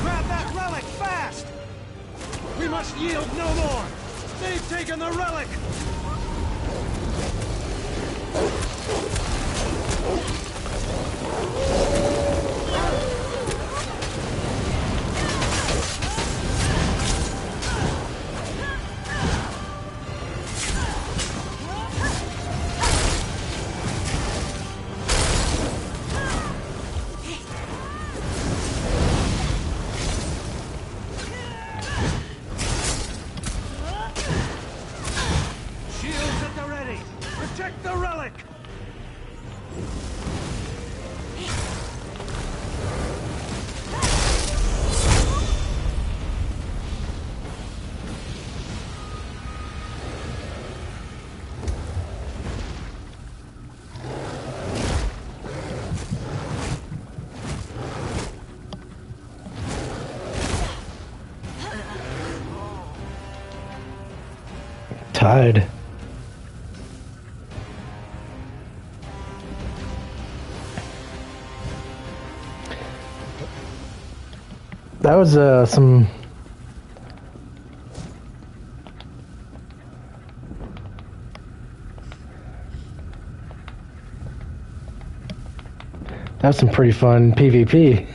[SPEAKER 10] Grab that relic fast! We must yield no more! They've taken the relic! Shields at the ready! Protect the relic!
[SPEAKER 1] Tied. That was some pretty fun PvP.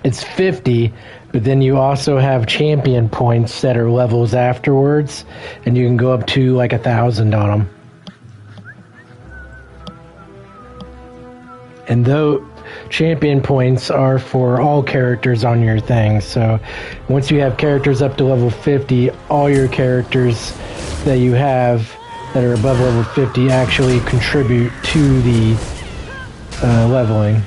[SPEAKER 1] It's 50, but then you also have champion points that are levels afterwards, and you can go up to like 1,000 on them. And though champion points are for all characters on your thing, so once you have characters up to level 50, all your characters that you have that are above level 50 actually contribute to the leveling.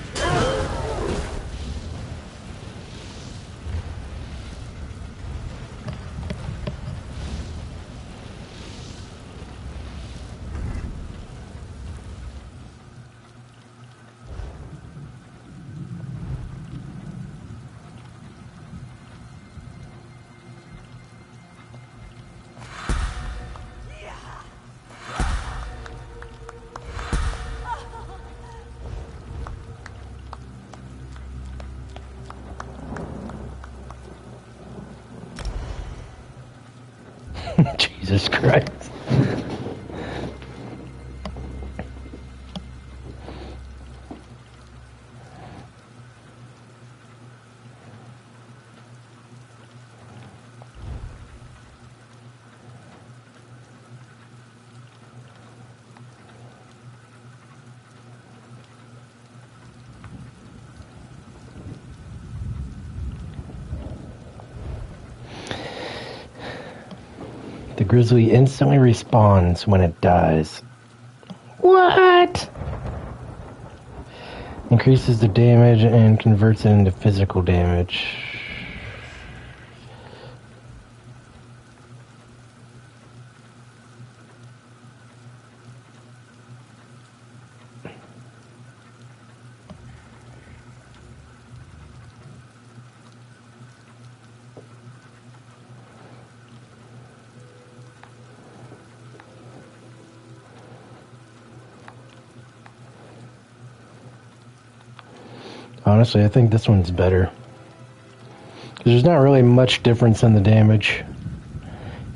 [SPEAKER 1] Jesus Christ. The grizzly instantly respawns when it dies. What? Increases the damage and converts it into physical damage. Honestly, I think this one's better. There's not really much difference in the damage.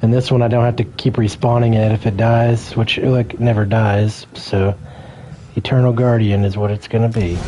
[SPEAKER 1] And this one I don't have to keep respawning it if it dies, which like never dies, so Eternal Guardian is what it's gonna be.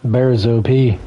[SPEAKER 1] Bear's OP.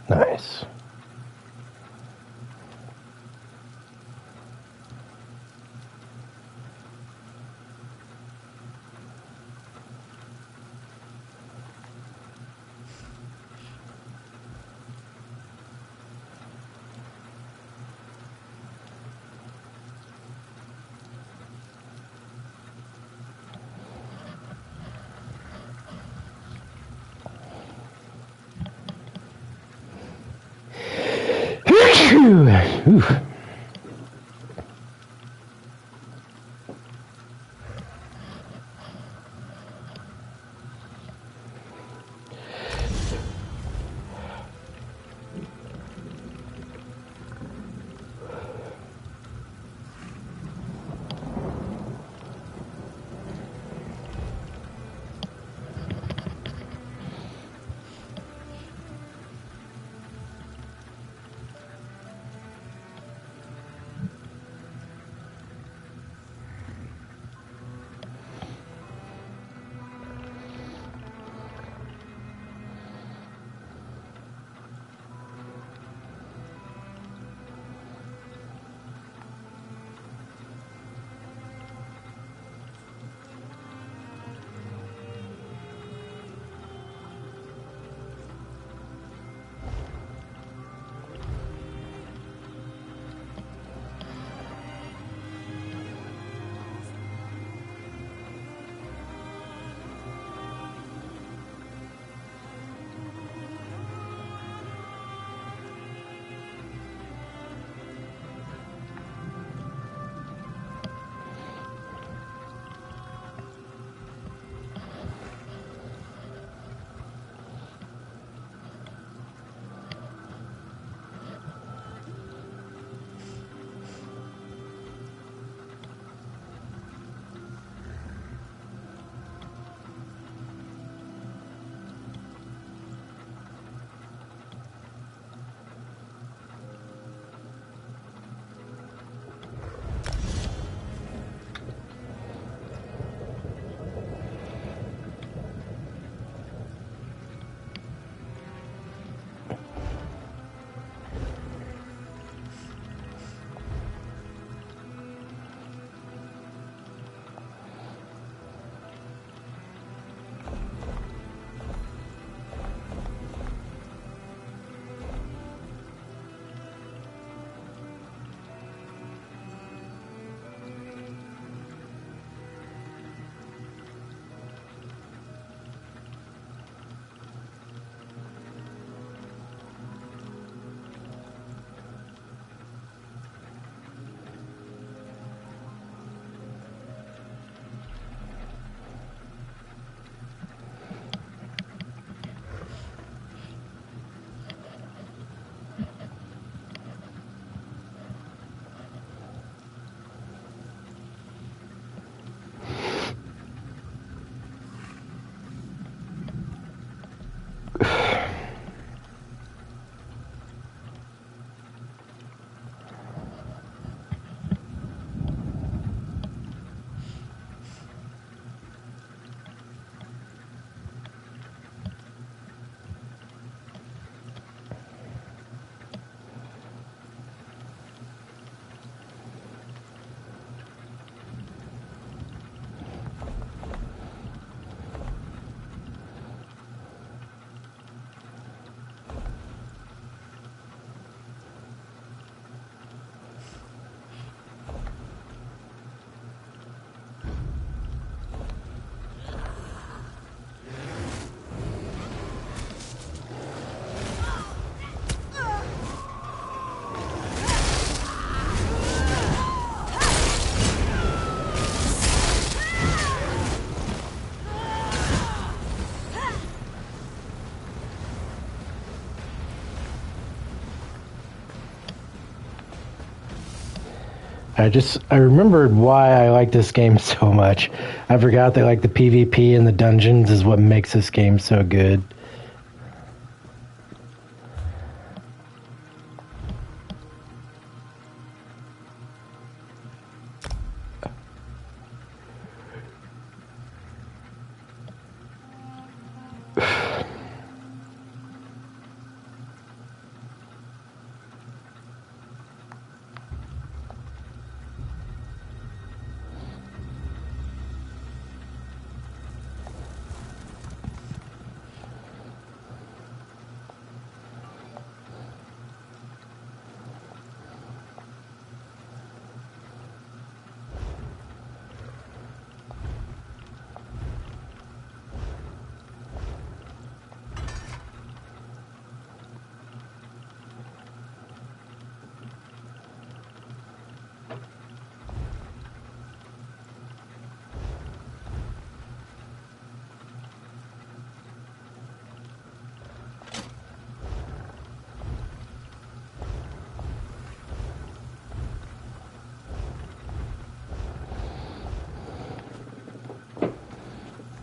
[SPEAKER 1] Nice. Oof. I remembered why I like this game so much. I forgot that like the PvP in the dungeons is what makes this game so good.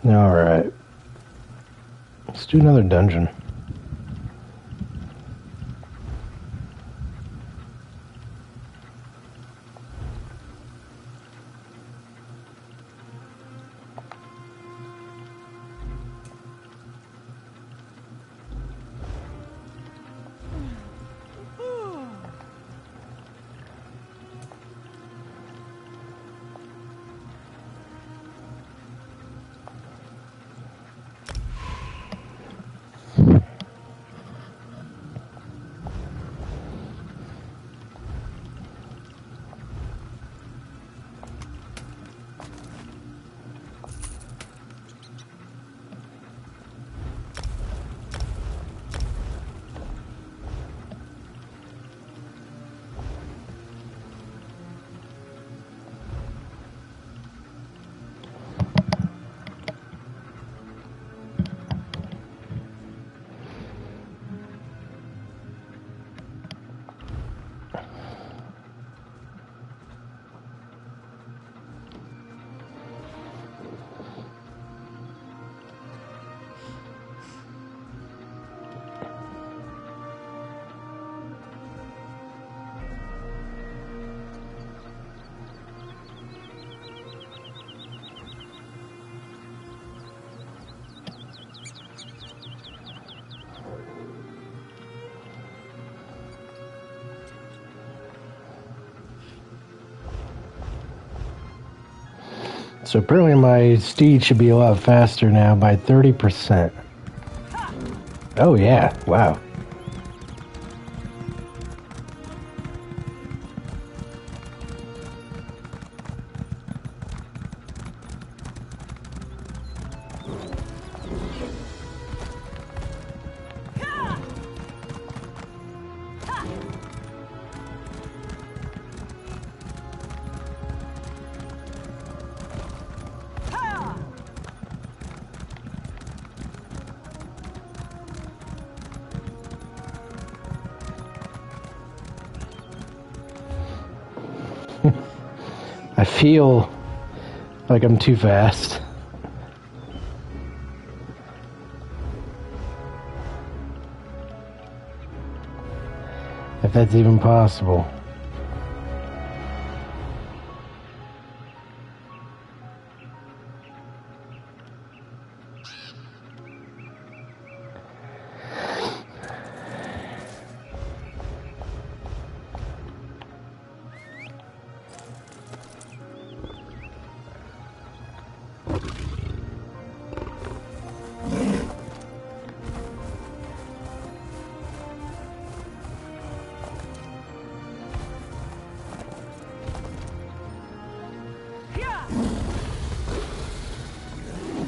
[SPEAKER 1] Alright. Let's do another dungeon. So apparently my steed should be a lot faster now by 30%. Oh yeah, wow. I feel like I'm too fast. If that's even possible.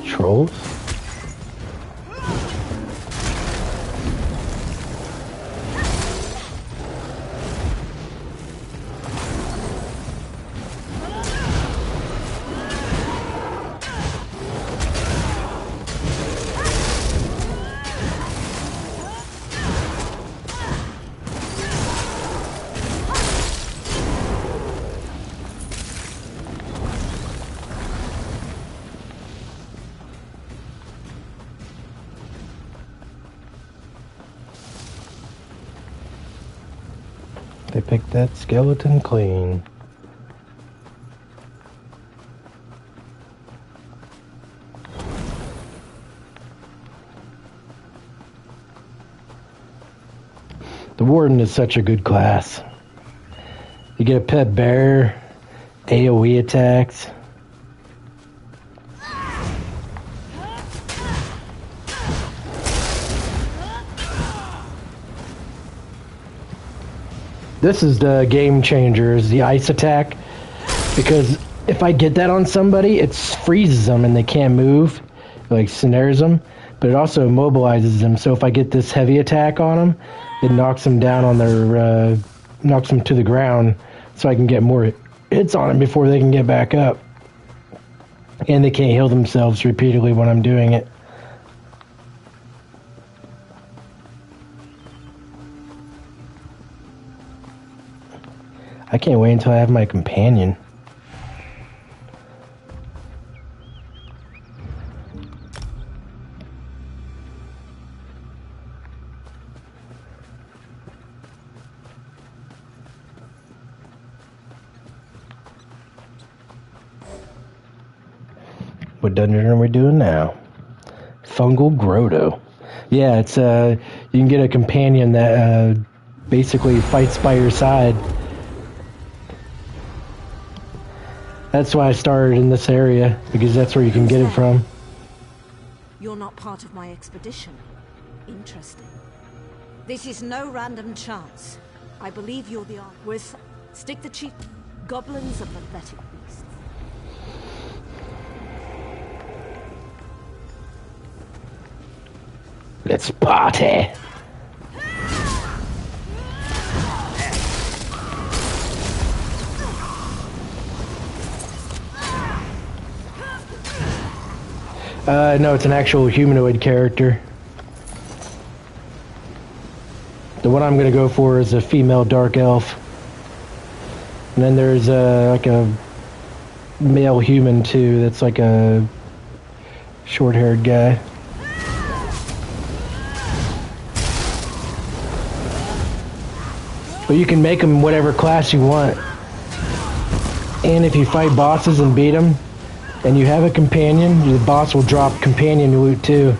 [SPEAKER 1] Trolls? They picked that skeleton clean. The Warden is such a good class. You get a pet bear, AoE attacks. This is the game changer, is the ice attack. Because if I get that on somebody, it freezes them and they can't move. Like, snares them. But it also immobilizes them. So if I get this heavy attack on them, it knocks them down on their... knocks them to the ground. So I can get more hits on them before they can get back up. And they can't heal themselves repeatedly when I'm doing it. I can't wait until I have my companion. What dungeon are we doing now? Fungal Grotto. Yeah, it's you can get a companion that basically fights by your side. That's why I started in this area, because that's where you can get it from.
[SPEAKER 3] You're not part of my expedition. Interesting. This is no random chance. I believe you're the arm with stick the chief. Goblins are pathetic beasts.
[SPEAKER 1] Let's party! No, it's an actual humanoid character. The one I'm gonna go for is a female dark elf. And then there's like a male human too, that's like a short-haired guy. But you can make them whatever class you want. And if you fight bosses and beat them, and you have a companion, the boss will drop companion loot too.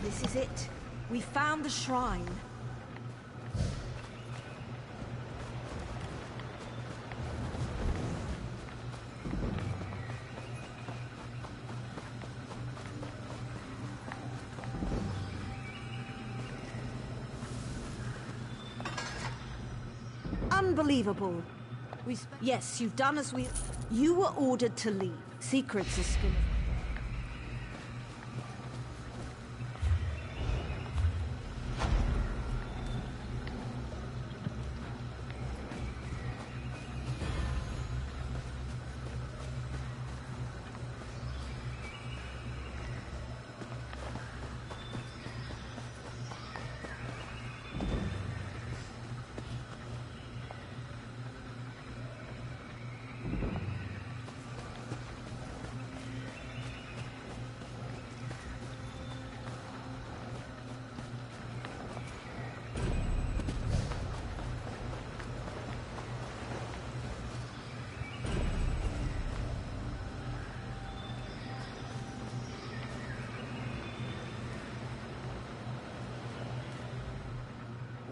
[SPEAKER 17] This is it. We found the shrine. Unbelievable. Yes, you've done as we... You were ordered to leave. Secrets are still...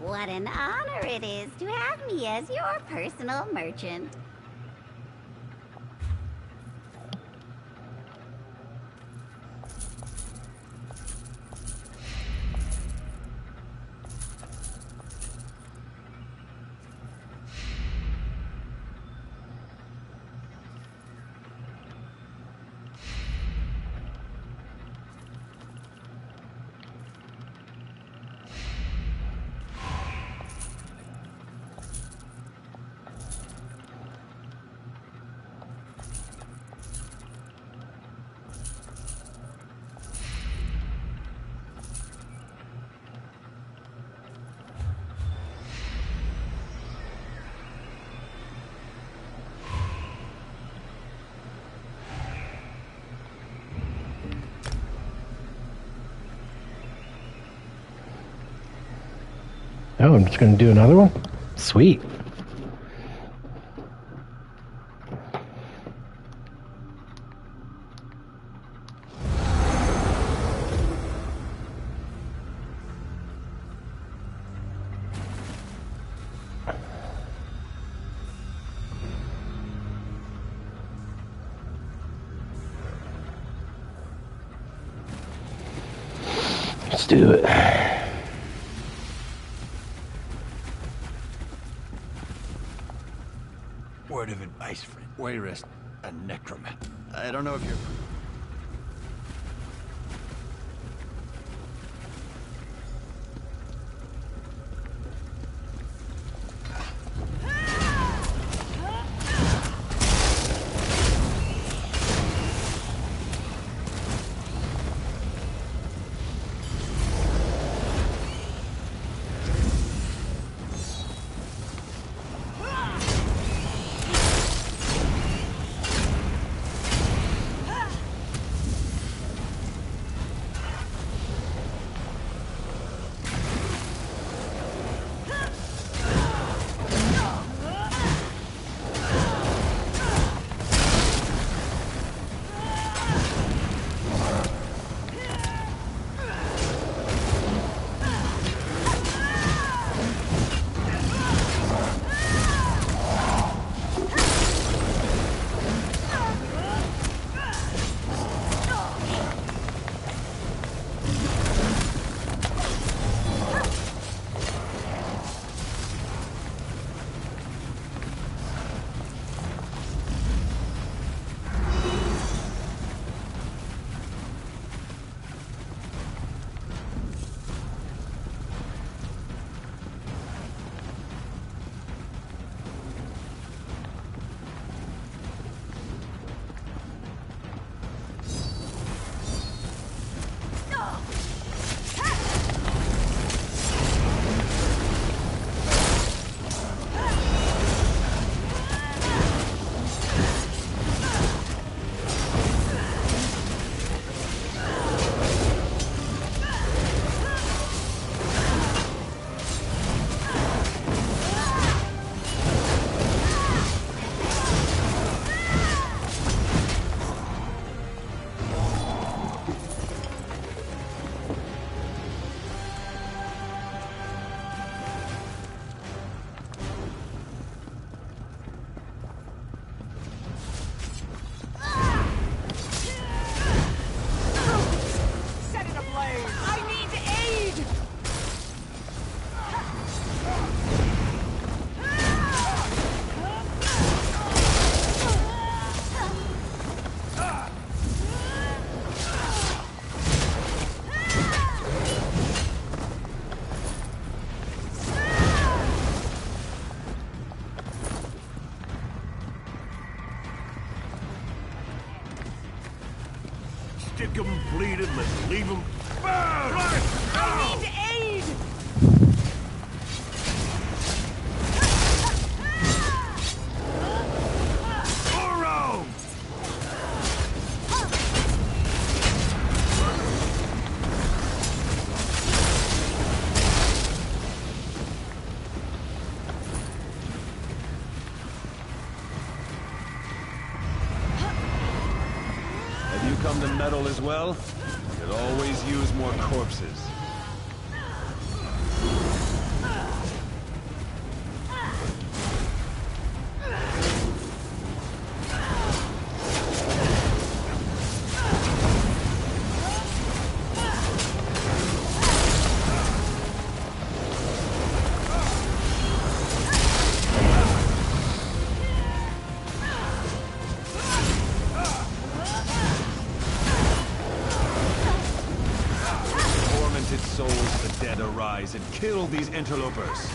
[SPEAKER 22] What an honor it is to have me as your personal merchant.
[SPEAKER 1] Oh, I'm just going to do another one? Sweet. Let's do it.
[SPEAKER 16] Word of advice, friend. Where is a necromancer?
[SPEAKER 2] I don't know if you're...
[SPEAKER 10] Make them bleeding, let's leave them.
[SPEAKER 9] I need aid!
[SPEAKER 10] Oro!
[SPEAKER 16] Have you come to meddle as well? Could always use more corpses. Souls of the dead arise and kill these interlopers.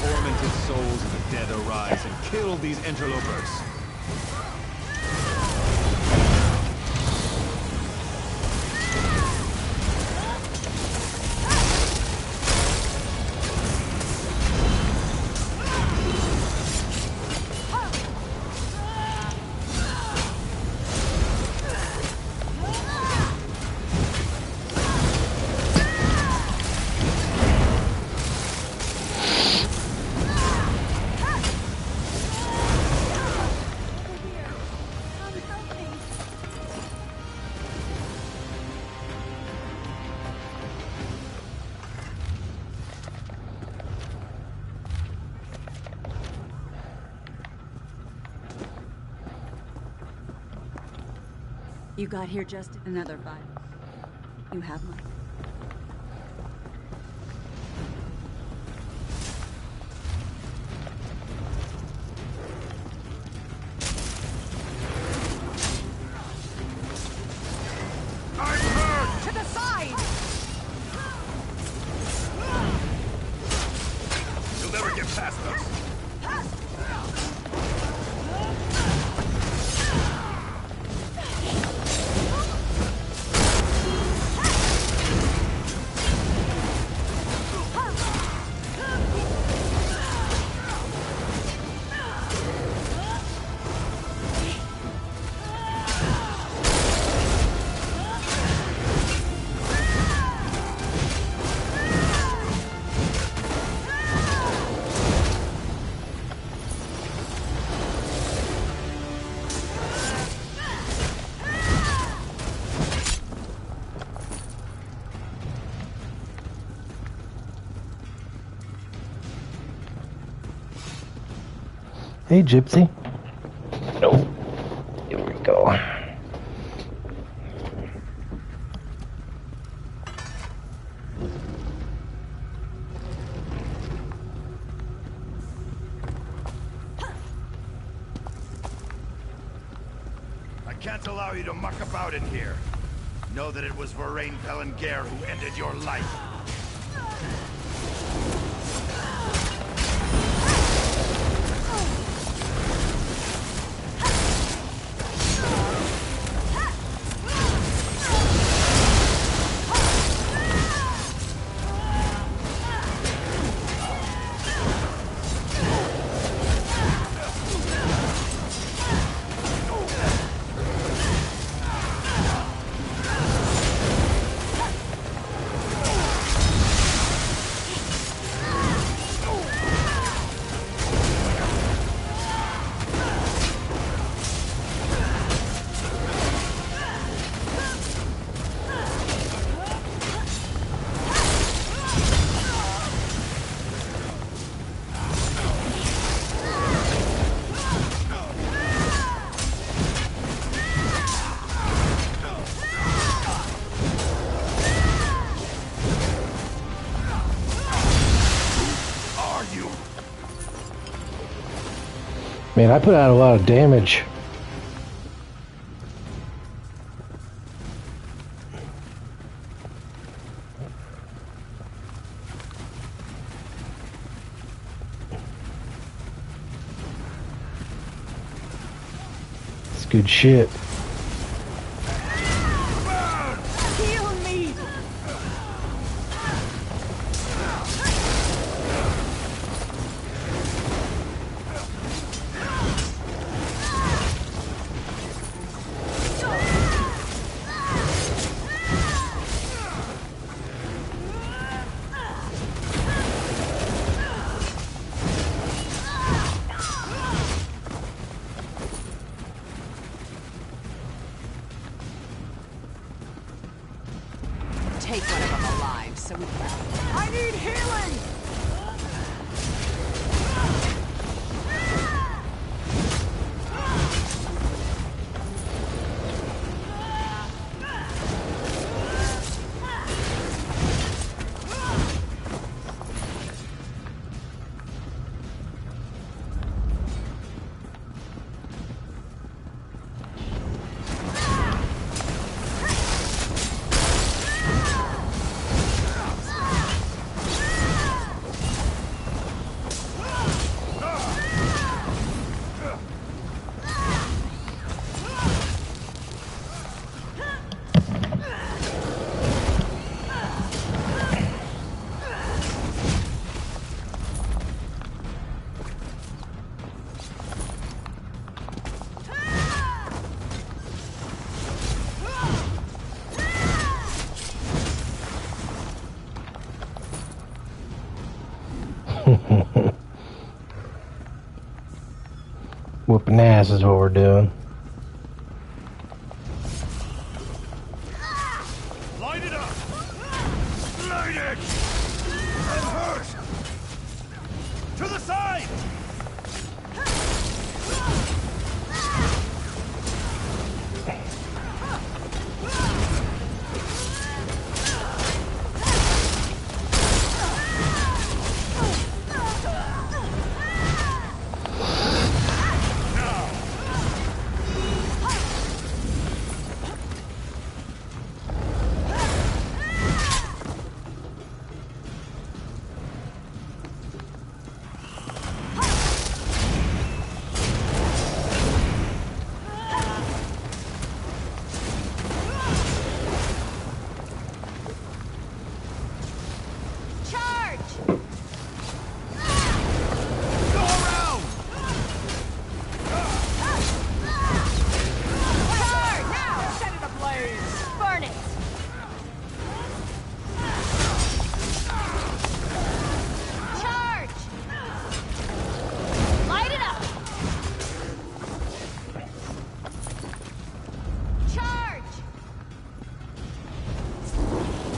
[SPEAKER 16] Tormented souls of the dead arise and kill these interlopers.
[SPEAKER 19] You got here just another vial. You have mine.
[SPEAKER 9] To the side!
[SPEAKER 10] You'll never get past us.
[SPEAKER 1] Hey, Gypsy. No. Here we go.
[SPEAKER 2] I can't allow you to muck about in here. Know that it was Varane Pelengair who ended your life.
[SPEAKER 1] Man, I put out a lot of damage. It's good shit.
[SPEAKER 10] Heal me!
[SPEAKER 6] Take one of them alive so we can...
[SPEAKER 10] I need healing!
[SPEAKER 1] Whooping ass is what we're doing.
[SPEAKER 10] Light it up! Light it! I'm hurt! To the side!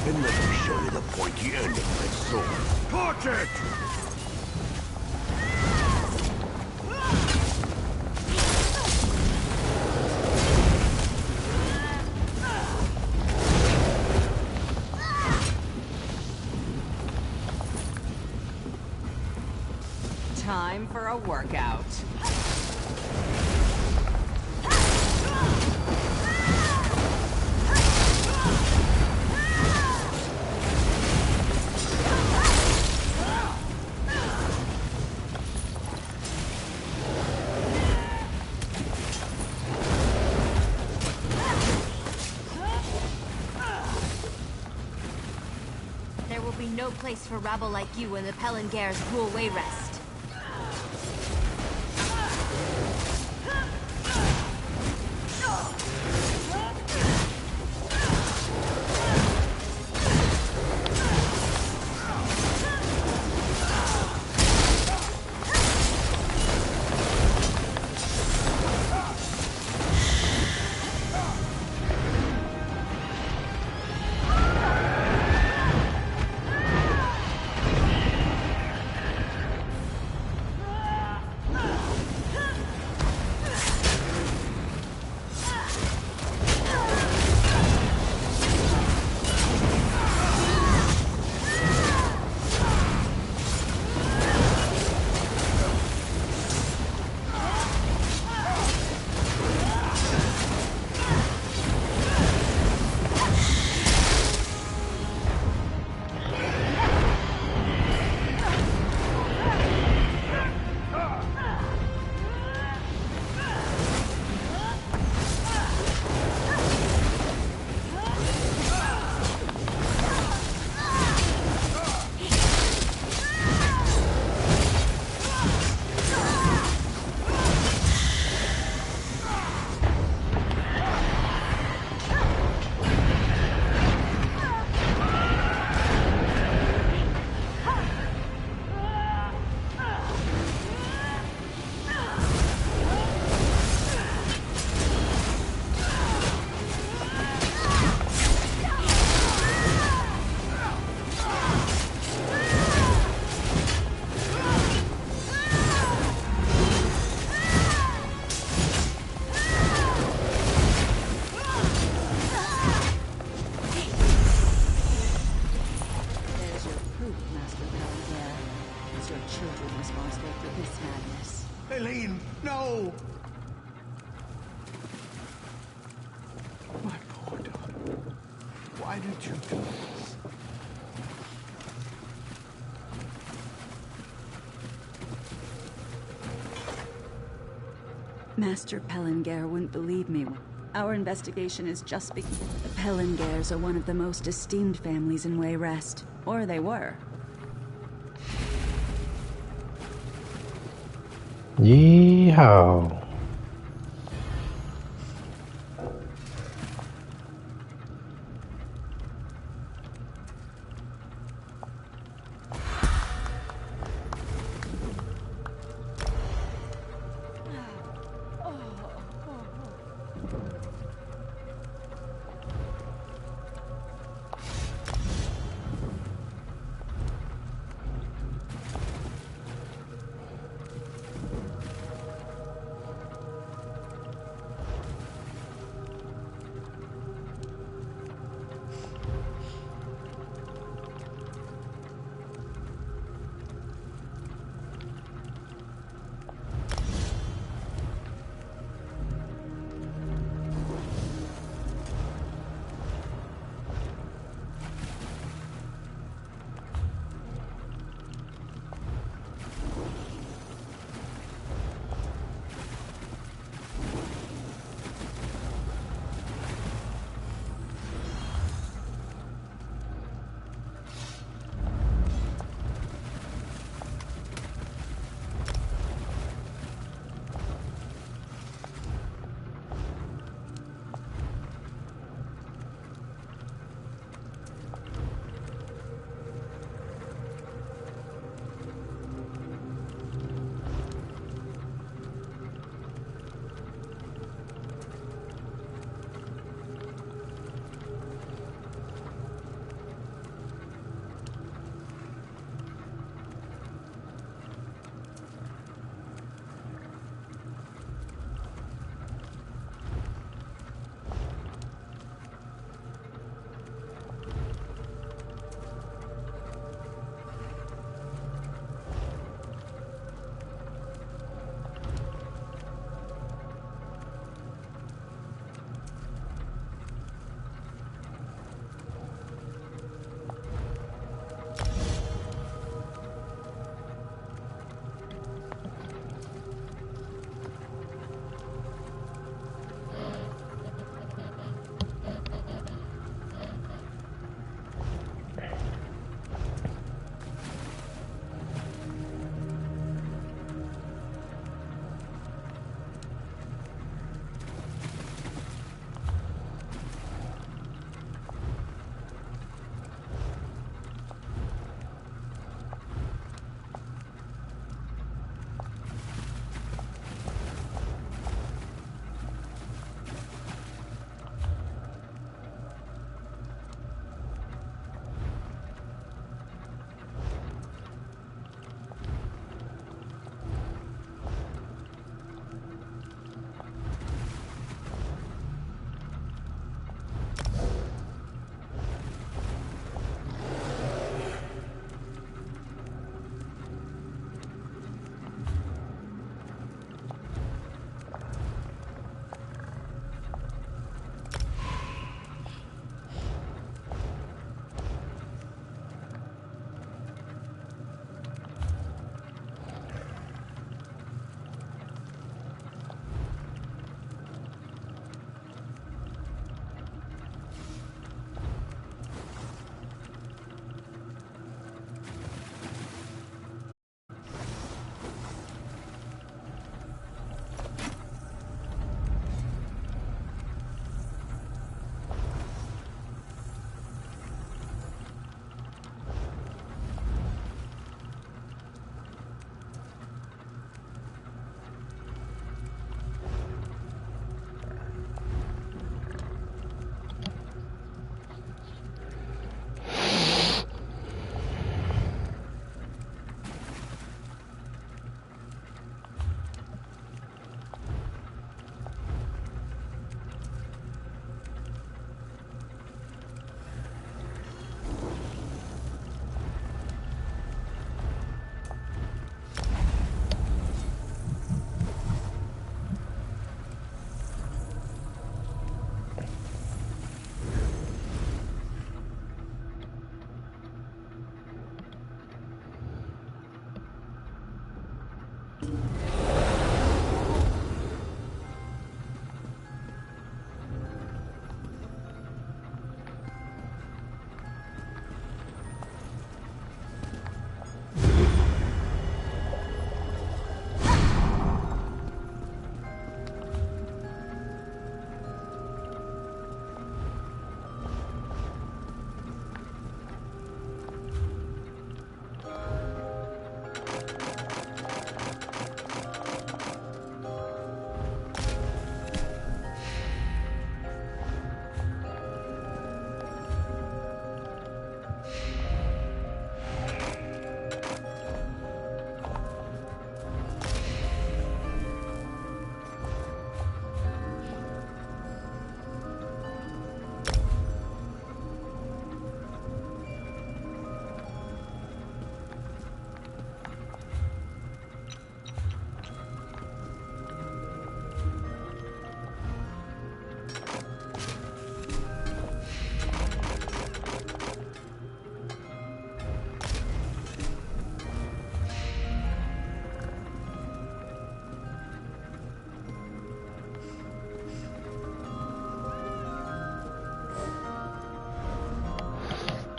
[SPEAKER 7] Then let me show you the pointy end of my sword. Torch it!
[SPEAKER 6] Time for a workout.
[SPEAKER 4] There will be no place for rabble like you in the Pelingare's Rule Wayrest.
[SPEAKER 5] did you do this?
[SPEAKER 19] Master Pellingar wouldn't believe me. Our investigation is just beginning. The Pellingars are one of the most esteemed families in Wayrest. Or they were.
[SPEAKER 1] Yeehaw.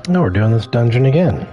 [SPEAKER 1] No, we're doing this dungeon again.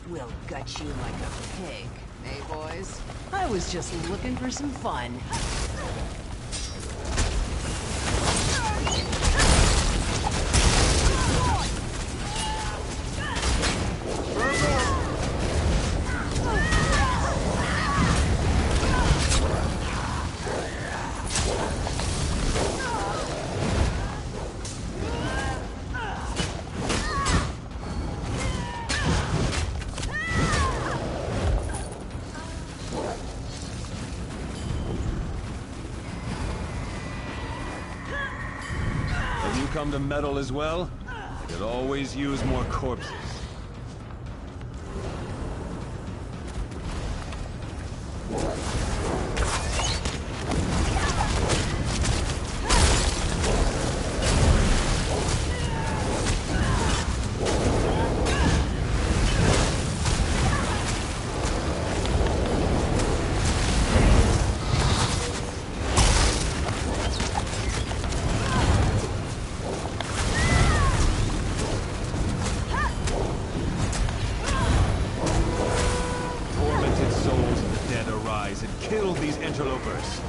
[SPEAKER 6] We'll gut you like a pig, eh, boys? I was just looking for some fun.
[SPEAKER 10] Come to meddle as well? I could always use more corpses. Kill these interlopers.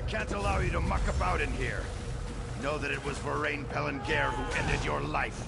[SPEAKER 2] can't allow you to muck about in here. Know that it was Warden Pelengare who ended your life.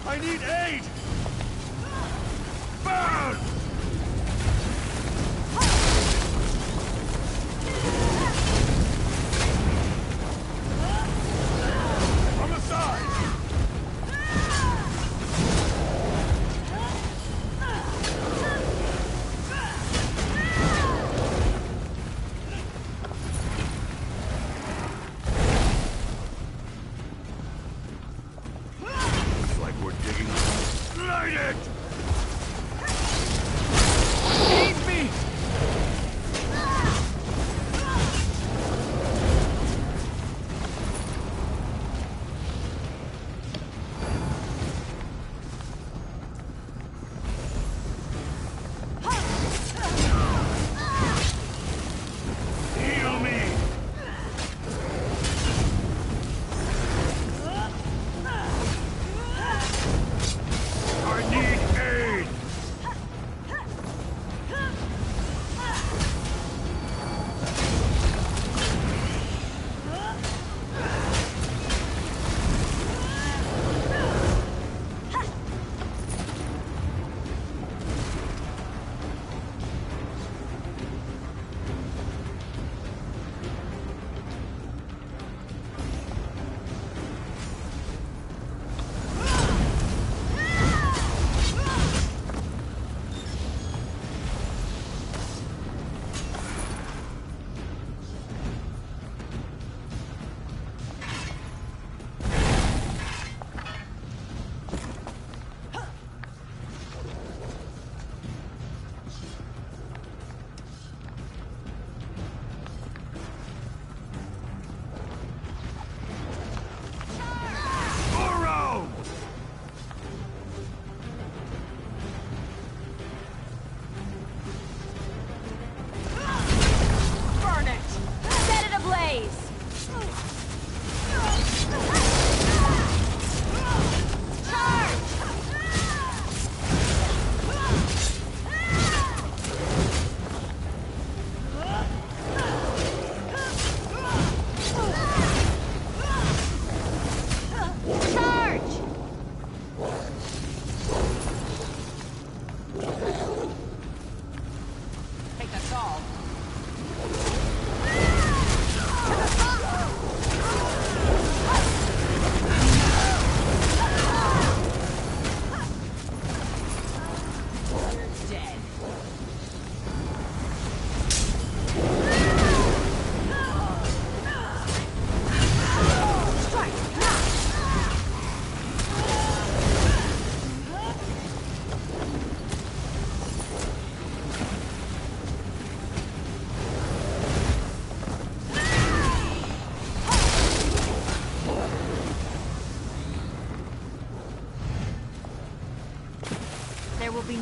[SPEAKER 10] I need aid! Burn! From the side!
[SPEAKER 12] Looks like we're digging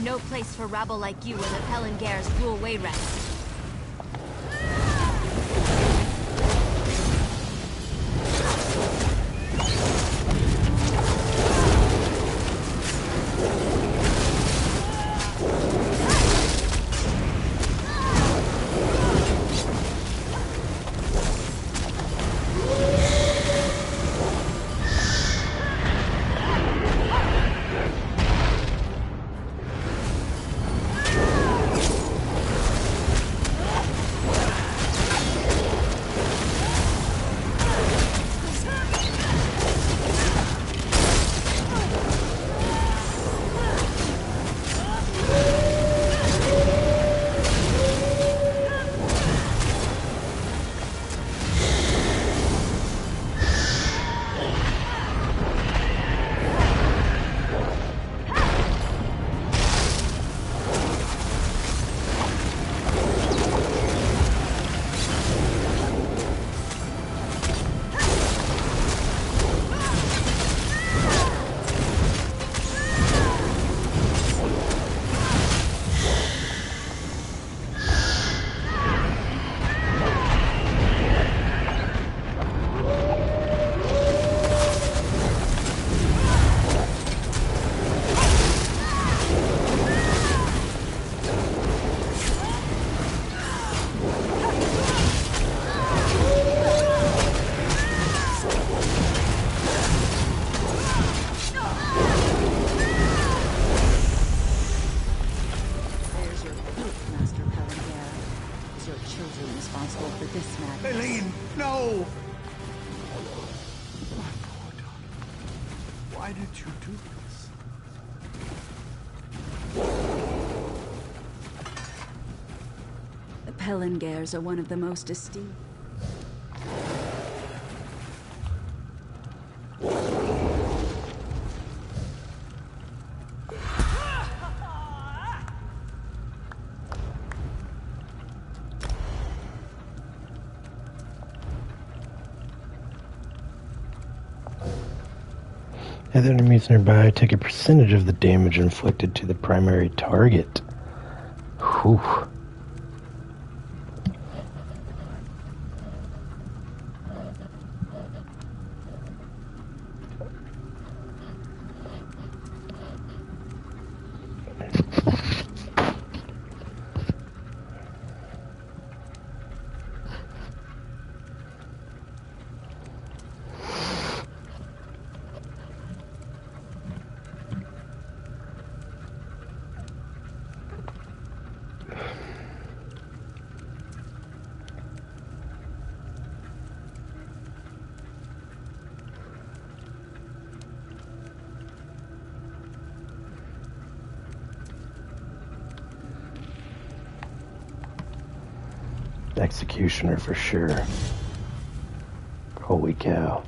[SPEAKER 4] no place for rabble like you in the Pelingare's Blue Away rest.
[SPEAKER 12] Eileen, no! My poor daughter. Why did you do this?
[SPEAKER 19] The Pelingares are one of the most esteemed.
[SPEAKER 1] Other enemies nearby take a percentage of the damage inflicted to the primary target. Whew. Executioner for sure. Holy cow.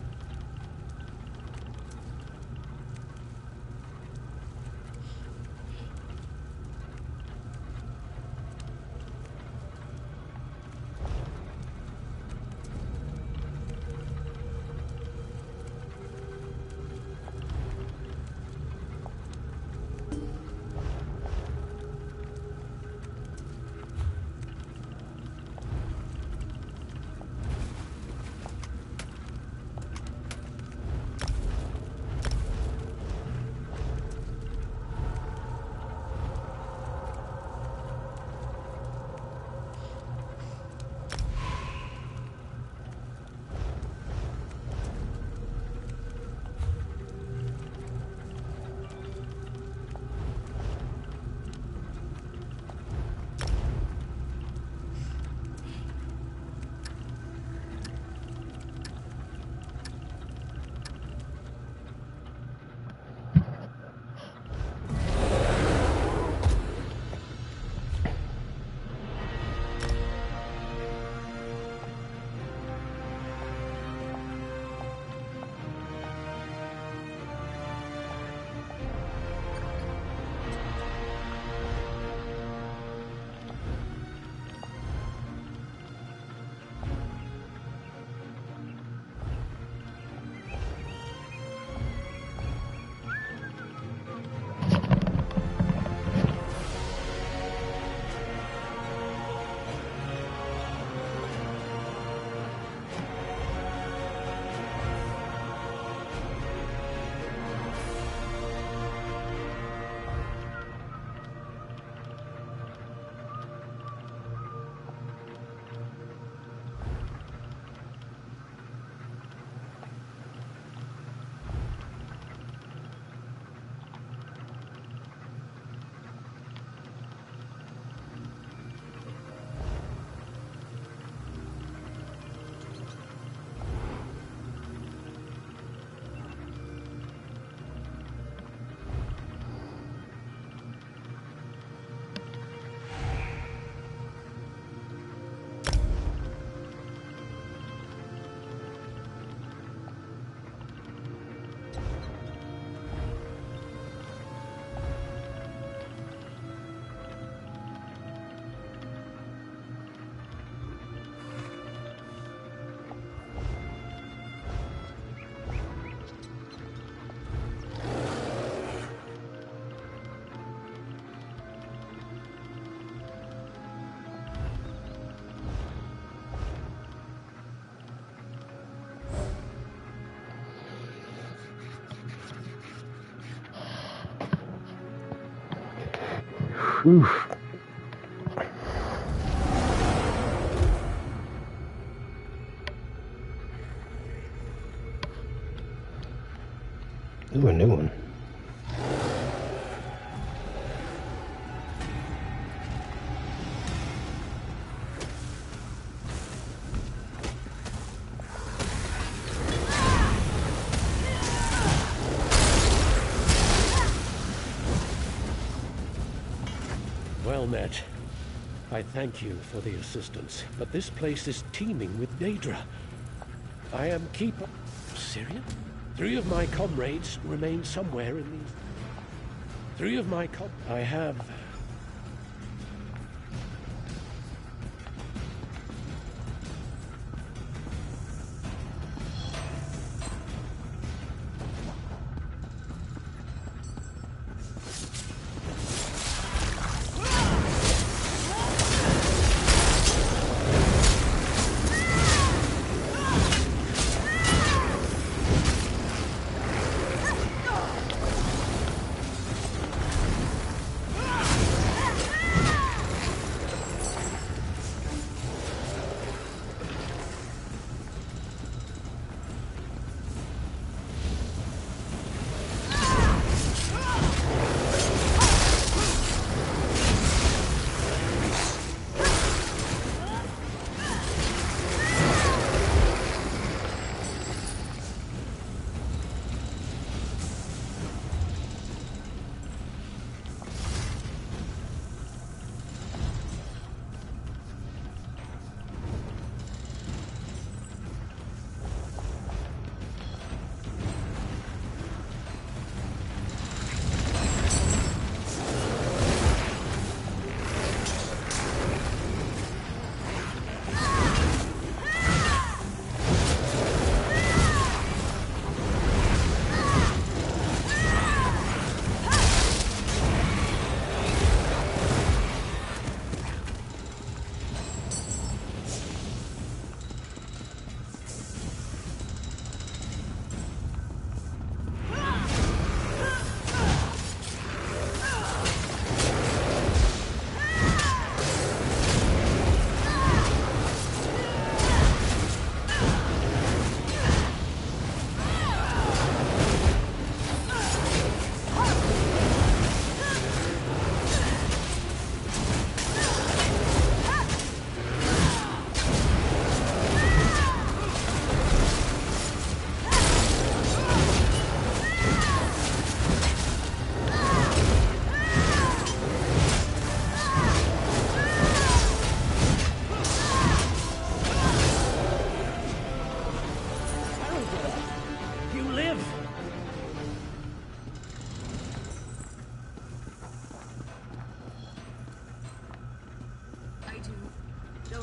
[SPEAKER 1] Whew. Ooh, a new one.
[SPEAKER 14] Well met. I thank you for the assistance, but this place is teeming with Daedra. I am keeper... Syria? 3 of my comrades remain somewhere in these... 3 of my I have...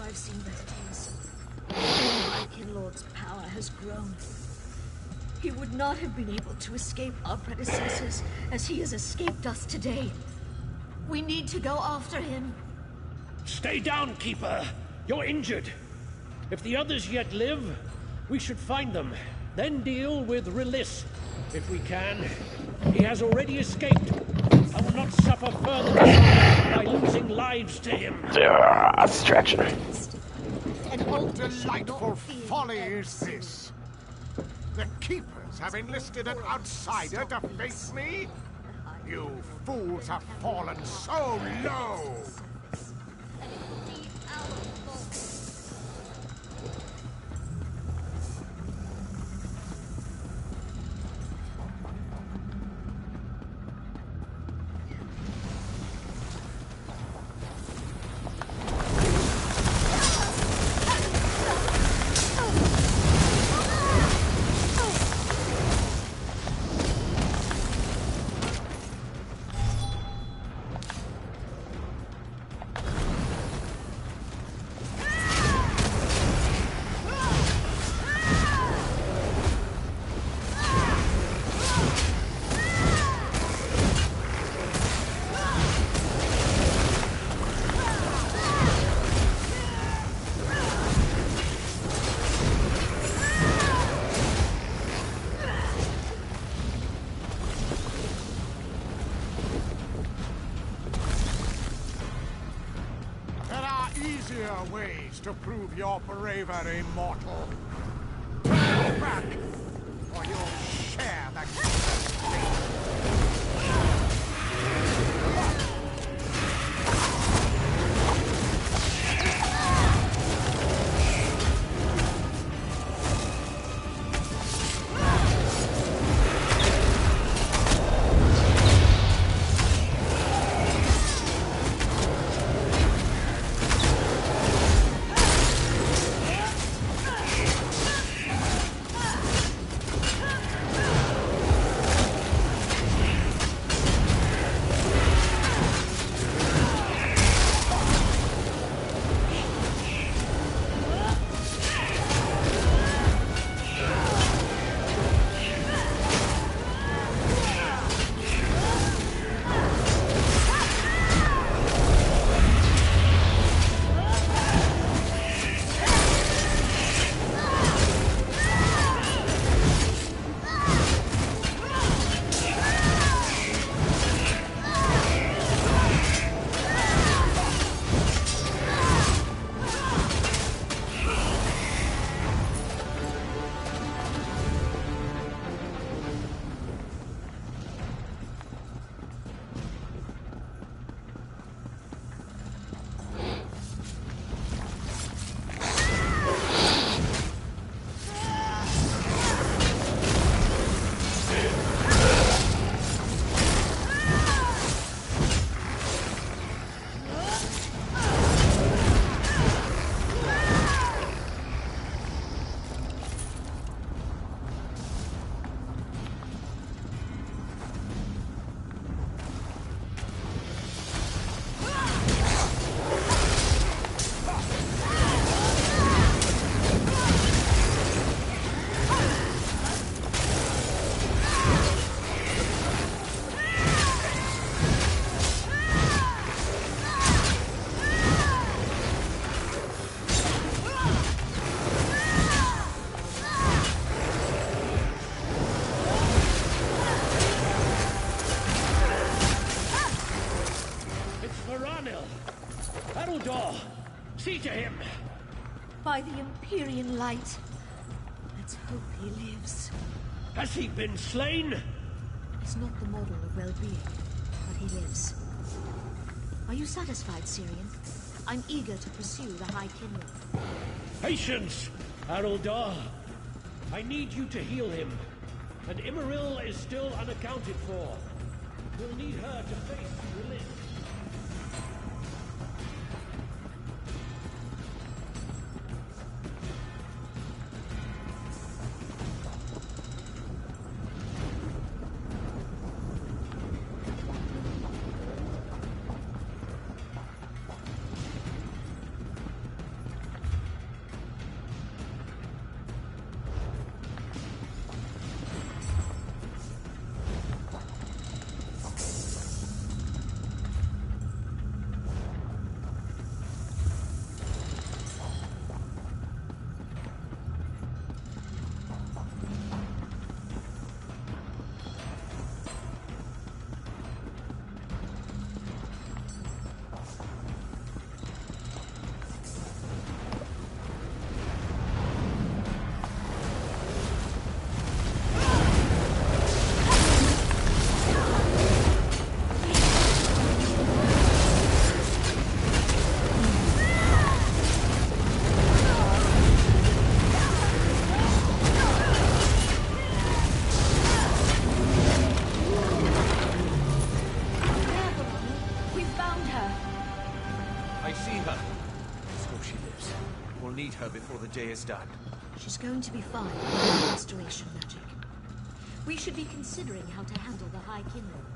[SPEAKER 9] I've seen better days. My Kinlord's power has grown. He would not have been able to escape our predecessors as he has escaped us today. We need to go after him.
[SPEAKER 14] Stay down, Keeper. You're injured. If the others yet live, we should find them, then deal with Release, if we can. He has already escaped. I will not suffer further dishonor by losing lives to him.
[SPEAKER 1] Distraction.
[SPEAKER 12] And what delightful folly is this? The Keepers have enlisted an outsider to face me? You fools have fallen so low! easier ways to prove your bravery, mortal. Turn back, or you'll share the fate.
[SPEAKER 14] See to him!
[SPEAKER 17] By the Empyrean light. Let's hope he lives.
[SPEAKER 14] Has he been slain?
[SPEAKER 17] He's not the model of well-being, but he lives. Are you satisfied, Syrian? I'm eager to pursue the High Kinley.
[SPEAKER 14] Patience, Haroldar. I need you to heal him. And Immaril is still unaccounted for. We'll need her to face Release.
[SPEAKER 8] Before the day is done.
[SPEAKER 17] She's going to be fine with restoration magic. We should be considering how to handle the High Kinlord.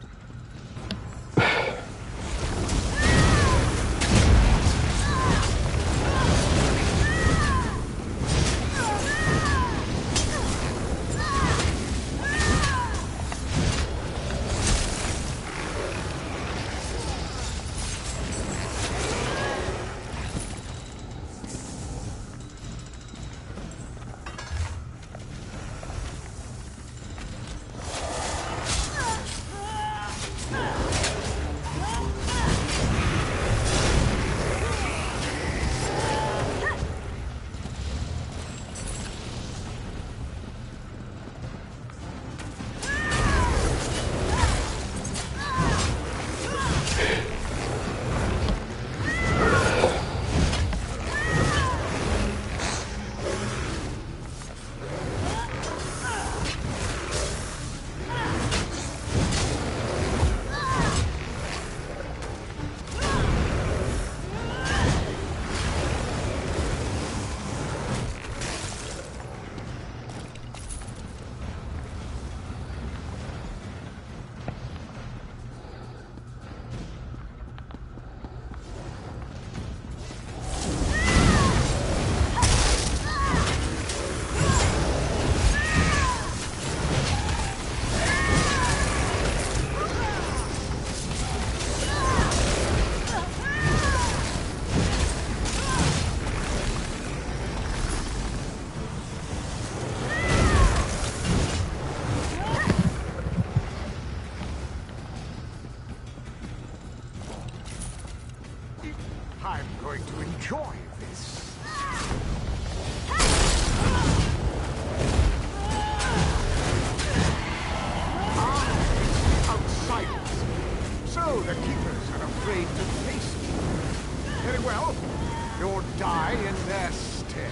[SPEAKER 10] in their stead.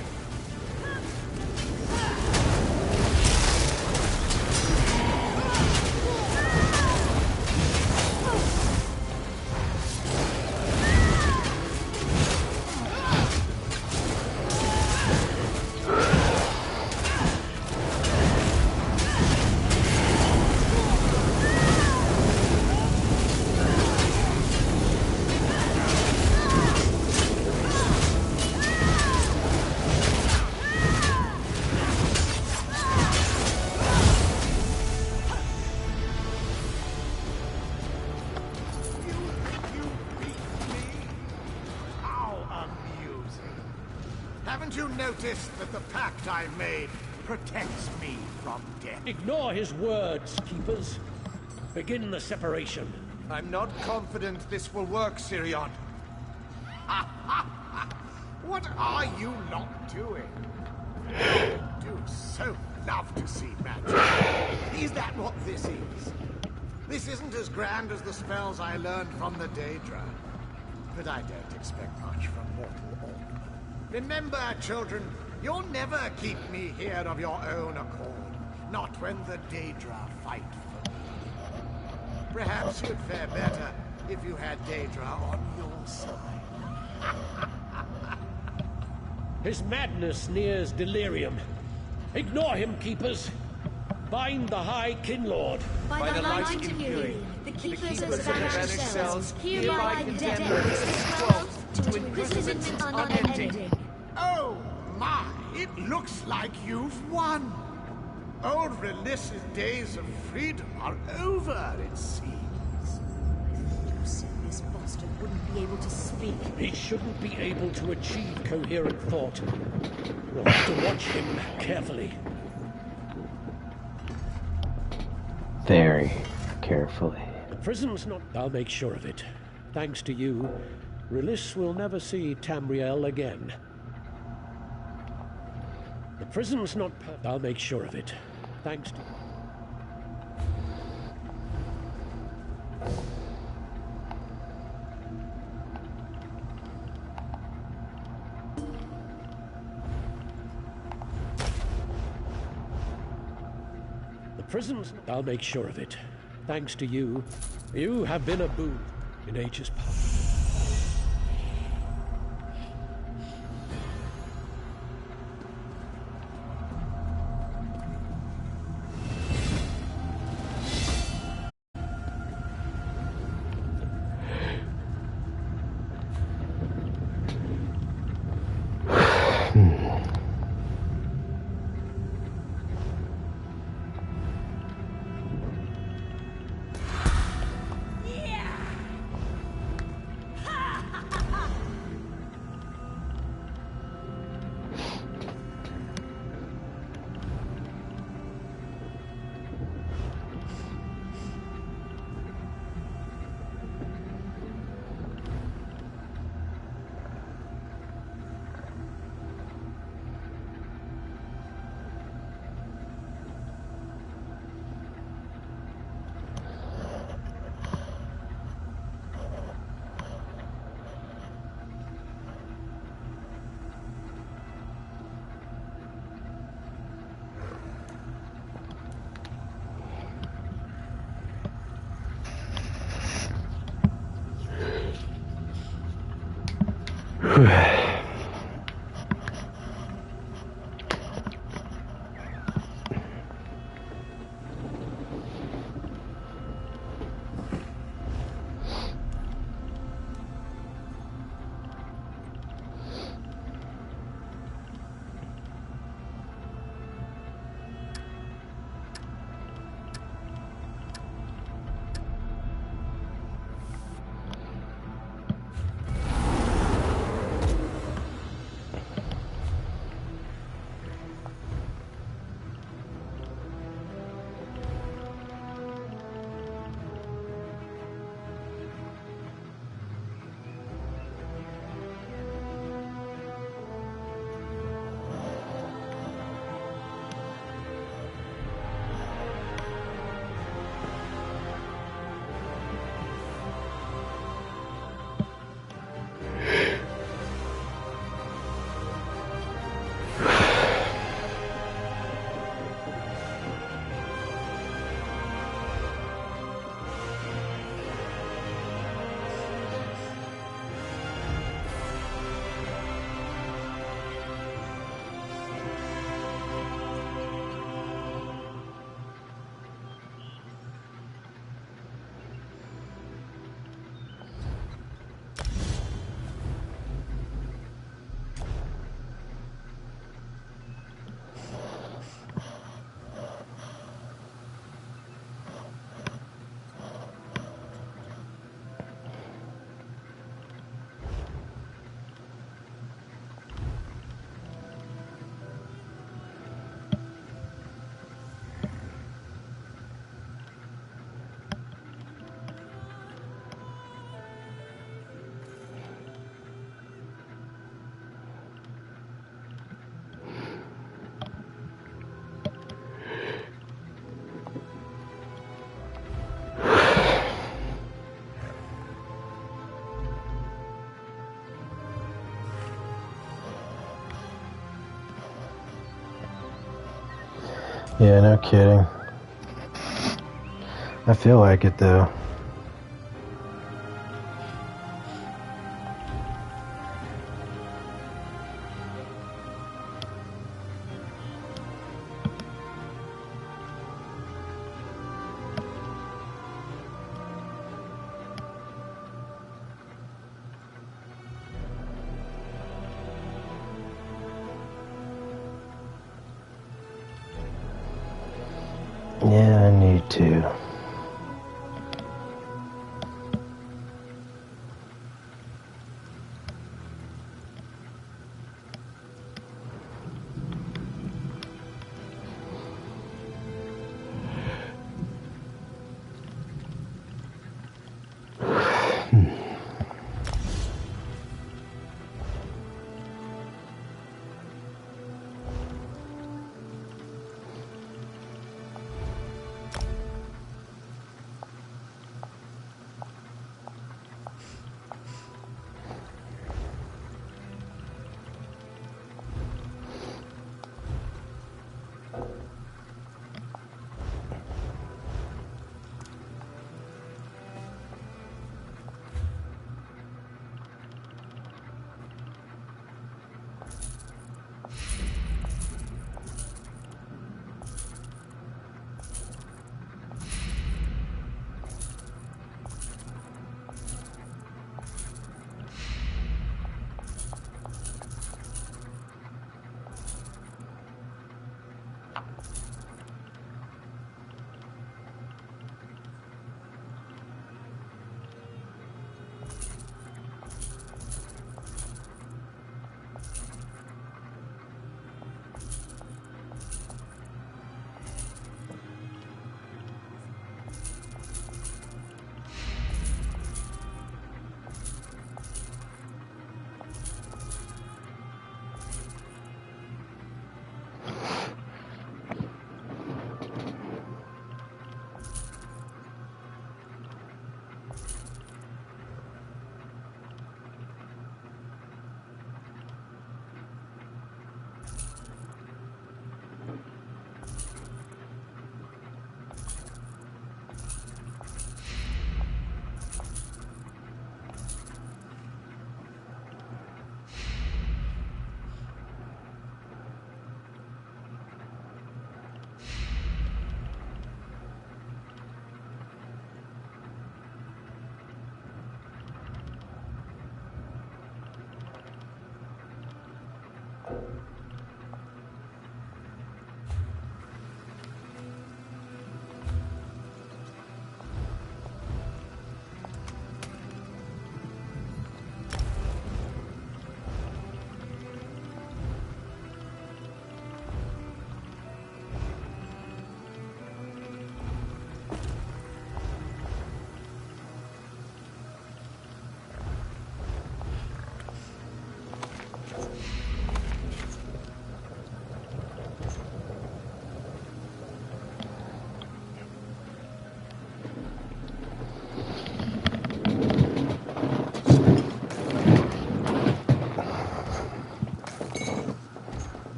[SPEAKER 12] Haven't you noticed that the pact I made protects me from death?
[SPEAKER 14] Ignore his words, Keepers. Begin the separation.
[SPEAKER 10] I'm not confident this will work, Sirion.
[SPEAKER 12] What are you not doing? I do so love to see magic. Is that what this is? This isn't as grand as the spells I learned from the Daedra. But I don't expect much from mortal orc. Remember, children, you'll never keep me here of your own accord. Not when the Daedra fight for me. Perhaps you'd fare better if you had Daedra on your side.
[SPEAKER 14] His madness nears delirium. Ignore him, Keepers. Bind the High Kinlord.
[SPEAKER 17] By the light imbuing, the keepers of vanished cells hereby condemn this world to imprisonment unending.
[SPEAKER 12] Oh my, it looks like you've won. Old Relis's days of freedom are over, it seems.
[SPEAKER 17] You said this bastard wouldn't be able to speak.
[SPEAKER 14] He shouldn't be able to achieve coherent thought. We'll have to watch him carefully.
[SPEAKER 1] Very carefully.
[SPEAKER 14] The prison's not... I'll make sure of it. Thanks to you, Relis will never see Tamriel again. The prison's not... I'll make sure of it. Thanks to... The prison's... I'll make sure of it. Thanks to you, you have been a boon in ages past.
[SPEAKER 1] Yeah, no kidding. I feel like it though. Yeah, I need to.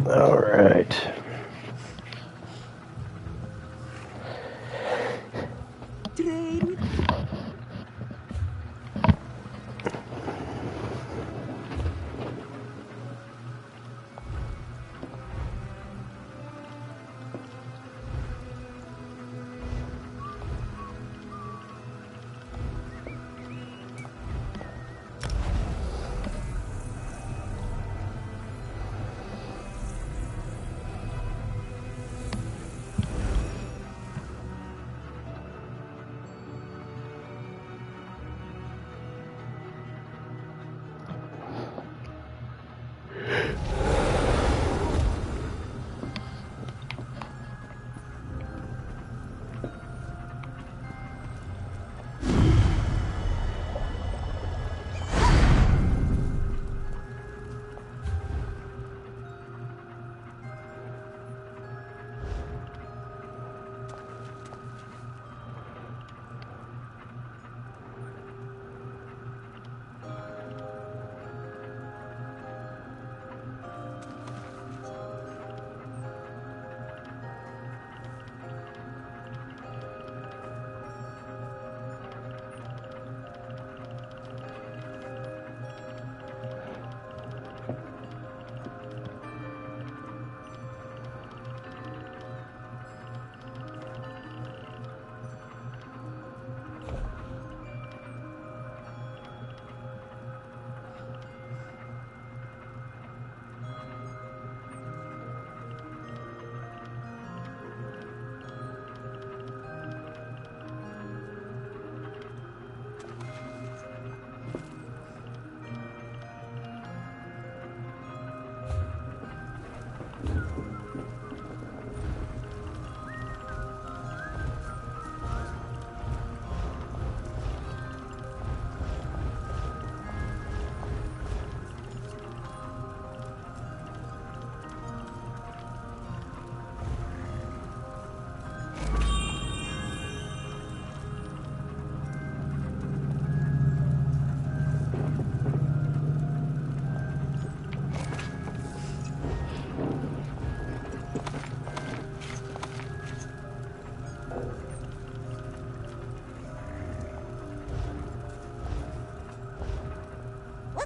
[SPEAKER 1] All right.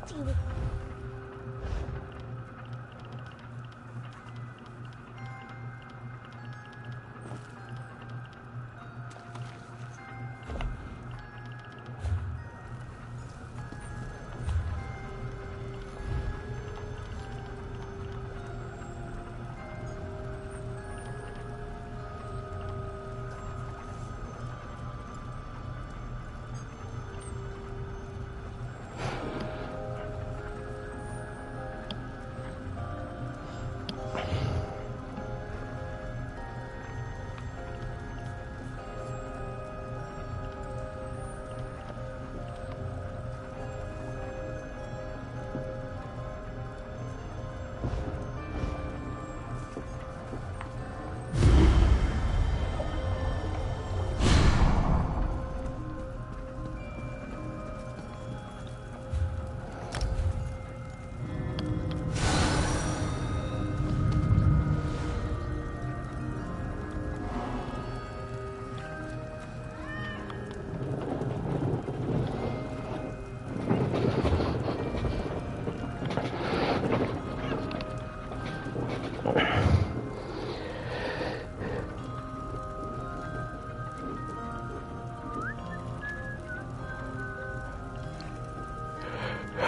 [SPEAKER 20] got you.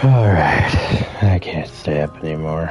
[SPEAKER 1] Alright, I can't stay up anymore.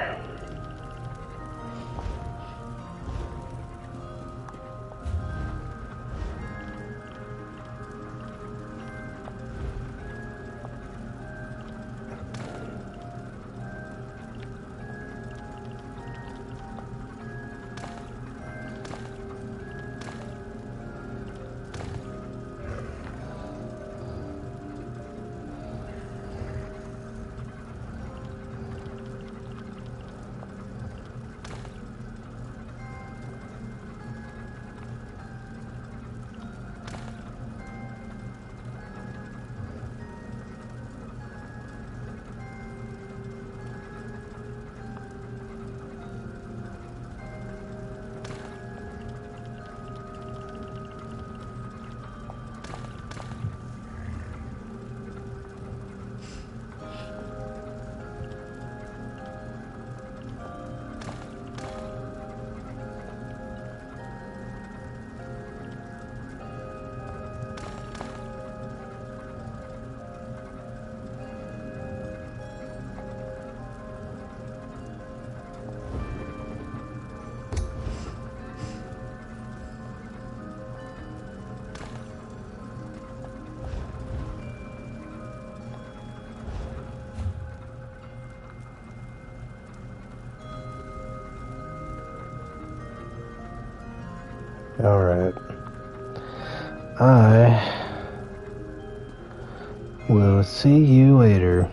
[SPEAKER 1] Alright. I will see you later.